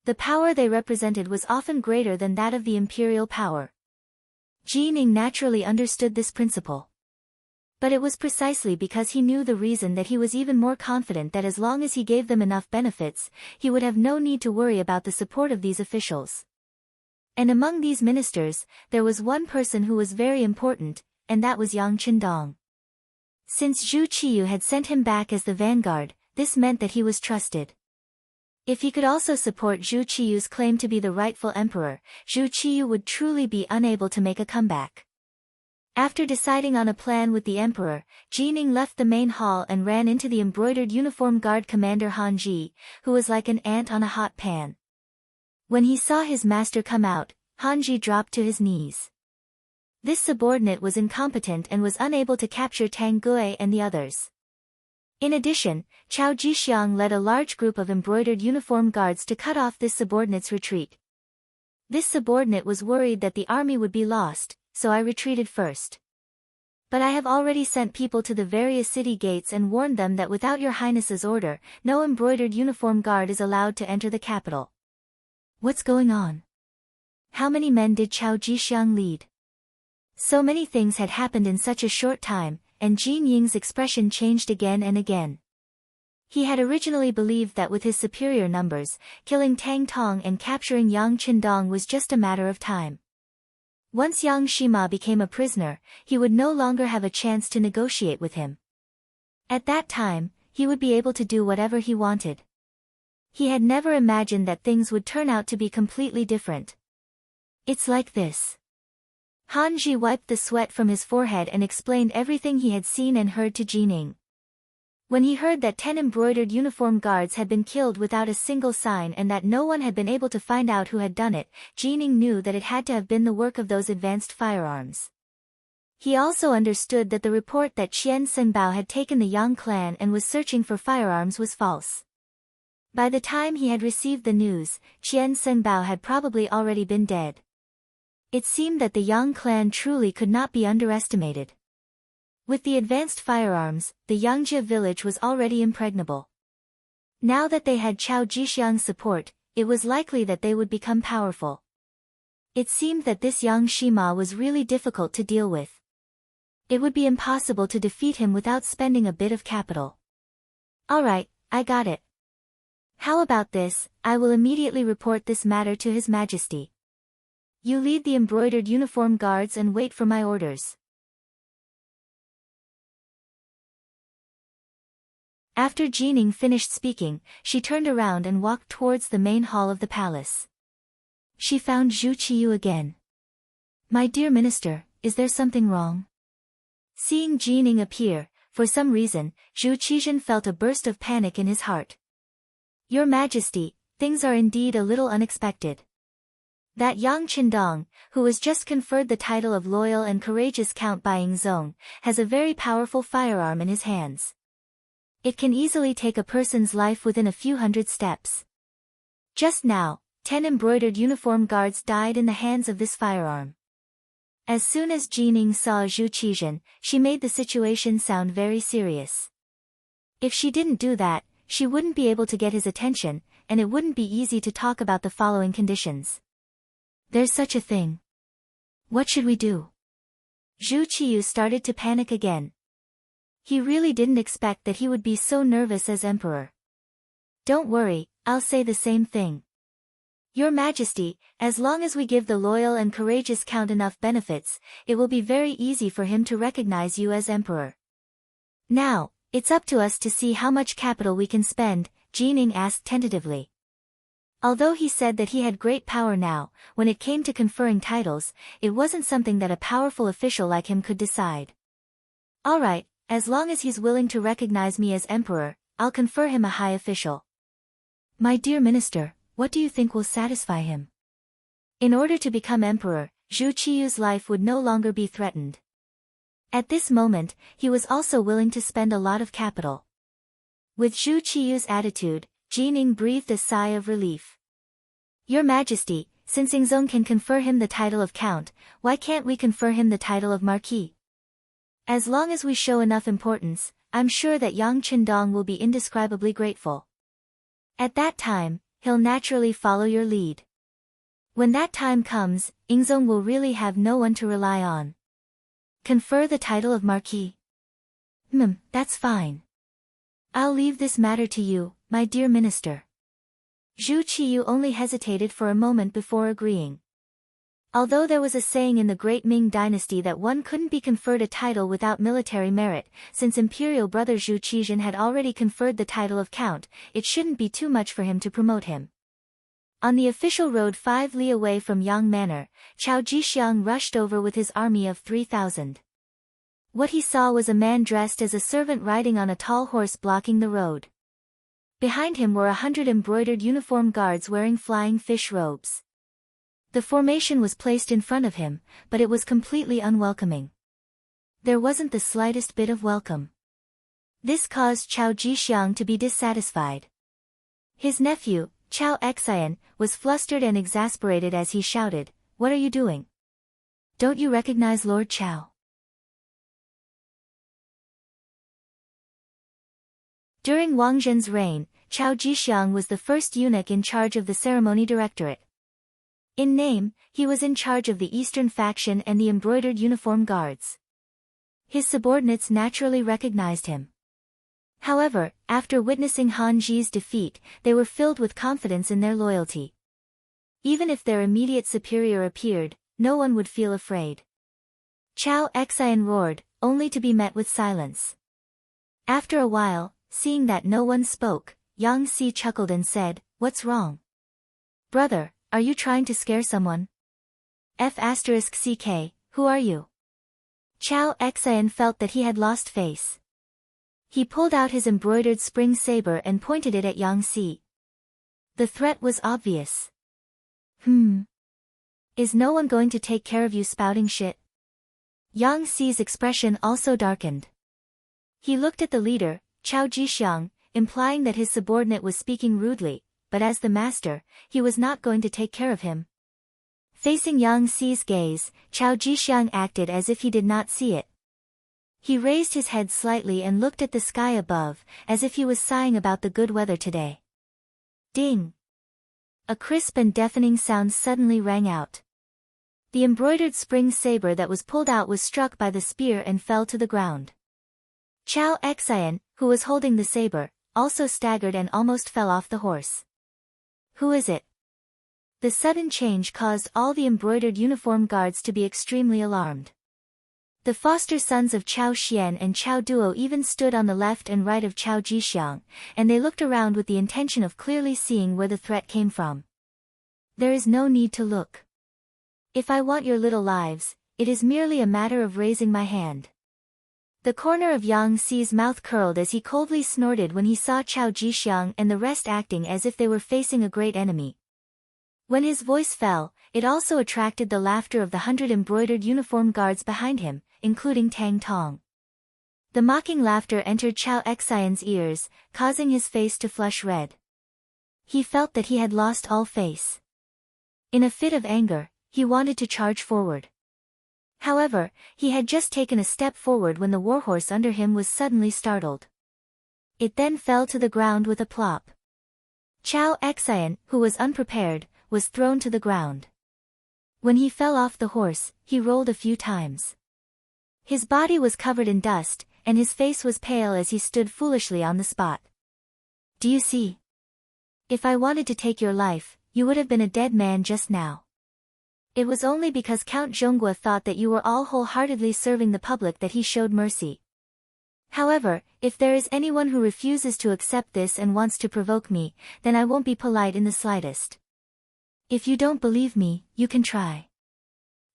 The power they represented was often greater than that of the imperial power. Qing naturally understood this principle. But it was precisely because he knew the reason that he was even more confident that as long as he gave them enough benefits, he would have no need to worry about the support of these officials. And among these ministers, there was one person who was very important, and that was Yang Qindong. Since Zhu Qiyu had sent him back as the vanguard, this meant that he was trusted. If he could also support Zhu Qiyu's claim to be the rightful emperor, Zhu Qiyu would truly be unable to make a comeback. After deciding on a plan with the emperor, Qing left the main hall and ran into the embroidered uniform guard commander Han Ji, who was like an ant on a hot pan. When he saw his master come out, Han Ji dropped to his knees. This subordinate was incompetent and was unable to capture Tang Gui and the others. In addition, Chao Jixiang led a large group of embroidered uniform guards to cut off this subordinate's retreat. This subordinate was worried that the army would be lost, so I retreated first. But I have already sent people to the various city gates and warned them that without your highness's order, no embroidered uniform guard is allowed to enter the capital. What's going on? How many men did Chao Jixiang lead? So many things had happened in such a short time, and Jin Ying's expression changed again and again. He had originally believed that with his superior numbers, killing Tang Tong and capturing Yang Qindong was just a matter of time. Once Yang Shima became a prisoner, he would no longer have a chance to negotiate with him. At that time, he would be able to do whatever he wanted. He had never imagined that things would turn out to be completely different. It's like this. Han Ji wiped the sweat from his forehead and explained everything he had seen and heard to Qing. When he heard that 10 embroidered uniform guards had been killed without a single sign and that no one had been able to find out who had done it, Qing knew that it had to have been the work of those advanced firearms. He also understood that the report that Qian Senbao had taken the Yang clan and was searching for firearms was false. By the time he had received the news, Qian Senbao had probably already been dead. It seemed that the Yang clan truly could not be underestimated. With the advanced firearms, the Yangjia village was already impregnable. Now that they had Chao Jixiang's support, it was likely that they would become powerful. It seemed that this Yang Shima was really difficult to deal with. It would be impossible to defeat him without spending a bit of capital. Alright, I got it. How about this, I will immediately report this matter to His Majesty. You lead the embroidered uniform guards and wait for my orders. After Qing finished speaking, she turned around and walked towards the main hall of the palace. She found Zhu Qiyu again. My dear minister, is there something wrong? Seeing Qing appear, for some reason, Zhu Qizhen felt a burst of panic in his heart. Your Majesty, things are indeed a little unexpected. That Yang Qindong, who was just conferred the title of loyal and courageous count by Yingzong, has a very powerful firearm in his hands. It can easily take a person's life within a few hundred steps. Just now, 10 embroidered uniformed guards died in the hands of this firearm. As soon as Jining saw Zhu Qizhen, she made the situation sound very serious. If she didn't do that, she wouldn't be able to get his attention, and it wouldn't be easy to talk about the following conditions. There's such a thing. What should we do? Zhu Qiyu started to panic again. He really didn't expect that he would be so nervous as emperor. Don't worry, I'll say the same thing. Your Majesty, as long as we give the loyal and courageous count enough benefits, it will be very easy for him to recognize you as emperor. Now, it's up to us to see how much capital we can spend, Jining asked tentatively. Although he said that he had great power now, when it came to conferring titles, it wasn't something that a powerful official like him could decide. All right, as long as he's willing to recognize me as emperor, I'll confer him a high official. My dear minister, what do you think will satisfy him? In order to become emperor, Zhu Qiyu's life would no longer be threatened. At this moment, he was also willing to spend a lot of capital. With Zhu Qiyu's attitude, Jining breathed a sigh of relief. Your Majesty, since Yingzong can confer him the title of count, why can't we confer him the title of marquis? As long as we show enough importance, I'm sure that Yang Qindong will be indescribably grateful. At that time, he'll naturally follow your lead. When that time comes, Yingzong will really have no one to rely on. Confer the title of marquis. That's fine. I'll leave this matter to you, my dear minister. Zhu Qiyu only hesitated for a moment before agreeing. Although there was a saying in the Great Ming dynasty that one couldn't be conferred a title without military merit, since imperial brother Zhu Qizhen had already conferred the title of count, it shouldn't be too much for him to promote him. On the official road 5 li away from Yang Manor, Chao Jixiang rushed over with his army of 3,000. What he saw was a man dressed as a servant riding on a tall horse blocking the road. Behind him were 100 embroidered uniformed guards wearing flying fish robes. The formation was placed in front of him, but it was completely unwelcoming. There wasn't the slightest bit of welcome. This caused Chao Jixiang to be dissatisfied. His nephew, Chao Xian, was flustered and exasperated as he shouted, "What are you doing? Don't you recognize Lord Chao?" During Wang Zhen's reign, Chao Jixiang was the first eunuch in charge of the ceremony directorate. In name, he was in charge of the Eastern faction and the embroidered uniform guards. His subordinates naturally recognized him. However, after witnessing Han Ji's defeat, they were filled with confidence in their loyalty. Even if their immediate superior appeared, no one would feel afraid. Chao Xian roared, only to be met with silence. After a while, seeing that no one spoke, Yang Si chuckled and said, "What's wrong? Brother, are you trying to scare someone? F***ck, who are you?" Chao Xian felt that he had lost face. He pulled out his embroidered spring saber and pointed it at Yang Si. The threat was obvious. Is no one going to take care of you spouting shit? Yang Si's expression also darkened. He looked at the leader, Chao Jixiang, implying that his subordinate was speaking rudely, but as the master, he was not going to take care of him. Facing Yang Si's gaze, Chao Jixiang acted as if he did not see it. He raised his head slightly and looked at the sky above, as if he was sighing about the good weather today. Ding! A crisp and deafening sound suddenly rang out. The embroidered spring saber that was pulled out was struck by the spear and fell to the ground. Chao Xian, who was holding the saber, also staggered and almost fell off the horse. Who is it? The sudden change caused all the embroidered uniform guards to be extremely alarmed. The foster sons of Chao Xian and Chao Duo even stood on the left and right of Chao Jixiang, and they looked around with the intention of clearly seeing where the threat came from. There is no need to look. If I want your little lives, it is merely a matter of raising my hand. The corner of Yang Xi's mouth curled as he coldly snorted when he saw Chao Jixiang and the rest acting as if they were facing a great enemy. When his voice fell, it also attracted the laughter of the 100 embroidered uniformed guards behind him, including Tang Tong. The mocking laughter entered Chao Xian's ears, causing his face to flush red. He felt that he had lost all face. In a fit of anger, he wanted to charge forward. However, he had just taken a step forward when the warhorse under him was suddenly startled. It then fell to the ground with a plop. Chao Xian, who was unprepared, was thrown to the ground. When he fell off the horse, he rolled a few times. His body was covered in dust, and his face was pale as he stood foolishly on the spot. Do you see? If I wanted to take your life, you would have been a dead man just now. It was only because Count Zhonghua thought that you were all wholeheartedly serving the public that he showed mercy. However, if there is anyone who refuses to accept this and wants to provoke me, then I won't be polite in the slightest. If you don't believe me, you can try.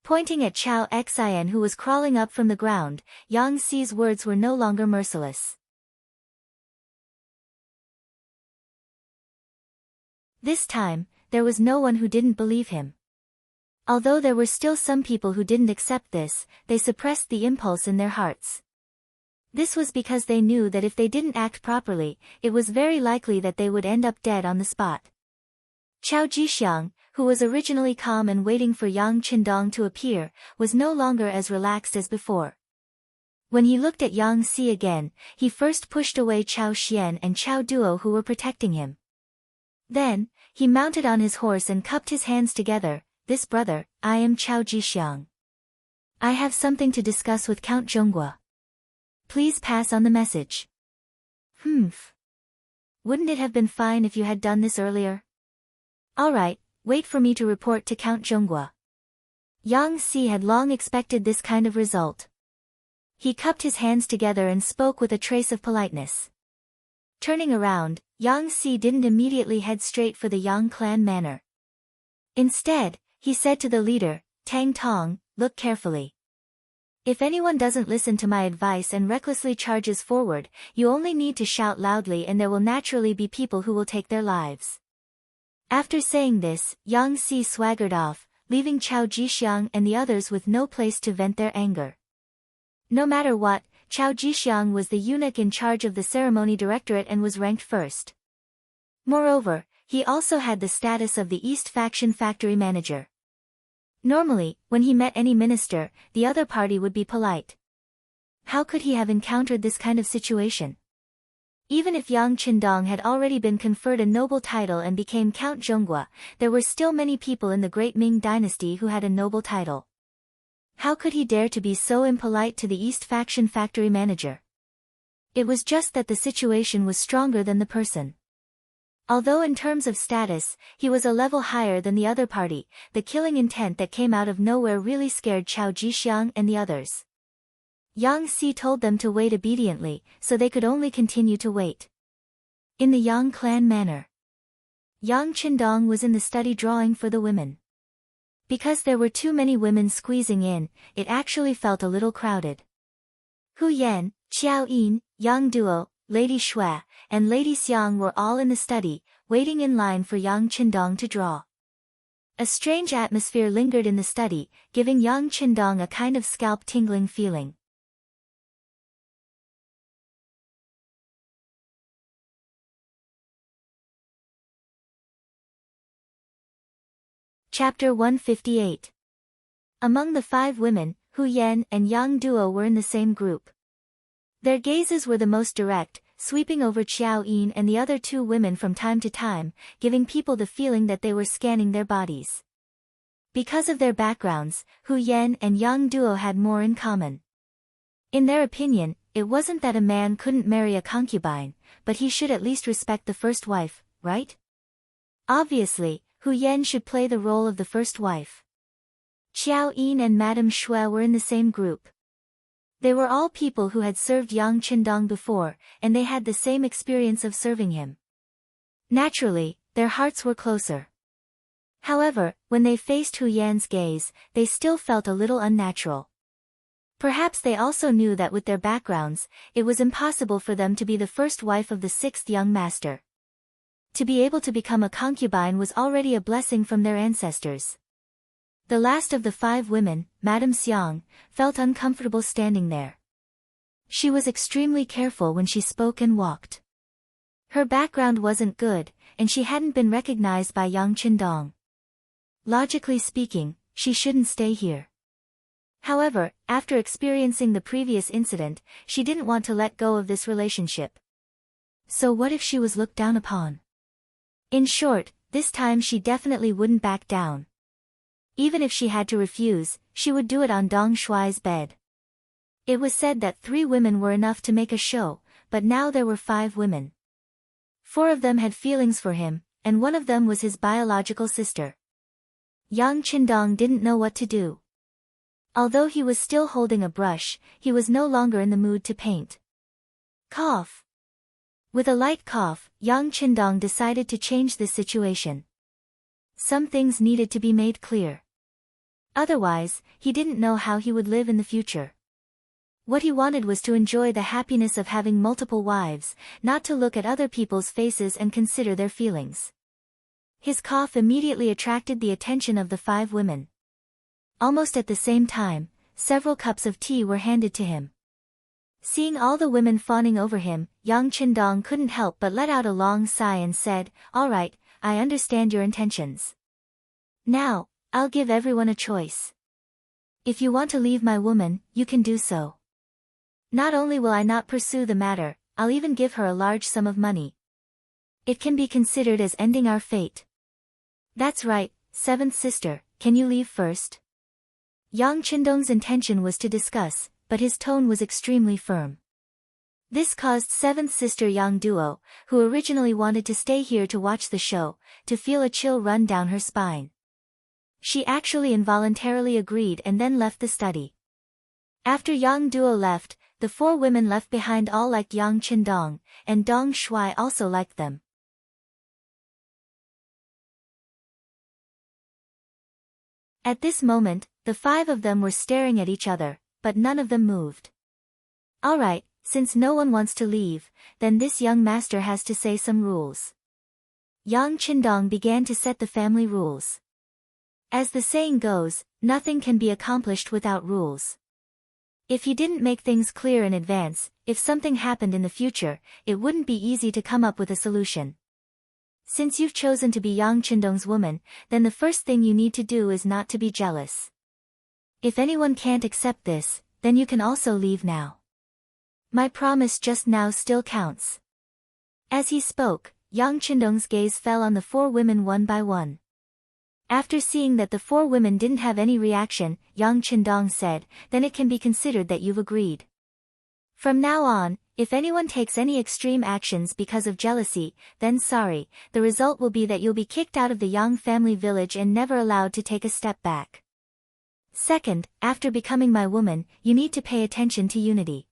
Pointing at Chao Xian who was crawling up from the ground, Yang Xi's words were no longer merciless. This time, there was no one who didn't believe him. Although there were still some people who didn't accept this, they suppressed the impulse in their hearts. This was because they knew that if they didn't act properly, it was very likely that they would end up dead on the spot. Chao Jixiang, who was originally calm and waiting for Yang Qindong to appear, was no longer as relaxed as before. When he looked at Yang Xi again, he first pushed away Chao Xian and Chao Duo who were protecting him. Then, he mounted on his horse and cupped his hands together. This brother, I am Chao Jixiang. I have something to discuss with Count Zhonghua. Please pass on the message. Wouldn't it have been fine if you had done this earlier? Alright, wait for me to report to Count Zhonghua. Yang Xi had long expected this kind of result. He cupped his hands together and spoke with a trace of politeness. Turning around, Yang Xi didn't immediately head straight for the Yang clan manor. Instead, he said to the leader, Tang Tong, look carefully. If anyone doesn't listen to my advice and recklessly charges forward, you only need to shout loudly and there will naturally be people who will take their lives. After saying this, Yang Xi swaggered off, leaving Chao Jixiang and the others with no place to vent their anger. No matter what, Chao Jixiang was the eunuch in charge of the ceremony directorate and was ranked first. Moreover, he also had the status of the East Faction factory manager. Normally, when he met any minister, the other party would be polite. How could he have encountered this kind of situation? Even if Yang Qindong had already been conferred a noble title and became Count Zhonghua, there were still many people in the Great Ming dynasty who had a noble title. How could he dare to be so impolite to the East Faction factory manager? It was just that the situation was stronger than the person. Although in terms of status, he was a level higher than the other party, the killing intent that came out of nowhere really scared Chao Jixiang and the others. Yang Xi told them to wait obediently, so they could only continue to wait. In the Yang clan manor, Yang Qindong was in the study drawing for the women. Because there were too many women squeezing in, it actually felt a little crowded. Hu Yan, Qiao Yin, Yang Duo, Lady Shui, and Lady Xiang were all in the study, waiting in line for Yang Qindong to draw. A strange atmosphere lingered in the study, giving Yang Qindong a kind of scalp-tingling feeling. Chapter 158. Among the 5 women, Hu Yan and Yang Duo were in the same group. Their gazes were the most direct, sweeping over Qiao Yin and the other 2 women from time to time, giving people the feeling that they were scanning their bodies. Because of their backgrounds, Hu Yan and Yang Duo had more in common. In their opinion, it wasn't that a man couldn't marry a concubine, but he should at least respect the first wife, right? Obviously, Hu Yan should play the role of the first wife. Qiao Yin and Madame Shui were in the same group. They were all people who had served Yang Qindong before, and they had the same experience of serving him. Naturally, their hearts were closer. However, when they faced Hu Yan's gaze, they still felt a little unnatural. Perhaps they also knew that with their backgrounds, it was impossible for them to be the first wife of the sixth young master. To be able to become a concubine was already a blessing from their ancestors. The last of the 5 women, Madame Xiang, felt uncomfortable standing there. She was extremely careful when she spoke and walked. Her background wasn't good, and she hadn't been recognized by Yang Qindong. Logically speaking, she shouldn't stay here. However, after experiencing the previous incident, she didn't want to let go of this relationship. So what if she was looked down upon? In short, this time she definitely wouldn't back down. Even if she had to refuse, she would do it on Dong Shuai's bed. It was said that 3 women were enough to make a show, but now there were 5 women. 4 of them had feelings for him, and one of them was his biological sister. Yang Qindong didn't know what to do. Although he was still holding a brush, he was no longer in the mood to paint. Cough. With a light cough, Yang Qindong decided to change this situation. Some things needed to be made clear. Otherwise, he didn't know how he would live in the future. What he wanted was to enjoy the happiness of having multiple wives, not to look at other people's faces and consider their feelings. His cough immediately attracted the attention of the 5 women. Almost at the same time, several cups of tea were handed to him. Seeing all the women fawning over him, Yang Qindong couldn't help but let out a long sigh and said, "All right, I understand your intentions. Now, I'll give everyone a choice. If you want to leave my woman, you can do so. Not only will I not pursue the matter, I'll even give her a large sum of money. It can be considered as ending our fate." "That's right, 7th sister, can you leave first?" Yang Qindong's intention was to discuss, but his tone was extremely firm. This caused 7th sister Yang Duo, who originally wanted to stay here to watch the show, to feel a chill run down her spine. She actually involuntarily agreed and then left the study. After Yang Duo left, the 4 women left behind all liked Yang Qindong, and Dong Shuai also liked them. At this moment, the 5 of them were staring at each other, but none of them moved. "All right, since no one wants to leave, then this young master has to say some rules." Yang Qindong began to set the family rules. As the saying goes, nothing can be accomplished without rules. If you didn't make things clear in advance, if something happened in the future, it wouldn't be easy to come up with a solution. Since you've chosen to be Yang Qindong's woman, then the first thing you need to do is not to be jealous. If anyone can't accept this, then you can also leave now. My promise just now still counts. As he spoke, Yang Qindong's gaze fell on the 4 women one by one. After seeing that the 4 women didn't have any reaction, Yang Qindong said, "Then it can be considered that you've agreed. From now on, if anyone takes any extreme actions because of jealousy, then sorry, the result will be that you'll be kicked out of the Yang family village and never allowed to take a step back. Second, after becoming my woman, you need to pay attention to unity.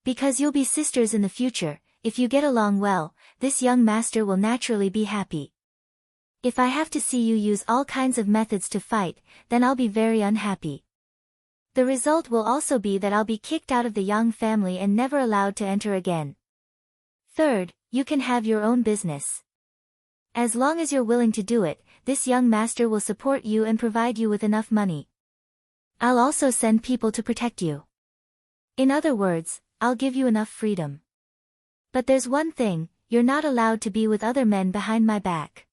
Because you'll be sisters in the future, if you get along well, this young master will naturally be happy. If I have to see you use all kinds of methods to fight, then I'll be very unhappy. The result will also be that I'll be kicked out of the Yang family and never allowed to enter again. Third, you can have your own business. As long as you're willing to do it, this young master will support you and provide you with enough money. I'll also send people to protect you. In other words, I'll give you enough freedom. But there's one thing, you're not allowed to be with other men behind my back.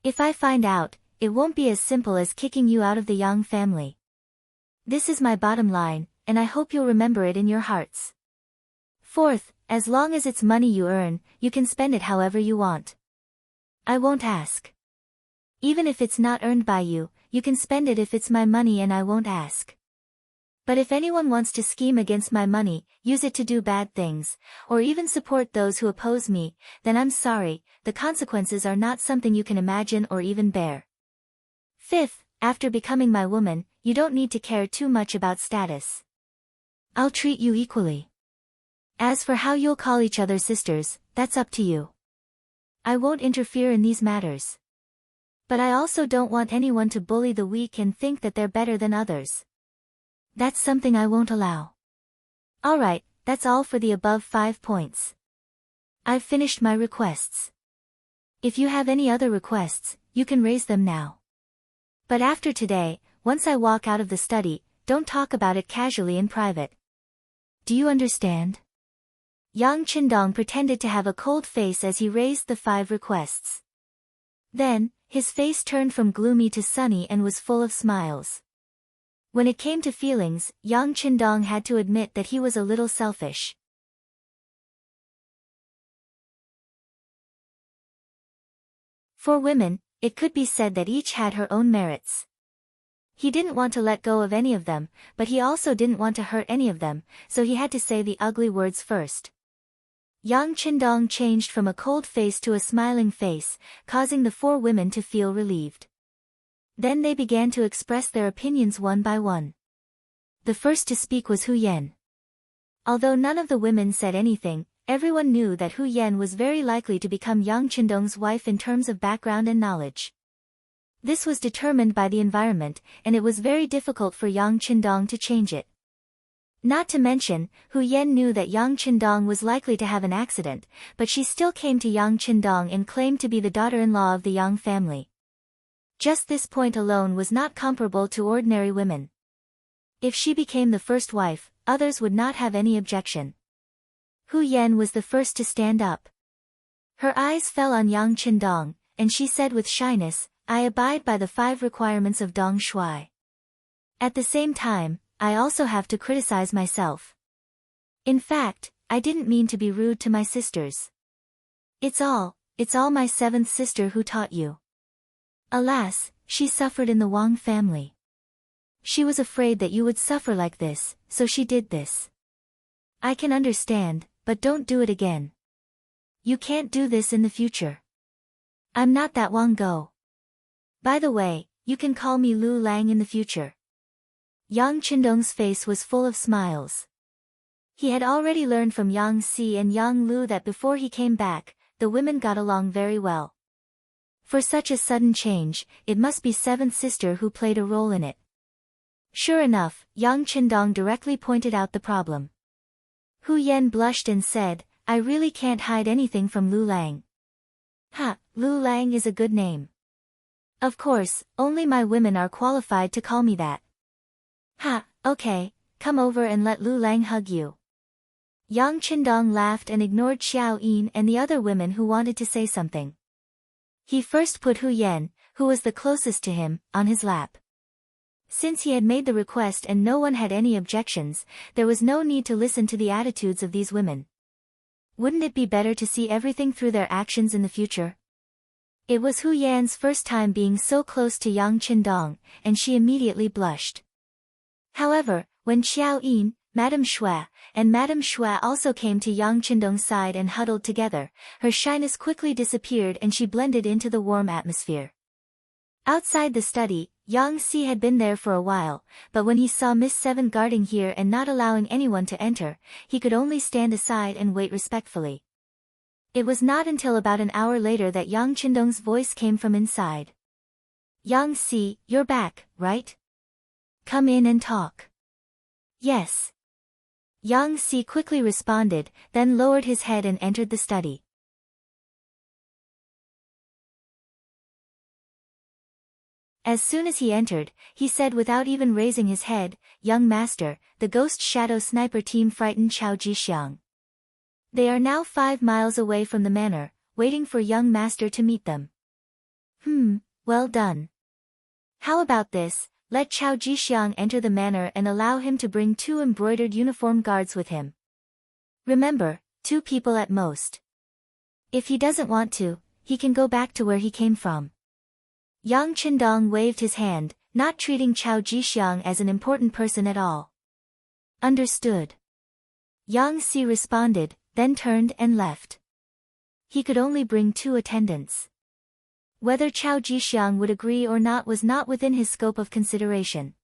If I find out, it won't be as simple as kicking you out of the Yang family. This is my bottom line, and I hope you'll remember it in your hearts. Fourth, as long as it's money you earn, you can spend it however you want. I won't ask. Even if it's not earned by you, you can spend it if it's my money and I won't ask. But if anyone wants to scheme against my money, use it to do bad things, or even support those who oppose me, then I'm sorry, the consequences are not something you can imagine or even bear. Fifth, after becoming my woman, you don't need to care too much about status. I'll treat you equally. As for how you'll call each other sisters, that's up to you. I won't interfere in these matters. But I also don't want anyone to bully the weak and think that they're better than others. That's something I won't allow. Alright, that's all for the above 5 points. I've finished my requests. If you have any other requests, you can raise them now. But after today, once I walk out of the study, don't talk about it casually in private. Do you understand? Yang Qindong pretended to have a cold face as he raised the 5 requests. Then, his face turned from gloomy to sunny and was full of smiles. When it came to feelings, Yang Qindong had to admit that he was a little selfish. For women, it could be said that each had her own merits. He didn't want to let go of any of them, but he also didn't want to hurt any of them, so he had to say the ugly words first. Yang Qindong changed from a cold face to a smiling face, causing the 4 women to feel relieved. Then they began to express their opinions one by one. The first to speak was Hu Yan. Although none of the women said anything, everyone knew that Hu Yan was very likely to become Yang Qindong's wife in terms of background and knowledge. This was determined by the environment, and it was very difficult for Yang Qindong to change it. Not to mention, Hu Yan knew that Yang Qindong was likely to have an accident, but she still came to Yang Qindong and claimed to be the daughter-in-law of the Yang family. Just this point alone was not comparable to ordinary women. If she became the first wife, others would not have any objection. Hu Yan was the first to stand up. Her eyes fell on Yang Qindong, and she said with shyness, I abide by the 5 requirements of Dong Shui. At the same time, I also have to criticize myself. In fact, I didn't mean to be rude to my sisters. It's all my 7th sister who taught you. Alas, she suffered in the Wang family. She was afraid that you would suffer like this, so she did this. I can understand, but don't do it again. You can't do this in the future. I'm not that Wang Go. By the way, you can call me Lu Lang in the future. Yang Qindong's face was full of smiles. He had already learned from Yang Si and Yang Lu that before he came back, the women got along very well. For such a sudden change, it must be 7th sister who played a role in it. Sure enough, Yang Qindong directly pointed out the problem. Hu Yan blushed and said, I really can't hide anything from Lu Lang. Ha, Lu Lang is a good name. Of course, only my women are qualified to call me that. Ha, okay, come over and let Lu Lang hug you. Yang Qindong laughed and ignored Xiao Yin and the other women who wanted to say something. He first put Hu Yan, who was the closest to him, on his lap. Since he had made the request and no one had any objections, there was no need to listen to the attitudes of these women. Wouldn't it be better to see everything through their actions in the future? It was Hu Yan's first time being so close to Yang Qindong, and she immediately blushed. However, when Xiao Yin, Madame Shui, and Madame Shui also came to Yang Qindong's side and huddled together, her shyness quickly disappeared and she blended into the warm atmosphere. Outside the study, Yang Si had been there for a while, but when he saw Miss Seven guarding here and not allowing anyone to enter, he could only stand aside and wait respectfully. It was not until about an hour later that Yang Qindong's voice came from inside. Yang Si, you're back, right? Come in and talk. Yes. Yang Si quickly responded, then lowered his head and entered the study. As soon as he entered, he said without even raising his head, Young Master, the Ghost Shadow Sniper team frightened Chao Jixiang. They are now 5 miles away from the manor, waiting for Young Master to meet them. Well done. How about this, let Chao Jixiang enter the manor and allow him to bring 2 embroidered uniform guards with him. Remember, 2 people at most. If he doesn't want to, he can go back to where he came from. Yang Qindong waved his hand, not treating Chao Jixiang as an important person at all. Understood. Yang Si responded, then turned and left. He could only bring 2 attendants. Whether Chao Jixiang would agree or not was not within his scope of consideration.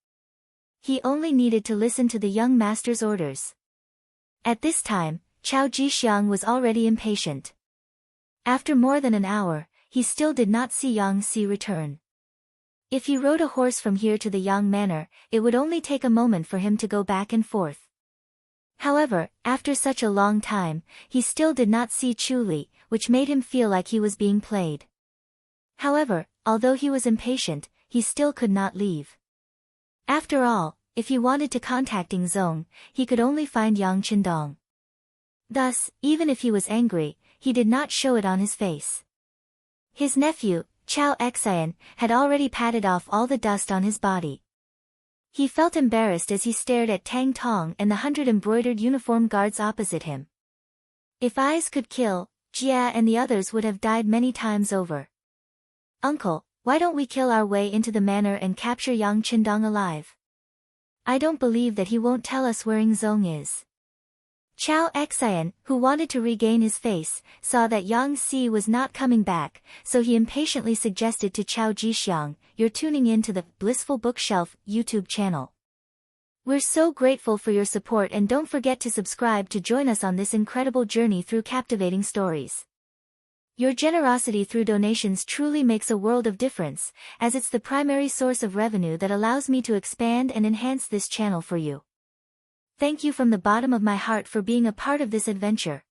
He only needed to listen to the young master's orders. At this time, Chao Jixiang was already impatient. After more than an hour, he still did not see Yang Si return. If he rode a horse from here to the Yang Manor, it would only take a moment for him to go back and forth. However, after such a long time, he still did not see Chu Li, which made him feel like he was being played. However, although he was impatient, he still could not leave. After all, if he wanted to contact Zong, he could only find Yang Qindong. Thus, even if he was angry, he did not show it on his face. His nephew, Chao Xian, had already patted off all the dust on his body. He felt embarrassed as he stared at Tang Tong and the 100 embroidered uniform guards opposite him. If eyes could kill, Jia and the others would have died many times over. Uncle, why don't we kill our way into the manor and capture Yang Qindong alive? I don't believe that he won't tell us where Zong is. Chao Xian, who wanted to regain his face, saw that Yang Si was not coming back, so he impatiently suggested to Chao Jixiang, "You're tuning in to the Blissful Bookshelf YouTube channel. We're so grateful for your support and don't forget to subscribe to join us on this incredible journey through captivating stories. Your generosity through donations truly makes a world of difference, as it's the primary source of revenue that allows me to expand and enhance this channel for you. Thank you from the bottom of my heart for being a part of this adventure.